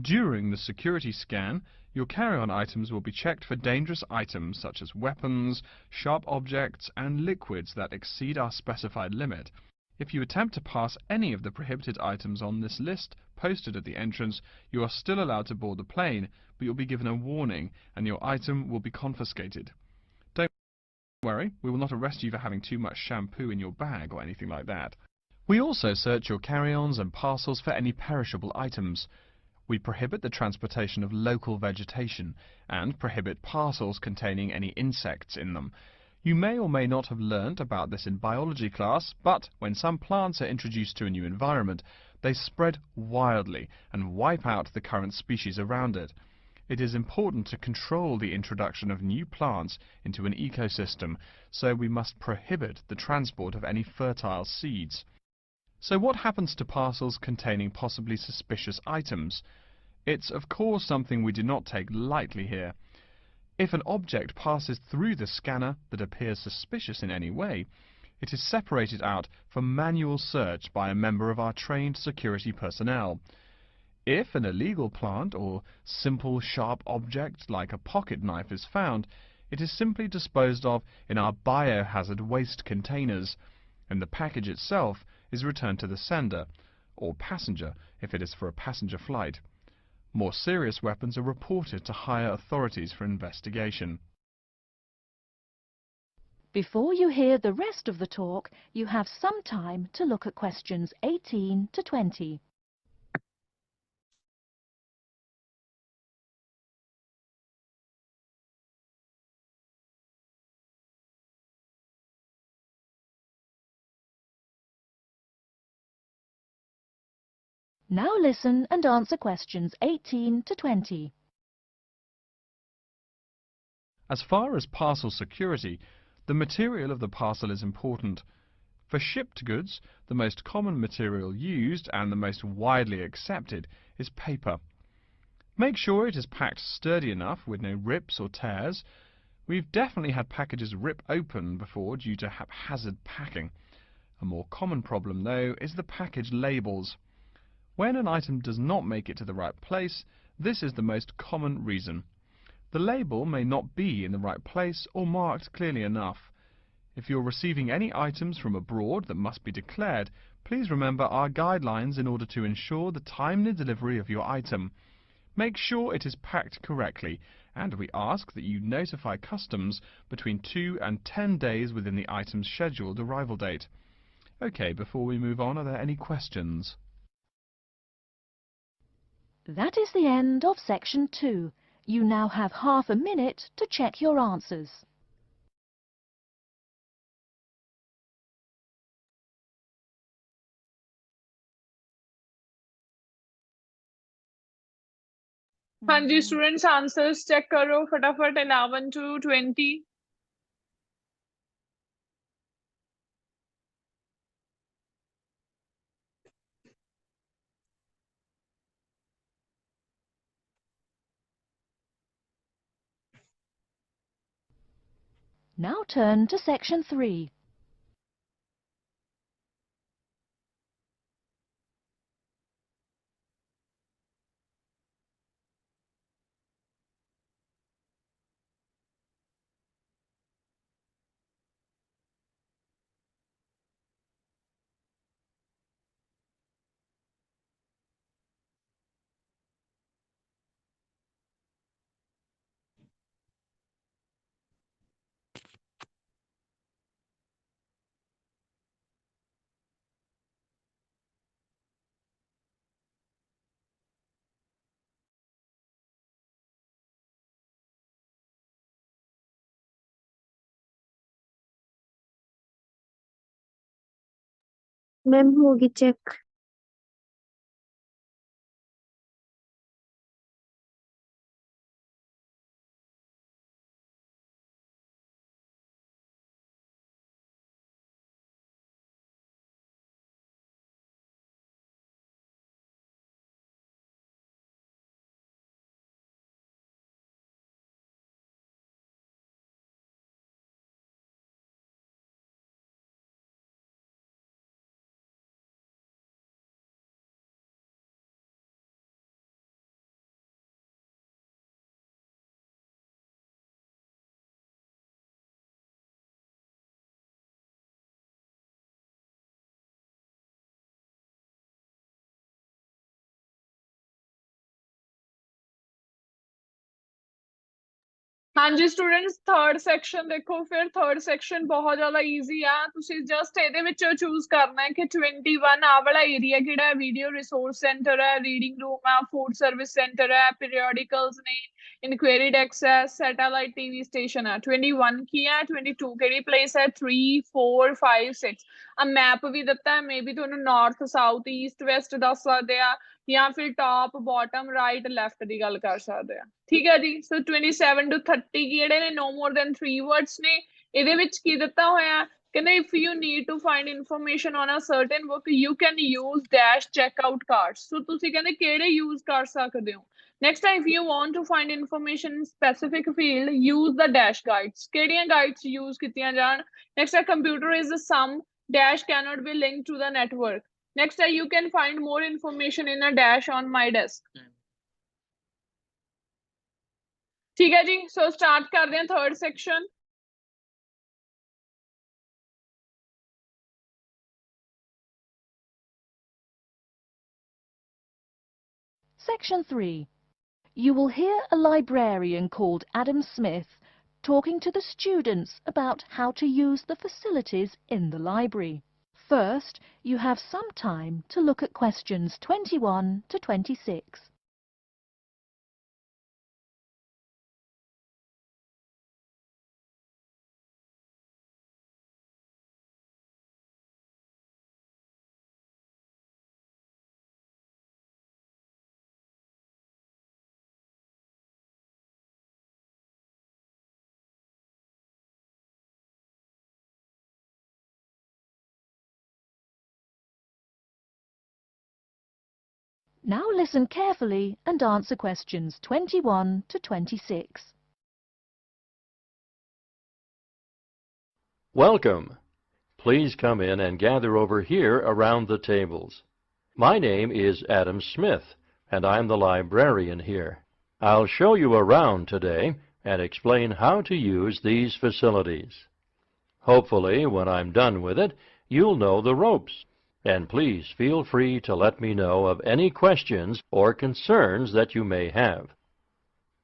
During the security scan, your carry-on items will be checked for dangerous items such as weapons, sharp objects and liquids that exceed our specified limit. If you attempt to pass any of the prohibited items on this list posted at the entrance, you are still allowed to board the plane, but you'll be given a warning and your item will be confiscated. Don't worry, we will not arrest you for having too much shampoo in your bag or anything like that. We also search your carry-ons and parcels for any perishable items. We prohibit the transportation of local vegetation and prohibit parcels containing any insects in them. You may or may not have learnt about this in biology class, but when some plants are introduced to a new environment, they spread wildly and wipe out the current species around it. It is important to control the introduction of new plants into an ecosystem, so we must prohibit the transport of any fertile seeds. So what happens to parcels containing possibly suspicious items? It's of course something we do not take lightly here. If an object passes through the scanner that appears suspicious in any way, it is separated out for manual search by a member of our trained security personnel. If an illegal plant or simple sharp object like a pocket knife is found, it is simply disposed of in our biohazard waste containers, and the package itself is returned to the sender, or passenger if it is for a passenger flight. More serious weapons are reported to higher authorities for investigation. Before you hear the rest of the talk, you have some time to look at questions 18 to 20. Now listen and answer questions 18 to 20. As far as parcel security, the material of the parcel is important. For shipped goods, the most common material used and the most widely accepted is paper. Make sure it is packed sturdy enough with no rips or tears. We've definitely had packages rip open before due to haphazard packing. A more common problem, though, is the package labels. When an item does not make it to the right place, this is the most common reason. The label may not be in the right place or marked clearly enough. If you're receiving any items from abroad that must be declared, please remember our guidelines in order to ensure the timely delivery of your item. Make sure it is packed correctly, and we ask that you notify customs between 2 and 10 days within the item's scheduled arrival date. Okay, before we move on, are there any questions? That is the end of section 2. You now have half a minute to check your answers. ਹਾਂਜੀ students answers check ਕਰੋ ਫਟਾਫਟ 11 to 20. Now turn to section 3. Ma'am होगी check. ਹਾਂਜੀ students third section ਦੇਖੋ ਫਿਰ third section ਬਹੁਤ ਜ਼ਿਆਦਾ easy ਆ ਤੁਸੀਂ ਜਸਟ ਇਹਦੇ ਵਿੱਚੋਂ ਚੂਜ਼ ਕਰਨਾ ਹੈ ਕਿ 21 ਆ ਵਾਲਾ ਏਰੀਆ ਕਿਹੜਾ ਹੈ ਵੀਡੀਓ ਰਿਸੋਰਸ ਸੈਂਟਰ ਹੈ ਰੀਡਿੰਗ ਰੂਮ ਆ ਫੂਡ ਸਰਵਿਸ ਸੈਂਟਰ ਹੈ ਪੀਰੀਓਡਿਕਲਸ ਨੇ ਇਨਕੁਆਇਰੀ ਡੈਸਕ ਹੈ ਸੈਟੇਲਾਈਟ ਟੀਵੀ ਸਟੇਸ਼ਨ ਹੈ 21 ਕੀ ਹੈ 22 ਕਿਹੜੀ ਪਲੇਸ ਹੈ 3 4 5 6 ਆ ਮੈਪ ਵੀ ਦਿੱਤਾ ਹੈ ਮੇਬੀ ਤੁਹਾਨੂੰ ਨਾਰਥ ਸਾਊਥ ਈਸਟ ਵੈਸਟ ਦੱਸ ਸਕਦੇ ਆ ਜਾਂ ਫਿਰ ਟਾਪ ਬਾਟਮ ਰਾਈਟ ਲੈਫਟ ਦੀ ਗੱਲ ਕਰ ਸਕਦੇ ਆ ਠੀਕ ਹੈ ਜੀ ਸੋ 27 to 30 ਕਿਹੜੇ ਨੇ no more than 3 words ਨੇ ਇਹਦੇ ਵਿੱਚ ਕੀ ਦਿੱਤਾ ਹੋਇਆ ਕਹਿੰਦੇ if you need to find information on a certain book you can use dash checkout cards ਸੋ ਤੁਸੀਂ ਕਹਿੰਦੇ ਕਿਹੜੇ use ਕਰ ਸਕਦੇ ਹੋ next time if you want to find information in specific field use the dash guides ਕਿਹੜੀਆਂ guides use ਕੀਤੀਆਂ ਜਾਣ next a computer is the sum dash cannot be linked to the network next you can find more information in a dash on my desk ठीक है जी so start करते हैं third section Section 3. You will hear a librarian called Adam Smith talking to the students about how to use the facilities in the library. First, you have some time to look at questions 21 to 26. Now listen carefully and answer questions 21 to 26. Welcome. Please come in and gather over here around the tables. My name is Adam Smith, and I'm the librarian here. I'll show you around today and explain how to use these facilities. Hopefully, when I'm done with it, you'll know the ropes. And please feel free to let me know of any questions or concerns that you may have.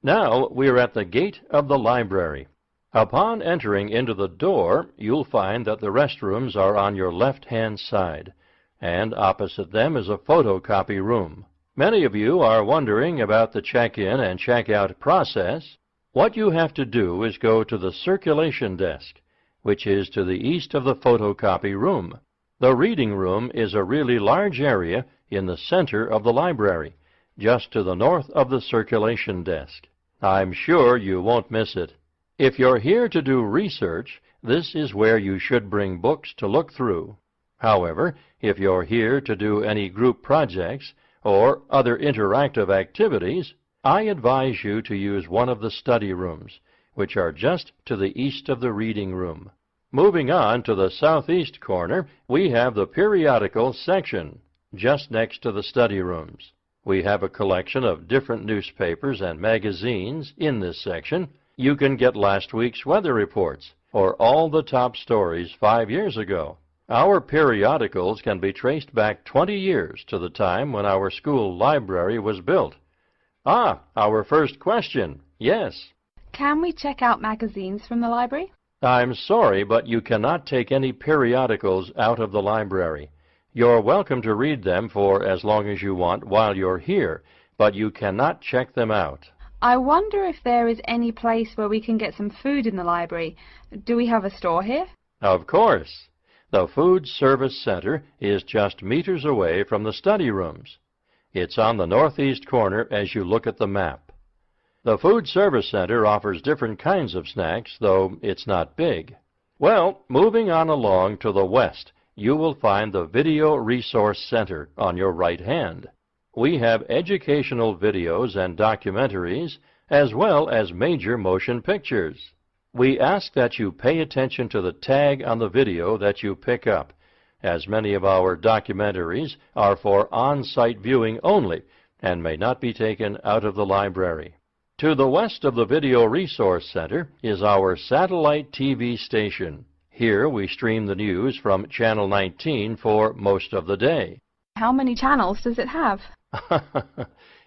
Now we're at the gate of the library. Upon entering into the door, you'll find that the restrooms are on your left-hand side, and opposite them is a photocopy room. Many of you are wondering about the check-in and check-out process. What you have to do is go to the circulation desk, which is to the east of the photocopy room. The reading room is a really large area in the center of the library, just to the north of the circulation desk. I'm sure you won't miss it. If you're here to do research, this is where you should bring books to look through. However, if you're here to do any group projects or other interactive activities, I advise you to use one of the study rooms, which are just to the east of the reading room. Moving on to the southeast corner, we have the periodicals section, just next to the study rooms. We have a collection of different newspapers and magazines in this section. You can get last week's weather reports, or all the top stories 5 years ago. Our periodicals can be traced back 20 years to the time when our school library was built. Our first question. Yes. Can we check out magazines from the library? I'm sorry, but you cannot take any periodicals out of the library. You're welcome to read them for as long as you want while you're here, but you cannot check them out. I wonder if there is any place where we can get some food in the library. Do we have a store here? Of course. The Food Service Center is just meters away from the study rooms. It's on the northeast corner as you look at the map. The Food Service Center offers different kinds of snacks, though it's not big. Well, moving on along to the west, you will find the Video Resource Center on your right hand. We have educational videos and documentaries, as well as major motion pictures. We ask that you pay attention to the tag on the video that you pick up, as many of our documentaries are for on-site viewing only and may not be taken out of the library. To the west of the Video Resource Center is our satellite TV station. Here we stream the news from Channel 19 for most of the day. How many channels does it have?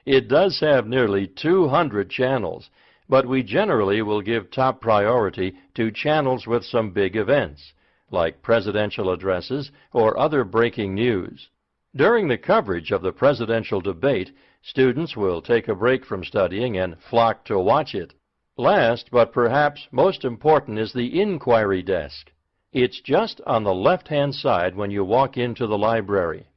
It does have nearly 200 channels, but we generally will give top priority to channels with some big events, like presidential addresses or other breaking news. During the coverage of the presidential debate, students will take a break from studying and flock to watch it. Last, but perhaps most important, is the inquiry desk. It's just on the left-hand side when you walk into the library,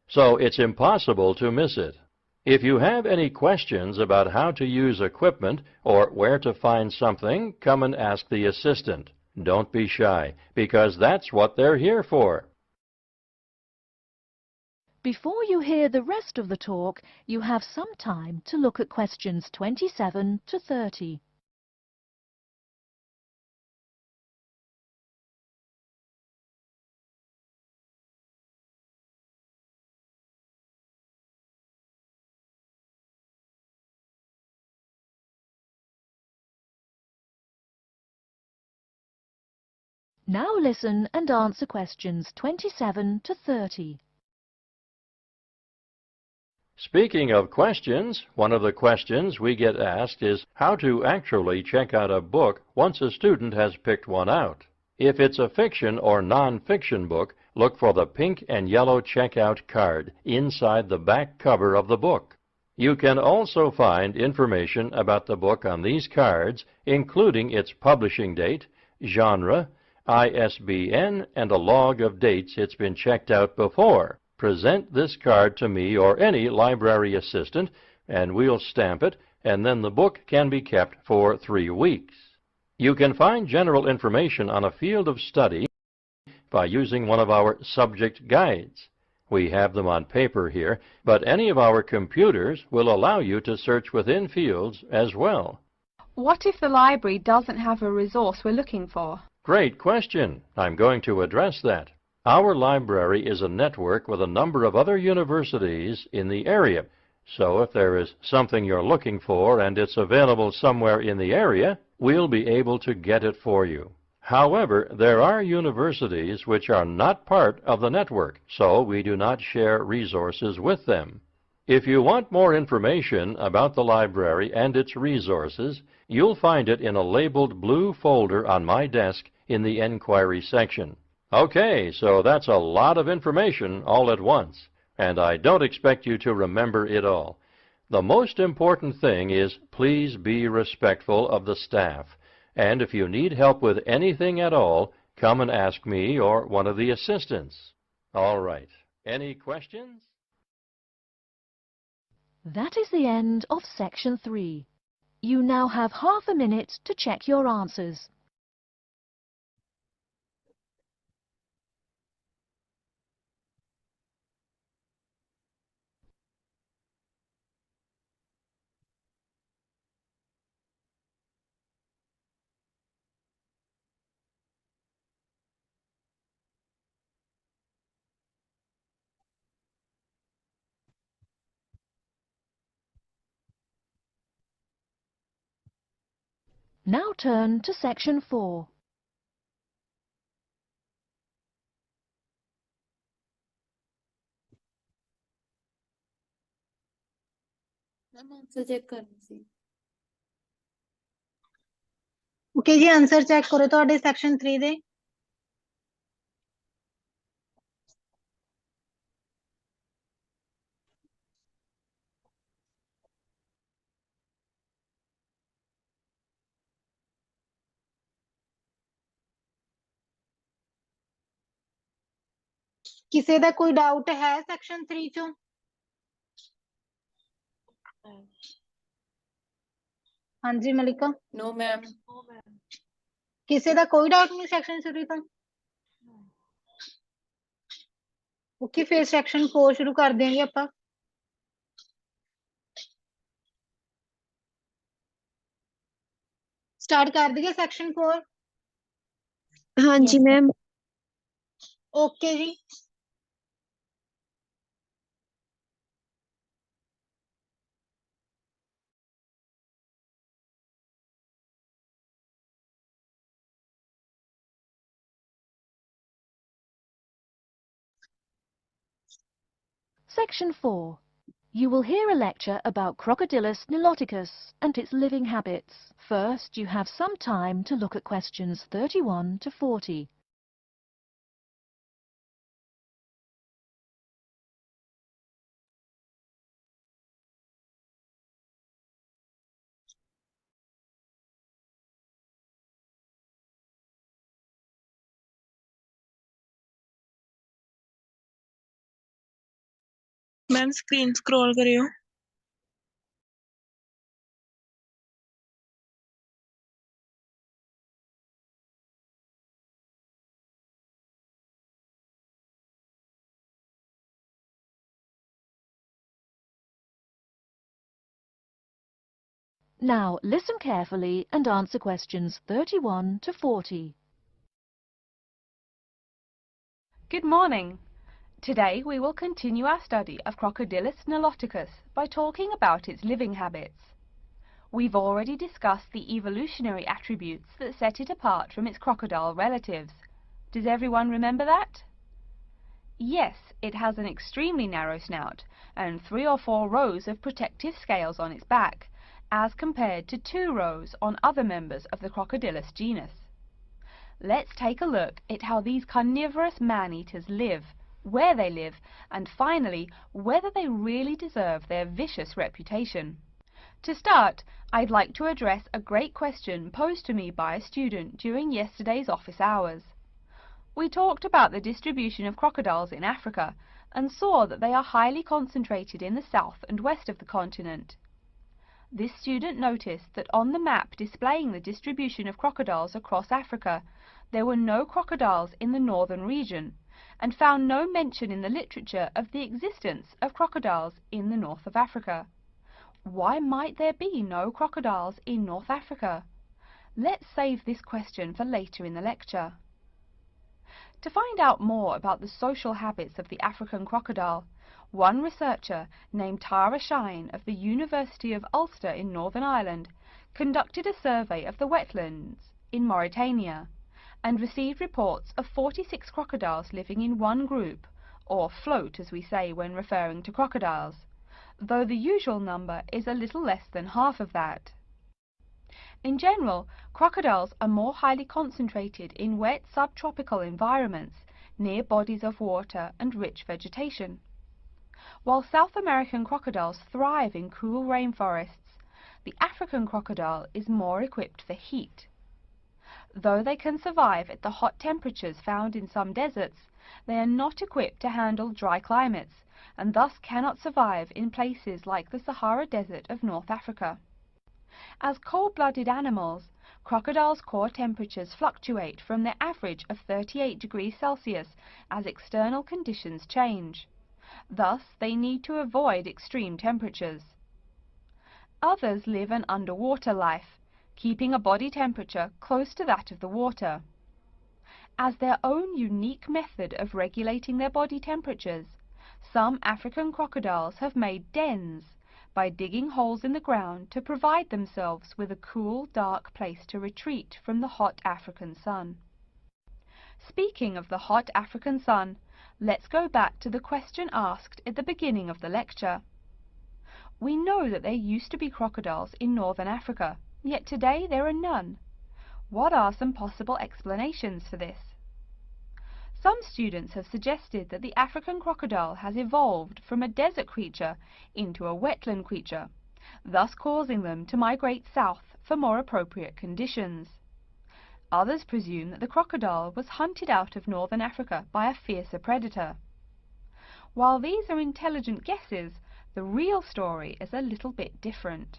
so it's impossible to miss it. If you have any questions about how to use equipment or where to find something, come and ask the assistant. Don't be shy, because that's what they're here for. Before you hear the rest of the talk, you have some time to look at questions 27 to 30. Now listen and answer questions 27 to 30. Speaking of questions, one of the questions we get asked is how to actually check out a book once a student has picked one out. If it's a fiction or non-fiction book, look for the pink and yellow checkout card inside the back cover of the book. You can also find information about the book on these cards, including its publishing date, genre, ISBN, and a log of dates it's been checked out before. Present this card to me or any library assistant, and we'll stamp it, and then the book can be kept for 3 weeks. You can find general information on a field of study by using one of our subject guides. We have them on paper here, but any of our computers will allow you to search within fields as well. What if the library doesn't have a resource we're looking for? Great question. I'm going to address that. Our library is a network with a number of other universities in the area. So if there is something you're looking for and it's available somewhere in the area, we'll be able to get it for you. However, there are universities which are not part of the network, so we do not share resources with them. If you want more information about the library and its resources, you'll find it in a labeled blue folder on my desk in the Enquiry section. Okay, so that's a lot of information all at once, and I don't expect you to remember it all. The most important thing is please be respectful of the staff, and if you need help with anything at all, come and ask me or one of the assistants. All right, any questions? That is the end of section 3. You now have half a minute to check your answers. Now turn to section 4. Ma'am answer check ਕਰਨਾ ਸੀ। Okay ਜੀ, answer check ਕਰੋ ਤੁਹਾਡੇ section 3 ਦੇ। ਕਿਸੇ ਦਾ ਕੋਈ doubt ਹੈ section 3 ਚੋਂ? ਹਾਂਜੀ ਮਲਿਕਾ। ਨੋ ਮੈਮ। ਕਿਸੇ ਦਾ ਕੋਈ ਡਾਊਟ ਨਹੀਂ ਸੈਕਸ਼ਨ 3 ਤੋਂ? ਓਕੇ, ਫਿਰ ਸੈਕਸ਼ਨ 4 ਸ਼ੁਰੂ ਕਰ ਦਿਆਂਗੇ ਆਪਾਂ। ਸਟਾਰਟ ਕਰ ਦਈਏ ਸੈਕਸ਼ਨ 4? ਹਾਂਜੀ ਮੈਮ। ਓਕੇ ਜੀ। Section 4. You will hear a lecture about Crocodylus niloticus and its living habits. First, you have some time to look at questions 31 to 40. Ma'am screen scroll ਕਰਿਓ। Now, listen carefully and answer questions 31 to 40. Good morning. Today we will continue our study of Crocodylus niloticus by talking about its living habits. We've already discussed the evolutionary attributes that set it apart from its crocodile relatives. Does everyone remember that? Yes, it has an extremely narrow snout and 3 or 4 rows of protective scales on its back, as compared to 2 rows on other members of the Crocodylus genus. Let's take a look at how these carnivorous man-eaters live, where they live, and finally, whether they really deserve their vicious reputation. To start, I'd like to address a great question posed to me by a student during yesterday's office hours. We talked about the distribution of crocodiles in Africa and saw that they are highly concentrated in the south and west of the continent. This student noticed that on the map displaying the distribution of crocodiles across Africa, there were no crocodiles in the northern region, and found no mention in the literature of the existence of crocodiles in the north of Africa. Why might there be no crocodiles in North Africa? Let's save this question for later in the lecture. To find out more about the social habits of the African crocodile, one researcher named Tara Shine of the University of Ulster in Northern Ireland conducted a survey of the wetlands in Mauritania and received reports of 46 crocodiles living in one group, or float as we say when referring to crocodiles, though the usual number is a little less than half of that. In general, crocodiles are more highly concentrated in wet subtropical environments near bodies of water and rich vegetation. While South American crocodiles thrive in cool rainforests, the African crocodile is more equipped for heat. Though they can survive at the hot temperatures found in some deserts, they are not equipped to handle dry climates and thus cannot survive in places like the Sahara Desert of North Africa. As cold-blooded animals, crocodiles' core temperatures fluctuate from their average of 38 degrees Celsius as external conditions change. Thus, they need to avoid extreme temperatures. Others live an underwater life, keeping a body temperature close to that of the water. As their own unique method of regulating their body temperatures, some African crocodiles have made dens by digging holes in the ground to provide themselves with a cool, dark place to retreat from the hot African sun. Speaking of the hot African sun, let's go back to the question asked at the beginning of the lecture. We know that there used to be crocodiles in northern Africa, yet today there are none. What are some possible explanations for this? Some students have suggested that the African crocodile has evolved from a desert creature into a wetland creature, thus causing them to migrate south for more appropriate conditions. Others presume that the crocodile was hunted out of northern Africa by a fiercer predator. While these are intelligent guesses, the real story is a little bit different.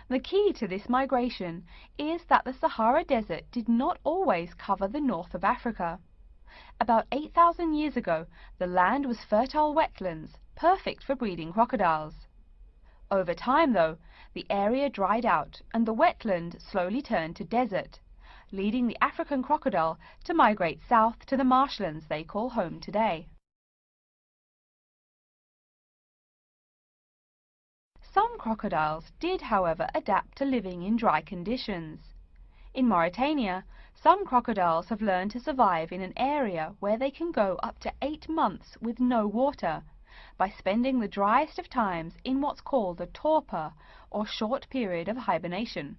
The key to this migration is that the Sahara Desert did not always cover the north of Africa. About 8,000 years ago, the land was fertile wetlands, perfect for breeding crocodiles. Over time, though, the area dried out and the wetland slowly turned to desert, leading the African crocodile to migrate south to the marshlands they call home today. Some crocodiles did, however, adapt to living in dry conditions. In Mauritania, some crocodiles have learned to survive in an area where they can go up to 8 months with no water, by spending the driest of times in what's called a torpor, or short period of hibernation.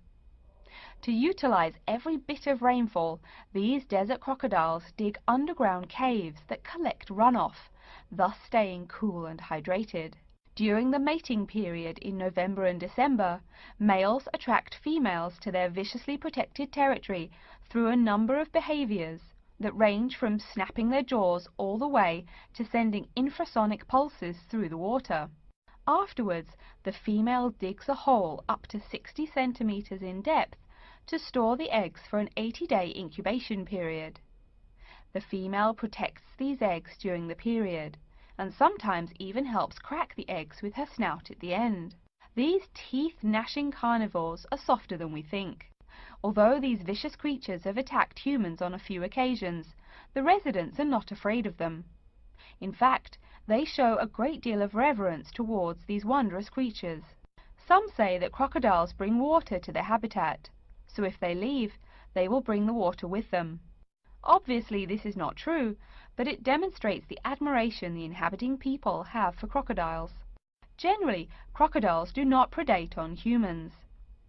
To utilize every bit of rainfall, these desert crocodiles dig underground caves that collect runoff, thus staying cool and hydrated. During the mating period in November and December, males attract females to their viciously protected territory through a number of behaviors that range from snapping their jaws all the way to sending infrasonic pulses through the water. Afterwards, the female digs a hole up to 60 centimeters in depth to store the eggs for an 80-day incubation period. The female protects these eggs during the period, and sometimes even helps crack the eggs with her snout at the end. These teeth-gnashing carnivores are softer than we think. Although these vicious creatures have attacked humans on a few occasions, the residents are not afraid of them. In fact, they show a great deal of reverence towards these wondrous creatures. Some say that crocodiles bring water to their habitat, so if they leave, they will bring the water with them. Obviously, this is not true, but it demonstrates the admiration the inhabiting people have for crocodiles. Generally, crocodiles do not predate on humans.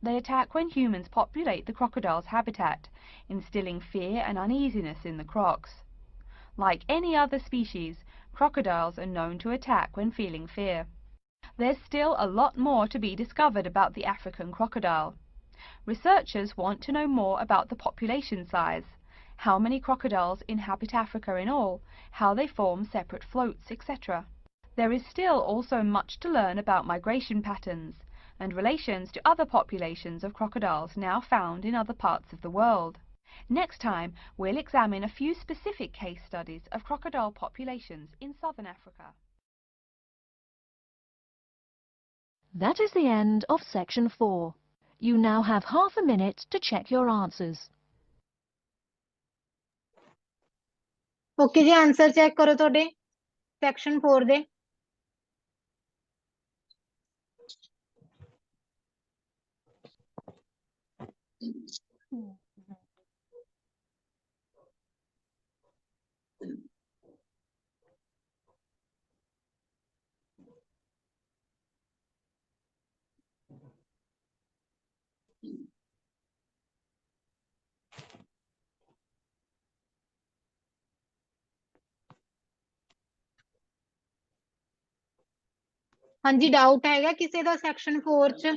They attack when humans populate the crocodile's habitat, instilling fear and uneasiness in the crocs. Like any other species, crocodiles are known to attack when feeling fear. There's still a lot more to be discovered about the African crocodile. Researchers want to know more about the population size, how many crocodiles inhabit Africa in all, how they form separate floats, etc. There is still also much to learn about migration patterns and relations to other populations of crocodiles now found in other parts of the world. Next time, we'll examine a few specific case studies of crocodile populations in southern Africa. That is the end of section 4. You now have half a minute to check your answers. Okay ਜੀ answer check ਕਰੋ ਤੁਹਾਡੇ section 4 ਦੇ ਹਾਂਜੀ doubt ਹੈਗਾ ਕਿਸੇ ਦਾ section 4 ਚ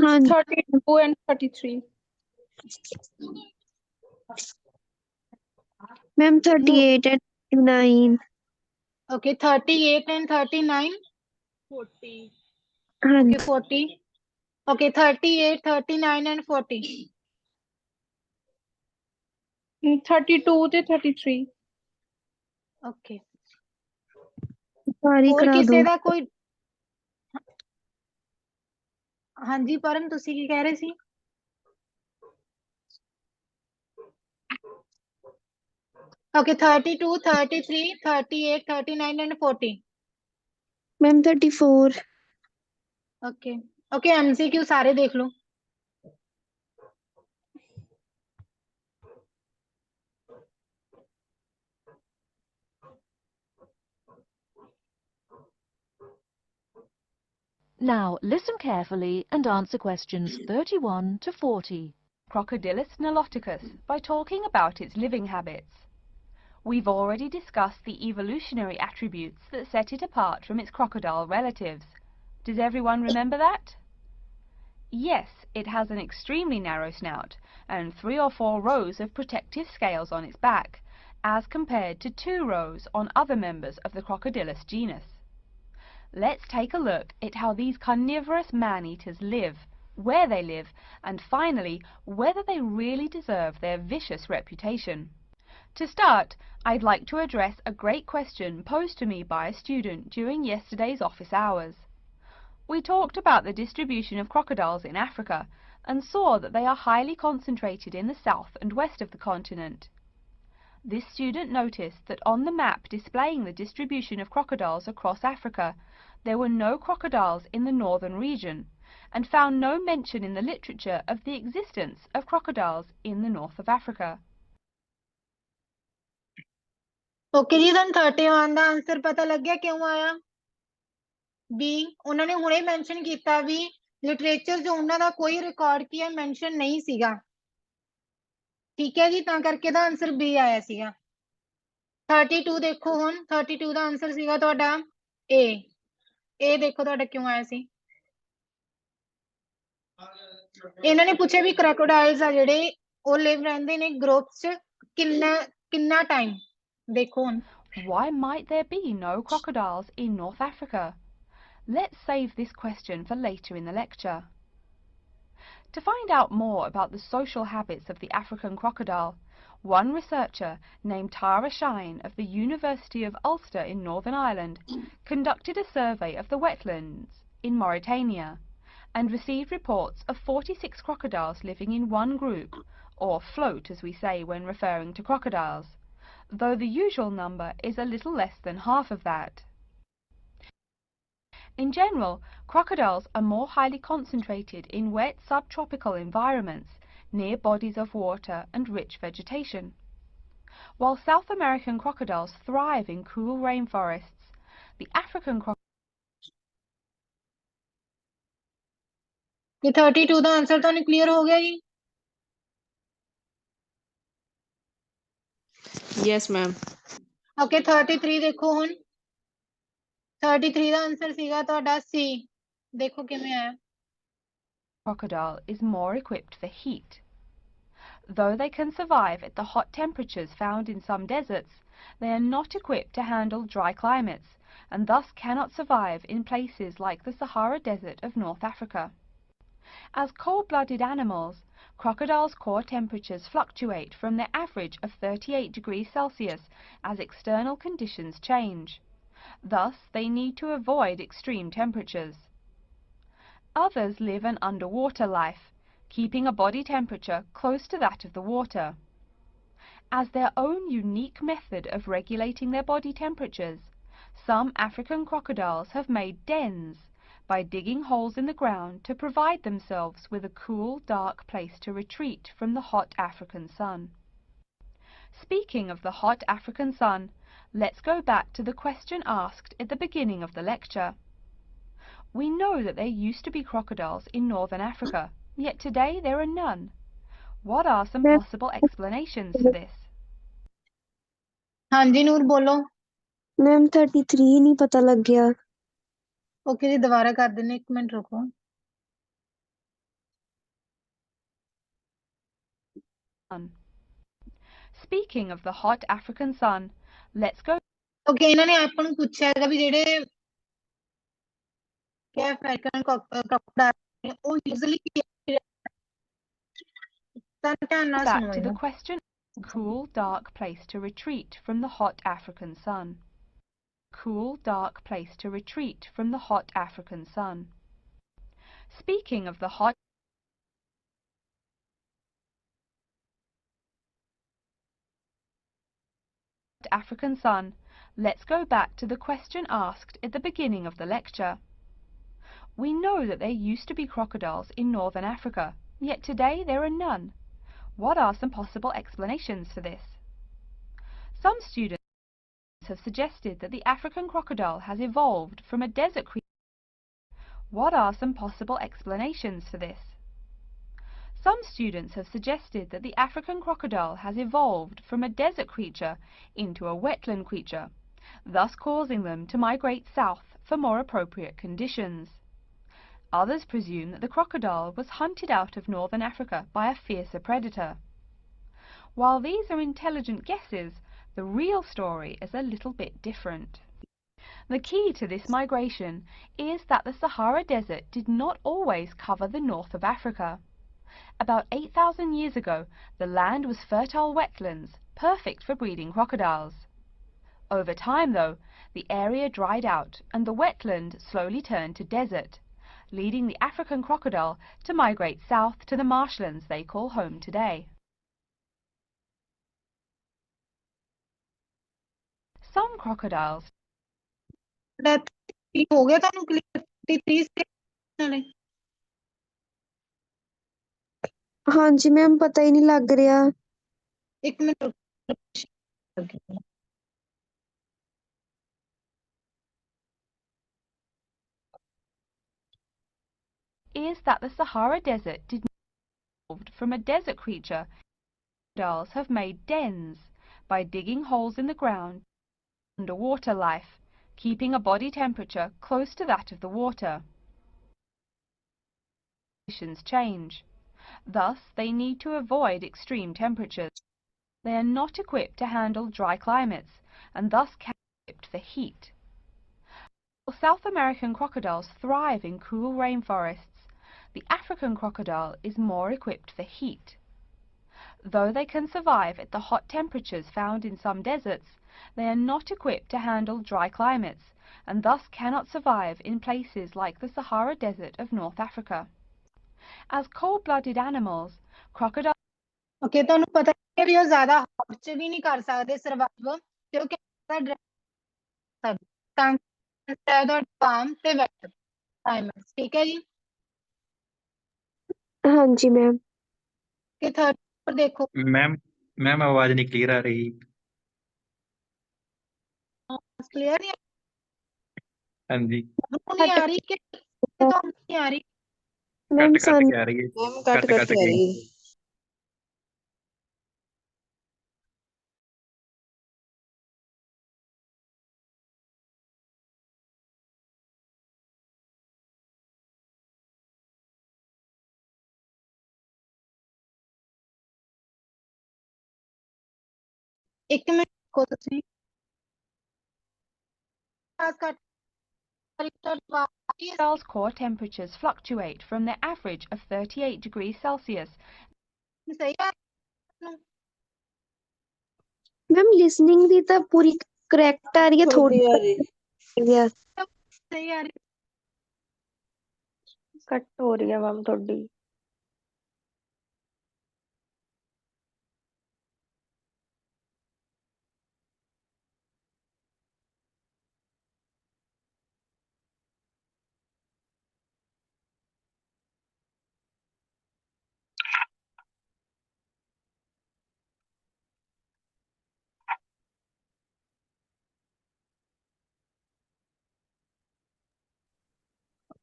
32 and 33. Ma'am, 38 and 39. Okay 38 and 39 40 okay 40 okay 38 39 and 40 32 ਤੇ 33. Okay ਸਾਰੀ ਹੋਰ ਕਰਾ ਕਿਸੇ ਦੋ ਦਾ ਕੋਈ ਹਾਂਜੀ ਪਰਮ ਤੁਸੀਂ ਕੀ ਕਹਿ ਰਹੇ ਸੀ okay 32 33 38 39 and 40 Ma'am, 34. Okay okay MCQ सारे देख लो। Now listen carefully and answer questions 31 to 40. Crocodylus niloticus by talking about its living habits. We've already discussed the evolutionary attributes that set it apart from its crocodile relatives. Does everyone remember that? Yes, it has an extremely narrow snout and 3 or 4 rows of protective scales on its back, as compared to 2 rows on other members of the Crocodylus genus. Let's take a look at how these carnivorous man-eaters live, where they live, and finally, whether they really deserve their vicious reputation. To start, I'd like to address a great question posed to me by a student during yesterday's office hours. We talked about the distribution of crocodiles in Africa and saw that they are highly concentrated in the south and west of the continent. This student noticed that on the map displaying the distribution of crocodiles across Africa, there were no crocodiles in the northern region, and found no mention in the literature of the existence of crocodiles in the north of Africa. Okay जी ਤੁਹਾਨੂੰ 31 ਦਾ answer ਪਤਾ ਲੱਗਿਆ ਕਿਉਂ ਆਇਆ B ਉਹਨਾਂ ਨੇ ਹੁਣੇ mention ਕੀਤਾ ਵੀ ਲਿਟਰੇਚਰ 'ਚ ਉਹਨਾਂ ਦਾ ਕੋਈ ਰਿਕਾਰਡ ਕੀ ਹੈ ਮੈਂਸ਼ਨ ਨਹੀਂ ਸੀਗਾ ਠੀਕ ਹੈ ਜੀ ਤਾਂ ਕਰਕੇ ਦਾ ਆਨਸਰ ਬੀ ਆਇਆ ਸੀਗਾ 32 ਦੇਖੋ ਹੁਣ 32 ਦਾ ਆਨਸਰ ਸੀਗਾ ਤੁਹਾਡਾ ਏ ਦੇਖੋ ਤੁਹਾਡਾ ਕਿਉਂ ਆਇਆ ਸੀ ਇਹਨਾਂ ਨੇ ਪੁੱਛਿਆ ਵੀ ਕ੍ਰੋਕੋਡਾਈਲਸ ਆ ਜਿਹੜੇ ਉਹ ਲਿਵ ਰਹਿੰਦੇ ਨੇ ਗਰੁੱਪਸ 'ਚ ਕਿੰਨਾ ਟਾਈਮ ਦੇਖੋ ਹੁਣ Why might there be no crocodiles in North Africa? Let's save this question for later in the lecture. To find out more about the social habits of the African crocodile, one researcher named Tara Shine of the University of Ulster in Northern Ireland conducted a survey of the wetlands in Mauritania and received reports of 46 crocodiles living in one group, or float as we say when referring to crocodiles, though the usual number is a little less than half of that. In general, crocodiles are more highly concentrated in wet subtropical environments near bodies of water and rich vegetation. While South American crocodiles thrive in cool rainforests, the African ये 32 ਦਾ answer ਤੁਹਾਨੂੰ clear ਹੋ ਗਿਆ ਜੀ yes ma'am okay 33 ਦੇਖੋ ਹੁਣ 33 ਦਾ answer ਸੀਗਾ ਤੁਹਾਡਾ ਸੀ ਦੇਖੋ ਕਿਵੇਂ ਆਇਆ crocodile is more equipped for heat. Though they can survive at the hot temperatures found in some deserts, they are not equipped to handle dry climates and thus cannot survive in places like the Sahara Desert of North Africa. As cold-blooded animals, crocodiles' core temperatures fluctuate from their average of 38 degrees Celsius as external conditions change. Thus, they need to avoid extreme temperatures. Others live an underwater life, keeping a body temperature close to that of the water. As their own unique method of regulating their body temperatures, some African crocodiles have made dens by digging holes in the ground to provide themselves with a cool, dark place to retreat from the hot African sun. Speaking of the hot African sun, let's go back to the question asked at the beginning of the lecture. We know that there used to be crocodiles in northern Africa, yet today there are none. What are some possible explanations for this? ਹਾਂਜੀ ਨੂਰ ਬੋਲੋ ma'am 33 ਨਹੀਂ ਪਤਾ ਲੱਗਿਆ okay ਜੀ ਦੁਬਾਰਾ ਕਰ ਦਿੰਨੇ 1 minute ਰੁਕੋ Speaking of the hot African sun, let's go. Okay ਇਹਨਾਂ ਨੇ ਆਪਾਂ ਨੂੰ ਪੁੱਛਿਆ ਹੈਗਾ ਵੀ ਜਿਹੜੇ ਕਿ ਅਫਰੀਕਨ crocodile ਉਹ ਯੂਜ਼ਲੀ ਤਾਂ ਧਿਆਨ ਨਾਲ Back ਸੁਣੋ to the ਇਹਨੂੰ question. Cool, dark place to retreat from the hot African sun. Cool, dark place to retreat from the hot African sun. Speaking of the hot African sun, let's go back to the question asked at the beginning of the lecture. We know that there used to be crocodiles in northern Africa, yet today there are none. What are some possible explanations for this? Some students have suggested that the African crocodile has evolved from a desert creature. What are some possible explanations for this? Some students have suggested that the African crocodile has evolved from a desert creature into a wetland creature, thus causing them to migrate south for more appropriate conditions. Others presume that the crocodile was hunted out of northern Africa by a fiercer predator. While these are intelligent guesses, the real story is a little bit different. The key to this migration is that the Sahara Desert did not always cover the north of Africa. About 8,000 years ago, the land was fertile wetlands, perfect for breeding crocodiles. Over time, though, the area dried out and the wetland slowly turned to desert, leading the African crocodile to migrate south to the marshlands they call home today. Some crocodiles हो गया ਤੁਹਾਨੂੰ clear 33 से ਨਾਲੇ ਹਾਂਜੀ ma'am ਪਤਾ ਹੀ ਨਹੀਂ ਲੱਗ ਰਿਹਾ। ਇੱਕ minute is that the Sahara Desert did not evolve from a desert creature. Crocodiles have made dens by digging holes in the ground, underwater life, keeping a body temperature close to that of the water. Conditions change. Thus, they need to avoid extreme temperatures. They are not equipped to handle dry climates and thus cannot be equipped for heat. While South American crocodiles thrive in cool rainforests, the African crocodile is more equipped for heat. Though they can survive at the hot temperatures found in some deserts, they are not equipped to handle dry climates and thus cannot survive in places like the Sahara Desert of North Africa. As cold-blooded animals, crocodiles okay ਤੁਹਾਨੂੰ ਪਤਾ ਹੈ ਵੀ ਉਹ ਜ਼ਿਆਦਾ hot ਚ ਵੀ ਨਹੀਂ ਕਰ ਸਕਦੇ survive ਕਿਉਂਕਿ ਤਾਂ ਪਾਮ ਤੇ ਵੈਟ ਟਾਈਮਰ ਠੀਕ ਹੈ ਜੀ ਹਾਂਜੀ ਮੈਮ। ਕਿ ਥਰਡ पर देखो मैम मैम आवाज नहीं क्लियर आ रही। क्लियर नहीं हाँ जी नहीं आ रही कि तो नहीं आ रही मैम कट कट के आ रही है ma'am cut cut cut cut के आ के रही है। एक मिनट को ਤੁਸੀਂ Crocodiles' core temperatures fluctuate from their average of 38 degrees Celsius. ਸਹੀ ਹੈ ਮੈਮ ਲਿਸਨਿੰਗ ਦੀ ਤਾਂ ਪੂਰੀ ਕਰੈਕਟ ਆ ਰਹੀ ਹੈ थोड़ी आ ਥੋੜੀ रही ਸਹੀ ਆ ਰਹੀ ਕੱਟ ਹੋ ਰਹੀ ਹੈ ਮੈਮ ਤੁਹਾਡੀ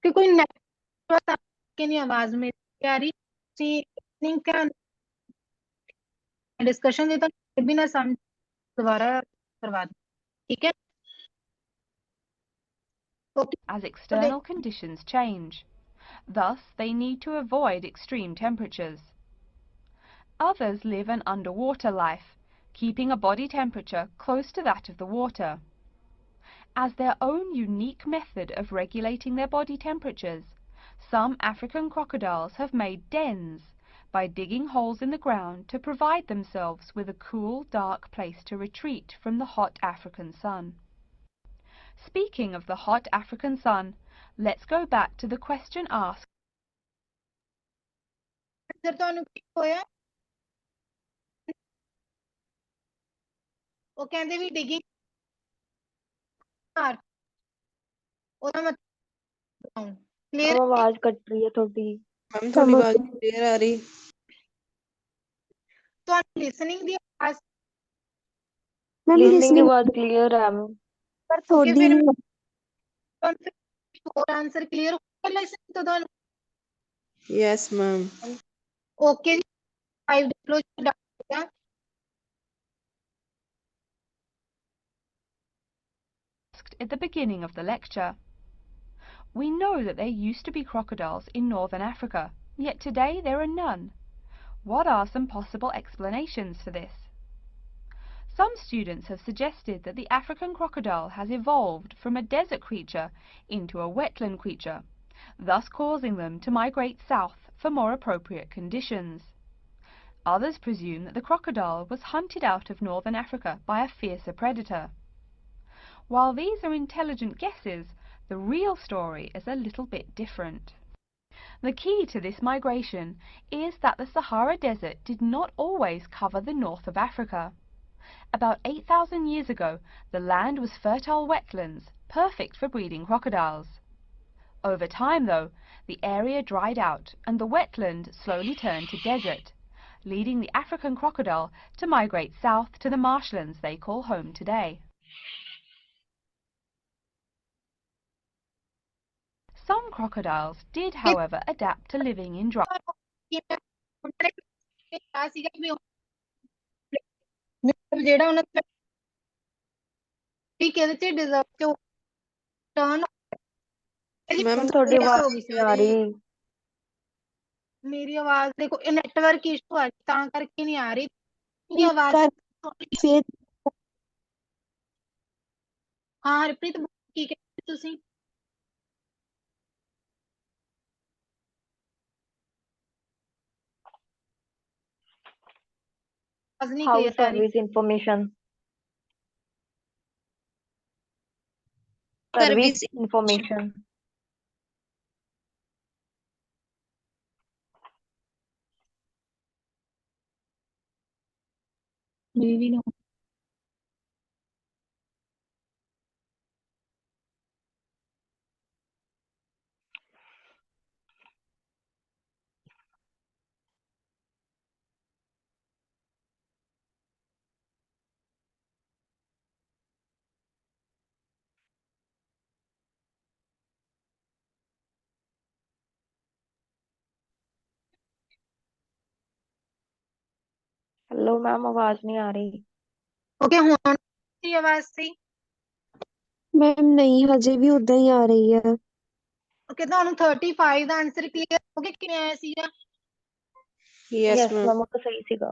कि कोई कि नहीं आवाज मेरी आ रही लिसनिंग का डिस्कशन देता भी ना समझ दोबारा करवा दो ठीक है As external conditions change. Thus, they need to avoid extreme temperatures. Others live an underwater life, keeping a body temperature close to that of the water. As their own unique method of regulating their body temperatures, some African crocodiles have made dens by digging holes in the ground to provide themselves with a cool, dark place to retreat from the hot African sun. Speaking of the hot African sun, let's go back to the question asked. ਉਹ ਕਹਿੰਦੇ ਵੀ digging ਉਹਦਾ ਮਤਲਬ clear आवाज cut रही है थोड़ी। Ma'am थोड़ी आवाज क्लियर आ रही। ਤੁਹਾਨੂੰ ਲਿਸਨਿੰਗ ਦੀ ਆਵਾਜ਼ मैम लिसनिंग की लिसनिंग आवाज क्लियर है मैम। पर ओके थोड़ी फिर ही और आंसर क्लियर हो गया लिसनिंग तो ਤੁਹਾਨੂੰ यस मैम। ओके जी 5 देख लो जी data At the beginning of the lecture. We know that there used to be crocodiles in northern Africa, yet today there are none. What are some possible explanations for this? Some students have suggested that the African crocodile has evolved from a desert creature into a wetland creature, thus causing them to migrate south for more appropriate conditions. Others presume that the crocodile was hunted out of northern Africa by a fiercer predator. While these are intelligent guesses, the real story is a little bit different. The key to this migration is that the Sahara Desert did not always cover the north of Africa. About 8,000 years ago, the land was fertile wetlands, perfect for breeding crocodiles. Over time, though, the area dried out and the wetland slowly turned to desert, leading the African crocodile to migrate south to the marshlands they call home today. Some crocodiles did, however, adapt to living in dry. ਜਿਹੜਾ ਉਹਨਾਂ ਦਾ ਠੀਕ ਇਹਦੇ ਚ deserve ਚ turn ma'am थोड़ी आवाज ਹੋ ਗਈ नहीं आ ਸੀ रही। ਮੇਰੀ ਆਵਾਜ਼ ਦੇਖੋ ਇਹ ਨੈਟਵਰਕ ਇਸ਼ੂ ਆ ਤਾਂ ਕਰਕੇ ਨਹੀਂ ਆ ਰਹੀ ਮੇਰੀ ਆਵਾਜ਼ फिर ਹਾਂ ਹਰਪ੍ਰੀਤ ਕੀ ਕਹਿੰਦੇ ਤੁਸੀਂ आवाज नहीं हाउस क्लियर आ रही सर्विस इंफॉर्मेशन। Service information. मेरी भी ना हेलो मैम आवाज नहीं आ रही। ओके ਹੁਣ ਦੀ ਆਵਾਜ਼ ਸਹੀ मैम नहीं हजे भी उदा ही आ रही है। ਓਕੇ ਤੁਹਾਨੂੰ 35 ਦਾ ਆਨਸਰ ਕਲੀਅਰ ਹੋ ਗਿਆ ਕਿਵੇਂ ਆਇਆ ਸੀਗਾ यस यस मैम। मैम वो तो सही सीगा।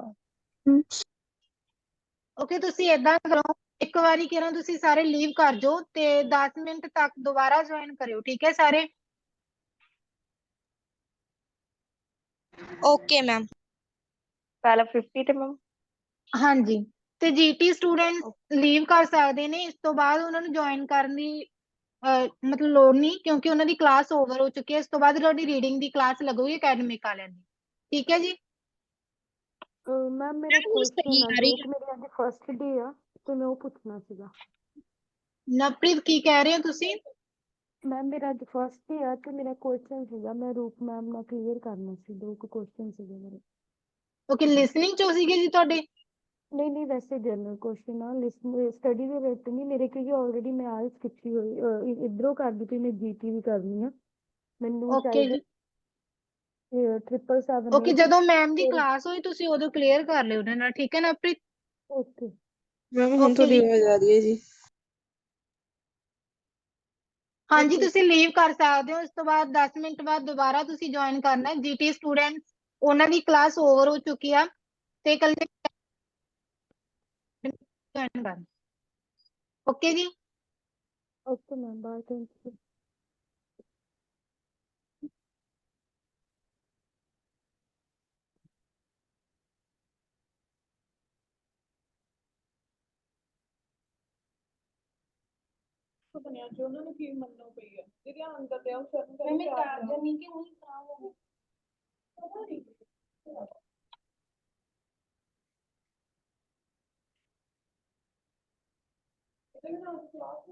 ਓਕੇ ਤੁਸੀਂ ਏਦਾਂ ਕਰੋ ਇੱਕ ਵਾਰੀ ਕਿਰਨ ਤੁਸੀਂ ਸਾਰੇ ਲੀਵ ਕਰ ਜਾਓ ਤੇ 10 ਮਿੰਟ ਤੱਕ ਦੁਬਾਰਾ ਜੁਆਇਨ ਕਰਿਓ ਠੀਕ ਹੈ ਸਾਰੇ ओके मैम। पहला 50 थे मैम। ਹਾਂਜੀ ਤੇ ਜੀਟੀ ਸਟੂਡੈਂਟਸ ਲੀਵ ਕਰ ਸਕਦੇ ਨੇ ਇਸ ਤੋਂ ਬਾਅਦ ਉਹਨਾਂ ਨੂੰ ਜੁਆਇਨ ਕਰਨ ਦੀ ਮਤਲਬ ਲੋੜ ਨਹੀਂ ਕਿਉਂਕਿ ਉਹਨਾਂ ਦੀ ਕਲਾਸ ਓਵਰ ਹੋ ਚੁੱਕੀ ਹੈ ਇਸ ਤੋਂ ਬਾਅਦ ਤੁਹਾਡੀ ਰੀਡਿੰਗ ਦੀ ਕਲਾਸ ਲੱਗੂਗੀ ਅਕੈਡਮਿਕ ਵਾਲਿਆਂ ਦੀ ਠੀਕ ਹੈ ਜੀ ਮੈਮ ਮੇਰਾ ਕੁਐਸਚਨ ਆ ਜੋ ਮੇਰੇ ਅੱਜ ਫਰਸਟ ਡੇ ਆ ਤੇ ਮੈਂ ਉਹ ਪੁੱਛਣਾ ਸੀਗਾ। ਨਵਪ੍ਰੀਤ ਕੀ ਕਹਿ ਰਹੇ ਹੋ ਤੁਸੀਂ ਮੈਮ ਮੇਰਾ ਅੱਜ ਫਰਸਟ ਡੇ ਆ ਤੇ ਮੇਰਾ ਕੁਐਸਚਨ ਸੀਗਾ ਮੈਂ ਰੂਪ ਮੈਮ ਨਾਲ ਕਲੀਅਰ ਕਰਨਾ ਸੀ ਦੋ ਕੁ ਕੁਐਸਚਨ ਸੀਗੇ ਮੇਰੇ। ਓਕੇ ਲਿਸਨਿੰਗ ਚੋਂ ਸੀਗੇ ਜੀ ਤੁਹਾਡੇ ਨਹੀਂ ਨਹੀਂ ਵੈਸੇ ਜਨਰਲ ਕੁਐਸਚਨ ਆ ਲਿਸਨ ਸਟੱਡੀ ਦੇ ਵਿੱਚ ਨਹੀਂ ਮੇਰੇ ਕਿਉਂਕਿ ਆਲਰੇਡੀ ਮੈਂ ਆਇਲਸ ਕੀਤੀ ਹੋਈ ਇਧਰੋਂ ਕਰਦੀ ਪਈ ਮੈਂ ਜੀਟੀ ਵੀ ਕਰਨੀ ਆ ਮੈਨੂੰ ਓਕੇ ਚਾਹੀਦਾ ਜੀ 777 ਓਕੇ ਜਦੋਂ ਮੈਮ ਦੀ ਕਲਾਸ ਹੋਈ ਤੁਸੀਂ ਉਦੋਂ ਕਲੀਅਰ ਕਰ ਲਿਓ ਉਹਨਾਂ ਨਾਲ ਠੀਕ ਹੈ ਨਵਪ੍ਰੀਤ ਓਕੇ मैम हुन ਓਕੇ थोड़ी ਜੀ आवाज आ रही है जी। ਹਾਂਜੀ ਤੁਸੀਂ ਲੀਵ ਕਰ ਸਕਦੇ ਹੋ ਇਸ ਤੋਂ ਬਾਅਦ 10 ਮਿੰਟ ਬਾਅਦ ਦੁਬਾਰਾ ਤੁਸੀਂ ਜੁਆਇਨ ਕਰਨਾ ਹੈ ਜੀਟੀ ਸਟੂਡੈਂਟਸ ਉਹਨਾਂ ਦੀ ਕਲਾਸ ਓਵਰ ਹੋ ਚੁੱਕੀ ਆ ਤੇ ਇਕੱਲੇ ਜੁਆਇਨ ਕਰਨ ਓਕੇ ਜੀ okay ma'am bye thank you. ਬਣਿਆ ਕਿ ਉਹਨਾਂ ਨੂੰ ਕੀ ਮੰਨਣਾ ਪਈ ਹੈ ਜੇ ਧਿਆਨ ਕਰਦੇ ਆ ਉਹ ਸਰ ਮੈਂ ਕਰ ਜਾਨੀ ਕਿ ਉਹੀ ਖਰਾਬ ਹੋ ਗਿਆ ਇਹਦੇ ਨਾਲ ਕਲਾਸ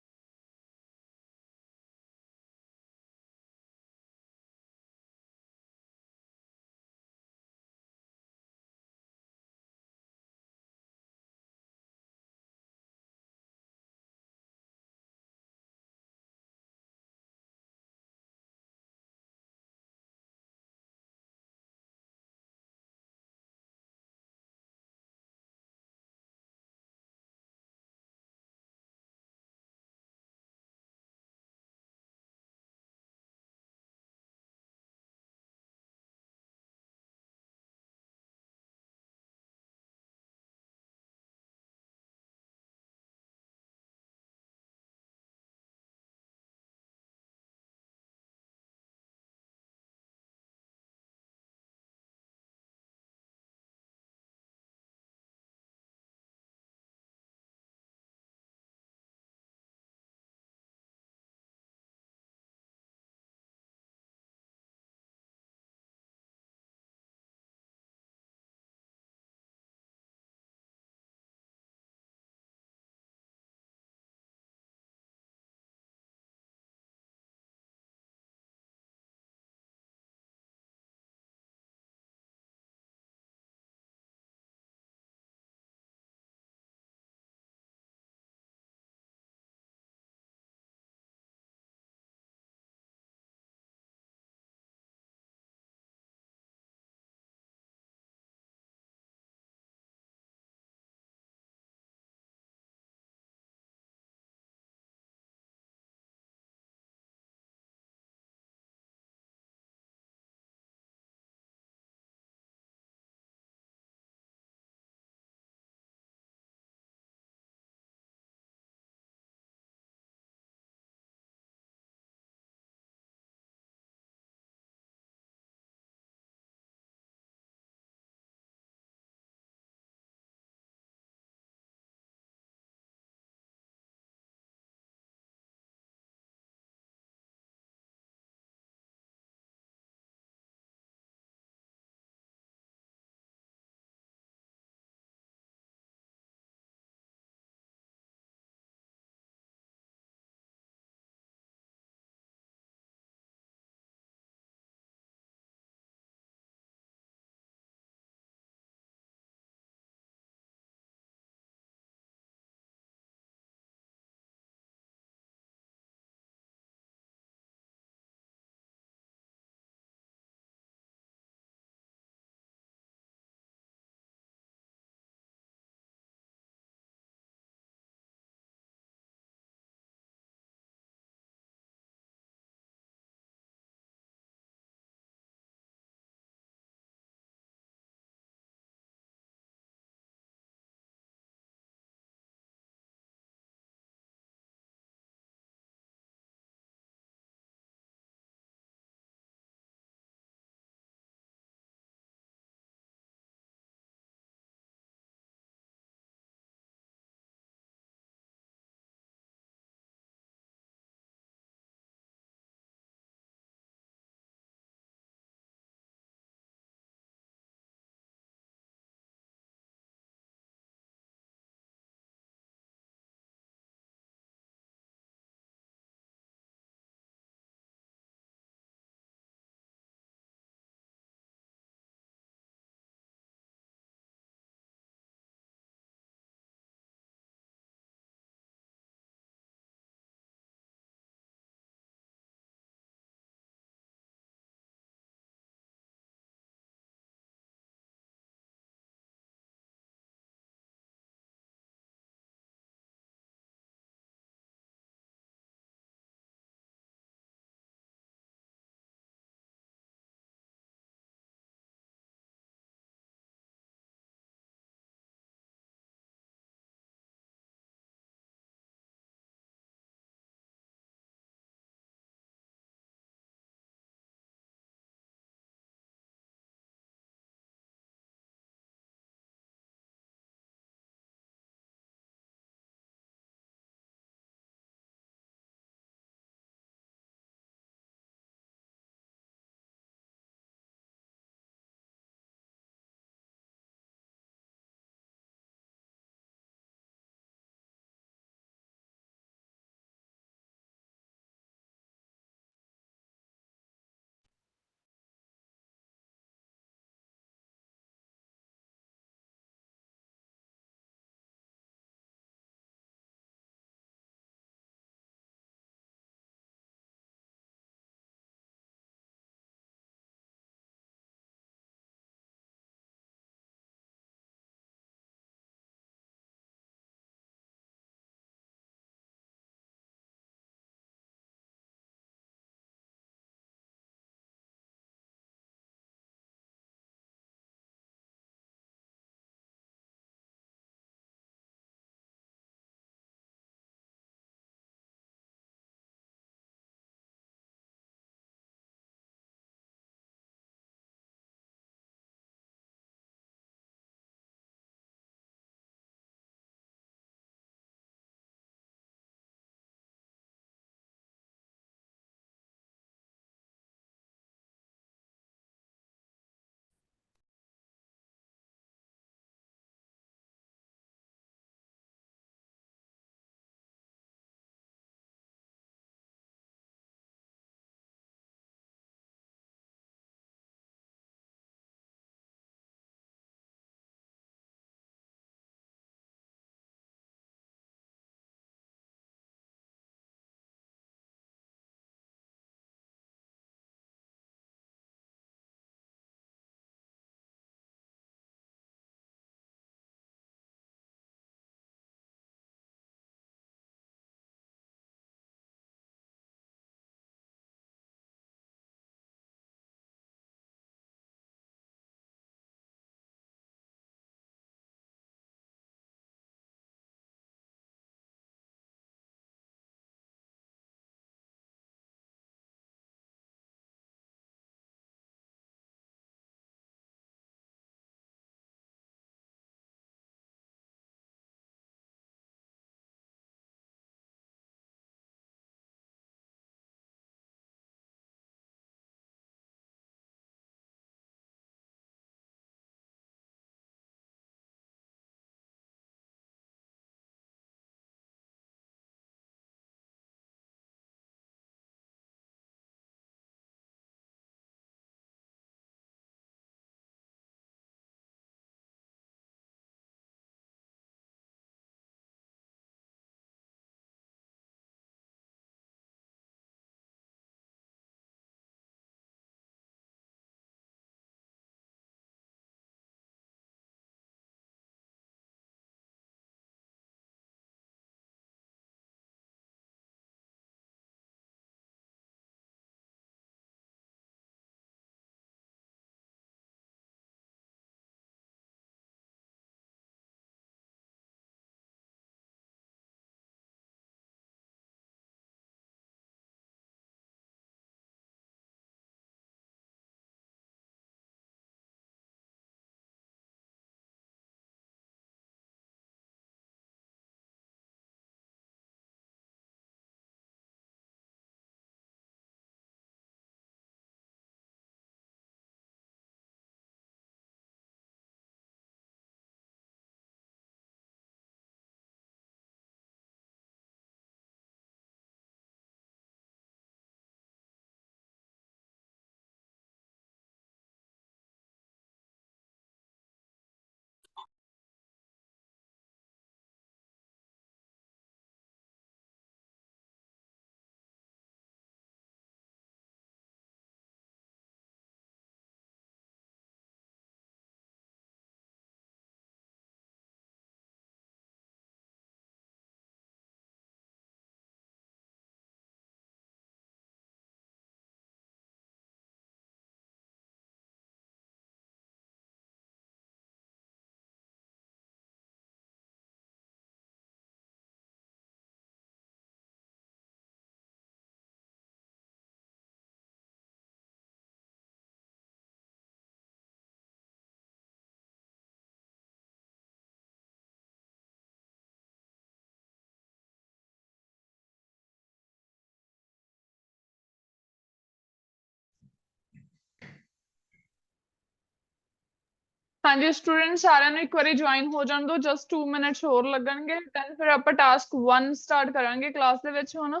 ਹਾਂਜੀ ਸਟੂਡੈਂਟ ਸਾਰਿਆਂ ਨੂੰ ਇੱਕ ਵਾਰੀ ਜੁਆਇਨ ਹੋ ਜਾਣ ਦਿਓ ਜਸਟ 2 ਮਿੰਟਸ ਹੋਰ ਲੱਗਣਗੇ ਦੈਨ ਫਿਰ ਆਪਾਂ ਟਾਸਕ 1 ਸਟਾਰਟ ਕਰਾਂਗੇ ਕਲਾਸ ਦੇ ਵਿੱਚ ਹੁਣ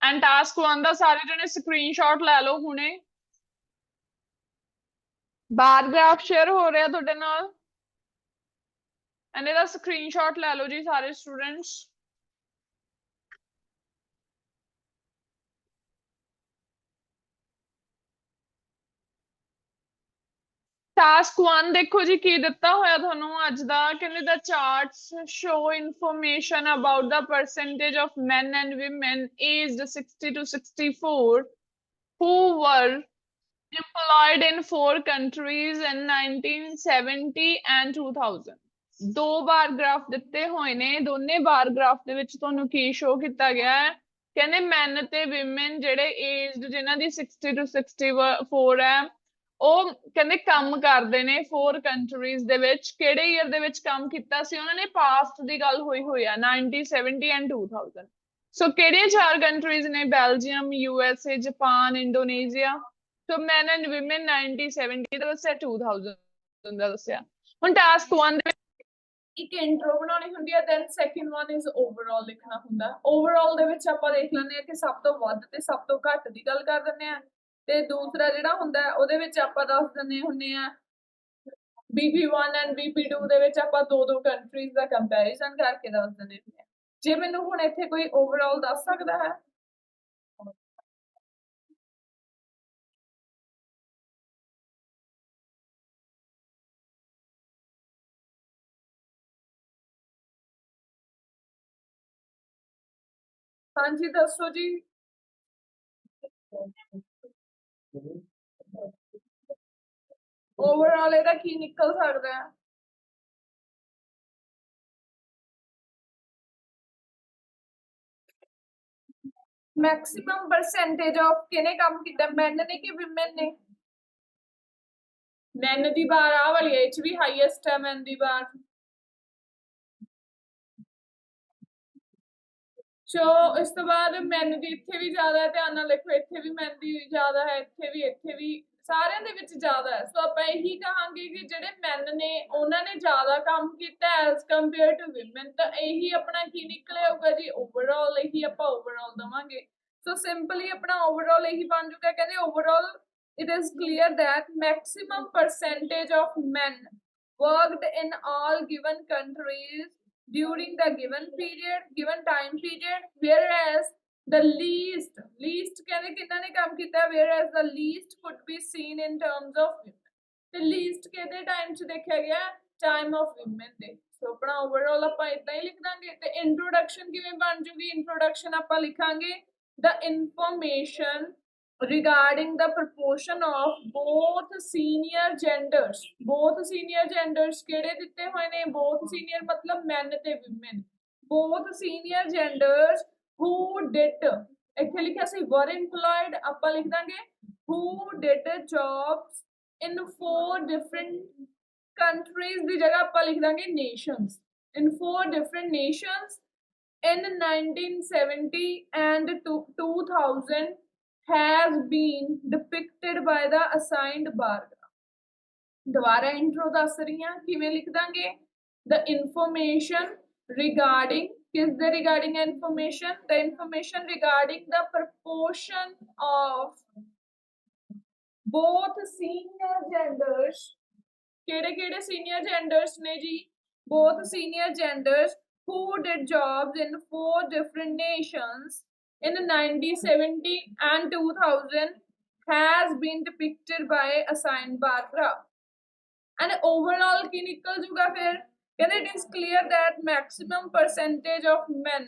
ਐਂਡ ਟਾਸਕ 1 ਦਾ ਸਾਰੇ ਜਣੇ ਸਕਰੀਨਸ਼ਾਟ ਲੈ ਲਓ ਹੁਣੇ ਬਾਰ ਗ੍ਰਾਫ ਸ਼ੇਅਰ ਹੋ ਰਿਹਾ ਤੁਹਾਡੇ ਨਾਲ ਐਂਡ ਇਹਦਾ ਸਕਰੀਨਸ਼ਾਟ ਲੈ ਲਓ ਜੀ ਸਾਰੇ ਸਟੂਡੈਂਟਸ ਟਾਸਕ 1 ਦੇਖੋ ਜੀ ਕੀ ਦਿੱਤਾ ਹੋਇਆ ਤੁਹਾਨੂੰ ਅੱਜ ਦਾ ਕਹਿੰਦੇ the charts show information about the percentage of men and women aged 60 to 64 who were employed in 4 countries in 1970 and 2000 ਦੋ ਬਾਰ ਗ੍ਰਾਫ ਦਿੱਤੇ ਹੋਏ ਨੇ ਦੋਨੇ ਬਾਰ ਗ੍ਰਾਫ ਦੇ ਵਿੱਚ ਤੁਹਾਨੂੰ ਕੀ ਸ਼ੋ ਕੀਤਾ ਗਿਆ ਹੈ ਕਹਿੰਦੇ men ਤੇ women ਜਿਹੜੇ ਏਜਡ ਜਿਨ੍ਹਾਂ ਦੀ 60 to 64 ਹੈ ਉਹ ਕਹਿੰਦੇ ਕੰਮ ਕਰਦੇ ਨੇ 4 ਕੰਟਰੀਜ਼ ਦੇ ਵਿੱਚ ਕਿਹੜੇ ਈਅਰ ਦੇ ਵਿੱਚ ਕੰਮ ਕੀਤਾ ਸੀ ਉਹਨਾਂ ਨੇ ਪਾਸਟ ਦੀ ਗੱਲ ਹੋਈ ਹੋਈ ਆ 1970 ਐਂਡ 2000 ਸੋ ਕਿਹੜੀਆਂ 4 ਕੰਟਰੀਜ਼ ਨੇ Belgium USA Japan Indonesia so men and women 1970 ਦਾ ਦੱਸਿਆ 2000 ਦਾ ਦੱਸਿਆ ਹੁਣ ਟਾਸਕ 1 ਦੇ ਇੱਕ ਇੰਟਰੋ ਬਣਾਉਣੀ ਹੁੰਦੀ ਹੈ then second one is overall ਲਿਖਣਾ ਹੁੰਦਾ ਓਵਰਆਲ ਦੇ ਵਿੱਚ ਆਪਾਂ ਦੇਖ ਲੈਂਦੇ ਆ ਕਿ ਸਭ ਤੋਂ ਵੱਧ ਤੇ ਸਭ ਤੋਂ ਘੱਟ ਦੀ ਗੱਲ ਕਰ ਦਿੰਦੇ ਆ ਤੇ ਦੂਸਰਾ ਜਿਹੜਾ ਹੁੰਦਾ ਉਹਦੇ ਵਿੱਚ ਆਪਾਂ ਦੱਸ ਦਿੰਦੇ ਹੁੰਦੇ ਆ BP1 ਐਂਡ BP2 ਦੇ ਵਿੱਚ ਆਪਾਂ ਦੋ ਕੰਟਰੀਜ਼ ਦਾ ਕੰਪੈਰੀਜ਼ਨ ਕਰਕੇ ਦੱਸ ਦਿੰਦੇ ਹੁੰਦੇ ਆ ਜੇ ਮੈਨੂੰ ਹੁਣ ਇੱਥੇ ਕੋਈ ਓਵਰਆਲ ਦੱਸ ਸਕਦਾ ਹੈ ਹਾਂਜੀ ਦੱਸੋ ਜੀ ਓਵਰਆਲ ਇਹਦਾ ਕੀ ਨਿਕਲ ਸਕਦਾ ਹੈ ਮੈਕਸਿਮਮ ਪਰਸੈਂਟੇਜ ਆਫ ਕਿਹਨੇ ਕੰਮ ਕੀਤਾ ਮੈਨ ਨੇ ਕਿ ਵਿਮਨ ਨੇ ਮੈਨ ਦੀ ਬਾਰ ਆ ਵਾਲੀ ਇਹ ਚ ਵੀ ਹਾਈਐਸਟ ਹੈ ਮੈਨ ਦੀ ਬਾਰ ਸੋ ਇਸ ਤੋਂ ਬਾਅਦ ਮੈਨ ਦੀ ਇੱਥੇ ਵੀ ਜ਼ਿਆਦਾ ਹੈ ਧਿਆਨ ਨਾਲ ਲਿਖੋ ਇੱਥੇ ਵੀ ਮੈਨ ਦੀ ਜ਼ਿਆਦਾ ਹੈ ਇੱਥੇ ਵੀ ਸਾਰਿਆਂ ਦੇ ਵਿੱਚ ਜ਼ਿਆਦਾ ਹੈ ਸੋ ਆਪਾਂ ਇਹੀ ਕਹਾਂਗੇ ਕਿ ਜਿਹੜੇ ਮੈਨ ਨੇ ਉਹਨਾਂ ਨੇ ਜ਼ਿਆਦਾ ਕੰਮ ਕੀਤਾ ਐਜ਼ ਕੰਪੇਅਰ ਟੂ ਵਿਮਨ ਤਾਂ ਇਹੀ ਆਪਣਾ ਕੀ ਨਿਕਲਿਆ ਹੋਊਗਾ ਜੀ ਓਵਰਆਲ ਇਹੀ ਆਪਾਂ ਓਵਰਆਲ ਦਵਾਂਗੇ ਸੋ ਸਿੰਪਲੀ ਆਪਣਾ ਓਵਰਆਲ ਇਹੀ ਬਣ ਜੂਗਾ ਕਹਿੰਦੇ overall it is clear that maximum percentage of men worked in all given countries during the given time period whereas the least ਕਹਿੰਦੇ ਕਿੰਨਾ ਨੇ ਕੰਮ ਕੀਤਾ whereas the least could be seen in terms of women ਤੇ least ਕਿਹਦੇ time 'ਚ ਦੇਖਿਆ ਗਿਆ time of women ਦੇ ਸੋ ਆਪਣਾ ਓਵਰਆਲ ਆਪਾਂ ਇਦਾਂ ਹੀ ਲਿਖ ਦਾਂਗੇ ਤੇ ਇੰਟਰੋਡਕਸ਼ਨ ਕਿਵੇਂ ਬਣ ਜੂਗੀ ਇੰਟਰੋਡਕਸ਼ਨ ਆਪਾਂ ਲਿਖਾਂਗੇ the information regarding the proportion of both senior genders ਕਿਹੜੇ ਦਿੱਤੇ ਹੋਏ ਨੇ both senior ਮਤਲਬ men ਤੇ women both senior genders who did ਇੱਥੇ ਲਿਖਿਆ ਸੀ were employed ਆਪਾਂ ਲਿਖ ਦਾਂਗੇ who did jobs in 4 different countries ਦੀ ਜਗ੍ਹਾ ਆਪਾਂ ਲਿਖ ਦਾਂਗੇ nations in 4 different nations in 1970 and 2000 has been depicted by the assigned bar graph ਦੁਬਾਰਾ ਇੰਟਰੋ ਦੱਸ ਰਹੀ ਹਾਂ ਕਿਵੇਂ ਲਿਖ ਦਾਂਗੇ the information regarding ਕਿਸ ਦੇ regarding information the information regarding the proportion of both senior genders ਕਿਹੜੇ senior genders ਨੇ ਜੀ both senior genders who did jobs in 4 different nations in 1970 and 2000 has been depicted by assigned bar graph and overall ਕੀ ਨਿਕਲ ਜੂਗਾ ਫਿਰ ਕਹਿੰਦੇ it is clear that maximum percentage of men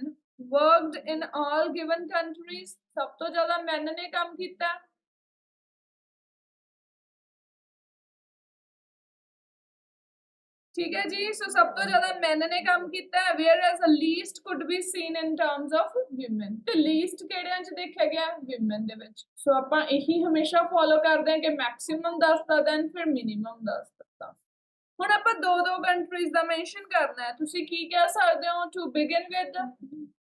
worked in all given countries ਸਭ ਤੋਂ ਜ਼ਿਆਦਾ men ਨੇ ਕੰਮ ਕੀਤਾ ਠੀਕ ਹੈ ਜੀ ਸੋ ਸਭ ਤੋਂ ਜ਼ਿਆਦਾ men ਨੇ ਕੰਮ ਕੀਤਾ ਹੈ whereas the least could be seen in terms of women ਤੇ least ਕਿਹੜਿਆਂ 'ਚ ਦੇਖਿਆ ਗਿਆ women ਦੇ ਵਿੱਚ ਸੋ ਆਪਾਂ ਇਹੀ ਹਮੇਸ਼ਾ ਫੋਲੋ ਕਰਦੇ ਹਾਂ ਕਿ ਮੈਕਸਿਮਮ ਦੱਸਦਾ ਦੈਨ ਫਿਰ ਮਿਨੀਮਮ ਦੱਸਦਾ ਹੁਣ ਆਪਾਂ ਦੋ ਕੰਟਰੀਜ਼ ਦਾ ਮੈਂਸ਼ਨ ਕਰਨਾ ਹੈ ਤੁਸੀਂ ਕੀ ਕਹਿ ਸਕਦੇ ਹੋ to begin with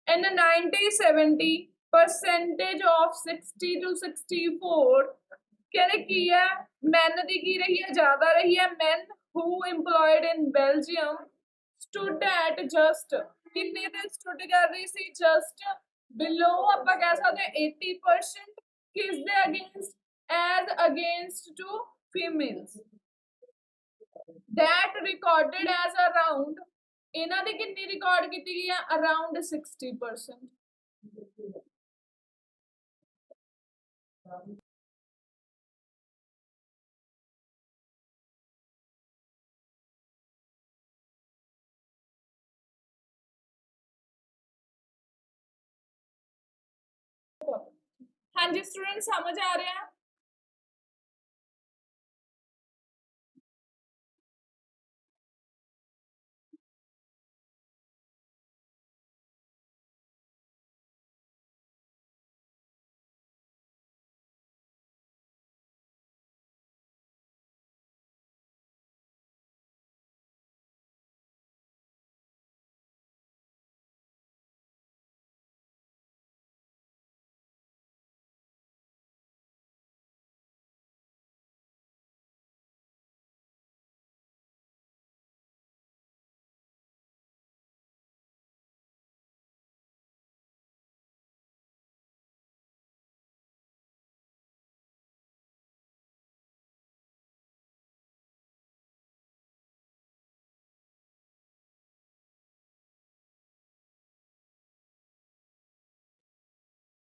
in 1970 percentage of 60 to 64 ਕਹਿੰਦੇ ਕੀ ਹੈ men ਦੀ ਕੀ ਰਹੀ ਹੈ ਜ਼ਿਆਦਾ ਰਹੀ ਹੈ men who employed in Belgium stood at just ਕਿੰਨੇ ਤੇ stood ਕਰ ਰਹੀ ਸੀ just below ਆਪਾਂ ਕਹਿ ਸਕਦੇ ਹਾਂ 80% ਕਿਸ ਦੇ against as against to females that recorded as around ਇਹਨਾਂ ਦੀ ਕਿੰਨੀ ਰਿਕਾਰਡ ਕੀਤੀ ਗਈ ਹੈ around 60% ਹਾਂਜੀ ਸਟੂਡੈਂਟ ਸਮਝ ਆ ਰਿਹਾ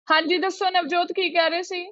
ਹਾਂਜੀ ਦੱਸੋ ਨਵਜੋਤ ਕੀ ਕਹਿ ਰਹੇ ਸੀ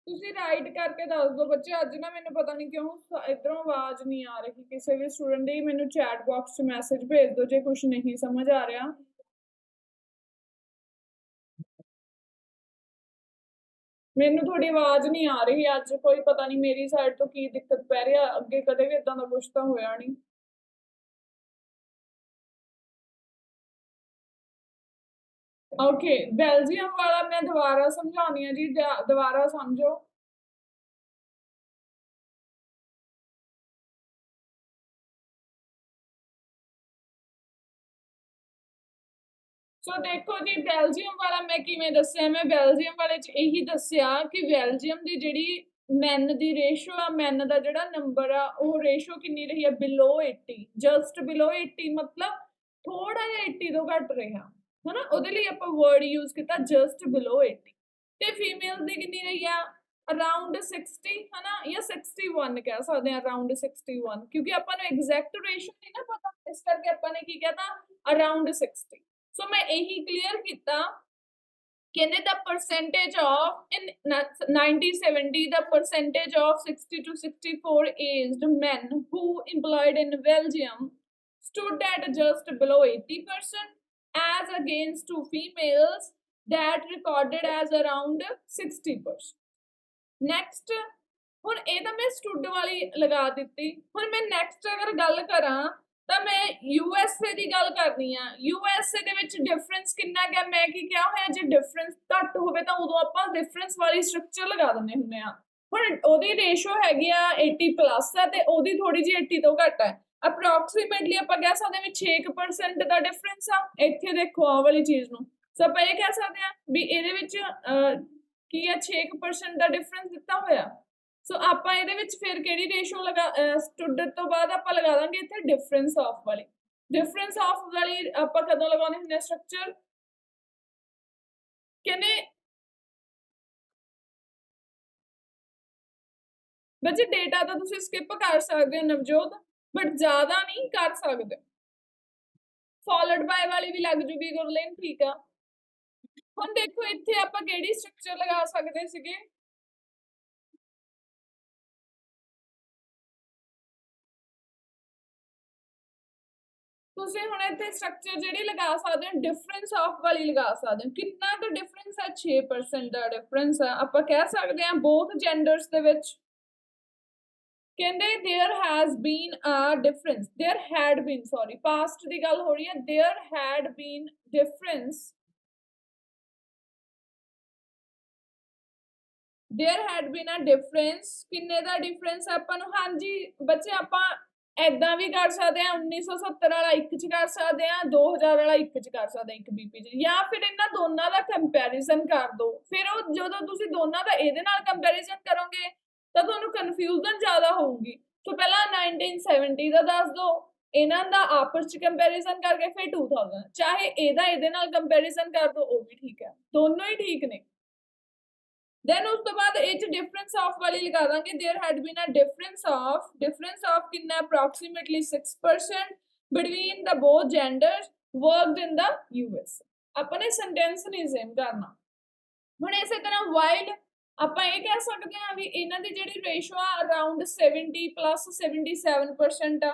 ਤੁਸੀਂ ਰਾਈਟ ਕਰਕੇ ਦੱਸ ਦਿਓ ਬੱਚੇ ਅੱਜ ਨਾ ਮੈਨੂੰ ਪਤਾ ਨਹੀਂ ਕਿਉਂ ਇਧਰੋਂ ਆਵਾਜ਼ ਨਹੀਂ ਆ ਰਹੀ ਕਿਸੇ ਵੀ ਸਟੂਡੈਂਟ ਦੀ ਮੈਨੂੰ ਚੈਟ ਬਾਕਸ 'ਚ ਮੈਸੇਜ ਭੇਜ ਦਿਓ ਜੇ ਕੁਝ ਨਹੀਂ ਸਮਝ ਆ ਰਿਹਾ ਮੈਨੂੰ ਤੁਹਾਡੀ ਆਵਾਜ਼ ਨਹੀਂ ਆ ਰਹੀ ਅੱਜ ਕੋਈ ਪਤਾ ਨਹੀਂ ਮੇਰੀ ਸਾਈਡ ਤੋਂ ਕੀ ਦਿੱਕਤ ਪੈ ਰਹੀ ਆ ਅੱਗੇ ਕਦੇ ਵੀ ਇਦਾਂ ਦਾ ਕੁਝ ਤਾਂ ਹੋਇਆ ਨਹੀਂ ਓਕੇ ਬੈਲਜੀਅਮ ਵਾਲਾ ਮੈਂ ਦੁਬਾਰਾ ਸਮਝਾਉਣੀ ਆ ਜੀ ਦੁਬਾਰਾ ਸਮਝੋ ਸੋ ਦੇਖੋ ਜੀ ਬੈਲਜੀਅਮ ਵਾਲਾ ਮੈਂ ਕਿਵੇਂ ਦੱਸਿਆ ਮੈਂ ਬੈਲਜੀਅਮ ਵਾਲੇ 'ਚ ਇਹੀ ਦੱਸਿਆ ਕਿ ਬੈਲਜੀਅਮ ਦੀ ਜਿਹੜੀ ਮੈਨ ਦੀ ਰੇਸ਼ੋ ਆ ਮੈਨ ਦਾ ਜਿਹੜਾ ਨੰਬਰ ਆ ਉਹ ਰੇਸ਼ੋ ਕਿੰਨੀ ਰਹੀ ਹੈ ਬਿਲੋ 80 ਜਸਟ ਬਿਲੋ 80 ਮਤਲਬ ਥੋੜਾ ਜਿਹਾ 80 ਤੋਂ ਘੱਟ ਰਿਹਾ ਹਨਾ ਉਹਦੇ ਲਈ ਆਪਾਂ ਵਰਡ ਯੂਜ਼ ਕੀਤਾ ਜਸਟ ਬਿਲੋ 80 ਤੇ ਫੀਮੇਲ ਦੀ ਕਿੰਨੀ ਰਹੀ ਆ ਅਰਾਊਂਡ 60 ਹਨਾ ਜਾਂ 61 ਕਹਿ ਸਕਦੇ ਆ ਅਰਾਊਂਡ 61 ਕਿਉਂਕਿ ਆਪਾਂ ਨੂੰ ਐਗਜ਼ੈਕਟ ਰੇਸ਼ੋ ਨਹੀਂ ਨਾ ਪਤਾ ਇਸ ਕਰਕੇ ਆਪਾਂ ਨੇ ਕੀ ਕਹਿਤਾ ਅਰਾਊਂਡ 60 ਸੋ ਮੈਂ ਇਹੀ ਕਲੀਅਰ ਕੀਤਾ ਕਹਿੰਦੇ the percentage of in 1970 the percentage of 60 to 64 aged men who employed in Belgium stood at just below 80% as against to females that recorded as around 60%. Next ਹੁਣ ਇਹ ਤਾਂ ਮੈਂ ਸਟੂਡ ਵਾਲੀ ਲਗਾ ਦਿੱਤੀ ਹੁਣ ਮੈਂ ਨੈਕਸਟ ਅਗਰ ਗੱਲ ਕਰਾਂ ਤਾਂ ਮੈਂ USA ਦੀ ਗੱਲ ਕਰਨੀ ਆ USA ਦੇ ਵਿੱਚ ਡਿਫਰੈਂਸ ਕਿੰਨਾ ਗਿਆ ਮੈਂ ਕੀ ਕਿਹਾ ਹੋਇਆ ਜੇ ਡਿਫਰੈਂਸ ਘੱਟ ਹੋਵੇ ਤਾਂ ਉਦੋਂ ਆਪਾਂ ਡਿਫਰੈਂਸ ਵਾਲੀ ਸਟਰਕਚਰ ਲਗਾ ਦਿੰਦੇ ਹੁੰਦੇ ਆ ਹੁਣ ਉਹਦੀ ਰੇਸ਼ੋ ਹੈਗੀ ਆ 80 ਪਲੱਸ ਆ ਤੇ ਉਹਦੀ ਥੋੜੀ ਜਿਹੀ 80 ਤੋਂ ਘੱਟ ਹੈ ਅਪਰੋਕਸੀਮੇਟਲੀ ਆਪਾਂ ਕਹਿ ਸਕਦੇ ਵੀ 6% ਦਾ ਡਿਫਰੈਂਸ ਆ ਇੱਥੇ ਦੇਖੋ ਆਹ ਵਾਲੀ ਚੀਜ਼ ਨੂੰ ਸੋ ਆਪਾਂ ਇਹ ਕਹਿ ਸਕਦੇ ਆ ਵੀ ਇਹਦੇ ਵਿੱਚ ਕੀ ਆ 6% ਦਾ ਡਿਫਰੈਂਸ ਦਿੱਤਾ ਹੋਇਆ ਸੋ ਆਪਾਂ ਇਹਦੇ ਵਿੱਚ ਫਿਰ ਕਿਹੜੀ ਰੇਸ਼ੋ ਲਗਾ ਸਟੂਡ ਤੋਂ ਬਾਅਦ ਆਪਾਂ ਲਗਾ ਦਾਂਗੇ ਇੱਥੇ ਡਿਫਰੈਂਸ ਆਫ ਵਾਲੀ ਆਪਾਂ ਕਦੋਂ ਲਗਾਉਣੇ ਹੁੰਦੇ ਸਟਰਕਚਰ ਕਹਿੰਦੇ ਬੱਚੇ ਡੇਟਾ ਤਾਂ ਤੁਸੀਂ ਸਕਿਪ ਕਰ ਸਕਦੇ ਹੋ ਨਵਜੋਤ ਬਟ ਜ਼ਿਆਦਾ ਨਹੀਂ ਕਰ ਸਕਦੇ ਫੋਲੋਡ ਬਾय ਵਾਲੀ ਵੀ ਲੱਗ ਜੂਗੀ ਗੁਰਲੇਨ ਠੀਕ ਆ ਹੁਣ ਦੇਖੋ ਇੱਥੇ ਆਪਾਂ ਕਿਹੜੀ ਸਟਰਕਚਰ ਲਗਾ ਸਕਦੇ ਸੀਗੇ ਤੁਸੀਂ ਹੁਣ ਇੱਥੇ ਸਟਰਕਚਰ ਜਿਹੜੀ ਲਗਾ ਸਕਦੇ ਹੋ ਡਿਫਰੈਂਸ ਆਫ ਵਾਲੀ ਲਗਾ ਸਕਦੇ ਹੋ। ਕਿੰਨਾ ਕੁ ਡਿਫਰੈਂਸ ਹੈ 6% ਦਾ ਡਿਫਰੈਂਸ ਹੈ। ਆਪਾਂ ਕਹਿ ਸਕਦੇ ਹਾਂ ਬੋਥ ਜੈਂਡਰਸ ਦੇ ਵਿੱਚ ਕਹਿੰਦੇ there has been a difference, there had been, sorry past ਦੀ ਗੱਲ ਹੋ ਰਹੀ ਹੈ, there had been difference, there had been a difference। ਕਿੰਨੇ ਦਾ ਡਿਫਰੈਂਸ ਆਪਾਂ ਨੂੰ? ਹਾਂਜੀ ਬੱਚੇ ਆਪਾਂ ਏਦਾਂ ਵੀ ਕਰ ਸਕਦੇ ਹਾਂ 1970 ਵਾਲਾ ਇੱਕ ਚ ਕਰ ਸਕਦੇ ਹਾਂ, 2000 ਵਾਲਾ ਇੱਕ ਚ ਕਰ ਸਕਦੇ ਹਾਂ ਇੱਕ ਬੀਪੀ ਚ, ਜਾਂ ਫਿਰ ਇਹਨਾਂ ਦੋਨਾਂ ਦਾ ਕੰਪੈਰੀਜ਼ਨ ਕਰ ਦੋ। ਫਿਰ ਉਹ ਜਦੋਂ ਤੁਸੀਂ ਦੋਨਾਂ ਦਾ ਇਹਦੇ ਨਾਲ ਕੰਪੈਰੀਜ਼ਨ ਕਰੋਗੇ ਤਾਂ ਤੁਹਾਨੂੰ ਕਨਫਿਊਜ਼ਨ ਜ਼ਿਆਦਾ ਹੋਊਗੀ। ਸੋ ਪਹਿਲਾਂ 1970 ਦਾ ਦੱਸ ਦੋ, ਇਹਨਾਂ ਦਾ ਆਪਸ ਚ ਕੰਪੈਰੀਜ਼ਨ ਕਰਕੇ ਫਿਰ 2000, ਚਾਹੇ ਇਹਦਾ ਇਹਦੇ ਨਾਲ ਕੰਪੈਰੀਜ਼ਨ ਕਰ ਦੋ ਉਹ ਵੀ ਠੀਕ ਹੈ, ਦੋਨੋਂ ਹੀ ਠੀਕ ਨੇ। then ਉਸ ਤੋਂ ਬਾਅਦ ਇਹ ਚ ਡਿਫਰੈਂਸ ਆਫ ਵਾਲੀ ਲਗਾ ਦਾਂਗੇ there had been a difference of ਕਿੰਨਾ approximately 6% between the both genders worked in the US। ਆਪਾਂ ਨੇ ਸੈਂਟੈਂਸ ਨਹੀਂ ਸੇਮ ਕਰਨਾ। ਹੁਣ ਇਸੇ ਤਰ੍ਹਾਂ while ਆਪਾਂ ਇਹ ਕਹਿ ਸਕਦੇ ਹਾਂ ਵੀ ਇਹਨਾਂ ਦੀ ਜਿਹੜੀ ਰੇਸ਼ੋ ਆ ਅਰਾਊਂਡ 70 plus 77% ਆ,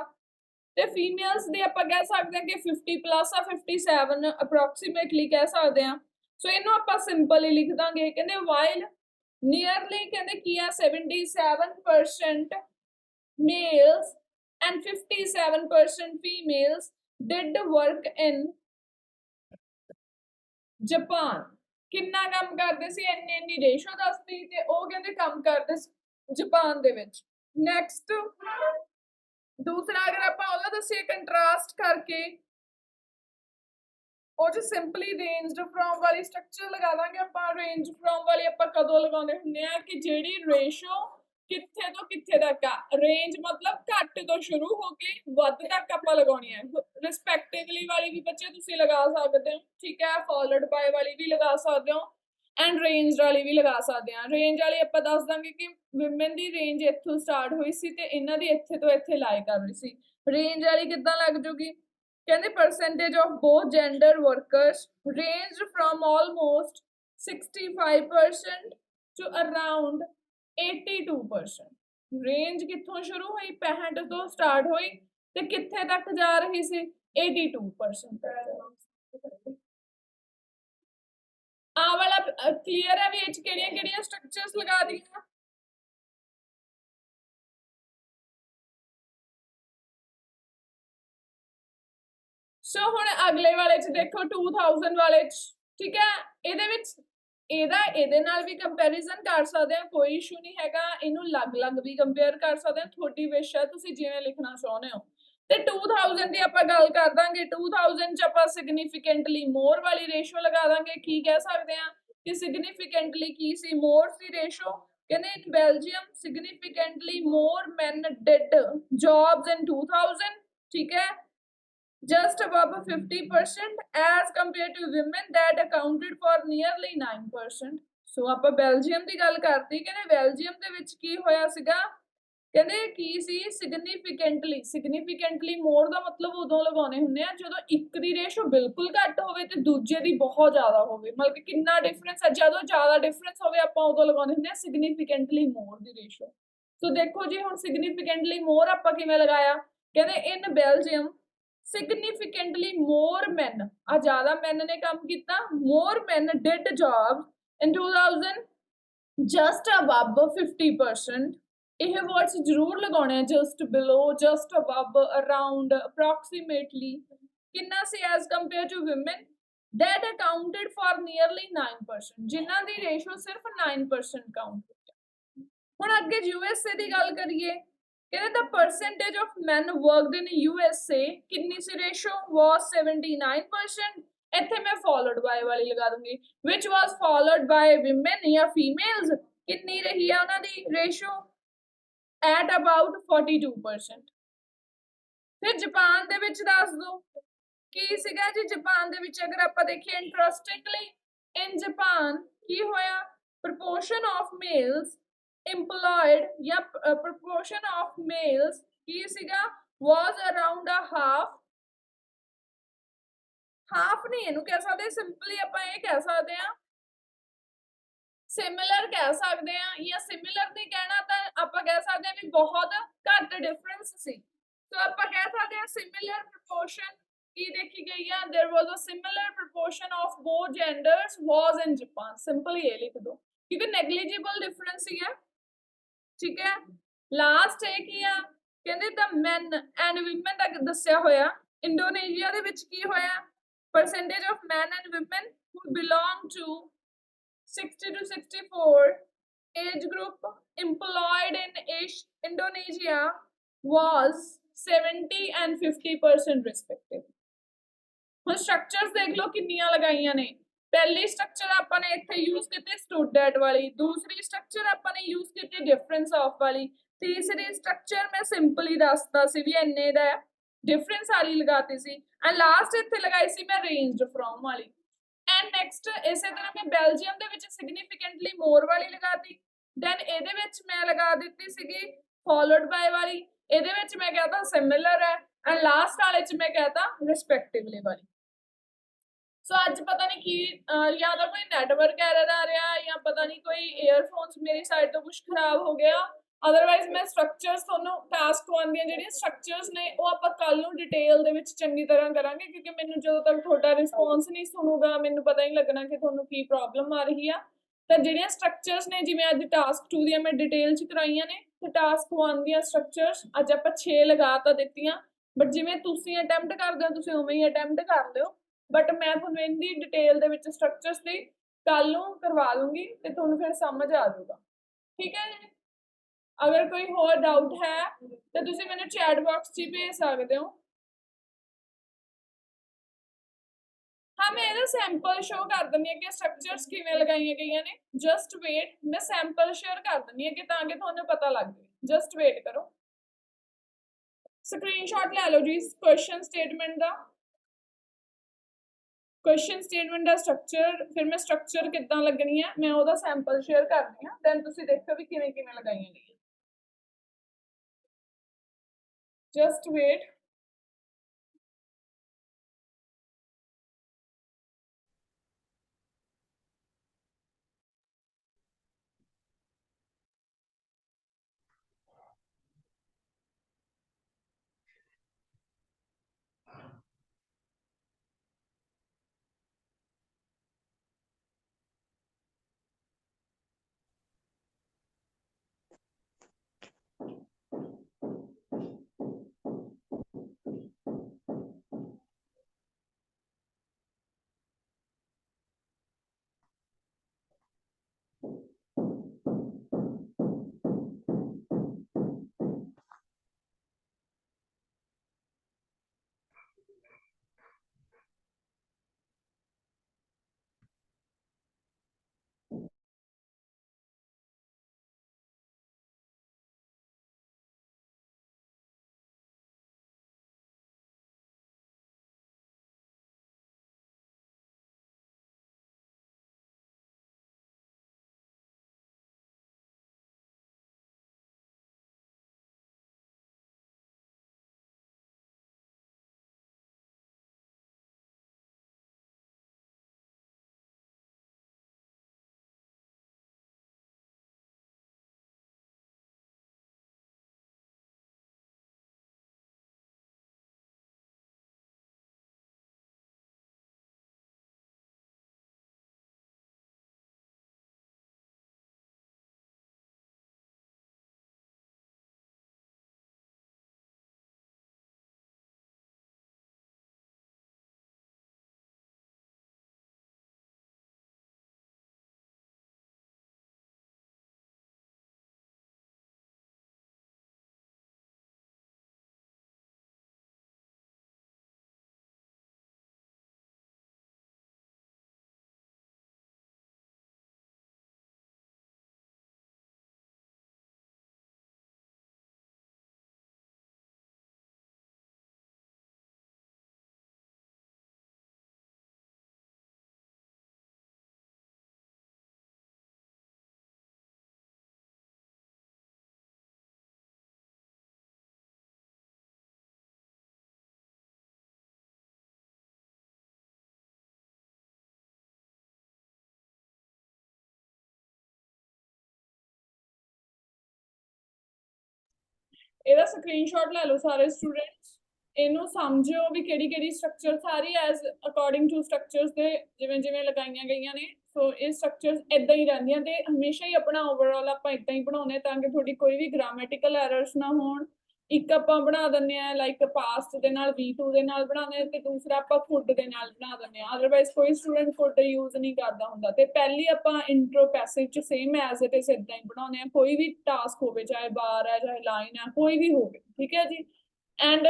ਤੇ ਫੀਮੇਲਸ ਦੀ ਆਪਾਂ ਕਹਿ ਸਕਦੇ ਹਾਂ ਕਿ 50 plus ਆ 57 ਅਪਰੋਕਸੀਮੇਟਲੀ ਕਹਿ ਸਕਦੇ ਹਾਂ। ਸੋ ਇਹਨੂੰ ਆਪਾਂ ਸਿੰਪਲ ਹੀ ਲਿਖ ਦਾਂਗੇ, ਕਹਿੰਦੇ while nearly ਕਹਿੰਦੇ ਕੀ ਆ 77% males and 57% females did work in Japan। ਕਿੰਨਾ ਕੰਮ ਕਰਦੇ ਸੀ? ਇੰਨੀ ਰੇਸ਼ੋ ਦੱਸਦੀ ਤੇ ਉਹ ਕਹਿੰਦੇ ਕੰਮ ਕਰਦੇ ਸੀ ਜਾਪਾਨ ਦੇ ਵਿੱਚ। ਨੈਕਸਟ ਦੂਸਰਾ ਅਗਰ ਆਪਾਂ ਉਹਦਾ ਦੱਸੀਏ ਕੰਟਰਾਸਟ ਕਰਕੇ, ਉਹ ਚ ਸਿੰਪਲੀ ਰੇਂਜਡ ਫਰੋਮ ਵਾਲੀ ਸਟਰਕਚਰ ਲਗਾ ਦਾਂਗੇ ਆਪਾਂ। ਰੇਂਜ ਫਰੋਮ ਵਾਲੀ ਆਪਾਂ ਕਦੋਂ ਲਗਾਉਂਦੇ ਹੁੰਦੇ ਆ ਕਿ ਜਿਹੜੀ ਰੇਸ਼ੋ ਕਿੱਥੇ ਤੋਂ ਕਿੱਥੇ ਤੱਕ ਆ, ਰੇਂਜ ਮਤਲਬ ਘੱਟ ਤੋਂ ਸ਼ੁਰੂ ਹੋ ਕੇ ਵੱਧ ਤੱਕ ਆਪਾਂ ਲਗਾਉਣੀ ਹੈ। ਰਿਸਪੈਕਟਿਵਲੀ ਵਾਲੀ ਵੀ ਬੱਚੇ ਤੁਸੀਂ ਲਗਾ ਸਕਦੇ ਹੋ, ਠੀਕ ਹੈ, ਫੋਲੋਡ ਬਾਏ ਵਾਲੀ ਵੀ ਲਗਾ ਸਕਦੇ ਹੋ ਐਂਡ ਰੇਂਜ ਵਾਲੀ ਵੀ ਲਗਾ ਸਕਦੇ ਹਾਂ। ਰੇਂਜ ਵਾਲੀ ਆਪਾਂ ਦੱਸ ਦਾਂਗੇ ਕਿ ਵਿਮਨ ਦੀ ਰੇਂਜ ਇੱਥੋਂ ਸਟਾਰਟ ਹੋਈ ਸੀ ਤੇ ਇਹਨਾਂ ਦੀ ਇੱਥੇ ਤੋਂ ਇੱਥੇ ਲਾਏ ਕਰ ਰਹੀ ਸੀ। ਰੇਂਜ ਵਾਲੀ ਕਿੱਦਾਂ ਲੱਗ ਜੂਗੀ? ਕਹਿੰਦੇ percentage of both gender workers ranged from almost 65% to around 82%। Range ਕਿੱਥੋਂ ਸ਼ੁਰੂ ਹੋਈ? 65 ਤੋਂ ਸਟਾਰਟ ਹੋਈ ਤੇ ਕਿੱਥੇ ਤੱਕ ਜਾ ਰਹੀ ਸੀ? 82%। ਆ ਵਾਲਾ ਕਲੀਅਰ ਹੈ ਵੀ ਇਹ ਚ ਕਿਹੜੀਆਂ ਕਿਹੜੀਆਂ ਸਟਰਕਚਰਸ ਲਗਾ ਦੀਆਂ? ਸੋ ਹੁਣ ਅਗਲੇ ਵਾਲੇ ਚ ਦੇਖੋ 2000 ਵਾਲੇ ਚ, ਠੀਕ ਹੈ, ਇਹਦੇ ਵਿੱਚ ਇਹਦਾ ਇਹਦੇ ਨਾਲ ਵੀ ਕੰਪੈਰੀਜ਼ਨ ਕਰ ਸਕਦੇ ਆ, ਕੋਈ ਇਸ਼ੂ ਨਹੀਂ ਹੈਗਾ। ਇਹਨੂੰ ਅਲੱਗ-ਅਲੱਗ ਵੀ ਕੰਪੇਅਰ ਕਰ ਸਕਦੇ ਆ, ਤੁਹਾਡੀ ਵਿਸ਼ ਹੈ ਤੁਸੀਂ ਜਿਵੇਂ ਲਿਖਣਾ ਚਾਹੁੰਦੇ ਹੋ। ਤੇ 2000 ਦੀ ਆਪਾਂ ਗੱਲ ਕਰ ਦਾਂਗੇ। 2000 ਚ ਆਪਾਂ ਸਿਗਨੀਫੀਕੈਂਟਲੀ ਮੋਰ ਵਾਲੀ ਰੇਸ਼ੋ ਲਗਾ ਦਾਂਗੇ। ਕੀ ਕਹਿ ਸਕਦੇ ਆ ਕਿ ਸਿਗਨੀਫੀਕੈਂਟਲੀ ਕੀ ਸੀ? ਮੋਰ ਸੀ ਰੇਸ਼ੋ। ਕਹਿੰਦੇ in Belgium significantly more man did jobs in 2000, ਠੀਕ ਹੈ, just above 50% as compared to women that accounted for nearly 9%। ਸੋ ਆਪਾਂ ਬੈਲਜੀਅਮ ਦੀ ਗੱਲ ਕਰਤੀ, ਕਹਿੰਦੇ ਬੈਲਜੀਅਮ ਦੇ ਵਿੱਚ ਕੀ ਹੋਇਆ ਸੀਗਾ? ਕਹਿੰਦੇ ਕੀ ਸੀ? ਸਿਗਨੀਫੀਕੈਂਟਲੀ ਮੋਰ ਦਾ ਮਤਲਬ ਉਦੋਂ ਲਗਾਉਣੇ ਹੁੰਦੇ ਆ ਜਦੋਂ ਇੱਕ ਦੀ ਰੇਸ਼ੋ ਬਿਲਕੁਲ ਘੱਟ ਹੋਵੇ ਤੇ ਦੂਜੇ ਦੀ ਬਹੁਤ ਜ਼ਿਆਦਾ ਹੋਵੇ। ਮਤਲਬ ਕਿ ਕਿੰਨਾ ਡਿਫਰੈਂਸ ਹੈ, ਜਦੋਂ ਜ਼ਿਆਦਾ ਡਿਫਰੈਂਸ ਹੋਵੇ ਆਪਾਂ ਉਦੋਂ ਲਗਾਉਣੇ ਹੁੰਦੇ ਆ ਸਿਗਨੀਫੀਕੈਂਟਲੀ ਮੋਰ ਦੀ ਰੇਸ਼ੋ। ਸੋ ਦੇਖੋ ਜੀ ਹੁਣ ਸਿਗਨੀਫੀਕੈਂਟਲੀ ਮੋਰ ਆਪਾਂ ਕਿਵੇਂ ਲਗਾਇਆ? ਕਹਿੰਦੇ in Belgium significantly more men, ਆ ਜ਼ਿਆਦਾ men ਨੇ ਕੰਮ ਕੀਤਾ, more men did jobs in 2000 just above 50%। ਇਹ words ਜ਼ਰੂਰ ਲਗਾਉਣੇ ਆ, just below, just above, around, approximately। ਕਿੰਨਾ ਸੀ as compared to women that accounted for nearly 9%, ਜਿਨ੍ਹਾਂ ਦੀ ਰੇਸ਼ੋ ਸਿਰਫ 9% ਕਾਊਂਟ ਹੋਈ। ਹੁਣ ਅੱਗੇ USA ਦੀ ਗੱਲ ਕਰੀਏ, ਕਹਿੰਦੇ the percentage of men worked in USA ਕਿੰਨੀ ਸੀ ਰੇਸ਼ੋ? was 79%। ਇੱਥੇ ਮੈਂ followed by ਵਾਲੀ ਲਗਾ ਦੂੰਗੀ, which was followed by women ਜਾਂ females ਕਿੰਨੀ ਰਹੀ ਹੈ ਉਹਨਾਂ ਦੀ ਰੇਸ਼ੋ? at about 42%। ਫਿਰ ਜਾਪਾਨ ਦੇ ਵਿੱਚ ਦੱਸ ਦੋ ਕੀ ਸੀਗਾ ਜੀ? ਜਾਪਾਨ ਦੇ ਵਿੱਚ ਅਗਰ ਆਪਾਂ ਦੇਖੀਏ ਇੰਟਰਸਟਿੰਗਲੀ ਇਨ ਜਾਪਾਨ ਕੀ ਹੋਇਆ? proportion of males employed ਜਾਂ proportion of males ਕੀ ਸੀਗਾ? was around a half ਨਹੀਂ ਇਹਨੂੰ ਕਹਿ ਸਕਦੇ, ਸਿੰਪਲੀ ਆਪਾਂ ਇਹ ਕਹਿ ਸਕਦੇ ਆ ਸਿਮਿਲਰ ਕਹਿ ਸਕਦੇ ਆ, ਜਾਂ ਸਿਮਿਲਰ ਨਹੀਂ ਕਹਿਣਾ ਤਾਂ ਆਪਾਂ ਕਹਿ ਸਕਦੇ ਆ ਵੀ ਬਹੁਤ ਘੱਟ ਡਿਫਰੈਂਸ ਸੀ। ਸੋ ਆਪਾਂ ਕਹਿ ਸਕਦੇ ਆ ਸਿਮਿਲਰ proportion ਕੀ ਦੇਖੀ ਗਈ ਆ there was a similar proportion of both genders was in Japan simple ਇਹ ਲਿਖ ਦੋ ਕਿਉਂਕਿ negligible difference ਹੀ ਹੈ ਠੀਕ ਹੈ ਲਾਸਟ ਇਹ ਕੀ ਆ ਕਹਿੰਦੇ ਤਾਂ men and women ਦਾ ਦੱਸਿਆ ਹੋਇਆ ਇੰਡੋਨੇਸ਼ੀਆ ਦੇ ਵਿੱਚ ਕੀ ਹੋਇਆ percentage of men and women who belong to 60 to 64 age group employed in Indonesia was 70 and 50% respectively ਹੁਣ ਸਟਰਕਚਰਸ ਦੇਖ ਲਓ ਕਿੰਨੀਆਂ ਲਗਾਈਆਂ ਨੇ ਪਹਿਲੀ ਸਟਰਕਚਰ ਆਪਾਂ ਨੇ ਇੱਥੇ ਯੂਜ਼ ਕੀਤੀ ਸਟੂਡ ਐਟ ਵਾਲੀ ਦੂਸਰੀ ਸਟਰਕਚਰ ਆਪਾਂ ਨੇ ਯੂਜ਼ ਕੀਤੀ ਡਿਫਰੈਂਸ ਆਫ ਵਾਲੀ ਤੀਸਰੀ ਸਟਰਕਚਰ ਮੈਂ ਸਿੰਪਲ ਹੀ ਦੱਸਦਾ ਸੀ ਵੀ ਇੰਨੇ ਦਾ ਡਿਫਰੈਂਸ ਵਾਲੀ ਲਗਾਤੀ ਸੀ ਐਂਡ ਲਾਸਟ ਇੱਥੇ ਲਗਾਈ ਸੀ ਮੈਂ ਰੇਂਜਡ ਫਰੋਮ ਵਾਲੀ ਐਂਡ ਨੈਕਸਟ ਇਸੇ ਤਰ੍ਹਾਂ ਮੈਂ ਬੈਲਜੀਅਮ ਦੇ ਵਿੱਚ ਸਿਗਨੀਫੀਕੈਂਟਲੀ ਮੋਰ ਵਾਲੀ ਲਗਾਤੀ ਦੈਨ ਇਹਦੇ ਵਿੱਚ ਮੈਂ ਲਗਾ ਦਿੱਤੀ ਸੀਗੀ ਫੋਲੋਡ ਬਾय ਵਾਲੀ ਇਹਦੇ ਵਿੱਚ ਮੈਂ ਕਹਤਾ ਸਿਮਿਲਰ ਹੈ ਐਂਡ ਲਾਸਟ ਵਾਲੇ ਚ ਮੈਂ ਕਹਤਾ ਰਿਸਪੈਕਟਿਵਲੀ ਵਾਲੀ ਸੋ ਅੱਜ ਪਤਾ ਨਹੀਂ ਕੀ ਜਾਂ ਤਾਂ ਕੋਈ ਨੈਟਵਰਕ ਐਰਰ ਆ ਰਿਹਾ ਜਾਂ ਪਤਾ ਨਹੀਂ ਕੋਈ ਏਅਰਫੋਨਸ ਮੇਰੀ ਸਾਈਡ ਤੋਂ ਕੁਝ ਖਰਾਬ ਹੋ ਗਿਆ ਅਦਰਵਾਈਜ਼ ਮੈਂ ਸਟਰਕਚਰਸ ਤੁਹਾਨੂੰ ਟਾਸਕ 1 ਦੀਆਂ ਜਿਹੜੀਆਂ ਸਟਰਕਚਰਸ ਨੇ ਉਹ ਆਪਾਂ ਕੱਲ ਨੂੰ ਡਿਟੇਲ ਦੇ ਵਿੱਚ ਚੰਗੀ ਤਰ੍ਹਾਂ ਕਰਾਂਗੇ ਕਿਉਂਕਿ ਮੈਨੂੰ ਜਦੋਂ ਤੱਕ ਤੁਹਾਡਾ ਰਿਸਪੌਂਸ ਨਹੀਂ ਸੁਣੂਗਾ ਮੈਨੂੰ ਪਤਾ ਨਹੀਂ ਲੱਗਣਾ ਕਿ ਤੁਹਾਨੂੰ ਕੀ ਪ੍ਰੋਬਲਮ ਆ ਰਹੀ ਆ ਤਾਂ ਜਿਹੜੀਆਂ ਸਟਰਕਚਰਸ ਨੇ ਜਿਵੇਂ ਅੱਜ ਟਾਸਕ 2 ਦੀਆਂ ਮੈਂ ਡਿਟੇਲ 'ਚ ਕਰਾਈਆਂ ਨੇ ਤੇ ਟਾਸਕ 1 ਦੀਆਂ ਸਟਰਕਚਰਸ ਅੱਜ ਆਪਾਂ 6 ਲਗਾ ਤਾਂ ਦਿੱਤੀਆਂ ਬਟ ਜਿਵੇਂ ਤੁਸੀਂ ਅਟੈਂਪਟ ਕਰਦੇ ਹੋ ਤੁਸੀਂ ਉਵੇਂ ਹੀ ਅਟੈਂਪਟ ਕਰ ਲਿਓ ਬਟ ਮੈਂ ਤੁਹਾਨੂੰ ਇਹਦੀ ਡਿਟੇਲ ਦੇ ਵਿੱਚ ਸਟਰਕਚਰਸ ਦੀ ਕੱਲ ਨੂੰ ਕਰਵਾ ਲੂੰਗੀ ਤੇ ਤੁਹਾਨੂੰ ਫਿਰ ਸਮਝ ਆ ਜਾਊਗਾ ਠੀਕ ਹੈ ਜੀ ਅਗਰ ਕੋਈ ਹੋਰ ਡਾਊਟ ਹੈ ਤਾਂ ਤੁਸੀਂ ਮੈਨੂੰ ਚੈਟ ਬਾਕਸ 'ਚ ਭੇਜ ਸਕਦੇ ਹੋ ਹਾਂ ਮੈਂ ਇਹਦਾ ਸੈਂਪਲ ਸ਼ੋ ਕਰ ਦਿੰਦੀ ਹਾਂ ਕਿ ਸਟਰਕਚਰਸ ਕਿਵੇਂ ਲਗਾਈਆਂ ਗਈਆਂ ਨੇ ਜਸਟ ਵੇਟ ਮੈਂ ਸੈਂਪਲ ਸ਼ੇਅਰ ਕਰ ਦਿੰਦੀ ਹਾਂ ਕਿ ਤਾਂ ਕਿ ਤੁਹਾਨੂੰ ਪਤਾ ਲੱਗ ਜਾਵੇ ਜਸਟ ਵੇਟ ਕਰੋ ਸਕਰੀਨਸ਼ਾਟ ਲੈ ਲਓ ਜੀ ਕੁਐਸਚਨ ਸਟੇਟਮੈਂਟ ਦਾ क्वेश्चन स्टेटमेंट का स्ट्रक्चर फिर मैं स्ट्रक्चर कितना लगनी है मैं ਉਹਦਾ सैंपल शेयर करनी है दैन ਤੁਸੀਂ ਦੇਖੋ ਵੀ ਕਿਵੇਂ ਕਿਵੇਂ ਲਗਾਈਆਂ ਗਈਆਂ जस्ट वेट ਇਹਦਾ ਸਕਰੀਨਸ਼ਾਟ ਲੈ ਲਓ ਸਾਰੇ ਸਟੂਡੈਂਟਸ ਇਹਨੂੰ ਸਮਝਿਓ ਵੀ ਕਿਹੜੀ ਸਟਰਕਚਰ ਸਾਰੀ ਐਜ਼ ਅਕੋਰਡਿੰਗ ਟੂ ਸਟਰਕਚਰਸ ਦੇ ਜਿਵੇਂ ਲਗਾਈਆਂ ਗਈਆਂ ਨੇ। ਸੋ ਇਹ ਸਟਰਕਚਰਸ ਇਦਾਂ ਹੀ ਰਹਿੰਦੀਆਂ ਤੇ ਹਮੇਸ਼ਾ ਹੀ ਆਪਣਾ ਓਵਰਆਲ ਆਪਾਂ ਇਦਾਂ ਹੀ ਬਣਾਉਂਦੇ ਤਾਂ ਕਿ ਤੁਹਾਡੀ ਕੋਈ ਵੀ ਗ੍ਰਾਮੈਟੀਕਲ ਐਰਰਸ ਨਾ ਹੋਣ। ਇੱਕ ਆਪਾਂ ਬਣਾ ਦਿੰਦੇ ਆ ਲਾਈਕ ਪਾਸਟ ਦੇ ਨਾਲ V2 ਦੇ ਨਾਲ ਬਣਾਉਂਦੇ ਆ ਤੇ ਦੂਸਰਾ ਆਪਾਂ ਫੁੱਡ ਦੇ ਨਾਲ ਬਣਾ ਦਿੰਦੇ ਆ। ਅਦਰਵਾਈਜ਼ ਕੋਈ ਸਟੂਡੈਂਟ ਫੁੱਡ ਯੂਜ਼ ਨਹੀਂ ਕਰਦਾ ਹੁੰਦਾ। ਤੇ ਪਹਿਲੀ ਆਪਾਂ ਇੰਟਰੋ ਪੈਸੇਜ ਚ ਸੇਮ ਐਜ਼ ਇਟ ਇਜ਼ ਇਦਾਂ ਹੀ ਬਣਾਉਂਦੇ ਆ। ਕੋਈ ਵੀ ਟਾਸਕ ਹੋਵੇ ਚਾਹੇ ਬਾਰ ਹੈ ਚਾਹੇ ਲਾਈਨ ਹੈ ਕੋਈ ਵੀ ਹੋਵੇ, ਠੀਕ ਹੈ ਜੀ। ਐਂਡ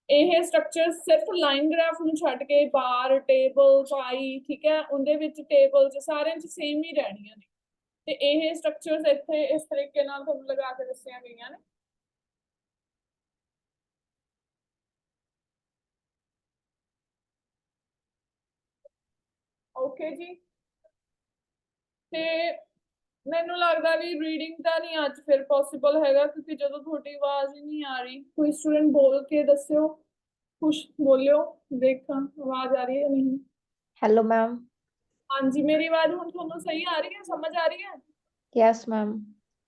ਇਹ ਸਟਰਕਚਰ ਸਿਰਫ ਲਾਈਨ ਗ੍ਰਾਫ ਨੂੰ ਛੱਡ ਕੇ ਬਾਰ, ਟੇਬਲ, ਪਾਈ, ਠੀਕ ਹੈ, ਉਹਦੇ ਵਿੱਚ ਟੇਬਲ ਚ ਸਾਰਿਆਂ ਚ ਸੇਮ ਹੀ ਰਹਿਣੀਆਂ ਨੇ। ਤੇ ਇਹ ਸਟਰਕਚਰਸ ਇੱਥੇ ਇਸ ਤਰੀਕੇ ਨਾਲ ਤੁਹਾਨੂੰ ਲਗਾ ਕੇ ਦੱਸੀਆਂ ਗਈਆਂ ਨੇ। ਓਕੇ ਜੀ। ਤੇ ਮੈਨੂੰ ਲੱਗਦਾ ਵੀ ਰੀਡਿੰਗ ਤਾਂ ਨਹੀਂ ਅੱਜ ਫਿਰ ਪੋਸੀਬਲ ਹੈਗਾ ਕਿਉਂਕਿ ਜਦੋਂ ਤੁਹਾਡੀ ਆਵਾਜ਼ ਹੀ ਨਹੀਂ ਆ ਰਹੀ। ਕੋਈ ਸਟੂਡੈਂਟ ਬੋਲ ਕੇ ਦੱਸਿਓ, ਕੁਛ ਬੋਲਿਓ, ਦੇਖਾਂ ਆਵਾਜ਼ ਆ ਰਹੀ ਹੈ ਨਹੀਂ। Hello ma'am. ਹਾਂਜੀ, ਮੇਰੀ ਆਵਾਜ਼ ਹੁਣ ਤੁਹਾਨੂੰ ਸਹੀ ਆ ਰਹੀ ਹੈ, ਸਮਝ ਆ ਰਹੀ ਹੈ? Yes ma'am.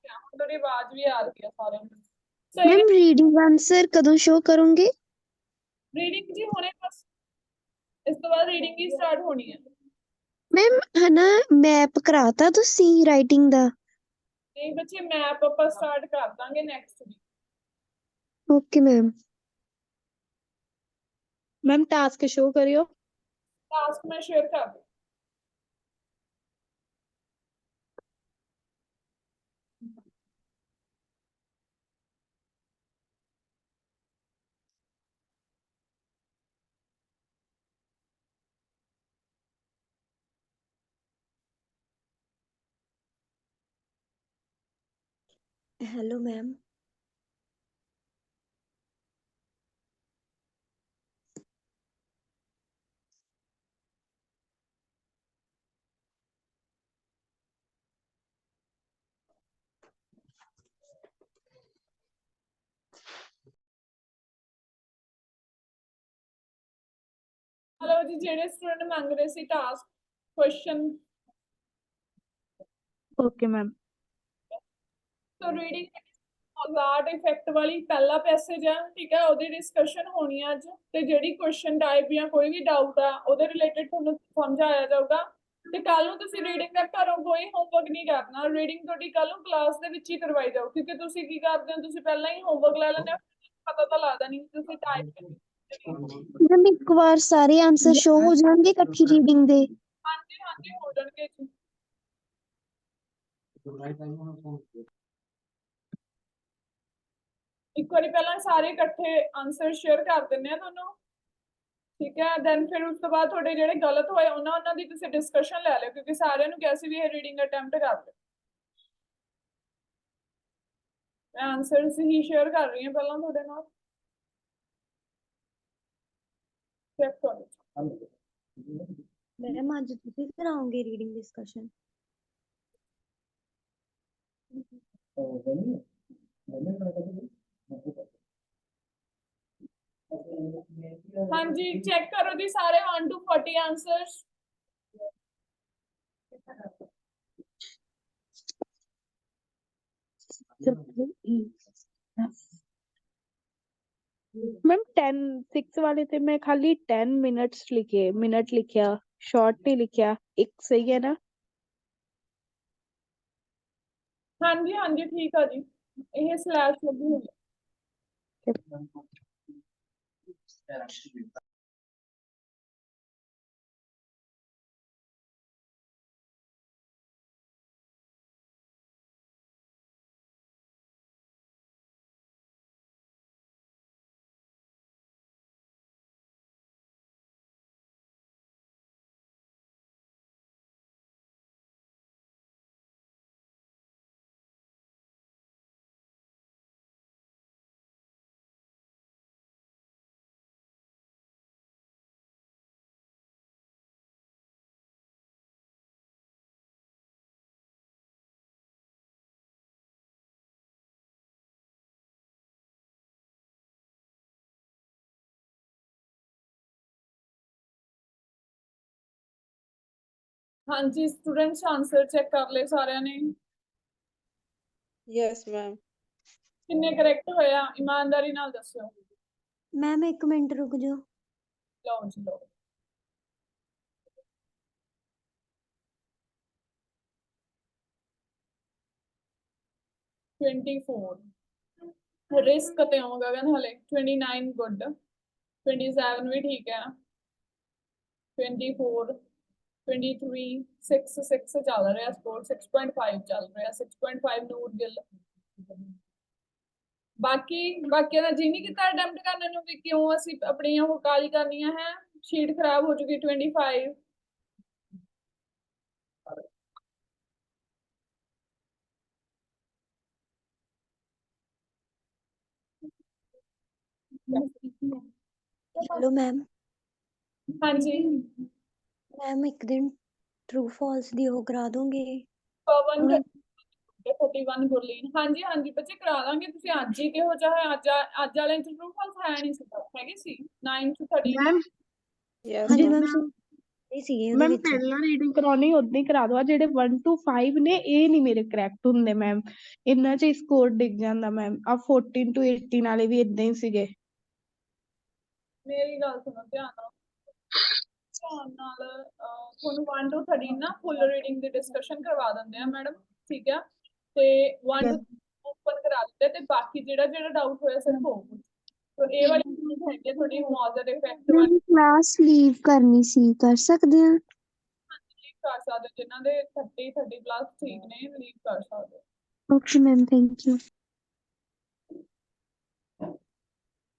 ਹੁਣ ਤੁਹਾਡੀ ਆਵਾਜ਼ ਵੀ ਆ ਰਹੀ ਹੈ ਸਾਰਿਆਂ ਨੂੰ ਸਹੀ। ਮੈਮ ਰੀਡਿੰਗ ਆਨਸਰ ਕਦੋਂ ਸ਼ੋ ਕਰੋਗੇ? ਰੀਡਿੰਗ ਜੀ ਹੁਣੇ ਬਸ ਇਸ ਤੋਂ ਬਾਅਦ ਰੀਡਿੰਗ ਹੀ ਸਟਾਰਟ ਹੋਣੀ ਹੈ। ਮੈਮ ਹਨਾ ਮੈਪ ਕਰਾਤਾ ਤੁਸੀਂ ਰਾਈਟਿੰਗ ਦਾ? ਨਹੀਂ ਬੱਚੇ, ਮੈਪ ਆਪਾਂ ਸਟਾਰਟ ਕਰ ਦਾਂਗੇ next week. Okay ma'am. Ma'am task show करियो। टास्क मैं शेयर कर दूँ। Hello ma'am. हेलो जी, जेडे स्टूडेंट मांग रहे सी टास्क क्वेश्चन। Okay ma'am. तो रीडिंग औजार्ड इफेक्ट वाली पहला पैसेज है, ठीक है, ਉਹਦੀ डिस्कशन ਹੋਣੀ ਹੈ ਅੱਜ। ਤੇ ਜਿਹੜੀ ਕੁਐਸਚਨ ਟਾਈਪ ਜਾਂ ਕੋਈ ਵੀ ਡਾਊਟ ਆ ਉਹਦੇ ਰਿਲੇਟਡ ਤੁਹਾਨੂੰ ਸਮਝਾਇਆ ਜਾਊਗਾ। ਤੇ ਕੱਲ ਨੂੰ ਤੁਸੀਂ ਰੀਡਿੰਗ ਦਾ ਘਰੋਂ ਕੋਈ ਹੋਮਵਰਕ ਨਹੀਂ ਕਰਨਾ। ਰੀਡਿੰਗ ਤੁਹਾਡੀ ਕੱਲ ਨੂੰ ਕਲਾਸ ਦੇ ਵਿੱਚ ਹੀ ਕਰਵਾਈ ਜਾਊ ਕਿਉਂਕਿ ਤੁਸੀਂ ਕੀ ਕਰਦੇ ਹੋ, ਤੁਸੀਂ ਪਹਿਲਾਂ ਹੀ ਹੋਮਵਰਕ ਲੈ ਲੈਂਦੇ ਹੋ, ਪਤਾ ਤਾਂ ਲੱਗਦਾ ਨਹੀਂ ਤੁਸੀਂ ਟਾਈਪ। ਮੈਮ ਇੱਕ ਵਾਰ ਸਾਰੇ ਆਨਸਰ ਸ਼ੋ ਹੋ ਜਾਣਗੇ ਇਕੱਠੀ ਰੀਡਿੰਗ ਦੇ? ਹਾਂਜੀ ਹਾਂਜੀ ਹੋ ਜਾਣਗੇ ਜੀ। ਇੱਕ ਵਾਰੀ ਪਹਿਲਾਂ ਸਾਰੇ ਇਕੱਠੇ ਆਨਸਰ ਸ਼ੇਅਰ ਕਰ ਦਿੰਦੇ ਆ ਤੁਹਾਨੂੰ, ਠੀਕ ਹੈ। ਦੈਨ ਫਿਰ ਉਸ ਤੋਂ ਬਾਅਦ ਤੁਹਾਡੇ ਜਿਹੜੇ ਗਲਤ ਹੋਏ ਉਹਨਾਂ ਦੀ ਤੁਸੀਂ ਡਿਸਕਸ਼ਨ ਲੈ ਲਿਓ ਕਿਉਂਕਿ ਸਾਰਿਆਂ ਨੂੰ ਕਿਹਾ ਸੀ ਵੀ ਇਹ ਰੀਡਿੰਗ ਅਟੈਂਪਟ ਕਰ ਲਿਓ। ਮੈਂ ਆਨਸਰਸ ਹੀ ਸ਼ੇਅਰ ਕਰ ਰਹੀ ਹਾਂ ਪਹਿਲਾਂ ਤੁਹਾਡੇ ਨਾਲ, ਚੈੱਕ ਕਰੋ। मैम आज ਤੁਸੀਂ ਕਰਾਓਗੇ ਰੀਡਿੰਗ ਡਿਸਕਸ਼ਨ? ਹਾਂਜੀ ਚੈੱਕ ਕਰੋ ਜੀ ਸਾਰੇ 1 to 40 ਆਨਸਰਸ। मैम 10 6 वाले थे, मैं खाली 10 मिनट लिखिया, शॉर्ट नहीं लिखिया। एक सही है ना? ਹਾਂਜੀ ਹਾਂਜੀ ਠੀਕ ਆ ਜੀ, ਇਹ ਸਲੈਸ਼ ਲੱਗੀ ਹੋਈ ਹੈ। ਹਾਂਜੀ ਸਟੂਡੈਂਟਸ ਆਨਸਰ ਚੈੱਕ ਕਰ ਲਏ ਸਾਰਿਆਂ ਨੇ? Yes ma'am. ਕਿੰਨੇ ਕਰੈਕਟ ਹੋਇਆ ਇਮਾਨਦਾਰੀ ਨਾਲ ਦੱਸਿਓ। ਮੈਮ 1 ਮਿੰਟ ਰੁਕ ਜਾਓ। ਲਓ ਜੀ ਲਓ। ਰਿਸਕ ਤੇ ਹੋ ਗਗਨ ਹਲੇ 29 ਗੁੱਡ 27 ਵੀ ਠੀਕ ਹੈ 24 23 6 ਚੱਲ ਰਿਹਾ ਸਕੋਰ 6.5 ਚੱਲ ਰਿਹਾ 6.5 ਨੂਰ ਗਿੱਲ ਬਾਕੀਆਂ ਦਾ ਜੀ ਨਹੀਂ ਕੀਤਾ ਅਟੈਂਪਟ ਕਰਨ ਨੂੰ ਵੀ ਕਿਉਂ ਅਸੀਂ ਆਪਣੀਆਂ ਉਹ ਕਾਲੀ ਕਰਨੀਆਂ ਹੈ ਸ਼ੀਟ ਖਰਾਬ ਹੋ ਚੁੱਕੀ 25 ਹੈਲੋ ਮੈਮ। ਹਾਂਜੀ ਮੈਮ ਇੱਕ ਦਿਨ ਟਰੂ ਫਾਲਸ ਦੀ ਉਹ ਕਰਾ ਦੋਗੇ? ਪਵਨ ਹੁਣ 31 ਗੁਰਲੀਨ ਹਾਂਜੀ ਬੱਚੇ ਕਰਾ ਦਾਂਗੇ ਤੁਸੀਂ ਅੱਜ ਹੀ ਕਿਹੋ ਜਿਹਾ ਹੈ ਅੱਜ ਵਾਲੇ ਚ ਟਰੂ ਫਾਲਸ ਹੈ ਨਹੀਂ ਸੀ ਹੈਗੀ ਸੀ 9 to 13 ਮੈਮ ਹਾਂਜੀ ਮੈਮ ਇਹ ਸੀਗੇ ਉਹਦੇ ਮੈਮ ਵਿੱਚ। ਪਹਿਲਾਂ ਰੀਡਿੰਗ ਕਰਾਉਣੀ ਉਦਾਂ ਹੀ ਕਰਾ ਦੋ, ਜਿਹੜੇ 1 to 5 ਨੇ ਇਹ ਨਹੀਂ ਮੇਰੇ ਕਰੈਕਟ ਹੁੰਦੇ ਮੈਮ, ਇਹਨਾਂ 'ਚ ਸਕੋਰ ਡਿੱਗ ਜਾਂਦਾ ਮੈਮ। ਆ 14 to 18 ਵਾਲੇ ਵੀ ਇਦਾਂ ਹੀ ਸੀਗੇ। ਮੇਰੀ ਗੱਲ ਸੁਣੋ ਧਿਆਨ ਨਾਲ ਤੁਹਾਨੂੰ 1 to 13 ਨਾ ਫੁੱਲ ਰੀਡਿੰਗ ਦੀ ਡਿਸਕਸ਼ਨ ਕਰਵਾ ਦਿੰਦੇ ਆ ਮੈਡਮ ਠੀਕ ਆ ਤੇ 1 to ਓਪਨ ਕਰਾ ਦਿੰਦੇ ਤੇ ਬਾਕੀ ਜਿਹੜਾ ਡਾਊਟ ਹੋਇਆ ਸਿਰਫ ਉਹ ਤੋ ਇਹ ਵਾਲੀ ਚੀਜ਼ ਹੈਗੀ ਥੋੜੀ ਮੌਜ਼ਰ ਇਫੈਕਟ ਵਾਲੀ ਕਲਾਸ ਲੀਵ ਕਰਨੀ ਸੀ, ਕਰ ਸਕਦੇ ਆ? ਲੀਵ ਕਰ ਸਕਦੇ ਜਿਨ੍ਹਾਂ ਦੇ 30 ਪਲੱਸ ਠੀਕ ਨੇ ਲੀਵ ਕਰ ਸਕਦੇ okay ma'am, thank you.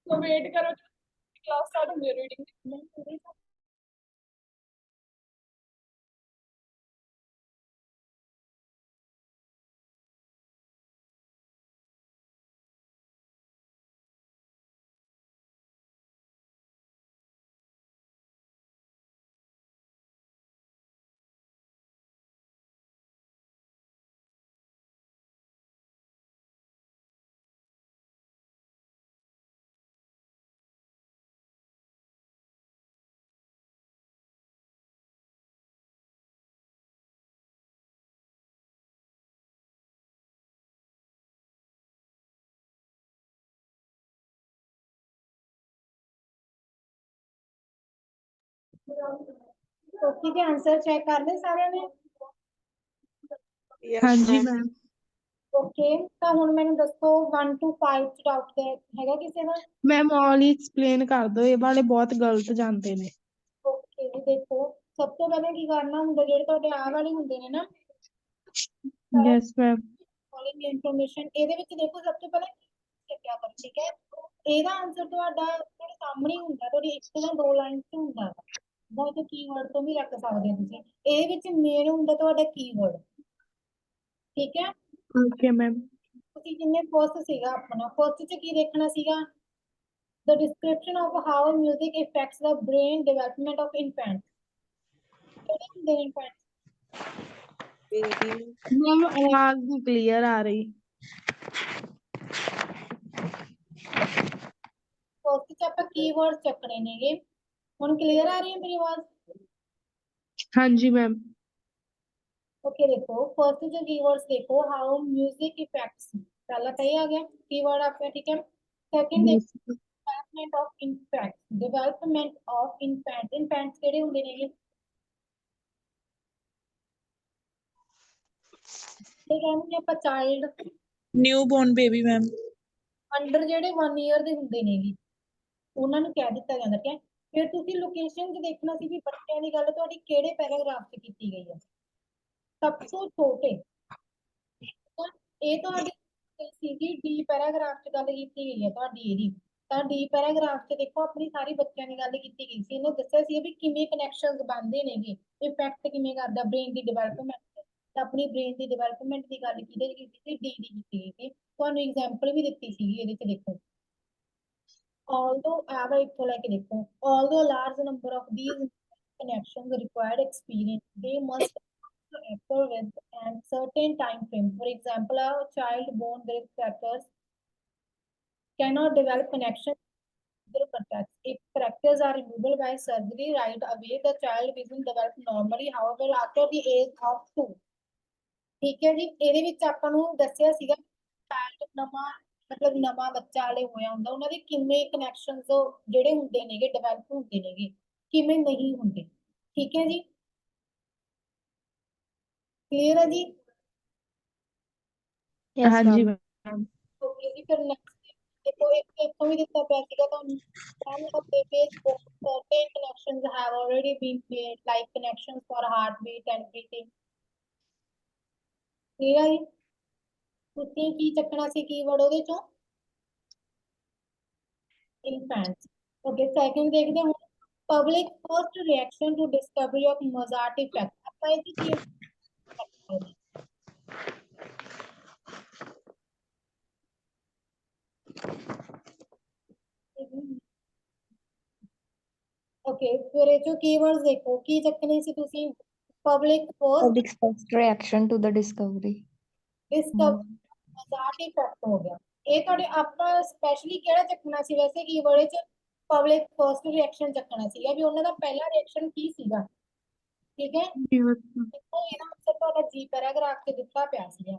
So wait ਕਰੋ ਕਲਾਸ ਸਟਾਰਟ ਹੁੰਦੀ ਹੈ ਰੀਡਿੰਗ ਕੋਕੀ ਦੇ ਆਨਸਰ ਚੈੱਕ ਕਰ ਲਏ ਸਾਰਿਆਂ ਨੇ? ਹਾਂਜੀ ਮੈਮ। ਓਕੇ ਤਾਂ ਹੁਣ ਮੈਨੂੰ ਦੱਸੋ 1 to 5 ਚ ਡਾਊਟ ਹੈਗਾ ਕਿਸੇ ਦਾ? ਮੈਮ ਆਲ ਹੀ ਐਕਸਪਲੇਨ ਕਰ ਦੋ, ਇਹ ਵਾਲੇ ਬਹੁਤ ਗਲਤ ਜਾਂਦੇ ਨੇ। ਓਕੇ ਜੀ ਦੇਖੋ ਸਭ ਤੋਂ ਪਹਿਲਾਂ ਕੀ ਕਰਨਾ ਹੁੰਦਾ ਜਿਹੜੇ ਤੁਹਾਡੇ ਆਹ ਵਾਲੇ ਹੁੰਦੇ ਨੇ ਨਾ ਯੈਸ ਮੈਮ। ਫੋਲੋਇੰਗ ਇਨਫੋਰਮੇਸ਼ਨ ਇਹਦੇ ਵਿੱਚ ਦੇਖੋ ਸਭ ਤੋਂ ਪਹਿਲਾਂ ਚੈੱਕ ਕਰੋ ਠੀਕ ਹੈ। ਇਹਦਾ ਆਨਸਰ ਤੁਹਾਡਾ ਤੁਹਾਡੇ ਸਾਹਮਣੇ ਹੀ ਹੁੰਦਾ, ਤੁਹਾਡੀ 1 ਜਾਂ 2 ਲਾਈਨ ਚ ਹੁੰਦਾ ਬਹੁਤ ਕੀਵਰਡ ਤੋਂ ਵੀ ਰੱਖ ਸਕਦੇ ਹੋ ਤੁਸੀਂ। ਇਹਦੇ ਵਿੱਚ ਮੇਨ ਹੁੰਦਾ ਤੁਹਾਡਾ ਕੀਵਰਡ ਠੀਕ ਹੈ। Okay ma'am. ਤੁਸੀਂ ਜਿਵੇਂ ਫਸਟ ਸੀਗਾ ਆਪਣਾ ਫਸਟ ਚ ਕੀ ਦੇਖਣਾ ਸੀਗਾ the description of how music affects the brain development of infants ਕਿਹੜੇ ਹੁੰਦੇ ਨੇ infants? ਮੈਮ ਆਵਾਜ਼ ਨਹੀਂ ਕਲੀਅਰ ਆ ਰਹੀ। ਫਸਟ ਚ ਆਪਾਂ ਕੀਵਰਡ ਚੱਕਣੇ ਨੇਗੇ। ਹੁਣ ਕਲੀਅਰ ਆ ਰਹੀ ਹੈ ਮੇਰੀ ਆਵਾਜ਼? ਹਾਂਜੀ ਮੈਮ। ओके देखो फर्स्ट जो कीवर्ड्स देखो हाउ म्यूजिक इफेक्ट्स पहला तो ये आ गया कीवर्ड आपका ठीक है। सेकंड देखो डेवलपमेंट ऑफ इन्फेंट इन्फेंट्स केड़े हुंदे ने ये कहंदे ਆਪਾਂ child new born baby ma'am. Under ਜਿਹੜੇ 1 ਈਅਰ ਦੇ ਹੁੰਦੇ ਨੇਗੇ ਉਹਨਾਂ ਨੂੰ ਕਹਿ ਦਿੱਤਾ ਜਾਂਦਾ ਕਿ ਫਿਰ ਤੁਸੀਂ ਲੋਕੇਸ਼ਨ 'ਚ ਦੇਖਣਾ ਸੀ ਵੀ ਬੱਚਿਆਂ ਦੀ ਗੱਲ ਤੁਹਾਡੀ ਕਿਹੜੇ ਪੈਰਾਗ੍ਰਾਫ 'ਚ ਕੀਤੀ ਗਈ ਹੈ। ਸਭ ਤੋਂ ਛੋਟੇ ਇਹ ਤੁਹਾਡੀ ਸੀਗੀ ਡੀ ਪੈਰਾਗ੍ਰਾਫ 'ਚ ਗੱਲ ਕੀਤੀ ਗਈ ਹੈ ਤੁਹਾਡੀ ਇਹਦੀ ਤਾਂ ਡੀ ਪੈਰਾਗ੍ਰਾਫ 'ਚ ਦੇਖੋ ਆਪਣੀ ਸਾਰੀ ਬੱਚਿਆਂ ਦੀ ਗੱਲ ਕੀਤੀ ਗਈ ਸੀ। ਇਹਨੇ ਦੱਸਿਆ ਸੀ ਵੀ ਕਿਵੇਂ ਕਨੈਕਸ਼ਨਸ ਬਣਦੇ ਨੇਗੇ ਇਫੈਕਟ ਕਿਵੇਂ ਕਰਦਾ ਬ੍ਰੇਨ ਦੀ ਡਿਵੈਲਪਮੈਂਟ ਤਾਂ ਆਪਣੀ ਬ੍ਰੇਨ ਦੀ ਡਿਵੈਲਪਮੈਂਟ ਦੀ ਗੱਲ ਕਿਹਦੇ ਕੀਤੀ ਸੀ ਡੀ ਦੀ ਕੀਤੀ ਗਈ ਸੀ। ਤੁਹਾਨੂੰ ਐਗਜ਼ਾਮਪਲ ਵੀ ਦਿੱਤੀ ਸੀਗੀ ਇਹਦੇ 'ਚ ਦੇਖੋ although आवा इक्वल है कि देखो although a large number of these connections required experience they must occur with a certain time frame. For example, a child born with fractures cannot develop connection with their contacts if fractures are removable by surgery right away the child will develop normally however after the age of 2 ठीक है जी। ਇਹਦੇ ਵਿੱਚ ਆਪਾਂ ਨੂੰ ਦੱਸਿਆ ਸੀਗਾ child ਨਵਾਂ ਮਤਲਬ ਨਵਾਂ ਬੱਚਾ ਵਾਲੇ ਹੋਇਆ ਹੁੰਦਾ ਉਹਨਾਂ ਦੇ ਕਿਵੇਂ ਕਨੈਕਸ਼ਨਸ ਜਿਹੜੇ ਹੁੰਦੇ ਨੇਗੇ ਡਿਵੈਲਪ ਹੁੰਦੇ ਨੇਗੇ ਕਿਵੇਂ ਨਹੀਂ ਹੁੰਦੇ ਠੀਕ ਹੈ ਜੀ ਕਲੀਅਰ ਹੈ ਜੀ ਹਾਂਜੀ ਮੈਮ ਓਕੇ ਜੀ ਫਿਰ ਨੈਕਸਟ ਦੇਖੋ ਇੱਥੋਂ ਵੀ ਦਿੱਤਾ ਪਿਆ ਸੀਗਾ ਤੁਹਾਨੂੰ some of the page certain connections have already been made like connections for heartbeat and breathing clear ਹੈ ਜੀ ਤੁਸੀਂ ਕੀ ਚੱਕਣਾ ਸੀ ਕੀਵਰਡ ਉਹਦੇ ਚੋਂ infants okay second ਦੇਖਦੇ ਹਾਂ public first reaction to discovery of Mozart effect ਆਪਾਂ ਇਹ ਕੀ ओके फिर ये जो कीवर्ड्स देखो की ਚੱਕਣੀ ਸੀ ਤੁਸੀਂ public first Public's first reaction to the discovery. Discover ਮਜ਼ਾਕ ਇਫੈਕਟ ਹੋ ਗਿਆ ਇਹ ਤੁਹਾਡੇ ਆਪਾਂ ਸਪੈਸ਼ਲੀ ਕਿਹੜਾ ਚੱਕਣਾ ਸੀ ਵੈਸੇ ਕੀਵਰਡ ਚ ਪਬਲਿਕ ਫਰਸਟ ਰਿਐਕਸ਼ਨ ਚੱਕਣਾ ਸੀਗਾ ਵੀ ਉਹਨਾਂ ਦਾ ਪਹਿਲਾ ਰਿਐਕਸ਼ਨ ਕੀ ਸੀਗਾ ਠੀਕ ਹੈ ਦੇਖੋ ਇਹਦਾ ਮਤਲਬ ਤੁਹਾਡਾ ਜੀ ਪੈਰਾਗ੍ਰਾਫ ਤੇ ਦਿੱਤਾ ਪਿਆ ਸੀਗਾ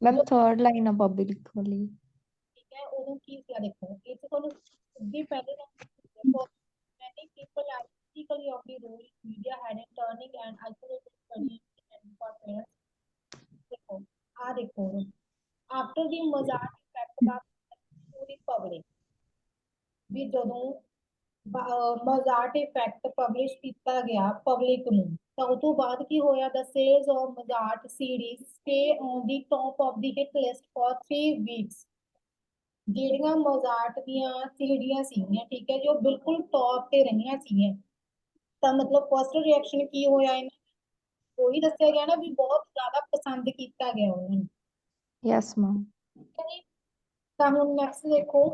Ma'am, third line of public ਵਾਲੀ ਠੀਕ ਹੈ ਉਦੋਂ ਕੀ ਸੀਗਾ ਦੇਖੋ ਇਹ ਚ ਤੁਹਾਨੂੰ ਸਿੱਧੀ ਪਹਿਲੇ ਦੇਖੋ many people are critically of the role media had in turning and isolated study and for parents देखो आ देखो after the Mozart effect ਦਾ ਪੂਰੀ ਪਬਲਿਕ ਵੀ ਜਦੋਂ ਮਜ਼ਾਰਟ ਇਫੈਕਟ ਪਬਲਿਸ਼ ਕੀਤਾ ਗਿਆ ਪਬਲਿਕ ਨੂੰ ਤਾਂ ਉਸ ਤੋਂ ਬਾਅਦ ਕੀ ਹੋਇਆ the sales of Mozart series stay on the top of the hit list for 3 weeks ਜਿਹੜੀਆਂ ਮੋਜ਼ਾਰਟ ਦੀਆਂ ਸੀਡੀਆਂ ਸੀਗੀਆਂ ਠੀਕ ਹੈ ਜੀ ਉਹ ਬਿਲਕੁਲ ਟੌਪ ਤੇ ਰਹੀਆਂ ਸੀਗੀਆਂ ਤਾਂ ਮਤਲਬ ਫਸਟ ਰਿਐਕਸ਼ਨ ਕੀ ਹੋਇਆ ਇਹਨਾਂ ਉਹੀ ਦੱਸਿਆ ਗਿਆ ਨਾ ਵੀ ਬਹੁਤ ਜ਼ਿਆਦਾ ਪਸੰਦ ਕੀਤਾ ਗਿਆ ਉਹਨਾਂ ਨੂੰ yes ma'am ਤਾਂ ਹੁਣ ਨੈਕਸਟ ਦੇਖੋ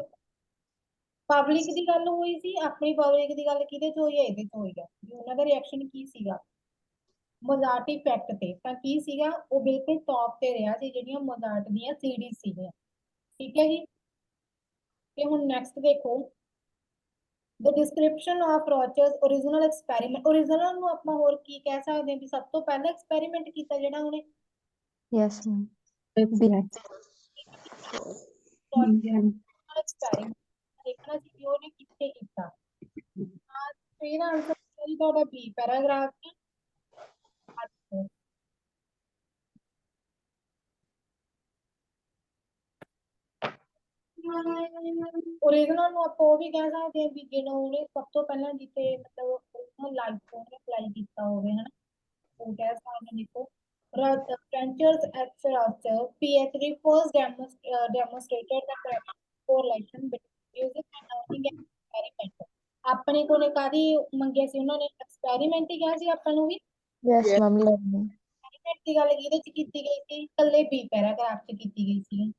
ਪਬਲਿਕ ਦੀ ਗੱਲ ਹੋਈ ਸੀ ਆਪਣੀ ਪਬਲਿਕ ਦੀ ਗੱਲ ਕਿਹਦੇ ਚ ਹੋਈ ਹੈ ਇਹਦੇ ਚ ਹੋਈ ਹੈ ਵੀ ਉਹਨਾਂ ਦਾ ਰਿਐਕਸ਼ਨ ਕੀ ਸੀਗਾ ਮੋਜ਼ਾਰਟ ਇਫੈਕਟ ਤੇ ਤਾਂ ਕੀ ਸੀਗਾ ਉਹ ਬਿਲਕੁਲ ਟੌਪ ਤੇ ਰਿਹਾ ਸੀ ਜਿਹੜੀਆਂ ਮੋਜ਼ਾਰਟ ਦੀਆਂ ਸੀਡੀਜ਼ ਸੀਗੀਆਂ ਠੀਕ ਹੈ ਜੀ ਤੇ ਹੁਣ ਨੈਕਸਟ ਦੇਖੋ the description of Rocher's original experiment original ਨੂੰ ਆਪਾਂ ਹੋਰ ਕੀ ਕਹਿ ਸਕਦੇ ਹਾਂ ਵੀ ਸਭ ਤੋਂ ਪਹਿਲਾ ਐਕਸਪੈਰੀਮੈਂਟ ਕੀਤਾ ਜਿਹੜਾ ਉਹਨੇ yes ma'am ਐਕਸਪੈਰੀਮੈਂਟ ਦੇਖਣਾ ਸੀ ਕਿ ਉਹਨੇ ਕਿੱਥੇ ਕੀਤਾ ਹਾਂ ਇਹਦਾ ਆਨਸਰ ਹੈ ਤੁਹਾਡਾ ਬੀ ਪੈਰਾਗ੍ਰਾਫ ओरिजिनल ਨੂੰ ਆਪਾਂ ਉਹ ਵੀ ਕਹਿ ਸਕਦੇ ਹਾਂ ਵੀ ਜਿਹੜਾ ਉਹਨੇ ਸਭ ਤੋਂ ਪਹਿਲਾਂ ਜਿੱਥੇ ਮਤਲਬ origignal ਲਾਈਫ ਤੋਂ ਉਹਨੇ ਅਪਲਾਈ ਕੀਤਾ ਹੋਵੇ ਹਨਾ ਉਹ ਕਹਿ ਸਕਦੇ ਹਾਂ ਦੇਖੋ French's Archer PhD first demonstrated the correlation between music and learning and experiment ਆਪਣੇ ਕੋਲੇ ਕਾਦੀ ਮੰਗਿਆ ਸੀ ਉਹਨਾਂ ਨੇ ਐਕਸਪੈਰੀਮੈਂਟ ਹੀ ਕਿਹਾ ਸੀ ਆਪਾਂ ਨੂੰ ਵੀ yes ma'am learning ਐਕਸਪੈਰੀਮੈਂਟ ਦੀ ਗੱਲ ਕਿਹਦੇ ਚ ਕੀਤੀ ਗਈ ਸੀ ਇਕੱਲੇ ਬੀ ਪੈਰਾਗ੍ਰਾਫ ਚ ਕੀਤੀ ਗਈ ਸੀ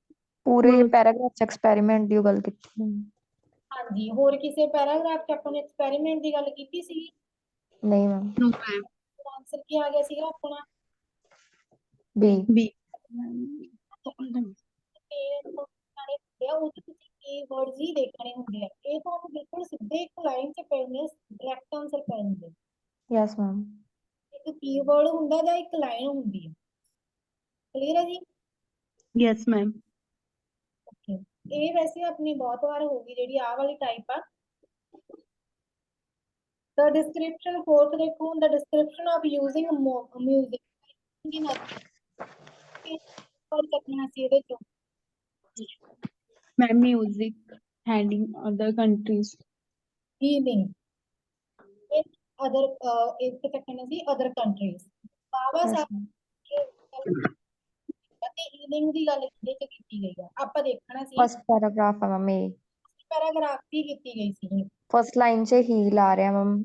ਪੂਰੇ ਪੈਰਾਗ੍ਰਾਫ ਚ ਐਕਸਪੈਰੀਮੈਂਟ ਦੀ ਗੱਲ ਕੀਤੀ ਹਾਂਜੀ ਹੋਰ ਕਿਸੇ ਪੈਰਾਗ੍ਰਾਫ ਚ ਆਪਾਂ ਨੇ ਐਕਸਪੈਰੀਮੈਂਟ ਦੀ ਗੱਲ ਕੀਤੀ ਸੀ ਨਹੀਂ ਮੈਮ ਆਨਸਰ ਕੀ ਆ ਗਿਆ ਸੀਗਾ ਆਪਣਾ ਬੀ ਉਹ ਤੁਸੀਂ ਕੀਵਰਡਸ ਹੀ ਦੇਖਣੇ ਹੁੰਦੇ ਆ ਇਹ ਤੁਹਾਨੂੰ ਬਿਲਕੁਲ ਸਿੱਧੇ ਇੱਕ ਲਾਈਨ ਚ ਪੈਣੇ ਡਾਇਰੈਕਟ ਆਨਸਰ ਪੈਣਗੇ yes ma'am ਇੱਕ ਕੀਵਰਡ ਹੁੰਦਾ ਜਾਂ ਇੱਕ ਲਾਈਨ ਹੁੰਦੀ ਹੈ ਕਲੀਅਰ ਹੈ ਜੀ ਯੈਸ ਮੈਮ ਓਕੇ ਇਹ ਵੈਸੇ ਆਪਣੀ ਬਹੁਤ ਵਾਰ ਹੋਊਗੀ ਜਿਹੜੀ ਆਹ ਵਾਲੀ ਟਾਈਪ ਆ the description fourth ਦੇਖੋ the description of using music और करना ਸੀ ਇਹਦੇ ਚੋਂ ma'am music handing other countries healing in other ਇੱਕ ਕਰਨਾ ਸੀ other countries ਬਾਬਾ ਸਾਹਿਬ ਤੇ healing ਦੀ ਗੱਲ ਇਹਦੇ ਚ ਕੀਤੀ ਗਈ ਆ ਆਪਾਂ ਦੇਖਣਾ ਸੀ ਫਸਟ ਪੈਰਾਗ੍ਰਾਫ ਹੈ ਮੈਮ ਇਹ ਪੈਰਾਗ੍ਰਾਫ ਵੀ ਕੀਤੀ ਗਈ ਸੀ ਫਸਟ ਲਾਈਨ 'ਚ ਹੀਲ ਆ ਰਿਹਾ ਮੈਮ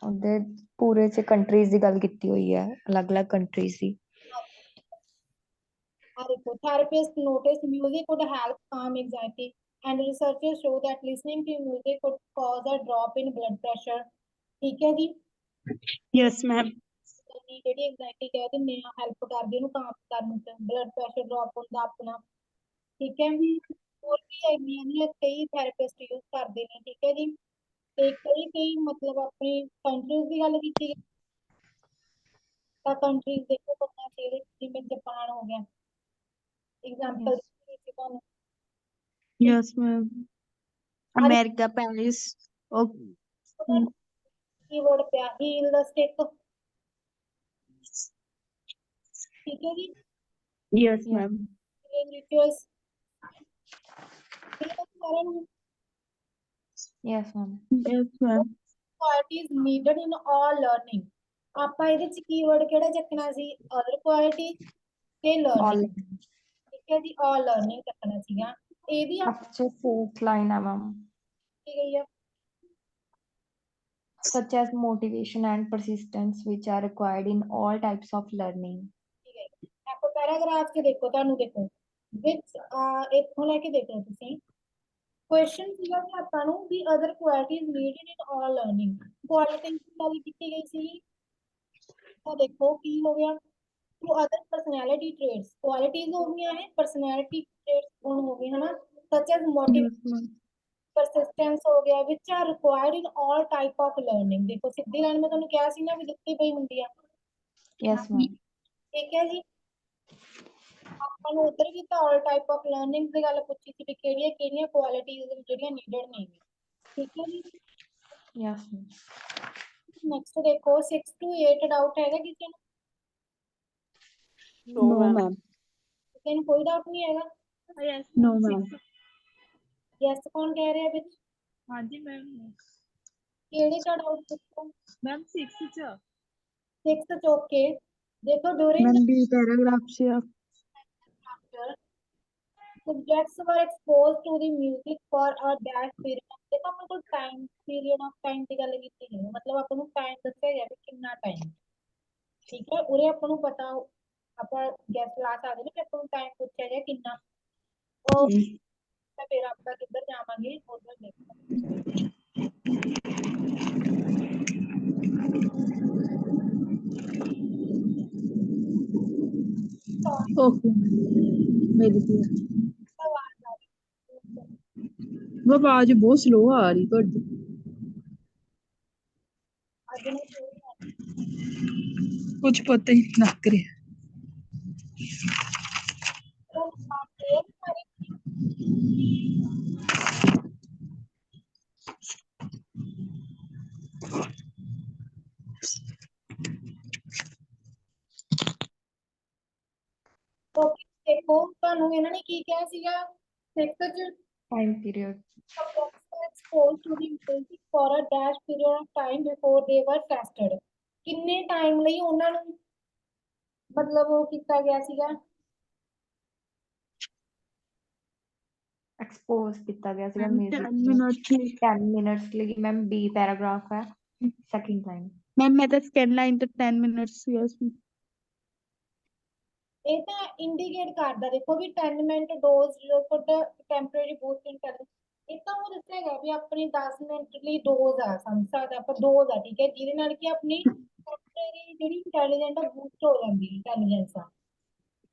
ਉਹਦੇ ਪੂਰੇ 'ਚ ਕੰਟਰੀਜ਼ ਦੀ ਗੱਲ ਕੀਤੀ ਹੋਈ ਹੈ ਅਲੱਗ-ਅਲੱਗ countries the Therapists notice music could help calm anxiety, and researchers show that listening to music could cause a drop in blood pressure. ठीक है जी? ਯੈਸ ਮੈਮ ਜਿਹੜੀ ਐਂਜ਼ਾਇਟੀ ਕਹਿ ਦਿੰਦੇ ਆ ਹੈਲਪ ਕਰਦੀ ਇਹਨੂੰ ਕਾਮ ਕਰਨ ਚ ਬਲੱਡ ਪ੍ਰੈਸ਼ਰ ਡ੍ਰੌਪ ਹੁੰਦਾ ਆਪਣਾ ਠੀਕ ਹੈ ਹੋਰ ਵੀ ਹੈਗੀਆਂ ਨੇ ਕਈ ਥੈਰੇਪਿਸਟ ਯੂਜ਼ ਕਰਦੇ ਨੇ ਠੀਕ ਹੈ ਜੀ ਤੇ ਕਈ ਮਤਲਬ ਆਪਣੀ ਕੰਟਰੀਜ਼ ਦੀ ਗੱਲ ਕੀਤੀ ਤਾਂ ਕੰਟਰੀਜ਼ ਦੇਖੋ ਕਿੰਨਾ ਜਿਵੇਂ ਜਾਪਾਨ ਹੋ ਗਿਆ एग्जाम्पल ਤੁਹਾਨੂੰ yes ma'am America Paris keyword ਪਿਆ ਹੀਲ ਦਾ ਸਟਿਕ ਠੀਕ ਹੈ ਜੀ yes ma'am rituals yes ma'am yes ma'am qualities needed in all learning ਆਪਾਂ ਇਹਦੇ ਚ ਕੀਵਰਡ ਕਿਹੜਾ ਚੱਕਣਾ ਸੀ ਅਦਰ ਕੁਆਲਿਟੀ ਤੇ ਲਰਨਿੰਗ ਠੀਕ ਹੈ ਜੀ ਆਲ ਲਰਨਿੰਗ ਚੱਕਣਾ ਸੀਗਾ ਇਹਦੀ ਅੱਛਾ ਫੋਰਥ ਲਾਈਨ ਹੈ ਮੈਮ ਕੀ ਗਈ ਆ such as motivation and persistence which are required in all types of learning ਆਪਾਂ ਪੈਰਾਗ੍ਰਾਫ 'ਚ ਦੇਖੋ ਤੁਹਾਨੂੰ ਦੇਖੋ ਵਿੱਚ ਇੱਥੋਂ ਲੈ ਕੇ ਦੇਖੋ ਤੁਸੀਂ ਕੁਐਸਚਨ ਸੀਗਾ ਕਿ ਆਪਾਂ ਨੂੰ ਵੀ other qualities needed in all learning quality ਦੀ ਗੱਲ ਕੀਤੀ ਗਈ ਸੀ ਤਾਂ ਦੇਖੋ ਕੀ ਹੋ ਗਿਆ to other personality traits qualities ਹੋ ਗਈਆਂ ਹੈ ਪਰਸਨੈਲਿਟੀ ਟ੍ਰੇਟਸ ਗੁਣ ਹੋ ਗਏ ਹਨਾ ਸਚ ਐਸ ਮੋਟੀਵੇਸ਼ਨ persistence ਹੋ ਗਿਆ which are required in all type of learning ਦੇਖੋ ਸਿੱਧੀ ਲਾਈਨ ਮੈਂ ਤੁਹਾਨੂੰ ਕਿਹਾ ਸੀ ਨਾ ਵੀ ਦਿੱਤੀ ਪਈ ਹੁੰਦੀ ਆ ਯੈਸ ਮੈਮ ਠੀਕ ਹੈ ਜੀ ਆਪਾਂ ਨੂੰ ਉਧਰ ਵੀ ਤਾਂ all type of learning ਦੀ ਗੱਲ ਪੁੱਛੀ ਸੀ ਵੀ ਕਿਹੜੀਆਂ ਕਿਹੜੀਆਂ ਕੁਆਲਿਟੀਜ਼ ਜਿਹੜੀਆਂ ਨੀਡਡ ਨੇ ਠੀਕ ਹੈ ਜੀ ਯੈਸ ਮੈਮ ਨੈਕਸਟ ਦੇਖੋ 6 to 8 ਡਾਊਟ ਹੈਗਾ ਕਿਸੇ ਨੂੰ नो मैम ਕਿਸੇ ਨੂੰ ਕੋਈ ਡਾਊਟ ਨਹੀਂ ਹੈਗਾ नो मैम ਯੈਸ ਕੌਣ ਕਹਿ ਰਿਹਾ ਵਿੱਚ ਹਾਂਜੀ ਮੈਮ ਕਿਹੜੇ ਦਾ ਡਾਊਟ ਪੁੱਛੋ ਮੈਮ 6 ਚ 6 ਓਕੇ ਦੇਖੋ ਡੂਰਿੰਗ मैम बी पैराग्राफ से आप subjects were exposed to the music for a dash period देखो अपन को टाइम पीरियड ऑफ टाइम की गल कीती है मतलब अपन को टाइम दस्या गया कि कितना टाइम ठीक है उरे अपन को पता ਆਪਾਂ ਗੈਸ ਲਾ ਸਕਦੇ ਨੇ ਕਿ ਆਪਾਂ ਨੂੰ ਟਾਈਮ ਪੁੱਛਿਆ ਗਿਆ ਕਿੰਨਾ ਉਹ ਤਾਂ ਫਿਰ ਆਪਾਂ ਕਿੱਧਰ ਜਾਵਾਂਗੇ ਉਧਰ ਦੇਖੋ ओके मेरी भी वो आवाज बहुत स्लो आ रही ਤੁਹਾਡੀ ਅੱਜ ਨੇ कुछ पता ही नहीं लग रहा ਦੇਖੋ ਤੁਹਾਨੂੰ ਇਹਨਾਂ ਨੇ ਕੀ ਕਿਹਾ ਸੀਗਾ 6 ਚ time period exposed to the music for a dash period of time before they were tested ਕਿੰਨੇ ਟਾਈਮ ਲਈ ਉਹਨਾਂ ਨੂੰ ਮਤਲਬ ਉਹ ਕੀਤਾ ਗਿਆ ਸੀਗਾ expose ਕੀਤਾ ਗਿਆ ਸੀਗਾ मैम music 10 ਨੂੰ मिनट 10 minutes ਲਈ ਮੈਮ B ਪੈਰਾਗ੍ਰਾਫ ਹੈ ਸੈਕਿੰਡ ਲਾਈਨ मैम मैं तो सेकंड लाइन तो 10 मिनट्स यस ਇਹ ਤਾਂ ਇੰਡੀਕੇਟ ਕਰਦਾ ਦੇਖੋ ਵੀ 10 minute dose for the temporary boost intelligence ਇਹ ਤਾਂ ਉਹ ਦੱਸੇਗਾ ਵੀ ਆਪਣੀ 10 ਮਿੰਟ ਲਈ ਡੋਜ਼ ਆ ਸਮਝ ਸਕਦੇ ਆਪਾਂ ਡੋਜ਼ ਆ ਠੀਕ ਹੈ ਜਿਹਦੇ ਨਾਲ ਕਿ ਆਪਣੀ ਟੈਂਪਰੇਰੀ ਜਿਹੜੀ ਇੰਟੈਲੀਜੈਂਟ ਆ ਬੂਸਟ ਹੋ ਜਾਂਦੀ ਹੈ ਇੰਟੈਲੀਜੈਂਸ ਆ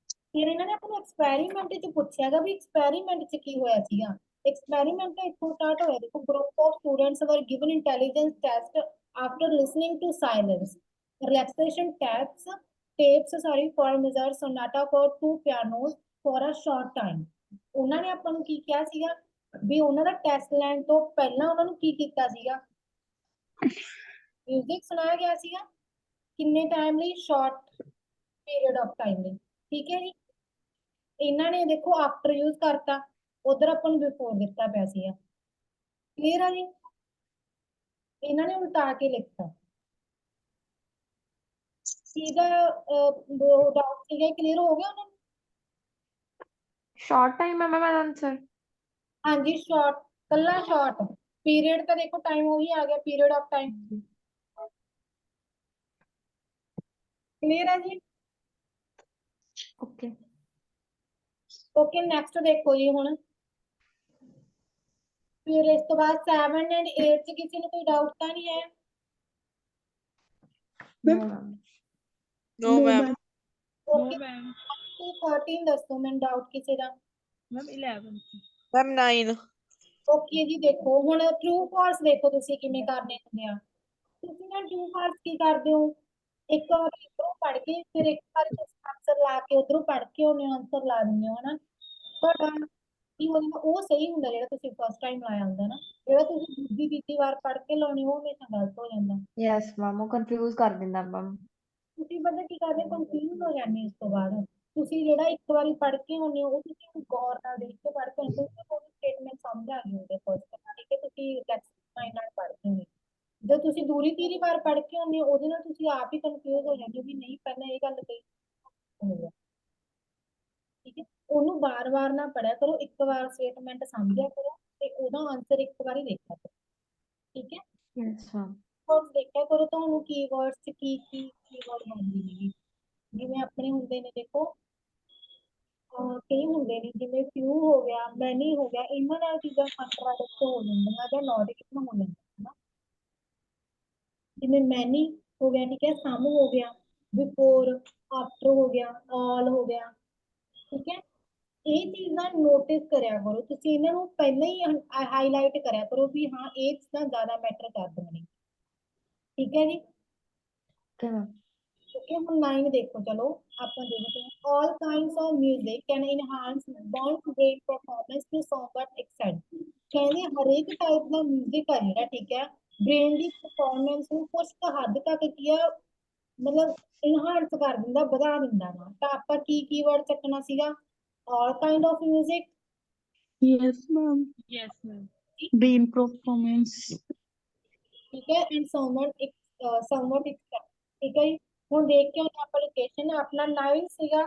ਫਿਰ ਇਹਨਾਂ ਨੇ ਆਪਾਂ ਨੂੰ ਐਕਸਪੈਰੀਮੈਂਟ ਚ ਪੁੱਛਿਆਗਾ ਵੀ ਐਕਸਪੈਰੀਮੈਂਟ ਚ ਕੀ ਹੋਇਆ ਸੀਗਾ experiment ਇੱਥੋਂ start ਹੋਇਆ ਦੇਖੋ group of students were given intelligence test after listening to silence relaxation tapes for measure sonata for two pianos for a short time ਉਹਨਾਂ ਨੇ ਆਪਾਂ ਨੂੰ ਕੀ ਕਿਹਾ ਸੀਗਾ ਵੀ ਉਹਨਾਂ ਦਾ ਟੈਸਟ ਲੈਣ ਤੋਂ ਪਹਿਲਾਂ ਉਹਨਾਂ ਨੂੰ ਕੀ ਕੀਤਾ ਸੀਗਾ ਮਿਊਜ਼ਿਕ ਸੁਣਾਇਆ ਗਿਆ ਸੀਗਾ ਕਿੰਨੇ ਟਾਈਮ ਲਈ ਸ਼ਾਰਟ ਪੀਰੀਅਡ ਆਫ ਟਾਈਮ ਲਈ ਠੀਕ ਹੈ ਜੀ ਇਹਨਾਂ ਨੇ ਦੇਖੋ ਆਫਟਰ ਯੂਜ਼ ਕਰਤਾ ਉਧਰ ਆਪਾਂ ਨੂੰ ਬਿਫੋਰ ਦਿੱਤਾ ਪਿਆ ਸੀਗਾ ਕਲੀਅਰ ਆ ਜੀ ਇਹਨਾਂ ਨੇ ਉਲਟਾ ਕੇ ਲਿਖਤਾ ਇਹਦਾ ਡਾਊਟ ਸੀਗਾ ਕਲੀਅਰ ਹੋ ਗਿਆ ਉਹਨਾਂ ਨੂੰ ਸ਼ਾਰਟ ਟਾਈਮ ਹੈ ਮੈਮ ਆਨਸਰ ਹਾਂਜੀ ਸ਼ਾਰਟ ਕੱਲਾ ਸ਼ਾਰਟ ਪੀਰੀਅਡ ਤਾਂ ਦੇਖੋ ਟਾਈਮ ਉਹੀ ਆ ਗਿਆ ਪੀਰੀਅਡ ਆਫ ਟਾਈਮ ਕਲੀਅਰ ਹੈ ਜੀ ਓਕੇ ਓਕੇ ਨੈਕਸਟ ਦੇਖੋ ਜੀ ਹੁਣ ਫਿਰ ਇਸ ਤੋਂ ਬਾਅਦ 7 ਐਂਡ 8 ਚ ਕਿਸੇ ਨੂੰ ਕੋਈ ਡਾਊਟ ਤਾਂ ਨਹੀਂ ਹੈ नो मैम ਓਕੇ 13 ਦੱਸੋ ਮੈਨੂੰ ਡਾਊਟ ਕਿਸੇ ਦਾ ਮੈਮ 11 मैम 9 ਓਕੇ ਜੀ ਦੇਖੋ ਹੁਣ ਟਰੂ ਫਾਲਸ ਦੇਖੋ ਤੁਸੀਂ ਕਿਵੇਂ ਕਰਨੇ ਹੁੰਦੇ ਆ ਤੁਸੀਂ ਨਾ ਟਰੂ ਫਾਲਸ ਕੀ ਕਰਦੇ ਹੋ ਇੱਕ ਵਾਰ ਇੱਧਰੋਂ ਪੜ੍ਹ ਕੇ ਫਿਰ ਇੱਕ ਵਾਰ ਆਨਸਰ ਲਾ ਕੇ ਉਧਰੋਂ ਪੜ੍ਹ ਕੇ ਉਹਨੇ ਆਨਸਰ ਲਾ ਦਿੰਦੇ ਹੋ ਹਨਾ ਤੁਹਾਡਾ ਕੀ ਹੋ ਜਾਂਦਾ, ਉਹ ਸਹੀ ਹੁੰਦਾ ਜਿਹੜਾ ਤੁਸੀਂ ਫਸਟ ਟਾਈਮ ਲਾਇਆ ਹੁੰਦਾ ਨਾ। ਜਿਹੜਾ ਤੁਸੀਂ ਦੂਜੀ ਤੀਜੀ ਵਾਰ ਪੜ੍ਹ ਕੇ ਲਾਉਣੇ ਉਹ ਹਮੇਸ਼ਾ ਗਲਤ ਹੋ ਜਾਂਦਾ। ਯੈਸ ਮੈਮ, ਉਹ ਕਨਫਿਊਜ਼ ਕਰ ਦਿੰਦਾ ਮੈਮ। ਤੁਸੀਂ ਪਤਾ ਕੀ ਕਰਦੇ, ਕਨਫਿਊਜ਼ ਹੋ ਜਾਂਦੇ ਇਸ ਤੋਂ ਬਾਅਦ। ਤੁਸੀਂ ਜਿਹੜਾ ਇੱਕ ਵਾਰੀ ਪੜ੍ਹ ਕੇ ਆਉਂਦੇ ਹੋ ਉਹ ਤੁਸੀਂ ਗੌਰ ਨਾਲ ਦੇਖ ਕੇ ਪੜ੍ਹ ਕੇ ਆਉਂਦੇ ਹੋ, ਤੁਹਾਨੂੰ ਸਟੇਟਮੈਂਟ ਸਮਝ ਆ ਗਈ ਉਹਦੇ ਫਸਟ, ਠੀਕ ਹੈ, ਤੁਸੀਂ ਰਿਲੈਕਸ ਮਾਈਂਡ ਨਾਲ ਪੜ੍ਹਦੇ ਹੋ। ਜਦ ਤੁਸੀਂ ਦੂਰੀ ਤੀਰੀ ਵਾਰ ਪੜ੍ਹ ਕੇ ਆਉਂਦੇ ਹੋ ਉਹਦੇ ਨਾਲ ਤੁਸੀਂ ਆਪ ਹੀ ਕਨਫਿਊਜ਼ ਹੋ ਜਾਂਦੇ ਹੋ ਵੀ ਨਹੀਂ ਪਹਿਲਾਂ ਇਹ ਗੱਲ ਕਹੀ ਹੋਊਗਾ, ਠੀਕ ਹੈ। ਉਹਨੂੰ ਵਾਰ-ਵਾਰ ਨਾ ਪੜਿਆ ਕਰੋ, ਇੱਕ ਵਾਰ ਸਟੇਟਮੈਂਟ ਸਮਝਿਆ ਕਰੋ ਤੇ ਉਹਦਾ ਆਨਸਰ ਇੱਕ ਵਾਰੀ ਦੇਖਿਆ ਕਰੋ, ਠੀਕ ਹੈ। Yes ma'am. ਹੋਰ ਦੇਖਿਆ ਕਰੋ ਤੁਹਾਨੂੰ ਕੀਵਰਡਸ ਚ ਕੀ ਕੀ ਕੀਵਰਡ ਬਣਦੀ ਨੇਗੀ। ਜਿਵੇਂ ਆਪਣੇ ਹੁੰਦੇ ਨੇ ਦੇਖੋ, ਕਈ ਹੁੰਦੇ ਨੇ ਜਿਵੇਂ ਫਿਊ ਹੋ ਗਿਆ, ਮੈਨੀ ਹੋ ਗਿਆ, ਇਹਨਾਂ ਨਾਲ ਚੀਜ਼ਾਂ ਕੰਟਰਾਡਿਕਟ ਹੋ ਜਾਂਦੀਆਂ ਜਾਂ ਨੋਟ ਕਿਸਮ ਹੋ ਜਾਂਦੀਆਂ ਹਨਾ। ਜਿਵੇਂ ਮੈਨੀ ਹੋ ਗਿਆ, ਠੀਕ ਹੈ, ਸਮ ਹੋ ਗਿਆ, ਬਿਫੋਰ, ਆਫਟਰ ਹੋ ਗਿਆ, ਆਲ ਹੋ ਗਿਆ, ਠੀਕ ਹੈ। ਇਹ ਚੀਜ਼ਾਂ ਨੋਟਿਸ ਕਰਿਆ ਕਰੋ ਤੁਸੀਂ, ਇਹਨਾਂ ਨੂੰ ਪਹਿਲਾਂ ਹੀ ਹਾਈਲਾਈਟ ਕਰਿਆ ਕਰੋ ਵੀ ਹਾਂ ਇਹ ਚੀਜ਼ਾਂ ਜ਼ਿਆਦਾ ਮੈਟਰ ਕਰਦੀਆਂ ਨੇ, ਠੀਕ ਹੈ ਜੀ। ਓਕੇ, ਹੁਣ 9 ਦੇਖੋ, ਚਲੋ ਆਪਾਂ ਦੇਖਦੇ ਹਾਂ। all kinds of music can enhance one's brain performance to somewhat extent। ਕਹਿੰਦੇ ਹਰੇਕ ਟਾਈਪ ਦਾ 뮤직 ਆ ਜਿਹੜਾ, ਠੀਕ ਹੈ, ਬ੍ਰੇਨ ਦੀ ਪਰਫਾਰਮੈਂਸ ਨੂੰ ਕੁਝ ਕੁ ਹੱਦ ਤੱਕ ਕੀ ਆ, ਮਤਲਬ ਇਨਹਾਂਸ ਕਰ ਦਿੰਦਾ, ਵਧਾ ਦਿੰਦਾ ਵਾ। ਤਾਂ ਆਪਾਂ ਕੀ ਕੀਵਰਡ ਚੱਕਣਾ ਸੀਗਾ, all kind of music, Yes, ma'am. Yes, ma'am. Brain performance. ਠੀਕ ਹੈ, ਐਂਡ somewhat extent, ਠੀਕ ਹੈ ਜੀ। ਹੁਣ ਦੇਖ ਕੇ ਆਪਾਂ ਲੋਕੇਸ਼ਨ ਆਪਣਾ 9 ਸੀਗਾ,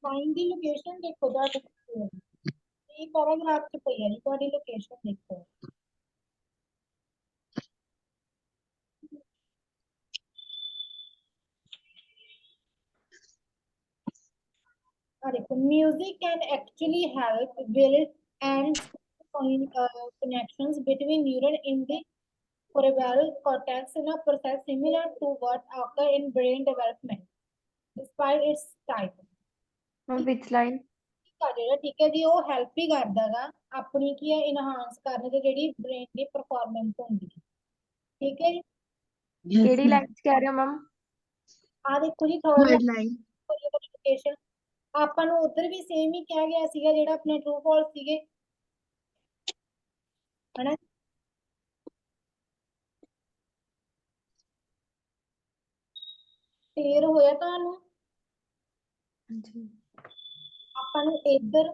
9 ਦੀ ਲੋਕੇਸ਼ਨ ਦੇਖੋ ਤੁਹਾਡੀ ਇਹ ਪੈਰਾਗ੍ਰਾਫ ਚ ਪਈ ਹੈ ਜੀ, ਤੁਹਾਡੀ ਲੋਕੇਸ਼ਨ ਦੇਖੋ। देखो, music can actually help build and connections between neurons in the cerebral cortex in a process similar to what occur in brain development, despite its type। Which line? ਜਿਹੜਾ ਠੀਕ ਹੈ ਜੀ, ਉਹ ਹੈਲਪ ਹੀ ਕਰਦਾ ਗਾ ਆਪਣੀ ਕੀ ਹੈ ਇਨਹਾਂਸ ਕਰਨ ਤੇ ਜਿਹੜੀ ਬ੍ਰੇਨ ਦੀ ਪਰਫਾਰਮੈਂਸ ਹੁੰਦੀ ਹੈ, ਠੀਕ ਹੈ ਜੀ। ਕਿਹੜੀ ਲਾਈਨ ਕਹਿ ਰਹੇ ਹੋ ਮੈਮ? ਆ ਦੇਖੋ ਜੀ, ਥਰਡ ਲਾਈਨ ਲੋਕੇਸ਼ਨ ਆਪਾਂ ਨੂੰ ਉਧਰ ਵੀ ਸੇਮ ਹੀ ਕਿਹਾ ਗਿਆ ਸੀਗਾ, ਜਿਹੜਾ ਆਪਣੇ ਟਰੂ ਫਾਲਸ ਸੀਗੇ, ਹਨਾ। ਕਲੀਅਰ ਹੋਇਆ ਤੁਹਾਨੂੰ? ਆਪਾਂ ਨੂੰ ਇੱਧਰ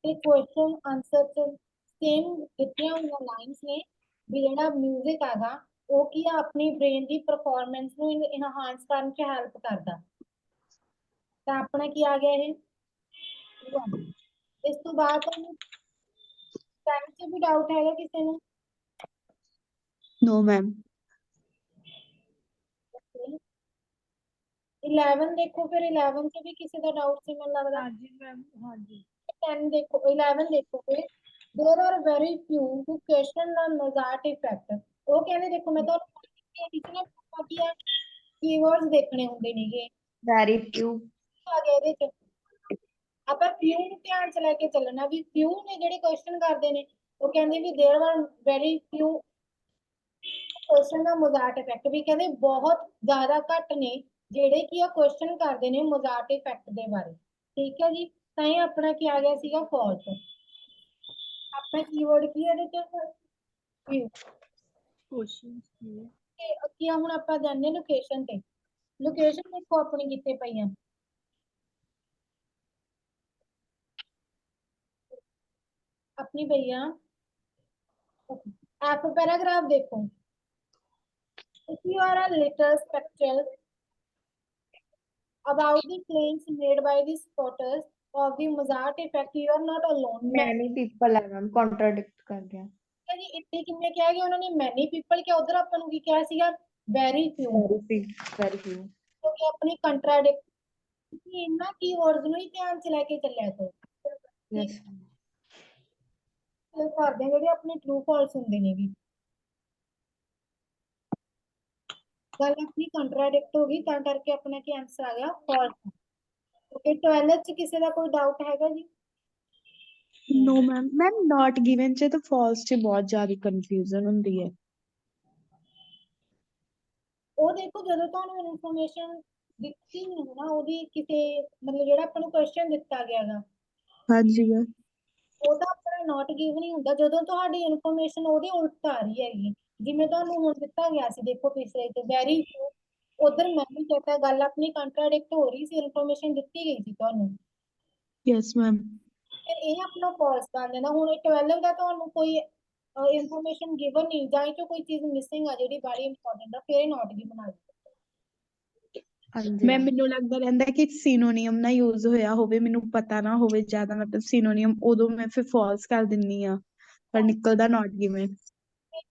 ਤੇ ਕੁਐਸਚਨ ਆਨਸਰ ਚ ਸੇਮ ਦਿੱਤੀਆਂ ਹੋਈਆਂ ਲਾਈਨਸ ਨੇ ਵੀ ਜਿਹੜਾ 뮤직 ਹੈਗਾ ਉਹ ਕੀ ਆ ਆਪਣੀ ਬ੍ਰੇਨ ਦੀ ਪਰਫਾਰਮੈਂਸ ਨੂੰ ਇਨਹਾਂਸ ਕਰਨ ਚ ਹੈਲਪ ਕਰਦਾ। ਤਾਂ ਆਪਣਾ ਕੀ ਆ ਗਿਆ ਇਹ? ਇਸ ਤੋਂ ਬਾਅਦ ਤੁਹਾਨੂੰ ਟਾਈਮ ਚ ਵੀ ਡਾਊਟ ਹੈਗਾ ਕਿਸੇ ਨੂੰ? No, ma'am. 11 ਦੇਖੋ, ਫਿਰ 11 ਚ ਵੀ ਕਿਸੇ ਦਾ ਡਾਊਟ ਸੀ ਮੈਨੂੰ ਲੱਗਦਾ। ਹਾਂਜੀ ਮੈਮ, ਹਾਂਜੀ। 10 ਦੇਖੋ, 11 ਦੇਖੋ, ਫਿਰ there are very few who question the Mozart effect। ਉਹ ਕਹਿੰਦੇ ਦੇਖੋ ਮੈਂ ਤੁਹਾਨੂੰ ਕੀ ਆ ਕੀਵਰਡਸ ਦੇਖਣੇ ਹੁੰਦੇ ਨੇਗੇ, Very few। ਆ ਗਿਆ ਇਹਦੇ ਚ ਆਪਾਂ few ਨੂੰ ਧਿਆਨ ਚ ਲੈ ਕੇ ਚੱਲਣਾ ਵੀ few ਨੇ ਜਿਹੜੇ ਕੁਐਸਚਨ ਕਰਦੇ ਨੇ, ਉਹ ਕਹਿੰਦੇ ਵੀ there are very few question ਦਾ ਮੋਜ਼ਾਰਟ ਇਫੈਕਟ, ਵੀ ਕਹਿੰਦੇ ਬਹੁਤ ਜ਼ਿਆਦਾ ਘੱਟ ਨੇ ਜਿਹੜੇ ਕੀ ਆ ਕੁਐਸਚਨ ਕਰਦੇ ਨੇ ਮੋਜ਼ਾਰਟ ਇਫੈਕਟ ਦੇ ਬਾਰੇ, ਠੀਕ ਹੈ ਜੀ। ਤਾਂ ਇਹ ਆਪਣਾ ਕੀ ਆ ਗਿਆ ਸੀਗਾ ਫਾਲਸ। ਆਪਣਾ ਕੀਵਰਡ ਕੀ ਹੈ ਇਹਦੇ ਚ? few। ਕੁਐਸਚਨਸ ਕੀ ਤੇ ਕੀ ਆ ਹੁਣ ਆਪਾਂ ਜਾਣਦੇ ਲੋਕੇਸ਼ਨ ਤੇ। ਲੋਕੇਸ਼ਨ ਦੇਖੋ ਆਪਣੀ ਕਿੱਥੇ ਪਈ ਆ, ਆਪਣੀ ਪਈ ਆ ਐਫ ਪੈਰਾਗ੍ਰਾਫ ਦੇਖੋ। If you are a little skeptical about the claims made by the supporters of the Mozart effect, you are not alone। Many people ਹੈ ਮੈਮ, ਕੰਟਰਾਡਿਕਟ ਕਰ ਗਿਆ ਜੀ। ਇੱਥੇ ਕਿੰਨੇ ਕਿਹਾ ਗਿਆ ਉਹਨਾਂ ਨੇ? ਮੈਨੀ ਪੀਪਲ ਕਿਹਾ, ਉਧਰ ਆਪਾਂ ਨੂੰ ਕੀ ਕਿਹਾ ਸੀਗਾ? ਵੈਰੀ ਫਿਊ। ਵੈਰੀ ਫਿਊ ਕਿਉਂਕਿ ਆਪਣੀ ਕੰਟਰਾਡਿਕਟ, ਤੁਸੀਂ ਇਹਨਾਂ ਕੀਵਰਡਸ ਨੂੰ ਹੀ ਧਿਆਨ ਚ ਲੈ ਕੇ ਚੱਲਿਆ ਕਰੋ। ਯੈਸ ਕਰਦੇ ਜਿਹੜੇ ਆਪਣੇ ਟਰੂ ਫਾਲਸ ਹੁੰਦੇ ਨੇ ਵੀ, ਗੱਲ ਆਪਣੀ ਕੰਟਰਾਡਿਕਟ ਹੋ ਗਈ, ਤਾਂ ਕਰਕੇ ਆਪਣਾ ਕੀ ਆਂਸਰ ਆ ਗਿਆ ਫਾਲਸ। ਓਕੇ, 12 ਚ ਕਿਸੇ ਦਾ ਕੋਈ ਡਾਊਟ ਹੈਗਾ ਜੀ? No, ma'am. Ma'am, not given ਚ ਤਾਂ false ਚ ਬਹੁਤ ਜ਼ਿਆਦਾ confusion ਹੁੰਦੀ ਹੈ। ਉਹ ਦੇਖੋ ਜਦੋਂ ਤੁਹਾਨੂੰ ਇਨਫੋਰਮੇਸ਼ਨ ਦਿੱਤੀ ਨਹੀਂ ਨਾ ਉਹਦੀ, ਕਿਸੇ ਮਤਲਬ ਜਿਹੜਾ ਆਪਾਂ ਨੂੰ ਕੁਐਸਚਨ ਦਿੱਤਾ ਗਿਆ ਗਾ, ਹਾਂਜੀ ਮੈਮ। ਉਹ ਤਾਂ ਆਪਣਾ ਨਾਟ ਗਿਵਨ ਹੀ ਹੁੰਦਾ ਜਦੋਂ ਤੁਹਾਡੀ ਇਨਫੋਰਮੇਸ਼ਨ ਉਹਦੇ ਉਲਟ ਆ ਰਹੀ ਹੈਗੀ। ਜਿਵੇਂ ਤੁਹਾਨੂੰ ਹੁਣ ਦਿੱਤਾ ਗਿਆ ਸੀ ਦੇਖੋ ਪਿਛਲੇ ਤੇ ਵੈਰੀ ਉਧਰ ਮੈਂ ਵੀ ਕਹਤਾ ਗੱਲ ਆਪਣੀ ਕੰਟਰਾਡਿਕਟ ਹੋ ਰਹੀ ਸੀ, ਇਨਫੋਰਮੇਸ਼ਨ ਦਿੱਤੀ ਗਈ ਸੀ ਤੁਹਾਨੂੰ, ਯੈਸ ਮੈਮ। ਫਿਰ ਇਹ ਆਪਣਾ ਫਾਲਸ ਬਣ ਜਾਂਦਾ। ਹੁਣ 12 ਦਾ ਤੁਹਾਨੂੰ ਕੋਈ ਇਨਫੋਰਮੇਸ਼ਨ ਗਿਵਨ ਨਹੀਂ ਜਾਂ ਇਹ 'ਚੋਂ ਕੋਈ ਚੀਜ਼ ਮਿਸਿੰਗ ਆ ਜਿਹੜੀ ਬੜੀ ਇੰਪੋਰਟੈਂਟ ਆ, ਫਿਰ ਨਾਟ ਗਿਵਨ ਆ ਜਾਊਗਾ। ਮੈਂ ਮੈਨੂੰ ਲੱਗਦਾ ਰਹਿੰਦਾ ਕਿ ਸਿਨੋਨੀਅਮ ਨਾ ਯੂਜ਼ ਹੋਇਆ ਹੋਵੇ, ਮੈਨੂੰ ਪਤਾ ਨਾ ਹੋਵੇ ਜ਼ਿਆਦਾ ਮਤਲਬ ਸਿਨੋਨੀਅਮ, ਉਦੋਂ ਮੈਂ ਫਿਰ ਫਾਲਸ ਕਰ ਦਿੰਨੀ ਆ ਪਰ ਨਿਕਲਦਾ ਨਾਟ ਗਿਵਨ।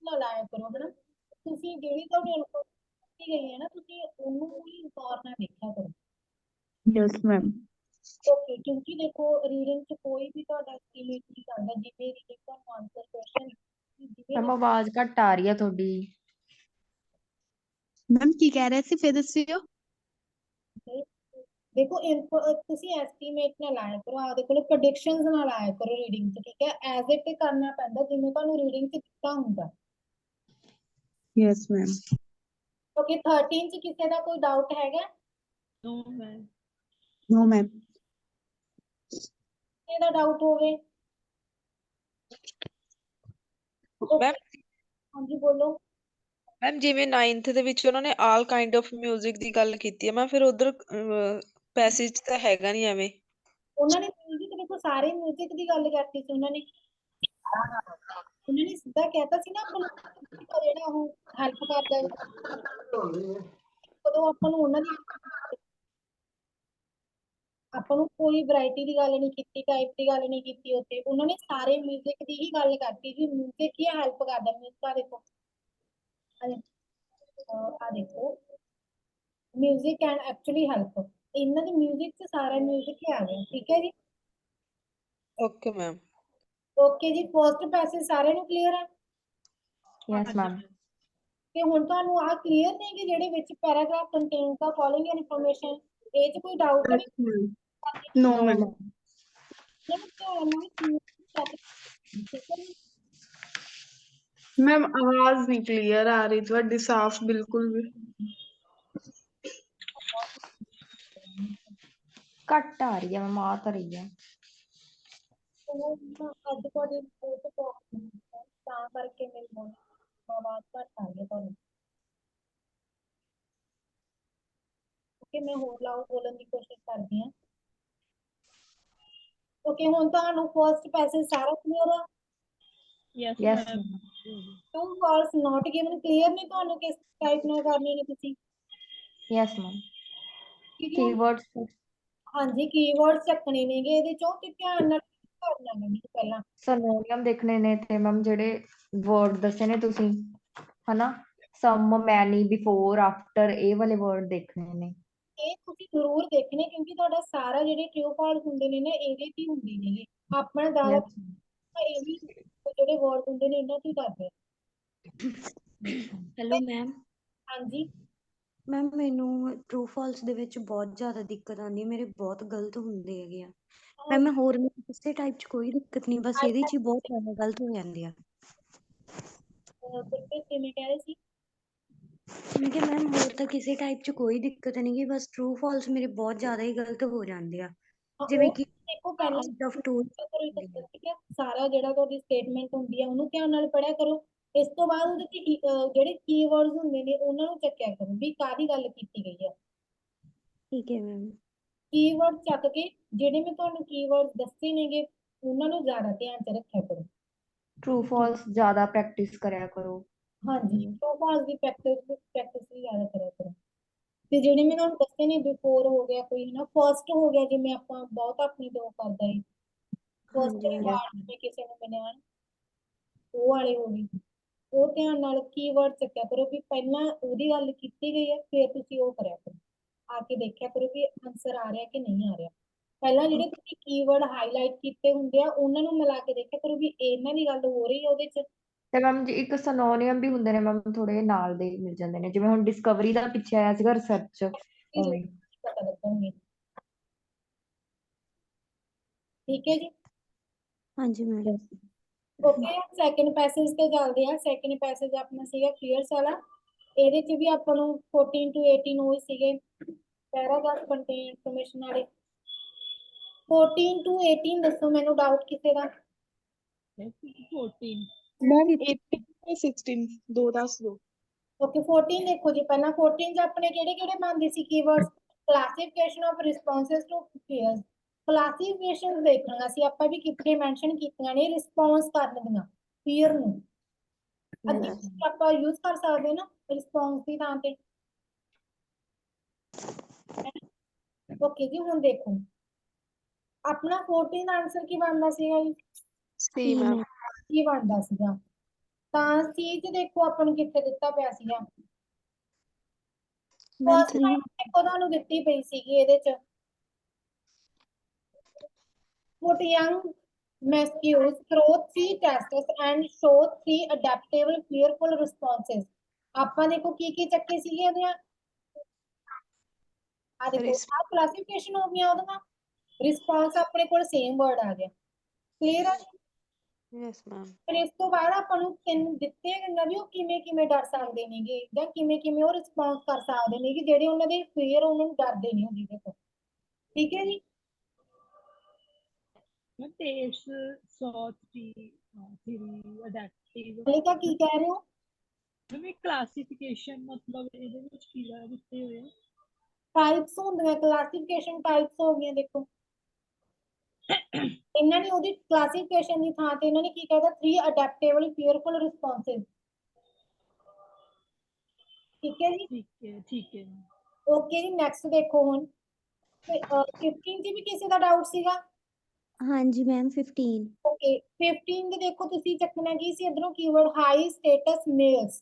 ਨਾ ਲਾਇਆ ਕਰੋ ਹਨਾ, ਤੁਸੀਂ ਜਿਹੜੀ ਤੁਹਾਡੀ ਇਨਫੋਰਮੇਸ਼ਨ ਦਿੱਤੀ ਗਈ ਹੈ ਨਾ ਤੁਸੀਂ ਉਹਨੂੰ ਹੀ ਗੌਰ ਨਾਲ ਦੇਖਿਆ ਕਰੋ। Yes ma'am. ਓਕੇ, ਕਿਉਂਕਿ ਦੇਖੋ ਰੀਡਿੰਗ 'ਚ ਕੋਈ ਵੀ ਤੁਹਾਡਾ ਐਸਟੀਮੇਟ ਨਹੀਂ ਕਰਦਾ, ਜਿਵੇਂ ਰੀਡਿੰਗ ਤੁਹਾਨੂੰ ਆਨਸਰ ਕੁਐਸਚਨ ਜਿਵੇਂ ਮੈਮ ਆਵਾਜ਼ ਘੱਟ ਆ ਰਹੀ ਆ ਤੁਹਾਡੀ। ਮੈਮ ਕੀ ਕਹਿ ਰਹੇ ਸੀ ਫਿਰ ਦੱਸਿਓ। ਦੇਖੋ ਤੁਸੀਂ ਐਸਟੀਮੇਟ ਨਾ ਲਾਇਆ ਕਰੋ, ਆਪਦੇ ਕੋਲ ਪ੍ਰੈਡਿਕਸ਼ਨਸ ਨਾਲ ਲਾਇਆ ਕਰੋ ਰੀਡਿੰਗ 'ਚ, ਠੀਕ ਹੈ, ਐਜ਼ ਇਟ ਕਰਨਾ ਪੈਂਦਾ ਜਿਵੇਂ ਤੁਹਾਨੂੰ ਰੀਡਿੰਗ 'ਚ ਦਿੱਤਾ ਹੁੰਦਾ। Yes ma'am. ਓਕੇ, 13 'ਚ ਕਿਸੇ ਦਾ ਕੋਈ ਡਾਊਟ ਹੈਗਾ? No ma'am. No ma'am. ਕਿਸੇ ਦਾ ਡਾਊਟ ਹੋਵੇ? ਮੈਮ ਹਾਂਜੀ ਬੋਲੋ। ਮੈਮ ਜਿਵੇਂ 9th ਦੇ ਵਿੱਚ ਉਹਨਾਂ ਨੇ ਆਲ ਕਾਈਂਡ ਆਫ 뮤직 ਦੀ ਗੱਲ ਕੀਤੀ ਹੈ, ਮੈਂ ਫਿਰ ਉਧਰ ਪੈਸੇਜ ਤਾਂ ਹੈਗਾ ਨਹੀਂ ਐਵੇਂ। ਉਹਨਾਂ ਨੇ 뮤직 ਦੇਖੋ ਸਾਰੇ 뮤직 ਦੀ ਗੱਲ ਕਰਤੀ ਸੀ ਉਹਨਾਂ ਨੇ ਸਿੱਧਾ ਕਹਿਤਾ ਸੀ ਨਾ ਆਪਾਂ ਨੂੰ ਜਿਹੜਾ ਉਹ ਹੈਲਪ ਕਰਦਾ ਹੈ ਕਦੋਂ ਆਪਾਂ ਨੂੰ ਉਹਨਾਂ ਦੀ ਆਪਾਂ ਨੂੰ ਕੋਈ ਵੈਰਾਈਟੀ ਦੀ ਗੱਲ ਨਹੀਂ ਕੀਤੀ, ਟਾਈਪ ਦੀ ਗੱਲ ਨਹੀਂ ਕੀਤੀ, ਉੱਥੇ ਉਹਨਾਂ ਨੇ ਸਾਰੇ 뮤직 ਦੀ ਹੀ ਗੱਲ ਕਰਤੀ ਕਿ 뮤직 ਕੀ ਹੈਲਪ ਕਰਦਾ। 뮤직 ਆ ਦੇਖੋ ਆ ਦੇਖੋ 뮤직 ਕੈਨ ਐਕਚੁਅਲੀ ਹੈਲਪ, ਇਹਨਾਂ ਦੀ 뮤직 'ਚ ਸਾਰਾ 뮤직 ਹੀ ਆ ਗਿਆ, ਠੀਕ ਹੈ ਜੀ। Okay ma'am. ਓਕੇ ਜੀ, ਫਸਟ ਪੈਸੇਜ ਸਾਰਿਆਂ ਨੂੰ ਕਲੀਅਰ ਹੈ? Yes ma'am. ਤੇ ਹੁਣ ਤੁਹਾਨੂੰ ਆ ਕਲੀਅਰ ਨੇ ਕਿ ਜਿਹੜੇ ਵਿੱਚ paragraph contains the following information, ਇਹ 'ਚ ਕੋਈ ਡਾਊਟ ਨਹੀਂ? No ma'am. ਮੈਮ ਆਵਾਜ਼ ਨਹੀਂ ਕਲੀਅਰ ਆ ਰਹੀ ਤੁਹਾਡੀ ਸਾਫ਼ ਬਿਲਕੁਲ ਵੀ। ਘੱਟ ਆ ਰਹੀ ਆ ਮੈਮ, ਆ ਤਾਂ ਰਹੀ ਆ। ਅੱਜ ਤੁਹਾਡੀ ਤਾਂ ਕਰਕੇ ਮੇਰੀ ਆਵਾਜ਼ ਘੱਟ ਆ ਰਹੀ ਹੈ ਤੁਹਾਨੂੰ। ਓਕੇ, ਮੈਂ ਹੋਰ ਲਾਊਡ ਬੋਲਣ ਦੀ ਕੋਸ਼ਿਸ਼ ਕਰਦੀ ਹਾਂ। ਓਕੇ, ਹੁਣ ਤੁਹਾਨੂੰ ਫਸਟ ਪੈਸੇਜ ਸਾਰਾ ਕਲੀਅਰ ਆ? Yes yes ma'am. True false not given clear ਨਹੀਂ ਤੁਹਾਨੂੰ ਕਿਸ ਟਾਈਪ ਨਾਲ ਕਰਨੇ ਨੇ ਤੁਸੀਂ? Yes ma'am. ਕਿਉਂਕਿ ਕੀਵਰਡਸ ਹਾਂਜੀ ਕੀਵਰਡਸ ਚੱਕਣੇ ਨੇਗੇ ਇਹਦੇ ਚੋਂ, ਤੇ ਧਿਆਨ ਨਾਲ ਕਰਨਾ ਮੈਨੂੰ ਪਹਿਲਾਂ। ਸਿਨੋਨੀਅਮ ਦੇਖਣੇ ਨੇ ਤੇ ਮੈਮ ਜਿਹੜੇ ਵਰਡ ਦੱਸੇ ਨੇ ਤੁਸੀਂ ਹਨਾ, ਸਮ, ਮੈਨੀ, ਬਿਫੋਰ, ਆਫਟਰ, ਇਹ ਵਾਲੇ ਵਰਡ ਦੇਖਣੇ ਨੇ। ਇਹ ਤੁਸੀਂ ਜ਼ਰੂਰ ਦੇਖਣੇ ਕਿਉਂਕਿ ਤੁਹਾਡਾ ਸਾਰਾ ਜਿਹੜੇ ਟਰੂ ਫਾਲਸ ਹੁੰਦੇ ਨੇ ਨਾ ਇਹਦੇ 'ਚ ਹੀ ਹੁੰਦੇ ਨੇਗੇ। ਆਪਣਾ ਜ਼ਿਆਦਾ ਯੈਸ ਇਹ ਵੀ ਜਿਹੜੇ ਵਰਡ ਹੁੰਦੇ ਨੇ ਇਹਨਾਂ 'ਚ ਹੀ ਕਰਦੇ ਆ। Hello ma'am. ਹਾਂਜੀ ਮੈਮ ਮੈਨੂੰ ਟਰੂ ਫਾਲਸ ਦੇ ਵਿੱਚ ਬਹੁਤ ਜ਼ਿਆਦਾ ਦਿੱਕਤ ਆਉਂਦੀ ਹੈ, ਮੇਰੇ ਬਹੁਤ ਗਲਤ ਹੁੰਦੇ ਹੈਗੇ ਆ। ਮੈਮ ਮੈਂ ਹੋਰ ਮੈਨੂੰ ਕਿਸੇ ਟਾਈਪ 'ਚ ਕੋਈ ਦਿੱਕਤ ਨਹੀਂ, ਬਸ ਇਹਦੇ 'ਚ ਹੀ ਬਹੁਤ ਜ਼ਿਆਦਾ ਗਲਤ ਹੋ ਜਾਂਦੇ ਆ। ਕਿਵੇਂ ਕਹਿ ਰਹੇ ਸੀ? ਮੈਂ ਕਿਹਾ ਮੈਮ ਹੋਰ ਤਾਂ ਕਿਸੇ ਟਾਈਪ 'ਚ ਕੋਈ ਦਿੱਕਤ ਨਹੀਂ ਗੀ, ਬਸ ਟਰੂ ਫਾਲਸ ਮੇਰੇ ਬਹੁਤ ਜ਼ਿਆਦਾ ਹੀ ਗਲਤ ਹੋ ਜਾਂਦੇ ਆ, ਜਿਵੇਂ ਕਿ ਦੇਖੋ ਪਹਿਲਾਂ ਆਊਟ ਆਫ ਟੂ। ਠੀਕ ਹੈ, ਸਾਰਾ ਜਿਹੜਾ ਤੁਹਾਡੀ ਸਟੇਟਮੈਂਟ ਹੁੰਦੀ ਹੈ ਉਹਨੂੰ ਧਿਆਨ ਨਾਲ ਪੜ੍ਹਿਆ ਕਰੋ। ਇਸ ਤੋਂ ਬਾਅਦ ਉਹਦੇ 'ਚ ਜਿਹੜੇ ਕੀਵਰਡਸ ਹੁੰਦੇ ਨੇ ਉਹਨਾਂ ਨੂੰ ਚੱਕਿਆ ਕਰੋ ਵੀ ਕਾਹਦੀ ਗੱਲ ਕੀਤੀ ਗਈ ਹੈ। ਠੀਕ ਹੈ ਮੈਮ। ਕੀਵਰਡ ਚੱਕ ਕੇ ਜਿਹੜੇ ਮੈਂ ਤੁਹਾਨੂੰ ਕੀਵਰਡ ਦੱਸੇ ਨੇਗੇ ਉਹਨਾਂ ਨੂੰ ਜ਼ਿਆਦਾ ਧਿਆਨ 'ਚ ਰੱਖਿਆ ਕਰੋ। ਟਰੂ ਫਾਲਸ ਜ਼ਿਆਦਾ ਪ੍ਰੈਕਟਿਸ ਕਰਿਆ ਕਰੋ। ਹਾਂਜੀ, ਟਰੂ ਫਾਲਸ ਦੀ ਪ੍ਰੈਕਟਿਸ ਵੀ ਜ਼ਿਆਦਾ ਕਰਿਆ ਕਰੋ। ਤੇ ਜਿਹੜੇ ਮੈਂ ਤੁਹਾਨੂੰ ਦੱਸੇ ਨੇ ਬਿਫੋਰ ਹੋ ਗਿਆ ਕੋਈ ਹਨਾ, ਫਸਟ ਹੋ ਗਿਆ ਜਿਵੇਂ ਆਪਾਂ ਬਹੁਤ ਆਪਣੀ ਤੋਂ ਕਰਦਾ ਹੈ ਫਸਟ ਰਿਗਾਰਡ ਜਿਵੇਂ ਕਿਸੇ ਨੂੰ ਮਿਲਿਆ ਉਹ ਵਾਲੇ ਹੋ ਗਏ, ਉਹ ਧਿਆਨ ਨਾਲ ਕੀਵਰਡ ਚੱਕਿਆ ਕਰੋ ਵੀ ਪਹਿਲਾਂ ਉਹਦੀ ਗੱਲ ਕੀਤੀ ਗਈ ਹੈ ਫਿਰ ਤੁਸੀਂ ਉਹ ਕਰਿਆ ਕਰੋ, ਆ ਕੇ ਦੇਖਿਆ ਕਰੋ ਵੀ ਆਨਸਰ ਆ ਰਿਹਾ ਕਿ ਨਹੀਂ ਆ ਰਿਹਾ। ਪਹਿਲਾਂ ਜਿਹੜੇ ਤੁਸੀਂ ਕੀਵਰਡ ਹਾਈਲਾਈਟ ਕੀਤੇ ਹੁੰਦੇ ਆ ਉਹਨਾਂ ਨੂੰ ਮਿਲਾ ਕੇ ਦੇਖਿਆ ਕਰੋ ਵੀ ਇਹਨਾਂ ਦੀ ਗੱਲ ਹੋ ਰਹੀ ਹੈ ਉਹਦੇ 'ਚ। ਤੇ ਮੈਮ ਜੀ ਇੱਕ ਸਿਨੋਨੀਅਮ ਵੀ ਹੁੰਦੇ ਨੇ ਮੈਮ, ਥੋੜੇ ਨਾਲ ਦੇ ਮਿਲ ਜਾਂਦੇ ਨੇ, ਜਿਵੇਂ ਹੁਣ ਡਿਸਕਵਰੀ ਦਾ ਪਿੱਛੇ ਆਇਆ ਸੀਗਾ ਰਿਸਰਚ, ਉਵੇਂ। ਪਤਾ ਲੱਗਣਗੇ। ਠੀਕ ਹੈ ਜੀ। ਹਾਂਜੀ ਮੈਮ। ਓਕੇ, ਸੈਕਿੰਡ ਪੈਸੇਜ ਤੇ ਚੱਲਦੇ ਆ। ਸੈਕਿੰਡ ਪੈਸੇਜ ਆਪਣਾ ਸੀਗਾ ਫੀਅਰਸ ਵਾਲਾ, ਇਹਦੇ 'ਚ ਵੀ ਆਪਾਂ ਨੂੰ 14 to 18 ਉਹ ਸੀਗੇ ਪੈਰਾਗ੍ਰਾਫ ਕੰਟੇਨ ਇਨਫੋਰਮੇਸ਼ਨ ਵਾਲੇ। 14 to 18 ਦੱਸੋ ਮੈਨੂੰ ਡਾਊਟ ਕਿਸੇ ਦਾ। 14 ਮੈਮ 18 ਤੇ 16 ਦੋ ਦੱਸ ਦਿਓ। ਓਕੇ 14 ਦੇਖੋ ਜੀ, ਪਹਿਲਾਂ 14 ਚ ਆਪਣੇ ਕਿਹੜੇ ਕਿਹੜੇ ਬਣਦੇ ਸੀ keywords. Classification of responses to pairs. Classification ਦੇਖਣਾ ਸੀ ਆਪਾਂ ਵੀ ਕਿੱਥੇ ਮੈਂਸ਼ਨ ਕੀਤੀਆਂ ਨੇ ਰਿਸਪੌਂਸ ਕਰਨ ਦੀਆਂ ਪੇਅਰ ਨੂੰ। ਅੱਗੇ ਆਪਾਂ ਯੂਜ਼ ਕਰ ਸਕਦੇ ਨਾ ਰਿਸਪੌਂਸ ਦੀ ਥਾਂ ਤੇ। ਓਕੇ ਜੀ ਹੁਣ ਦੇਖੋ ਆਪਣਾ 14 ਦਾ ਆਨਸਰ ਕੀ ਬਣਦਾ ਸੀਗਾ ਜੀ। ਸੀ ਮੈਮ। ਕੀ ਬਣਦਾ ਸੀਗਾ ਤਾਂ ਸੀ ਚ ਦੇਖੋ ਆਪਾਂ ਨੂੰ ਕਿੱਥੇ ਦਿੱਤਾ ਪਿਆ ਸੀਗਾ। ਫਸਟ ਲਾਈਨ ਦੇਖੋ ਤੁਹਾਨੂੰ ਦਿੱਤੀ ਪਈ ਸੀਗੀ ਇਹਦੇ ਚ। Put young mosquitoes through 3 tests and show 3 adaptable fearful responses. ਆਪਾਂ ਦੇਖੋ ਕੀ ਚੱਕੇ ਸੀਗੇ ਉਹਦੀਆਂ। ਆ ਦੇਖੋ ਆ ਕਲਾਸੀਫਿਕੇਸ਼ਨ ਹੋ ਗਿਆ ਉਹਦਾ। ਰਿਸਪੌਂਸ ਆਪਣੇ ਕੋਲ ਸੇਮ ਵਰਡ ਆ ਗਿਆ। ਕਲੀਅਰ ਆ। Yes ma'am. ਫਿਰ ਇਸ ਤੋਂ ਬਾਅਦ ਆਪਾਂ ਨੂੰ 3 ਦਿੱਤੇ ਗਏ ਵੀ ਉਹ ਕਿਵੇਂ ਡਰ ਸਕਦੇ ਨੇਗੇ ਜਾਂ ਕਿਵੇਂ ਉਹ ਰਿਸਪੌਂਸ ਕਰ ਸਕਦੇ ਨੇ ਕਿ ਜਿਹੜੇ ਉਹਨਾਂ ਦੇ ਫੀਅਰ ਉਹਨਾਂ ਨੂੰ ਡਰਦੇ ਨਹੀਂ ਹੁੰਦੀ ਦੇਖੋ। ਠੀਕ ਹੈ ਜੀ। ਟੇਸਟ ਸੌਟ ਦੀ ਥਿਰੀ ਅਡੈਪਟਿਵ ਲੇਕਾ ਕੀ ਕਹਿ ਰਹੇ ਹੋ। ਮੈਂ ਕਲਾਸੀਫਿਕੇਸ਼ਨ ਮਤਲਬ ਇਹਦੇ ਵਿੱਚ ਕੀ ਦਿੱਤੇ ਹੋਏ ਆ। ਟਾਈਪਸ ਹੁੰਦੀਆਂ ਕਲਾਸੀਫਿਕੇਸ਼ਨ ਟਾਈਪਸ ਹੋ ਗਈਆਂ ਦੇਖੋ। ਇਹਨਾਂ ਨੇ ਉਹਦੀ ਕਲਾਸੀਫਿਕੇਸ਼ਨ ਦੀ ਥਾਂ ਤੇ ਇਹਨਾਂ ਨੇ ਕੀ ਕਹਿਤਾ 3 ਅਡੈਪਟੇਬਲ ਫੀਅਰਫੁਲ ਰਿਸਪੌਂਸਸ। ਠੀਕ ਹੈ ਜੀ। ਠੀਕ ਹੈ। ਓਕੇ ਜੀ ਨੈਕਸਟ ਦੇਖੋ ਹੁਣ 15 ਚ ਵੀ ਕਿਸੇ ਦਾ ਡਾਊਟ ਸੀਗਾ। ਹਾਂਜੀ ਮੈਮ 15 ਓਕੇ 15 ਦੇ ਦੇਖੋ ਤੁਸੀਂ ਚੱਕਣਾ ਕੀ ਸੀ ਇਧਰੋਂ ਕੀਵਰਡ ਹਾਈ ਸਟੇਟਸ ਮੇਲਸ।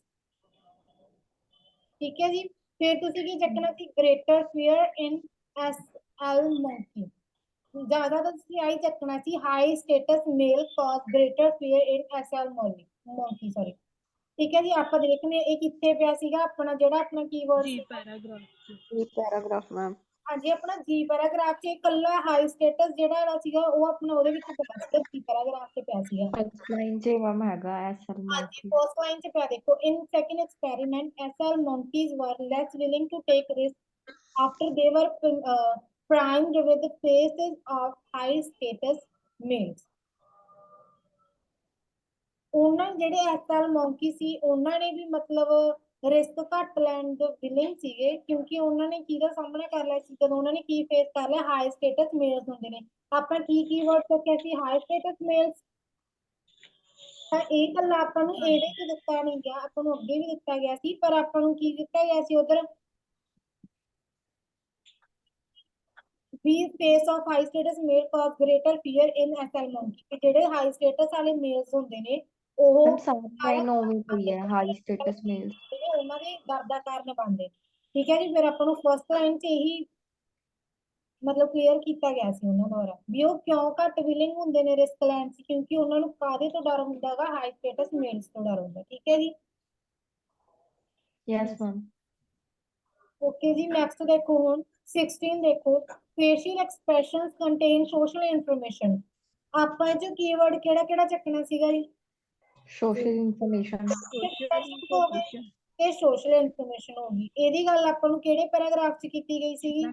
ਠੀਕ ਹੈ ਜੀ। ਫਿਰ ਤੁਸੀਂ ਕੀ ਚੱਕਣਾ ਸੀ greater fear in SL monkey. ਜ਼ਿਆਦਾ ਤਾਂ ਤੁਸੀਂ ਆਈ ਚੱਕਣਾ ਸੀ high status male cause greater fear in SL monkey sorry. ਠੀਕ ਹੈ ਜੀ ਆਪਾਂ ਦੇਖਨੇ ਇਹ ਕਿੱਥੇ ਪਿਆ ਸੀਗਾ ਆਪਣਾ ਜਿਹੜਾ ਆਪਣਾ ਕੀਵਰਡ ਸੀ ਪੈਰਾਗ੍ਰਾਫ ਮੈਮ। ਹਾਂਜੀ ਆਪਣਾ ਜੀ ਪੈਰਾਗ੍ਰਾਫ ਚ ਇਕੱਲਾ ਹਾਈ ਸਟੇਟਸ ਜਿਹੜਾ ਸੀਗਾ ਉਹ ਆਪਣਾ ਉਹਦੇ ਵਿੱਚ ਪਿਆ ਸੀਗਾ ਜੀ ਪੈਰਾਗ੍ਰਾਫ ਚ ਪਿਆ ਸੀਗਾ। ਫਸਟ ਲਾਈਨ 'ਚ ਮੈਮ ਹੈਗਾ ਐਸਐਲ ਹਾਂਜੀ ਮੰਕੀ। ਫਸਟ ਲਾਈਨ ਚ ਪਿਆ ਦੇਖੋ in second experiment SL monkeys were less willing to take risks after they were primed with the faces of high status males. ਉਹਨਾਂ ਜਿਹੜੇ ਐਸਐਲ ਮੰਕੀ ਸੀ ਉਹਨਾਂ ਨੇ ਵੀ ਮਤਲਬ ਰਿਸਕ ਘੱਟ ਲੈਣ ਦੇ ਵਿਲਿੰਗ ਸੀਗੇ ਕਿਉਂਕਿ ਉਹਨਾਂ ਨੇ ਕਿਹਦਾ ਸਾਹਮਣਾ ਕਰ ਲਿਆ ਸੀ ਜਦੋਂ ਉਹਨਾਂ ਨੇ ਕੀ ਫੇਸ ਕਰ ਲਿਆ ਹਾਈ ਸਟੇਟਸ ਮੇਲਸ ਹੁੰਦੇ ਨੇ। ਆਪਾਂ ਕੀ ਵਰਡ ਚੱਕਿਆ ਸੀ ਹਾਈ ਸਟੇਟਸ ਮੇਲਸ। ਤਾਂ ਇਹ ਗੱਲ ਆਪਾਂ ਨੂੰ ਇਹਦੇ ਚ ਦਿੱਤਾ ਨਹੀਂ ਗਿਆ ਆਪਾਂ ਨੂੰ ਅੱਗੇ ਵੀ ਦਿੱਤਾ ਗਿਆ ਸੀ ਪਰ ਆਪਾਂ ਨੂੰ ਕੀ ਦਿੱਤਾ ਗਿਆ ਸੀ ਉਧਰ ਵੀ face of high status male cause greater fear in SL monkey. ਜਿਹੜੇ ਹਾਈ ਸਟੇਟਸ ਵਾਲੇ ਮੇਲਸ ਹੁੰਦੇ ਨੇ ਉਹ ਸਾਰੀ ਲਾਈਨ ਉਵੇਂ ਪਈ ਹੈ ਹਾਈ ਸਟੇਟਸ ਮੇਲਸ। ਉਹਨਾਂ ਦੇ ਡਰ ਦਾ ਕਾਰਨ ਬਣਦੇ। ਠੀਕ ਹੈ ਜੀ। ਫਿਰ ਆਪਾਂ ਨੂੰ ਫਸਟ ਲਾਈਨ ਚ ਇਹੀ ਮਤਲਬ ਕਲੀਅਰ ਕੀਤਾ ਗਿਆ ਸੀ ਉਹਨਾਂ ਦੁਆਰਾ ਵੀ ਉਹ ਕਿਉਂ ਘੱਟ ਵਿਲਿੰਗ ਹੁੰਦੇ ਨੇ ਰਿਸਕ ਲੈਣ ਚ ਕਿਉਂਕਿ ਉਹਨਾਂ ਨੂੰ ਕਾਹਦੇ ਤੋਂ ਡਰ ਹੁੰਦਾ ਹੈਗਾ ਹਾਈ ਸਟੇਟਸ ਮੇਲਸ ਤੋਂ ਡਰ ਹੁੰਦਾ। ਠੀਕ ਹੈ ਜੀ। Yes ma'am. ਓਕੇ ਜੀ ਨੈਕਸਟ ਦੇਖੋ ਹੁਣ 16 ਦੇਖੋ facial expressions contain social information. ਆਪਾਂ ਇਹ ਚ ਕੀਵਰਡ ਕਿਹੜਾ ਚੱਕਣਾ ਸੀਗਾ ਜੀ। Social information. ਇਹ ਸੋਸ਼ਲ ਇਨਫੋਰਮੇਸ਼ਨ ਹੋ ਗਈ। ਇਹਦੀ ਗੱਲ ਆਪਾਂ ਨੂੰ ਕਿਹੜੇ ਪੈਰਾਗ੍ਰਾਫ ਚ ਕੀਤੀ ਗਈ ਸੀਗੀ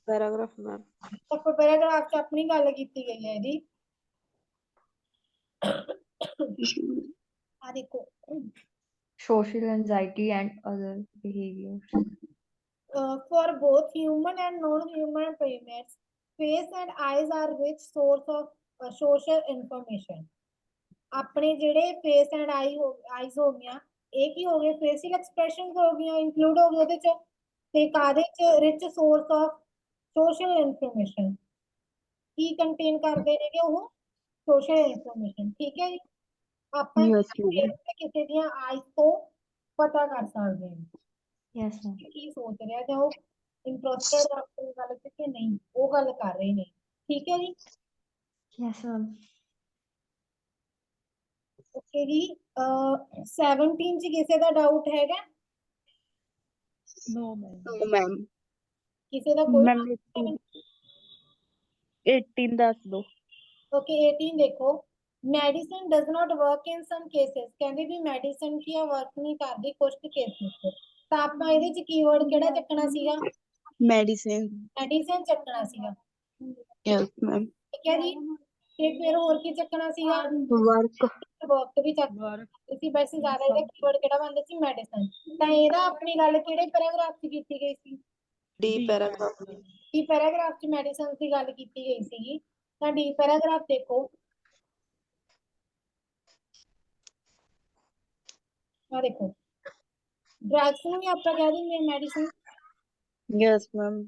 ਪੈਰਾਗ੍ਰਾਫ ਮੈਮ। ਆਪਾਂ ਪੈਰਾਗ੍ਰਾਫ ਚ ਆਪਣੀ ਗੱਲ ਕੀਤੀ ਗਈ ਹੈ ਇਹਦੀ। ਆ ਦੇਖੋ social anxiety and other behaviors. For both human and non-human primates, face and eyes are rich source of social information. ਆਪਣੇ ਜਿਹੜੇ face and eyes ਹੋ ਗਈਆਂ ਇਹ ਕੀ ਹੋ ਗਏ facial expressions ਹੋ ਗਈਆਂ include ਹੋ ਗਏ ਉਹਦੇ ਚ ਤੇ ਕਾਹਦੇ ਚ rich source of social information Ki contain ਕਰਦੇ ਨੇਗੇ ਉਹ social information। ਠੀਕ ਹੈ ਜੀ। ਆਪਾਂ ਕਿਸੇ ਦੀਆਂ ਆਈਜ਼ ਤੋਂ ਪਤਾ ਕਰ ਸਕਦੇ ਹਾਂ ਯੈਸ ਮੈਮ। ਕੀ ਸੋਚ ਰਿਹਾ ਜਾਂ ਉਹ ਇੰਟਰਸਟਡ ਆਪਣੀ ਗੱਲ ਚ ਕਿ ਨਹੀਂ ਉਹ ਗੱਲ ਕਰ ਰਹੇ ਨੇ। ਠੀਕ ਹੈ ਜੀ। Yes ma'am. ਓਕੇ ਜੀ 17 ਚ ਕਿਸੇ ਦਾ ਡਾਊਟ ਹੈਗਾ। No ma'am. ਕਿਸੇ ਦਾ ਕੋਈ ਮੈਮ 18 ਦੱਸ ਦੋ। ਓਕੇ 18 ਦੇਖੋ medicine does not work in some cases ਕਹਿੰਦੇ ਵੀ ਮੈਡੀਸਿਨ ਕੀ ਆ ਵਰਕ ਨਹੀਂ ਕਰਦੀ ਕੁਝ ਕੇਸਿਸ ਚ। ਤਾਂ ਆਪਾਂ ਇਹਦੇ ਚ ਕੀਵਰਡ ਕਿਹੜਾ ਚੱਕਣਾ ਸੀਗਾ ਮੈਡੀਸਿਨ ਚੱਕਣਾ ਸੀਗਾ। Yes ma'am. ਠੀਕ ਹੈ ਜੀ। ਤੇ ਫਿਰ ਹੋਰ ਕੀ ਚੱਕਣਾ ਸੀਗਾ? वर्क ਵਰਕ ਵੀ ਚੱਕ ਸੀ, ਵੈਸੇ ਜ਼ਿਆਦਾ ਇਹਦਾ ਕੀਵਰਡ ਕਿਹੜਾ ਬਣਦਾ ਸੀ? ਮੈਡੀਸਨ। ਤਾਂ ਇਹਦਾ ਆਪਣੀ ਗੱਲ ਕਿਹੜੇ ਪੈਰਾਗ੍ਰਾਫ 'ਚ ਕੀਤੀ ਗਈ ਸੀ? D paragraph. ਡੀ ਪੈਰਾਗ੍ਰਾਫ 'ਚ ਮੈਡੀਸਨ ਦੀ ਗੱਲ ਕੀਤੀ ਗਈ ਸੀਗੀ। ਤਾਂ ਡੀ ਪੈਰਾਗ੍ਰਾਫ ਦੇਖੋ, ਆ ਦੇਖੋ, ਡਰੱਗਸ ਨੂੰ ਵੀ ਆਪਾਂ ਕਹਿ ਦਿੰਦੇ ਹਾਂ ਮੈਡੀਸਨ। Yes ma'am.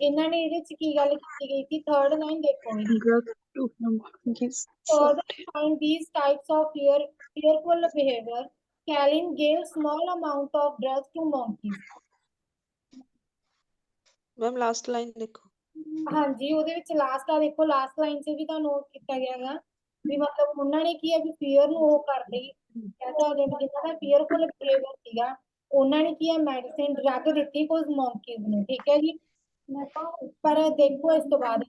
ਇਹਨਾਂ ਨੇ ਇਹਦੇ 'ਚ ਕੀ ਗੱਲ ਕੀਤੀ ਗਈ ਸੀ? ਥਰਡ ਲਾਈਨ ਦੇਖੋ ਇਹਦੀ। Drug to yes Further find these types of fearful behavior. Callan gave small amount of drugs to monkeys. Ma'am last line ਦੇਖੋ। ਹਾਂਜੀ, ਉਹਦੇ ਵਿੱਚ ਲਾਸਟ ਆ ਦੇਖੋ, ਲਾਸਟ ਲਾਈਨ 'ਚ ਵੀ ਤਾਂ ਨੋਟ ਕੀਤਾ ਗਿਆ ਹੈਗਾ ਵੀ ਮਤਲਬ ਉਹਨਾਂ ਨੇ ਕੀ ਹੈ ਵੀ ਫੀਅਰ ਨੂੰ ਉਹ ਕਰਦੇ ਕਹਿ ਸਕਦੇ ਵੀ ਜਿਨ੍ਹਾਂ ਦਾ ਫੀਅਰਫੁਲ ਬਿਹੇਵੀਅਰ ਸੀਗਾ ਉਹਨਾਂ ਨੇ ਕੀ ਹੈ ਮੈਡੀਸਿਨ ਡਰੱਗ ਦਿੱਤੀ ਕੁਝ ਮੌਂਕੀਜ਼ ਨੂੰ। ਠੀਕ ਹੈ ਜੀ। ਪਰ ਦੇਖੋ ਇਸ ਤੋਂ ਬਾਅਦ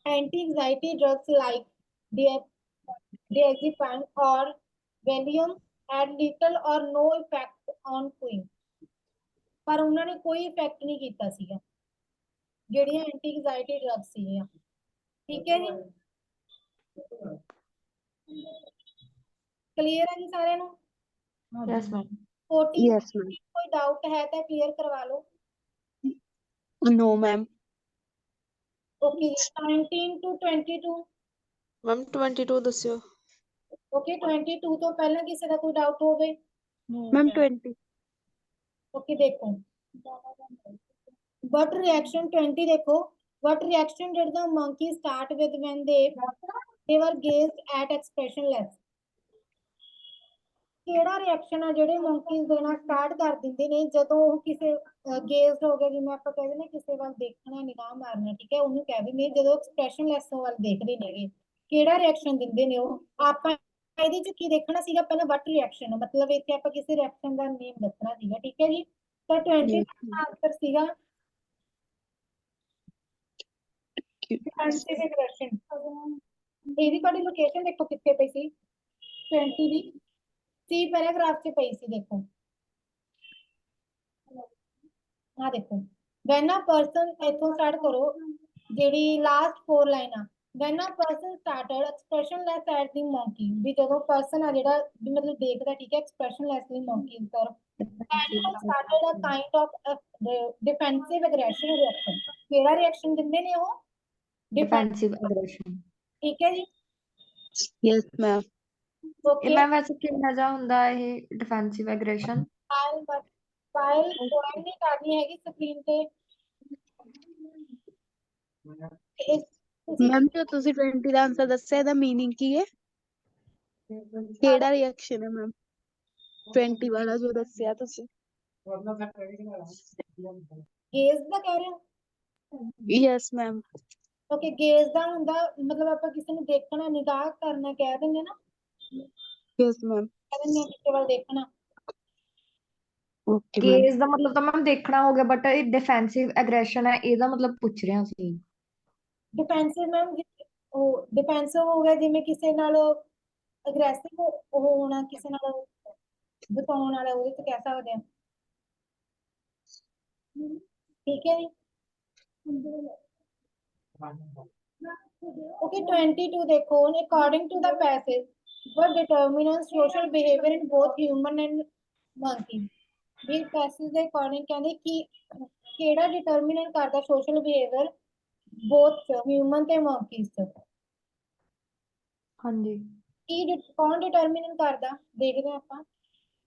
anti anxiety drugs like diazepam or Valium had little or no effect on queen. ਪਰ ਉਹਨਾਂ ਨੇ ਕੋਈ ਇਫੈਕਟ ਨਹੀਂ ਕੀਤਾ ਸੀਗਾ ਜਿਹੜੀਆਂ ਐਂਟੀ ਐਂਗਜ਼ਾਇਟੀ ਡਰੱਗ ਸੀਗੀਆਂ। ਠੀਕ ਹੈ ਜੀ। ਕਲੀਅਰ ਹੈ ਜੀ ਸਾਰਿਆਂ ਨੂੰ? Yes ma'am. 14 yes ma'am. ਕੋਈ ਡਾਊਟ ਹੈ ਤਾਂ ਕਲੀਅਰ ਕਰਵਾ ਲਓ। No ma'am. ਓਕੇ ਜੀ। 19 to 22 ਮੈਮ 22 ਦੱਸਿਓ। ਓਕੇ। 22 ਤੋਂ ਪਹਿਲਾਂ ਕਿਸੇ ਦਾ ਕੋਈ ਡਾਊਟ ਹੋਵੇ? मैम 20। ਓਕੇ ਦੇਖੋ, what reaction 20 ਦੇਖੋ, what reaction did the monkey start with when they were gazed at expressionless? ਕਿਹੜਾ ਰਿਐਕਸ਼ਨ ਆ ਜਿਹੜੇ monkeys ਦੇਣਾ ਸਟਾਰਟ ਕਰ ਦਿੰਦੇ ਨੇ ਜਦੋਂ ਉਹ ਕਿਸੇ ਗੇਜ਼ਡ ਹੋ ਗਏ, ਜਿਵੇਂ ਆਪਾਂ ਕਹਿੰਦੇ ਨੇ ਕਿਸੇ ਵੱਲ ਦੇਖਣਾ, ਨਿਗਾਹ ਮਾਰਨਾ, ਠੀਕ ਹੈ, ਉਹਨੂੰ ਕਹਿ ਦਿੰਦੇ ਜਦੋਂ ਐਕਸਪ੍ਰੈਸ਼ਨਲੈਸ ਵੱਲ ਦੇਖਦੇ ਨੇਗੇ। ਕਿਹੜਾ ਰਿਐਕਸ਼ਨ ਦਿੰਦੇ ਨੇ ਉਹ? ਆਪਾਂ ਇਹਦੇ ਚ ਕੀ ਦੇਖਣਾ ਸੀਗਾ ਪਹਿਲਾਂ? ਵਟ ਰਿਐਕਸ਼ਨ, ਮਤਲਬ ਇੱਥੇ ਆਪਾਂ ਕਿਸੇ ਰਿਐਕਸ਼ਨ ਦਾ ਨੇਮ ਦੱਸਣਾ ਸੀਗਾ। ਠੀਕ ਹੈ ਜੀ। ਤਾਂ 20 ਦਾ ਆਨਸਰ ਸੀਗਾ ਡਿਫੈਂਸਿਵ ਐਗਰੈਸ਼ਨ। ਇਹਦੀ ਤੁਹਾਡੀ ਲੋਕੇਸ਼ਨ ਦੇਖੋ ਕਿੱਥੇ ਪਈ ਸੀ? 20 ਦੀ ਸੀ ਪੈਰਾਗ੍ਰਾਫ 'ਚ ਪਈ ਸੀ। ਦੇਖੋ ਆ ਦੇਖੋ, ਵੈਨ ਅ ਪਰਸਨ, ਇੱਥੋਂ ਸਟਾਰਟ ਕਰੋ ਜਿਹੜੀ ਲਾਸਟ 4 ਲਾਈਨਾਂ। When a person started expressionless at the monkey, ਵੀ ਜਦੋਂ ਪਰਸਨ ਆ ਜਿਹੜਾ ਵੀ ਮਤਲਬ ਦੇਖਦਾ, ਠੀਕ ਹੈ, ਐਕਸਪ੍ਰੈਸ਼ਨਲੈਸਲੀ ਮੌਂਕੀ ਦੀ ਤਰਫ, started a kind of defensive aggression reaction. ਕਿਹੜਾ ਰਿਐਕਸ਼ਨ ਦਿੰਦੇ ਨੇ ਉਹ? Defensive aggression. ਠੀਕ ਹੈ ਜੀ। Yes ma'am. ਇਹ ਓਕੇ। ਮੈਂ ਵੈਸੇ ਕਿੰਨਾ ਜਾ ਹੁੰਦਾ ਇਹ डिफेंसिव एग्रेशन? ਫਾਈਲ ਕੋਈ ਨਹੀਂ ਕਰਨੀ ਹੈਗੀ ਸਕਰੀਨ ਤੇ। मैम जो ਤੁਸੀਂ 20 ਦਾ ਆਨਸਰ ਦੱਸਿਆ ਇਹਦਾ मीनिंग ਕੀ ਹੈ? ਕਿਹੜਾ ਰਿਐਕਸ਼ਨ ਹੈ ਮੈਮ 20 ਵਾਲਾ ਜੋ ਦੱਸਿਆ ਤੁਸੀਂ? ਗੇਜ਼ ਦਾ ਕਹਿ ਰਹੇ ਹੋ? Yes ma'am. ਓਕੇ, ਗੇਜ਼ ਦਾ ਹੁੰਦਾ ਮਤਲਬ ਆਪਾਂ ਕਿਸੇ ਨੂੰ ਦੇਖਣਾ, ਨਿਗਾਹ ਕਰਨਾ ਕਹਿ ਦਿੰਦੇ ਨਾ। Yes ma'am. ਕਹਿ ਦਿੰਦੇ ਕਿਸੇ ਵੱਲ ਦੇਖਣਾ। Okay ma'am. ਗੇਜ਼ ਦਾ ਮਤਲਬ ਤਾਂ ਮੈਮ ਦੇਖਣਾ ਹੋ ਗਿਆ, ਬਟ ਇਹ ਡਿਫੈਂਸਿਵ ਐਗਰੈਸ਼ਨ ਹੈ, ਇਹਦਾ ਮਤਲਬ ਪੁੱਛ ਰਿਹਾ ਸੀ। ਡਿਫੈਂਸਿਵ ਮੈਮ ਉਹ ਡਿਫੈਂਸਿਵ ਹੋ ਗਿਆ ਜਿਵੇਂ ਕਿਸੇ ਨਾਲ ਅਗਰੈਸਿਵ ਉਹ ਹੋਣਾ, ਕਿਸੇ ਨਾਲ ਬਤਾਉਣ ਵਾਲਾ, ਉਹਦੇ ਤੇ ਕਹਿ ਸਕਦੇ ਆ। ਠੀਕ ਹੈ ਜੀ। Okay, 22 ਦੇਖੋ, according to the passage, what determines social behavior in both human and monkey? ਵੀ ਪੈਸੇਜ ਦੇ ਅਕੋਰਡਿੰਗ ਕਹਿੰਦੇ ਕਿ ਕਿਹੜਾ ਡਿਟਰਮੀਨੈਂਟ ਕਰਦਾ ਸੋਸ਼ਲ ਬਿਹੇਵੀਅਰ ਬੋਥ ਹਿਊਮਨ ਤੇ monkeys ਚ? ਹਾਂਜੀ। ਕੌਣ ਡਿਟਰਮੀਨੈਂਟ ਕਰਦਾ? ਦੇਖਦੇ ਹਾਂ ਆਪਾਂ।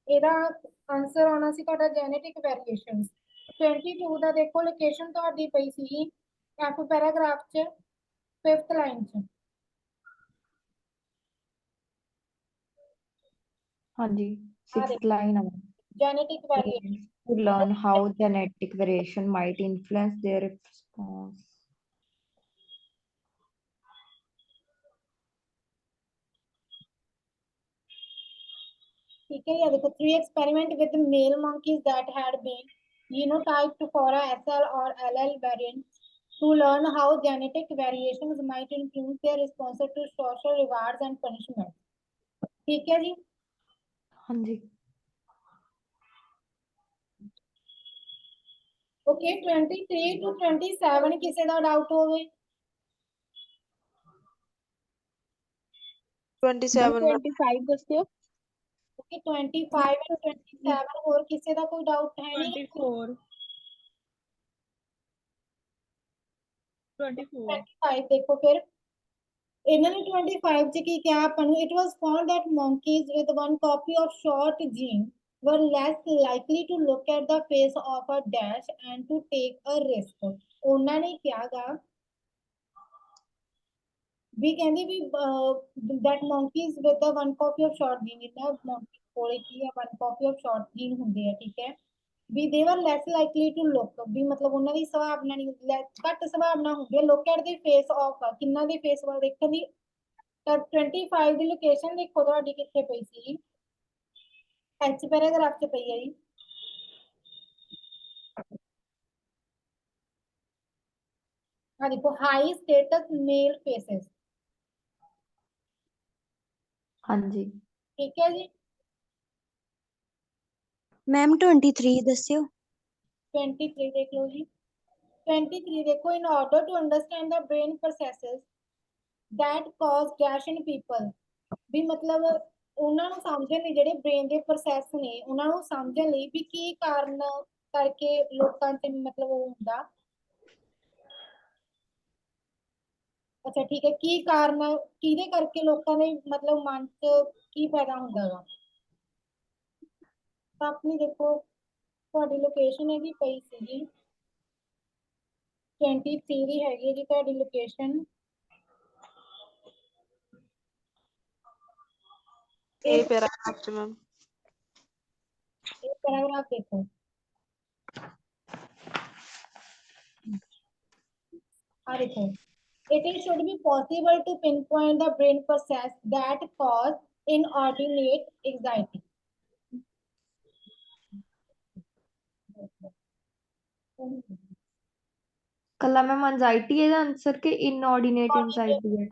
ਇਹਦਾ ਆਨਸਰ ਆਉਣਾ ਸੀ ਤੁਹਾਡਾ ਜੈਨੇਟਿਕ ਵੇਰੀਏਸ਼ਨ। 22 ਦਾ ਦੇਖੋ, ਲੋਕੇਸ਼ਨ ਤੁਹਾਡੀ ਪਈ ਸੀਗੀ ਐਫ ਪੈਰਾਗ੍ਰਾਫ ਚ 5th ਲਾਈਨ ਚ। ਹਾਂਜੀ 6th line ਆ। genetic variation. To learn how genetic variation might influence their response. ठीक है, ये देखो, 3 experiment with male monkeys that had been genotyped for a SL or LL variant to learn how genetic variations might influence their response to social rewards and punishment. ठीक है जी। ਹਾਂਜੀ। Okay 23 to 27 ਕਿਸੇ ਦਾ doubt ਹੋਵੇ 27 ma'am 25 ਦੱਸਿਓ। Okay 25 and 27 ਹੋਰ ਕਿਸੇ ਦਾ ਕੋਈ ਡਾਊਟ ਹੈ ਨਹੀਂ 24 24 25 ਦੇਖੋ ਫਿਰ ਇਹਨਾਂ ਨੇ 25 ਚ ਕੀ ਕਿਹਾ ਆਪਾਂ ਨੂੰ it was found that monkeys with one copy of short gene were less likely to look at the face of a dash and to take a risk ਉਹਨਾਂ ਨੇ ਕਿਹਾਗਾ ਵੀ ਕਹਿੰਦੇ ਵੀ that monkeys with the one copy of short gene ਜਿੱਦਾਂ monkey ਕੋਲੇ ਕੀ ਹੈ one copy of short gene ਹੁੰਦੇ ਆ ਠੀਕ ਹੈ ਵੀ they were less likely to look ਵੀ ਮਤਲਬ ਉਹਨਾਂ ਦੀ ਸੰਭਾਵਨਾ ਨਹੀਂ ਘੱਟ ਸੰਭਾਵਨਾ ਹੁੰਦੀ ਹੈ look at the face of ਕਿੰਨਾ ਦੇ ਫੇਸ ਵੱਲ ਦੇਖਣ ਦੀ ਤਾਂ 25 ਦੀ ਲੋਕੇਸ਼ਨ ਦੇਖੋ ਤੁਹਾਡੀ ਕਿੱਥੇ ਪਈ ਸੀ ਐਚ ਪੈਰਾਗ੍ਰਾਫ ਚ ਪਈ ਹੈ ਜੀ ਆ ਦੇਖੋ ਹਾਈ ਸਟੇਟਸ ਮੇਲ ਫੇਸਿਸ ਹਾਂਜੀ ਠੀਕ ਹੈ ਜੀ ਮੈਮ 23 ਦੱਸਿਓ 23 ਦੇਖ ਲਓ ਜੀ 23 ਦੇਖੋ in order to understand the brain processes that cause dash in people ਵੀ ਮਤਲਬ ਉਹਨਾਂ ਨੂੰ ਸਮਝਣ ਲਈ ਜਿਹੜੇ ਬ੍ਰੇਨ ਦੇ ਪ੍ਰੋਸੈਸ ਨੇ ਉਹਨਾਂ ਨੂੰ ਸਮਝਣ ਲਈ ਵੀ ਕੀ ਕਾਰਨ ਕਰਕੇ ਲੋਕਾਂ ਤੇ ਮਤਲਬ ਉਹ ਹੁੰਦਾ ਅੱਛਾ ਠੀਕ ਹੈ ਕੀ ਕਾਰਨ ਕਿਹਦੇ ਕਰਕੇ ਲੋਕਾਂ ਦੇ ਮਤਲਬ ਮਨ ਚ ਕੀ ਪੈਦਾ ਹੁੰਦਾ ਵਾ ਤਾਂ ਆਪਣੀ ਦੇਖੋ ਤੁਹਾਡੀ ਲੋਕੇਸ਼ਨ ਇਹਦੀ ਪਈ ਸੀਗੀ 23 ਦੀ ਹੈਗੀ ਜੀ ਤੁਹਾਡੀ ਲੋਕੇਸ਼ਨ ਇਹ ਪੈਰਾਗ੍ਰਾਫ ਚ ਮੈਮ ਇਹ ਪੈਰਾਗ੍ਰਾਫ ਦੇਖੋ ਆ ਦੇਖੋ it should be possible to pinpoint the brain process that cause inordinate anxiety ਕੱਲਾ ਮੈਮ anxiety ਇਹਦਾ ਆਨਸਰ ਕਿ inordinate anxiety ਹੈ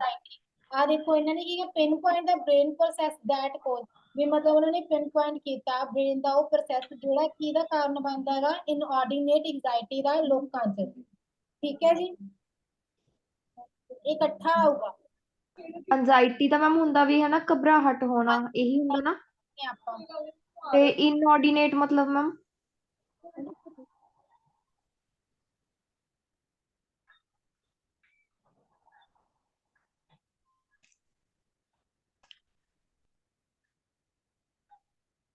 ਆ ਦੇਖੋ ਇਹਨਾਂ ਨੇ ਕੀ ਕਿਹਾ ਪਿਨ ਪੁਆਇੰਟ ਦਾ ਬ੍ਰੇਨ ਪ੍ਰੋਸੈਸ ਦੈਟ ਕੋਜ਼ ਵੀ ਮਤਲਬ ਉਹਨਾਂ ਨੇ ਪਿਨ ਪੁਆਇੰਟ ਕੀਤਾ ਬ੍ਰੇਨ ਦਾ ਉਹ ਪ੍ਰੋਸੈਸ ਜਿਹੜਾ ਕਿਹਦਾ ਕਾਰਨ ਬਣਦਾ ਹੈਗਾ ਇਨਆਰਡੀਨੇਟ ਐਂਜ਼ਾਈਟੀ ਦਾ ਲੋਕਾਂ 'ਚ ਠੀਕ ਹੈ ਜੀ ਇਹ ਇਕੱਠਾ ਆਊਗਾ anxiety ਤਾਂ ਮੈਮ ਹੁੰਦਾ ਵੀ ਹੈ ਨਾ ਘਬਰਾਹਟ ਹੋਣਾ ਇਹੀ ਹੁੰਦਾ ਨਾ ਆਪਾਂ ਤੇ inordinate ਮਤਲਬ ਮੈਮ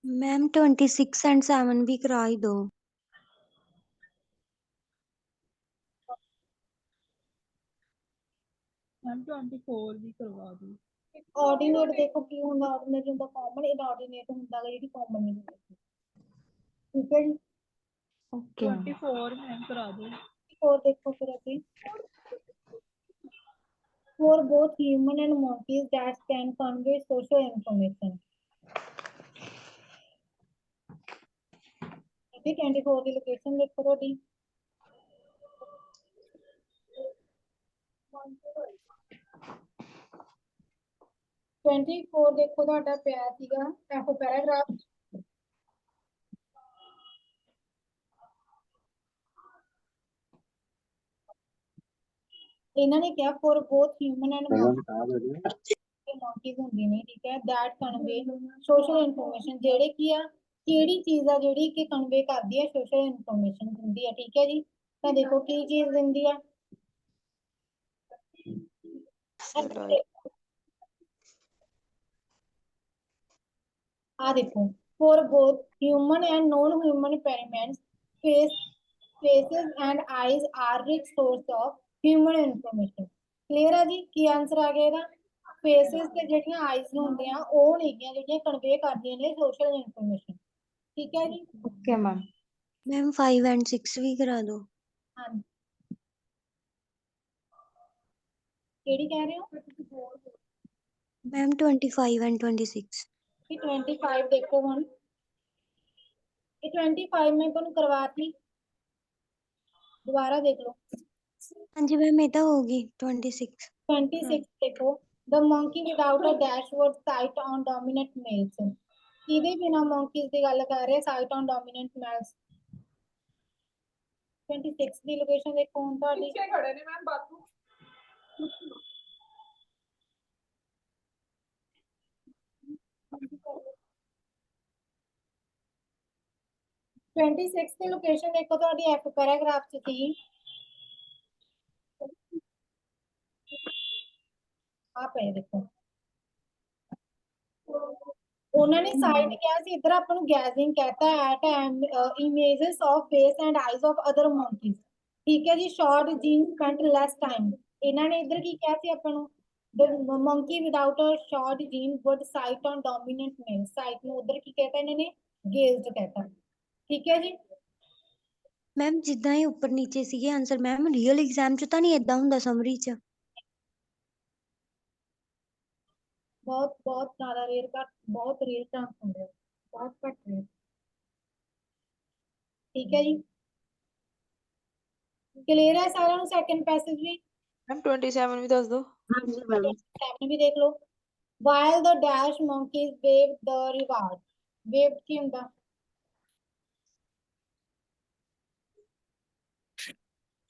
ਮੈਮ 26 and 7 ਵੀ ਕਰਾ ਹੀ ਦੋ ਮੈਮ 24 ਵੀ ਕਰਵਾ ਦਿਓ ਆਰਡੀਨੇਟ ਦੇਖੋ ਕੀ ਹੁੰਦਾ ਆਰਡੀਨੇਟ ਹੁੰਦਾ ਕਾਮਨ ਇਨਆਰਡੀਨੇਟ ਹੁੰਦਾ ਜਿਹੜੀ ਕਾਮਨ ਨਹੀਂ ਹੁੰਦੀ ਠੀਕ ਹੈ ਜੀ ਓਕੇ 24 ਮੈਮ ਕਰਾ ਦਿਓ ਹੋਰ ਦੇਖੋ ਫਿਰ ਅੱਗੇ for both human and monkeys that can convey social information okay 24 the location ਦੇਖੋ ਤੁਹਾਡੀ ਦੇਖੋ ਤੁਹਾਡਾ ਪਿਆ ਸੀਗਾ ਐਫ ਪੈਰਾਗ੍ਰਾਫ ਇਹਨਾਂ ਨੇ ਕਿਹਾ for both human and monkeys ਹੁੰਦੇ ਨੇ ਠੀਕ ਹੈ that convey social information ਜਿਹੜੇ ਕੀ ਆ ਕਿਹੜੀ ਚੀਜ਼ ਆ ਜਿਹੜੀ ਕਿ ਕਨਵੇ ਕਰਦੀ ਹੈ social information ਦਿੰਦੀ ਹੈ ਠੀਕ ਹੈ ਜੀ ਤਾਂ ਦੇਖੋ ਕੀ ਚੀਜ਼ ਦਿੰਦੀ ਆ ਆ ਦੇਖੋ for both human and non-human experiments faces and eyes are rich source of human information clear ਆ ਜੀ ਕੀ ਆਨਸਰ ਆ ਗਿਆ ਇਹਦਾ ਫੇਸਿਸ ਤੇ ਜਿਹੜੀਆਂ ਆਈਜ਼ ਹੁੰਦੀਆਂ ਉਹ ਨੇਗੀਆਂ ਜਿਹੜੀਆਂ ਕਨਵੇ ਕਰਦੀਆਂ ਨੇ ਸੋਸ਼ਲ ਇਨਫੋਰਮੇਸ਼ਨ ਠੀਕ ਹੈ ਜੀ ਓਕੇ ਮੈਮ ਮੈਮ 5 and 6 ਵੀ ਕਰਾ ਦੋ ਹਾਂਜੀ ਕਿਹੜੀ ਕਹਿ ਰਹੇ ਹੋ ਮੈਮ 25 and 26 ਇਹ 25 ਦੇਖੋ ਹੁਣ ਇਹ 25 ਮੈਂ ਤੁਹਾਨੂੰ ਕਰਵਾਤੀ ਦੁਬਾਰਾ ਦੇਖ ਲਓ ਹਾਂਜੀ ਮੈਮ ਇਹ ਤਾਂ ਹੋਗੀ 26 ਦੇਖੋ the monkey without a dash was sight on dominant males ਕਿਹਦੇ ਬਿਨਾ monkeys ਦੀ ਗੱਲ ਕਰ ਰਹੇ sight on dominant males 26 the location ਦੇਖੋ ਹੁਣ ਤੁਹਾਡੀ ਪਿੱਛੇ ਖੜੇ ਨੇ ਮੈਮ ਬਾਥਰੂਮ 26 ਦੀ ਲੋਕੇਸ਼ਨ ਦੇਖੋ ਤੁਹਾਡੀ F ਪੈਰਾਗ੍ਰਾਫ ਚ ਸੀ ਆ ਪਏ ਦੇਖੋ ਉਹਨਾਂ ਨੇ ਸਾਈਡ ਕਿਹਾ ਸੀ ਇੱਧਰ ਆਪਾਂ ਨੂੰ ਗੈਜ਼ਿੰਗ ਕਹਤਾ at images of face and eyes of other monkeys ਠੀਕ ਹੈ ਜੀ short gene spent less time ਇਹਨਾਂ ਨੇ ਇੱਧਰ ਕੀ ਕਿਹਾ ਸੀ ਆਪਾਂ ਨੂੰ the monkey without a short gene would sight on dominant male sight ਨੂੰ ਉਧਰ ਕੀ कहता ਇਹਨਾਂ ਨੇ gazed कहता ਠੀਕ ਹੈ ਜੀ ਮੈਮ ਜਿੱਦਾਂ ਇਹ ਉੱਪਰ ਨੀਚੇ ਸੀਗੇ ਆਨਸਰ ਮੈਮ ਰੀਅਲ ਐਗਜ਼ਾਮ ਚ ਤਾਂ ਨਹੀਂ ਏਦਾਂ ਹੁੰਦਾ ਸਮਰੀ ਚ ਬਹੁਤ ਬਹੁਤ ਜ਼ਿਆਦਾ ਰੇਅਰ ਘੱਟ ਬਹੁਤ ਰੇਅਰ ਚਾਂਸ ਹੁੰਦੇ ਬਹੁਤ ਘੱਟ ਰੇਅਰ ਠੀਕ ਹੈ ਜੀ ਕਲੀਅਰ ਹੈ ਸਾਰਿਆਂ ਨੂੰ ਸੈਕੰਡ ਪੈਸੇਜ ਵੀ ਮੈਮ 27 ਵੀ ਦੱਸ ਦਿਓ ਹਾਂਜੀ ਮੈਮ 7 ਵੀ ਦੇਖ ਲਓ while the dash monkeys waved the reward waved ਕੀ ਹੁੰਦਾ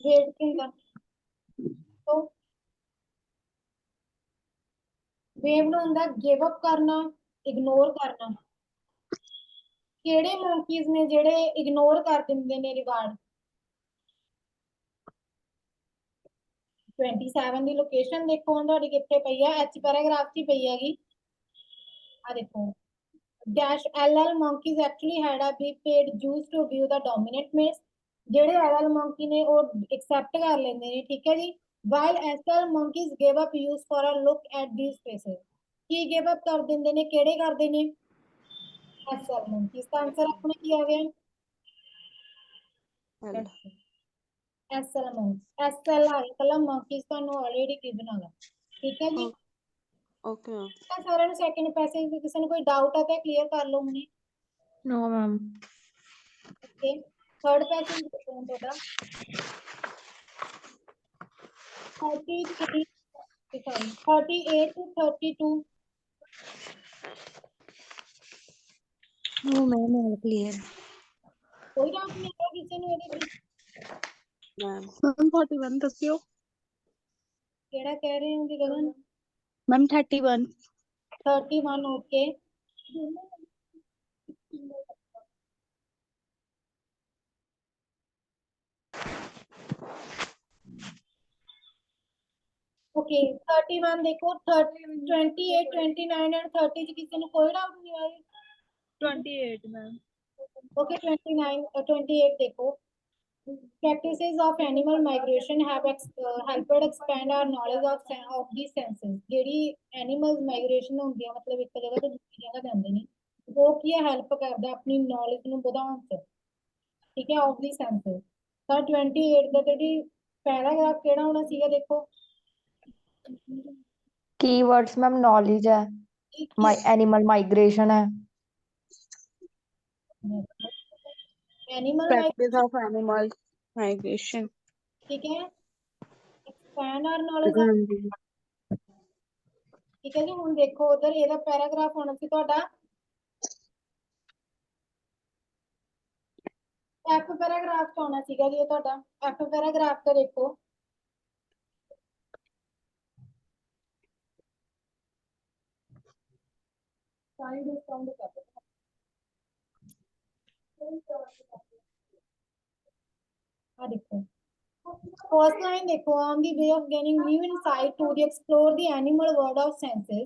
waved ਕੀ ਹੁੰਦਾ तो waved ਹੁੰਦਾ give up ਕਰਨਾ ignore ਕਰਨਾ ਕਿਹੜੇ monkeys ਨੇ ਜਿਹੜੇ ignore ਕਰ ਦਿੰਦੇ ਨੇ reward 27 ਦੀ ਲੋਕੇਸ਼ਨ ਦੇਖੋ ਹੁਣ ਤੁਹਾਡੀ ਕਿੱਥੇ ਪਈ ਹੈ ਐਚ ਪੈਰਾਗ੍ਰਾਫ 'ਚ ਹੀ ਪਈ ਹੈਗੀ ਆ ਦੇਖੋ dash LL monkeys actually had a big paid juice to view the dominant males ਜਿਹੜੇ LL monkey ਨੇ ਉਹ accept ਕਰ ਲੈਂਦੇ ਨੇ ਠੀਕ ਹੈ ਜੀ while SL monkeys gave up use for a look at these faces Ki give up ਕਰ ਦਿੰਦੇ ਨੇ ਕਿਹੜੇ ਕਰਦੇ ਨੇ SL monkeys ਦਾ ਆਨਸਰ ਆਪਣਾ ਕੀ ਆ ਗਿਆ SL monkeys SL ਆ ਗਿਆ ਕੱਲਾ monkeys ਤੁਹਾਨੂੰ already given ਆ ਠੀਕ ਹੈ ਜੀ ਓਕੇ ਮੈਮ ਸਾਰਿਆਂ ਨੂੰ ਸੈਕਿੰਡ ਪੈਸੇਜ ਵਿੱਚ ਕਿਸੇ ਨੂੰ ਕੋਈ ਡਾਊਟ ਆ ਤਾਂ ਕਲੀਅਰ ਕਰ ਲਓ ਹੁਣੇ no ma'am okay third passage ਦੇਖੋ ਤੁਹਾਡਾ 33 sorry 38 to 32 no ma'am all clear ਕੋਈ ਡਾਊਟ ਨਹੀਂ ਹੈ ਕਿਸੇ ਨੂੰ ਇਹਦੇ ਵਿੱਚ ਮੈਮ 41 ਦੱਸਿਓ ਕਿਹੜਾ ਕਹਿ ਰਹੇ ਹੋ ਜੀ ਗਗਨ ਮੈਮ 31 31 ਓਕੇ ओके 31 देखो 28 29 एंड 30 ਚ ਕਿਸੇ ਨੂੰ ਕੋਈ ਡਾਊਟ ਨਹੀਂ ਆ ਰਹੀ 28 मैम ओके 29 28 देखो practices of animal migration have helped expand our knowledge of these senses ਜਿਹੜੀ animals migration ਹੁੰਦੀ ਹੈ ਮਤਲਬ ਇੱਕ ਜਗ੍ਹਾ ਤੋਂ ਦੂਜੀ ਜਗ੍ਹਾ ਜਾਂਦੇ ਨੇ ਉਹ ਕੀ ਹੈ ਹੈਲਪ ਕਰਦਾ ਆਪਣੀ ਨੌਲੇਜ ਨੂੰ ਵਧਾਉਣ ਚ ਠੀਕ ਹੈ of these senses ਤਾਂ 28 ਦਾ ਜਿਹੜੀ ਪੈਰਾਗ੍ਰਾਫ ਕਿਹੜਾ ਹੋਣਾ ਸੀਗਾ ਦੇਖੋ कीवर्ड्स मैम नॉलेज है एनिमल माइग्रेशन है animal practice of animal migration ठीक है एक्सपैंड आवर नॉलेज ਹਾਂਜੀ ठीक है जी ਹੁਣ ਦੇਖੋ ਉਧਰ ਇਹਦਾ ਪੈਰਾਗ੍ਰਾਫ ਹੋਣਾ ਸੀ ਤੁਹਾਡਾ ਐਫ ਪੈਰਾਗ੍ਰਾਫ ਚ ਹੋਣਾ ਸੀਗਾ ਜੀ ਇਹ ਤੁਹਾਡਾ ਐਫ ਪੈਰਾਗ੍ਰਾਫ ਤੇ ਦੇਖੋ ਸਾਈਨ ਡਿਸਕਾਊਂਟ ਕਰ ਦੋ ਆ ਦੇਖੋ First line देखो on the way of gaining new insight to the explore the animal world of senses.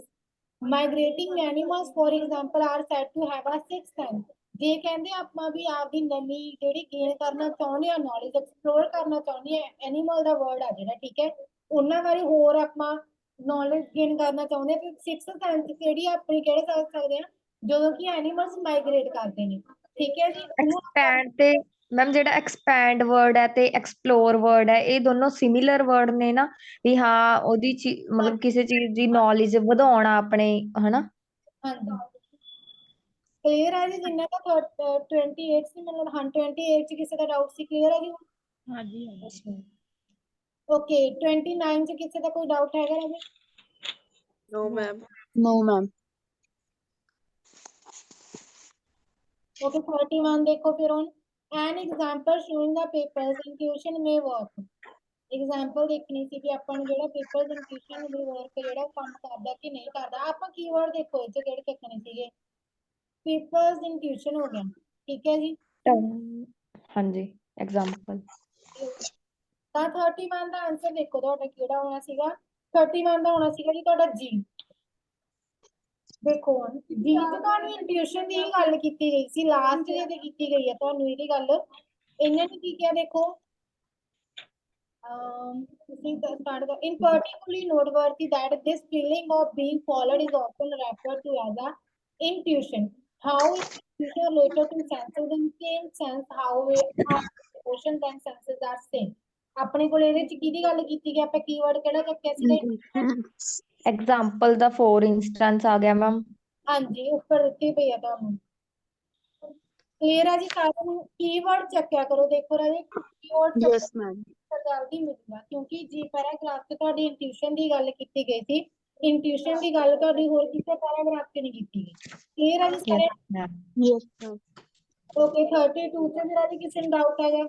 Migrating animals, for example, are said to have a sixth sense. ਜੇ ਕਹਿੰਦੇ ਆਪਾਂ ਵੀ ਆਪਦੀ ਨਵੀਂ ਜਿਹੜੀ ਗੇਨ ਕਰਨਾ ਚਾਹੁੰਦੇ ਆ ਨੌਲੇਜ ਐਕਸਪਲੋਰ ਕਰਨਾ ਚਾਹੁੰਦੇ ਆ ਐਨੀਮਲ ਦਾ ਵਰਡ ਆ ਜਿਹੜਾ ਠੀਕ ਹੈ ਉਹਨਾਂ ਬਾਰੇ ਹੋਰ ਆਪਾਂ ਨੌਲੇਜ ਗੇਨ ਕਰਨਾ ਚਾਹੁੰਦੇ ਆ ਤੇ ਸਿਕਸਥ ਸੈਂਸ ਜਿਹੜੀ ਆਪਣੀ ਕਿਹੜੇ ਕਰ ਸਕਦੇ ਆ ਜਦੋਂ ਕਿ ਐਨੀਮਲਸ ਮਾਈਗ੍ਰੇਟ ਕਰਦੇ ਨੇ ਠੀਕ ਹੈ ਜੀ ਉਹਨੂੰ एक्सपैंड ते मैम जेड़ा एक्सपैंड वर्ड है ते एक्सप्लोर वर्ड है ये दोनों सिमिलर वर्ड ने ना भी हाँ ओदी मतलब किसी चीज दी नॉलेज ਵਧਾਉਣਾ ਆਪਣੇ ਹਨਾ ਹਾਂਜੀ ਕਲੀਅਰ ਹੈ ਜੀ ਜਿੰਨਾ ਦਾ 28 ਸੀ ਮਤਲਬ ਹਾਂ 28 ਚ ਕਿਸੇ ਦਾ ਡਾਊਟ ਸੀ ਕਲੀਅਰ ਹੈ ਜੀ हाँ जी हाँ जी ਓਕੇ 29 ਚ ਕਿਸੇ ਦਾ ਕੋਈ ਡਾਊਟ ਹੈਗਾ Raje no ma'am no ma'am okay 31 देखो फिर on An example showing the papers in tuition may work. Example ਦੇਖਣੀ ਸੀ ਕਿ ਆਪਾਂ ਨੂੰ ਜਿਹੜਾ papers in tuition may work ਜਿਹੜਾ ਕੰਮ ਕਰਦਾ ਕਿ ਨਹੀਂ ਕਰਦਾ। ਆਪਾਂ ਕੀਵਰਡ ਦੇਖੋ ਇਹ 'ਚ ਕਿਹੜੇ ਚੱਕਣੇ ਸੀਗੇ। papers in tuition ਹੋ ਗਿਆ, ਠੀਕ ਹੈ ਜੀ। ਹਾਂਜੀ ਐਗਜ਼ਾਮਪਲ। ਤਾਂ 31 ਦਾ ਆਨਸਰ ਦੇਖੋ ਤੁਹਾਡਾ ਕਿਹੜਾ ਹੋਣਾ ਸੀਗਾ। 31 ਦਾ ਹੋਣਾ ਸੀਗਾ ਜੀ ਤੁਹਾਡਾ ਜੀ। ਦੇਖੋ ਹੁਣ ਜੀ ਚ ਤੁਹਾਨੂੰ ਇੰਟਿਊਸ਼ਨ ਦੀ ਗੱਲ ਕੀਤੀ ਗਈ ਸੀ, ਲਾਸਟ ਦੇ ਤੇ ਕੀਤੀ ਗਈ ਹੈ ਤੁਹਾਨੂੰ ਇਹਦੀ ਗੱਲ। ਇਹਨਾਂ ਨੇ ਕੀ ਕਿਹਾ ਦੇਖੋ, ਤੁਸੀਂ start ਕਰ। In particularly noteworthy that this feeling of being followed is often referred to as a intuition. How is intuition related to senses? In same sense, how we our emotions and senses are same. ਆਪਣੇ ਕੋਲ ਇਹਦੇ ਚ ਕਿਹਦੀ ਗੱਲ ਕੀਤੀ ਗਈ, ਆਪਾਂ keyword ਕਿਹੜਾ ਚੱਕਿਆ ਸੀਗਾ? ਐਗਜ਼ਾਮਪਲ ਦਾ ਫੋਰ ਇੰਸਟੈਂਸ ਆ ਗਿਆ ਮੈਮ। ਹਾਂਜੀ ਉੱਪਰ ਦਿੱਤੀ ਪਈ ਆ ਤੁਹਾਨੂੰ। ਕਲੀਅਰ ਹੈ ਜੀ ਸਾਰਿਆਂ ਨੂੰ? ਕੀਵਰਡ ਚੱਕਿਆ ਕਰੋ। ਦੇਖੋ ਰਾਜੇ ਕੀਵਰਡ ਯੈਸ ਮੈਮ। ਜਲਦੀ ਮਿਲੂਗਾ ਕਿਉਂਕਿ ਜੀ ਪੈਰਾਗ੍ਰਾਫ 'ਚ ਤੁਹਾਡੀ ਇੰਟਿਊਸ਼ਨ ਦੀ ਗੱਲ ਕੀਤੀ ਗਈ ਸੀ। ਇੰਟਿਊਸ਼ਨ ਦੀ ਗੱਲ ਤੁਹਾਡੀ ਹੋਰ ਕਿਸੇ ਪੈਰਾਗ੍ਰਾਫ 'ਚ ਨਹੀਂ ਕੀਤੀ ਗਈ। ਕਲੀਅਰ ਹੈ ਜੀ ਸਾਰਿਆਂ ਨੂੰ? Yes ma'am. ਓਕੇ 32 'ਚ ਮੇਰਾ ਜੀ ਕਿਸੇ ਨੂੰ ਡਾਊਟ ਹੈਗਾ?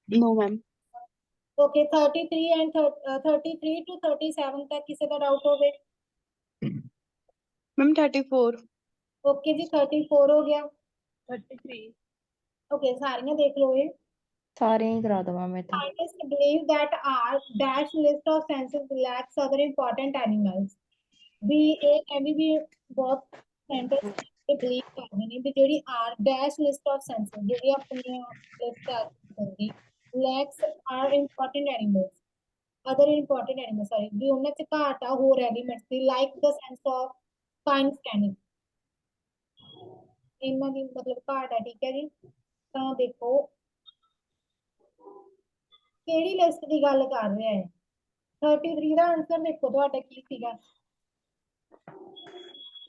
No ma'am. Okay 33 and 33 to 37 ਤੱਕ ਕਿਸੇ ਦਾ ਡਾਊਟ ਹੋਵੇ? मैम 34। ਓਕੇ ਜੀ 34 ਹੋ ਗਿਆ। 33 ਓਕੇ ਸਾਰੀਆਂ ਦੇਖ ਲਓ ਇਹ। ਸਾਰੀਆਂ ਹੀ ਕਰਾ ਦਵਾਂ ਮੈਂ ਤਾਂ। Scientists believe that our dash list of senses lacks other important animals. ਵੀ ਇਹ ਕਹਿੰਦੀ ਵੀ ਬਹੁਤ scientists ਇਹ believe ਕਰਦੇ ਨੇ ਵੀ ਜਿਹੜੀ our dash list of senses ਜਿਹੜੀ ਆਪਣੀ list ਆ ਹੁੰਦੀ lacks are important animals. Other important animals sorry ਵੀ ਉਹਨਾਂ ਚ ਘਾਟ ਆ ਹੋਰ elements the like the sense of fine scanning. ਇਹਨਾਂ ਦੀ ਮਤਲਬ ਘਾਟ ਹੈ, ਠੀਕ ਹੈ ਜੀ। ਤਾਂ ਦੇਖੋ ਕਿਹੜੀ ਲਿਸਟ ਦੀ ਗੱਲ ਕਰ ਰਿਹਾ ਹੈ। 33 ਦਾ ਆਨਸਰ ਦੇਖੋ ਤੁਹਾਡਾ ਕੀ ਸੀਗਾ।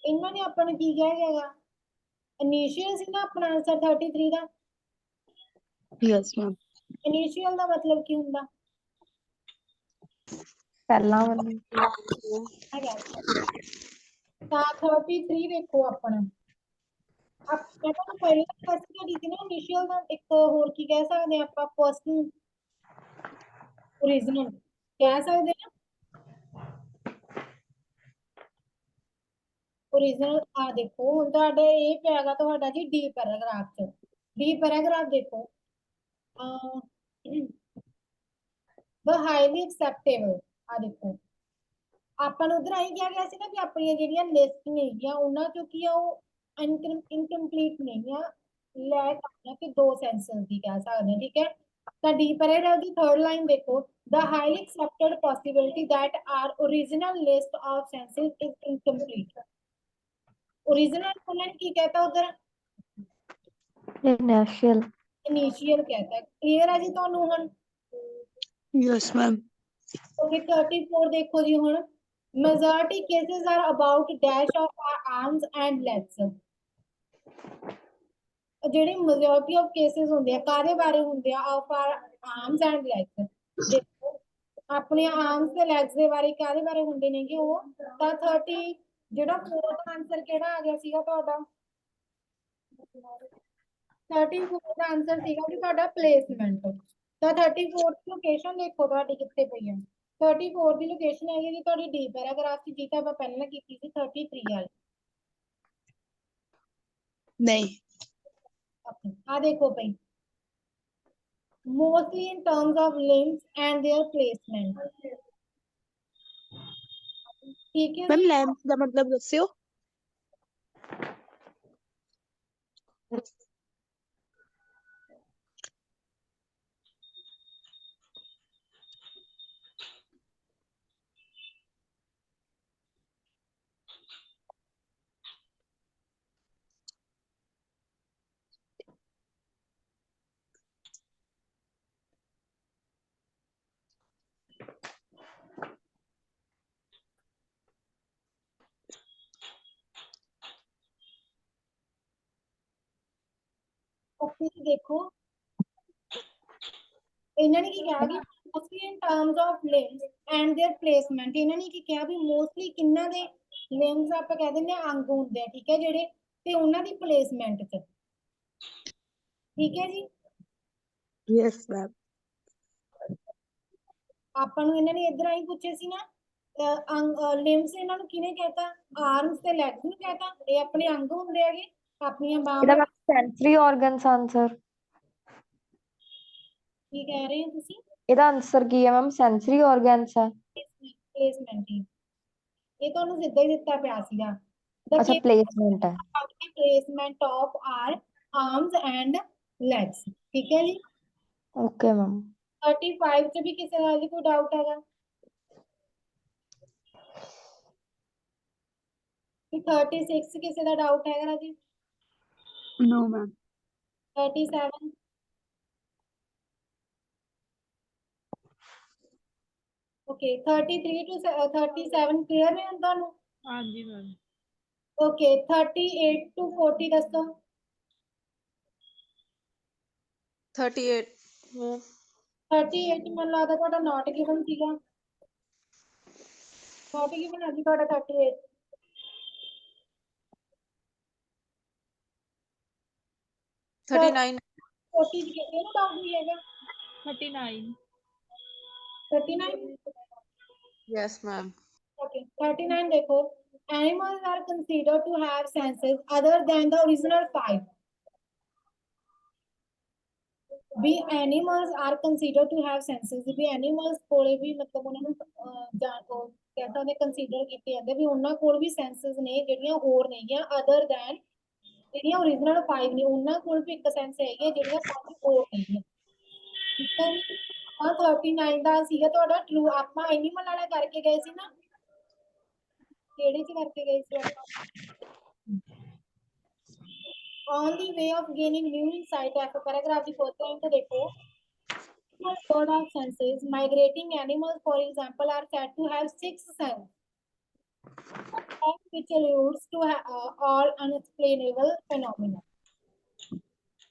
ਇਹਨਾਂ ਨੇ ਆਪਾਂ ਨੂੰ ਕੀ ਕਿਹਾ ਹੈਗਾ? ਇਨੀਸ਼ੀਅਲ ਸੀ ਨਾ ਆਪਣਾ ਆਨਸਰ 33 ਦਾ। Yes ma'am. ਇਨੀਸ਼ੀਅਲ ਦਾ ਮਤਲਬ ਕੀ ਹੁੰਦਾ? ਪਹਿਲਾਂ ਵਾਲੀ। ਤਾਂ 33 ਦੇਖੋ ਆਪਣਾ ਆਪਾਂ ਨੂੰ ਪਹਿਲਾਂ ਦੱਸ ਕੇ ਸੀ ਨਾ ਇਨੀਸ਼ੀਅਲ ਦਾ ਇੱਕ ਹੋਰ ਕੀ ਕਹਿ ਸਕਦੇ ਆਪਾਂ ਫਸਟ ओरिजिनल ਕਹਿ ਸਕਦੇ ਨਾ। ओरिजिनल ਆ ਦੇਖੋ ਹੁਣ ਤੁਹਾਡੇ ਇਹ ਪਿਆਗਾ ਤੁਹਾਡਾ ਜੀ ਡੀ ਪੈਰਾਗ੍ਰਾਫ ਚ। ਡੀ ਪੈਰਾਗ੍ਰਾਫ ਦੇਖੋ the highly acceptable ਆ ਦੇਖੋ ਆਪਾਂ ਨੂੰ ਉਧਰ ਆਈ ਕਿਹਾ ਗਿਆ ਸੀ ਨਾ ਕਿ ਆਪਣੀਆਂ ਜਿਹੜੀਆਂ ਲਿਸਟ ਨੇਗੀਆਂ ਉਹਨਾਂ ਚੋਂ ਕੀ ਆ ਉਹ ਇਨਕੰਪਲੀਟ ਨੇਗੀਆਂ ਲੈ ਸਕਦੇ ਕਿ ਦੋ ਸੈਂਸਸ ਦੀ ਕਹਿ ਸਕਦੇ ਹਾਂ, ਠੀਕ ਹੈ। ਤਾਂ ਡੀ ਪੈਰਾਗ੍ਰਾਫ ਦੀ ਥਰਡ ਲਾਈਨ ਦੇਖੋ the highly accepted possibility that our original list of senses is incomplete. original ਉਹਨਾਂ ਨੇ ਕੀ कहता उधर? इनिशियल। इनिशियल कहता है। क्लियर है जी ਤੁਹਾਨੂੰ ਹੁਣ? Yes ma'am. ओके 34 देखो जी ਹੁਣ majority cases are about dash of our arms and legs. ਜਿਹੜੇ majority of cases ਹੁੰਦੇ ਆ ਕਾਦੇ ਬਾਰੇ ਹੁੰਦੇ ਆ? of our arms and legs. ਦੇਖੋ ਆਪਣੇ arms ਤੇ legs ਦੇ ਬਾਰੇ ਕਾਦੇ ਬਾਰੇ ਹੁੰਦੇ ਨੇਗੇ ਉਹ। ਤਾਂ 30 ਜਿਹੜਾ fourth ਆਨਸਰ ਕਿਹੜਾ ਆ ਗਿਆ ਸੀਗਾ ਤੁਹਾਡਾ? 34 ਦਾ ਆਨਸਰ ਸੀਗਾ ਕਿ ਤੁਹਾਡਾ ਪਲੇਸਮੈਂਟ। ਤਾਂ 34 ਦੀ ਲੋਕੇਸ਼ਨ ਦੇਖੋ ਤੁਹਾਡੀ ਕਿੱਥੇ ਪਈ ਹੈ। 34 ਦੀ ਲੋਕੇਸ਼ਨ ਹੈਗੀ ਜੀ ਤੁਹਾਡੀ ਡੀ ਪੈਰਾਗ੍ਰਾਫ ਚ, ਜਿਹਦਾ ਆਪਾਂ ਪਹਿਲਾਂ ਕੀਤੀ ਸੀ 33 ਵਾਲੀ। नहीं। ਆ ਦੇਖੋ ਪਈ mostly in terms of limbs and their placement. ठीक है मैम लैंप का मतलब दस्सियो। ओके देखो ਇਹਨਾਂ ਨੇ ਕੀ ਕਿਹਾ ਕਿ mostly in terms of limbs and their placement. ਇਹਨਾਂ ਨੇ ਕੀ ਕਿਹਾ ਵੀ mostly ਕਿੰਨਾਂ ਦੇ limbs ਆਪਾਂ ਕਹਿ ਦਿੰਦੇ ਆ ਅੰਗ ਹੁੰਦੇ ਆ, ਠੀਕ ਹੈ ਜਿਹੜੇ, ਤੇ ਉਹਨਾਂ ਦੀ ਪਲੇਸਮੈਂਟ ਚ। ਠੀਕ ਹੈ ਜੀ। Yes ma'am. ਆਪਾਂ ਨੂੰ ਇਹਨਾਂ ਨੇ ਇੱਧਰ ਆਈ ਪੁੱਛੇ ਸੀ ਨਾ ਲਿੰਬਸ ਇਹਨਾਂ ਨੂੰ ਕਿਹਨੇ ਕਹਿਤਾ, ਆਰਮਸ ਤੇ ਲੈਗਸ ਨੂੰ ਕਹਿਤਾ। ਇਹ ਆਪਣੇ ਅੰਗ ਹੁੰਦੇ ਹੈਗੇ, ਆਪਣੀਆਂ ਇਹਦਾ ਬਾਹਾਂ। Ma'am sensory organs answer. ਕੀ ਕਹਿ ਰਹੇ ਹੋ ਤੁਸੀਂ? ਇਹਦਾ ਆਂਸਰ ਕੀ ਹੈ ਮੈਮ? ਸੈਂਸਰੀ ਆਰਗਨਸ ਹੈ। ਪਲੇਸਮੈਂਟ ਹੀ, ਇਹ ਤੁਹਾਨੂੰ ਸਿੱਧਾ ਹੀ ਦਿੱਤਾ ਪਿਆ ਸੀਗਾ। The ਅੱਛਾ ਪਲੇਸਮੈਂਟ ਹੈ। about the placement of our arms and legs, ਠੀਕ ਹੈ ਜੀ। Okay ma'am. 35 ਚ ਵੀ ਕਿਸੇ ਦਾ ਕੋਈ ਡਾਊਟ ਹੈਗਾ ਕਿ 36 ਕਿਸੇ ਦਾ ਡਾਊਟ ਹੈਗਾ Raji? No ma'am. 37 okay 33 to 37 clear ਹੈ ਤੁਹਾਨੂੰ? ਹਾਂਜੀ ਮੈਮ। ਓਕੇ 38 to 40 ਦੱਸੋ। 38 38 ਮੈਨੂੰ ਲੱਗਦਾ ਤੁਹਾਡਾ ਨੋਟ ਗਿਵਨ ਸੀਗਾ। ਨੋਟ ਗਿਵਨ ਹੈ ਜੀ ਤੁਹਾਡਾ 38। 39 40 ਚ ਕਿਸੇ ਨੂੰ ਡਾਊਟ ਨਹੀਂ ਹੈਗਾ? 39 39 ਯੈਸ ਮੈਮ। Okay, 39 देखो, animals are considered to have senses other than the original 5. भी animals are considered to have senses, भी animals कोले भी मतलब उन्हें जान को कहता है consider किते हैं भी उन्ना कोल भी senses ने जड़ियां और नहीं हैं other than जड़ियां original 5 ने उन्ना कोल भी एक sense है कि जड़ियां 5 और नहीं हैं। ठीक है जी। हाँ 39 ਦਾ ਸੀਗਾ ਤੁਹਾਡਾ ਟਰੂ। ਆਪਾਂ ਐਨੀਮਲ ਵਾਲਾ ਕਰਕੇ ਗਏ ਸੀ ਨਾ, ਕਿਹੜੇ ਚ ਕਰਕੇ ਗਏ ਸੀ ਆਪਾਂ? On the way of gaining new insight, ਆਪਾਂ ਪੈਰਾਗ੍ਰਾਫ ਦੀ ਫੋਰਥ ਲਾਈਨ ਤੋਂ ਦੇਖੋ, bird of senses, migrating animals for example are said to have 6 senses, which alludes to all unexplainable phenomena.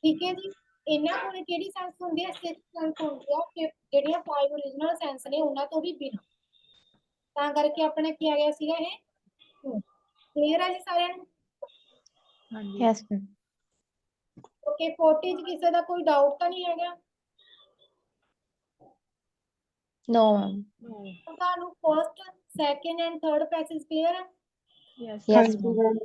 ਠੀਕ ਹੈ ਜੀ। ਇਹਨਾਂ ਕੋਲ ਕਿਹੜੀ ਸੈਂਸ ਹੁੰਦੀ ਹੈ? 6 ਸੈਂਸ ਹੁੰਦੀ ਆ ਕਿ ਜਿਹੜੀਆਂ 5 original ਸੈਂਸ ਨੇ ਉਹਨਾਂ ਤੋਂ ਵੀ ਬਿਨਾਂ। ਤਾਂ ਕਰਕੇ ਆਪਣਾ ਕੀ ਆ ਗਿਆ ਸੀਗਾ ਇਹ? ਕਲੀਅਰ ਹੈ ਜੀ ਸਾਰਿਆਂ ਨੂੰ? ਹਾਂਜੀ। Yes ma'am. ਓਕੇ 40 ਚ ਕਿਸੇ ਦਾ ਕੋਈ ਡਾਊਟ ਤਾਂ ਨਹੀਂ ਹੈਗਾ? No ma'am. ਤੁਹਾਨੂੰ first, second and third passage clear ਹੈ? Yes yes ma'am.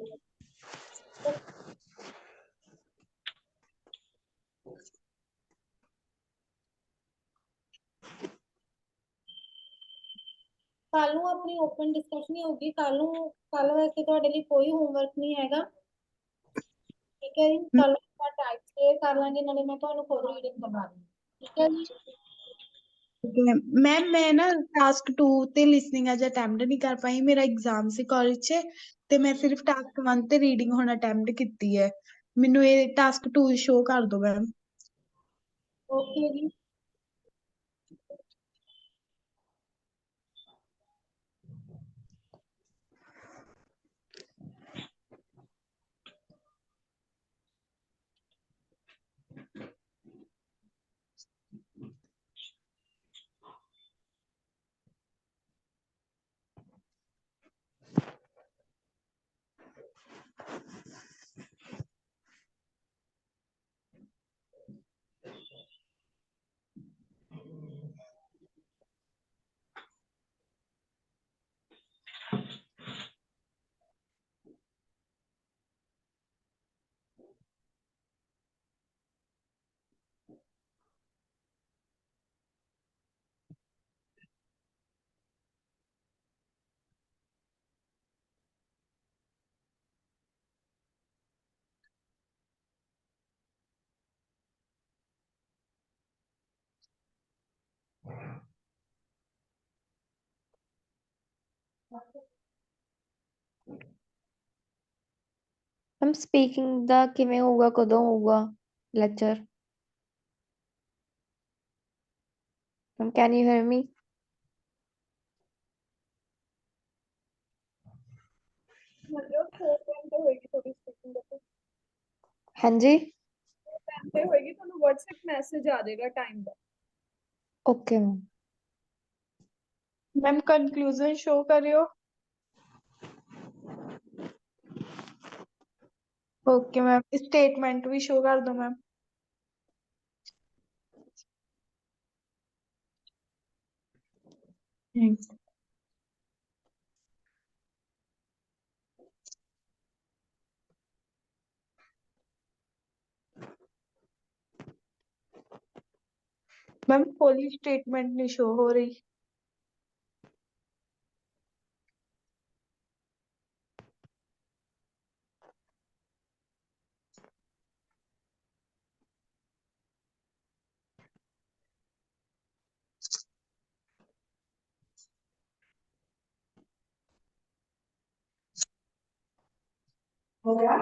ਕੱਲ ਨੂੰ ਆਪਣੀ ਓਪਨ ਡਿਸਕਸ਼ਨ ਹੀ ਹੋਊਗੀ। ਕੱਲ ਵਾਸਤੇ ਤੁਹਾਡੇ ਲਈ ਕੋਈ ਹੋਮਵਰਕ ਨਹੀਂ ਹੈਗਾ। ਠੀਕ ਹੈ ਜੀ। ਕੱਲ ਆਪਾਂ ਟਾਈਪ ਕਲੀਅਰ ਕਰ ਲਾਂਗੇ, ਨਾਲੇ ਮੈਂ ਤੁਹਾਨੂੰ ਖੁਦ ਰੀਡਿੰਗ ਕਰਵਾ ਦੂੰਗੀ। ਠੀਕ ਹੈ ਜੀ। ਮੈਮ ਮੈਂ ਨਾ ਟਾਸਕ 2 ਤੇ ਲਿਸਨਿੰਗ ਅੱਜ ਅਟੈਂਪਟ ਨਹੀਂ ਕਰ ਪਾਈ, ਮੇਰਾ ਐਗਜ਼ਾਮ ਸੀ ਕਾਲਜ 'ਚ ਤੇ ਮੈਂ ਸਿਰਫ ਟਾਸਕ 1 ਤੇ ਰੀਡਿੰਗ ਹੁਣ ਅਟੈਂਪਟ ਕੀਤੀ ਹੈ। ਮੈਨੂੰ ਇਹ ਟਾਸਕ 2 ਸ਼ੋ ਕਰ ਦਿਓ ਮੈਮ। ਓਕੇ ਜੀ। ਮੈਮ ਸਪੀਕਿੰਗ ਦਾ ਕਿਵੇਂ ਹੋਊਗਾ? ਕਦੋਂ ਹੋਊਗਾ lecture? Ma'am can you hear me? ਮਤਲਬ 4 ਟਾਈਮ ਤੇ ਹੋਏਗੀ ਤੁਹਾਡੀ ਸਪੀਕਿੰਗ ਦਾ। ਹਾਂਜੀ। ਟਾਈਮ ਤੇ ਹੋਏਗੀ, ਤੁਹਾਨੂੰ WhatsApp ਮੈਸੇਜ ਆ ਜਾਏਗਾ ਟਾਈਮ ਦਾ। Okay ma'am. Ma'am conclusion show ਕਰਿਓ। Okay ma'am. ਸਟੇਟਮੈਂਟ ਵੀ ਸ਼ੋ ਕਰ ਦਿਓ ਮੈਮ। मैम फुली स्टेटमेंट नहीं शो हो रही। हो गया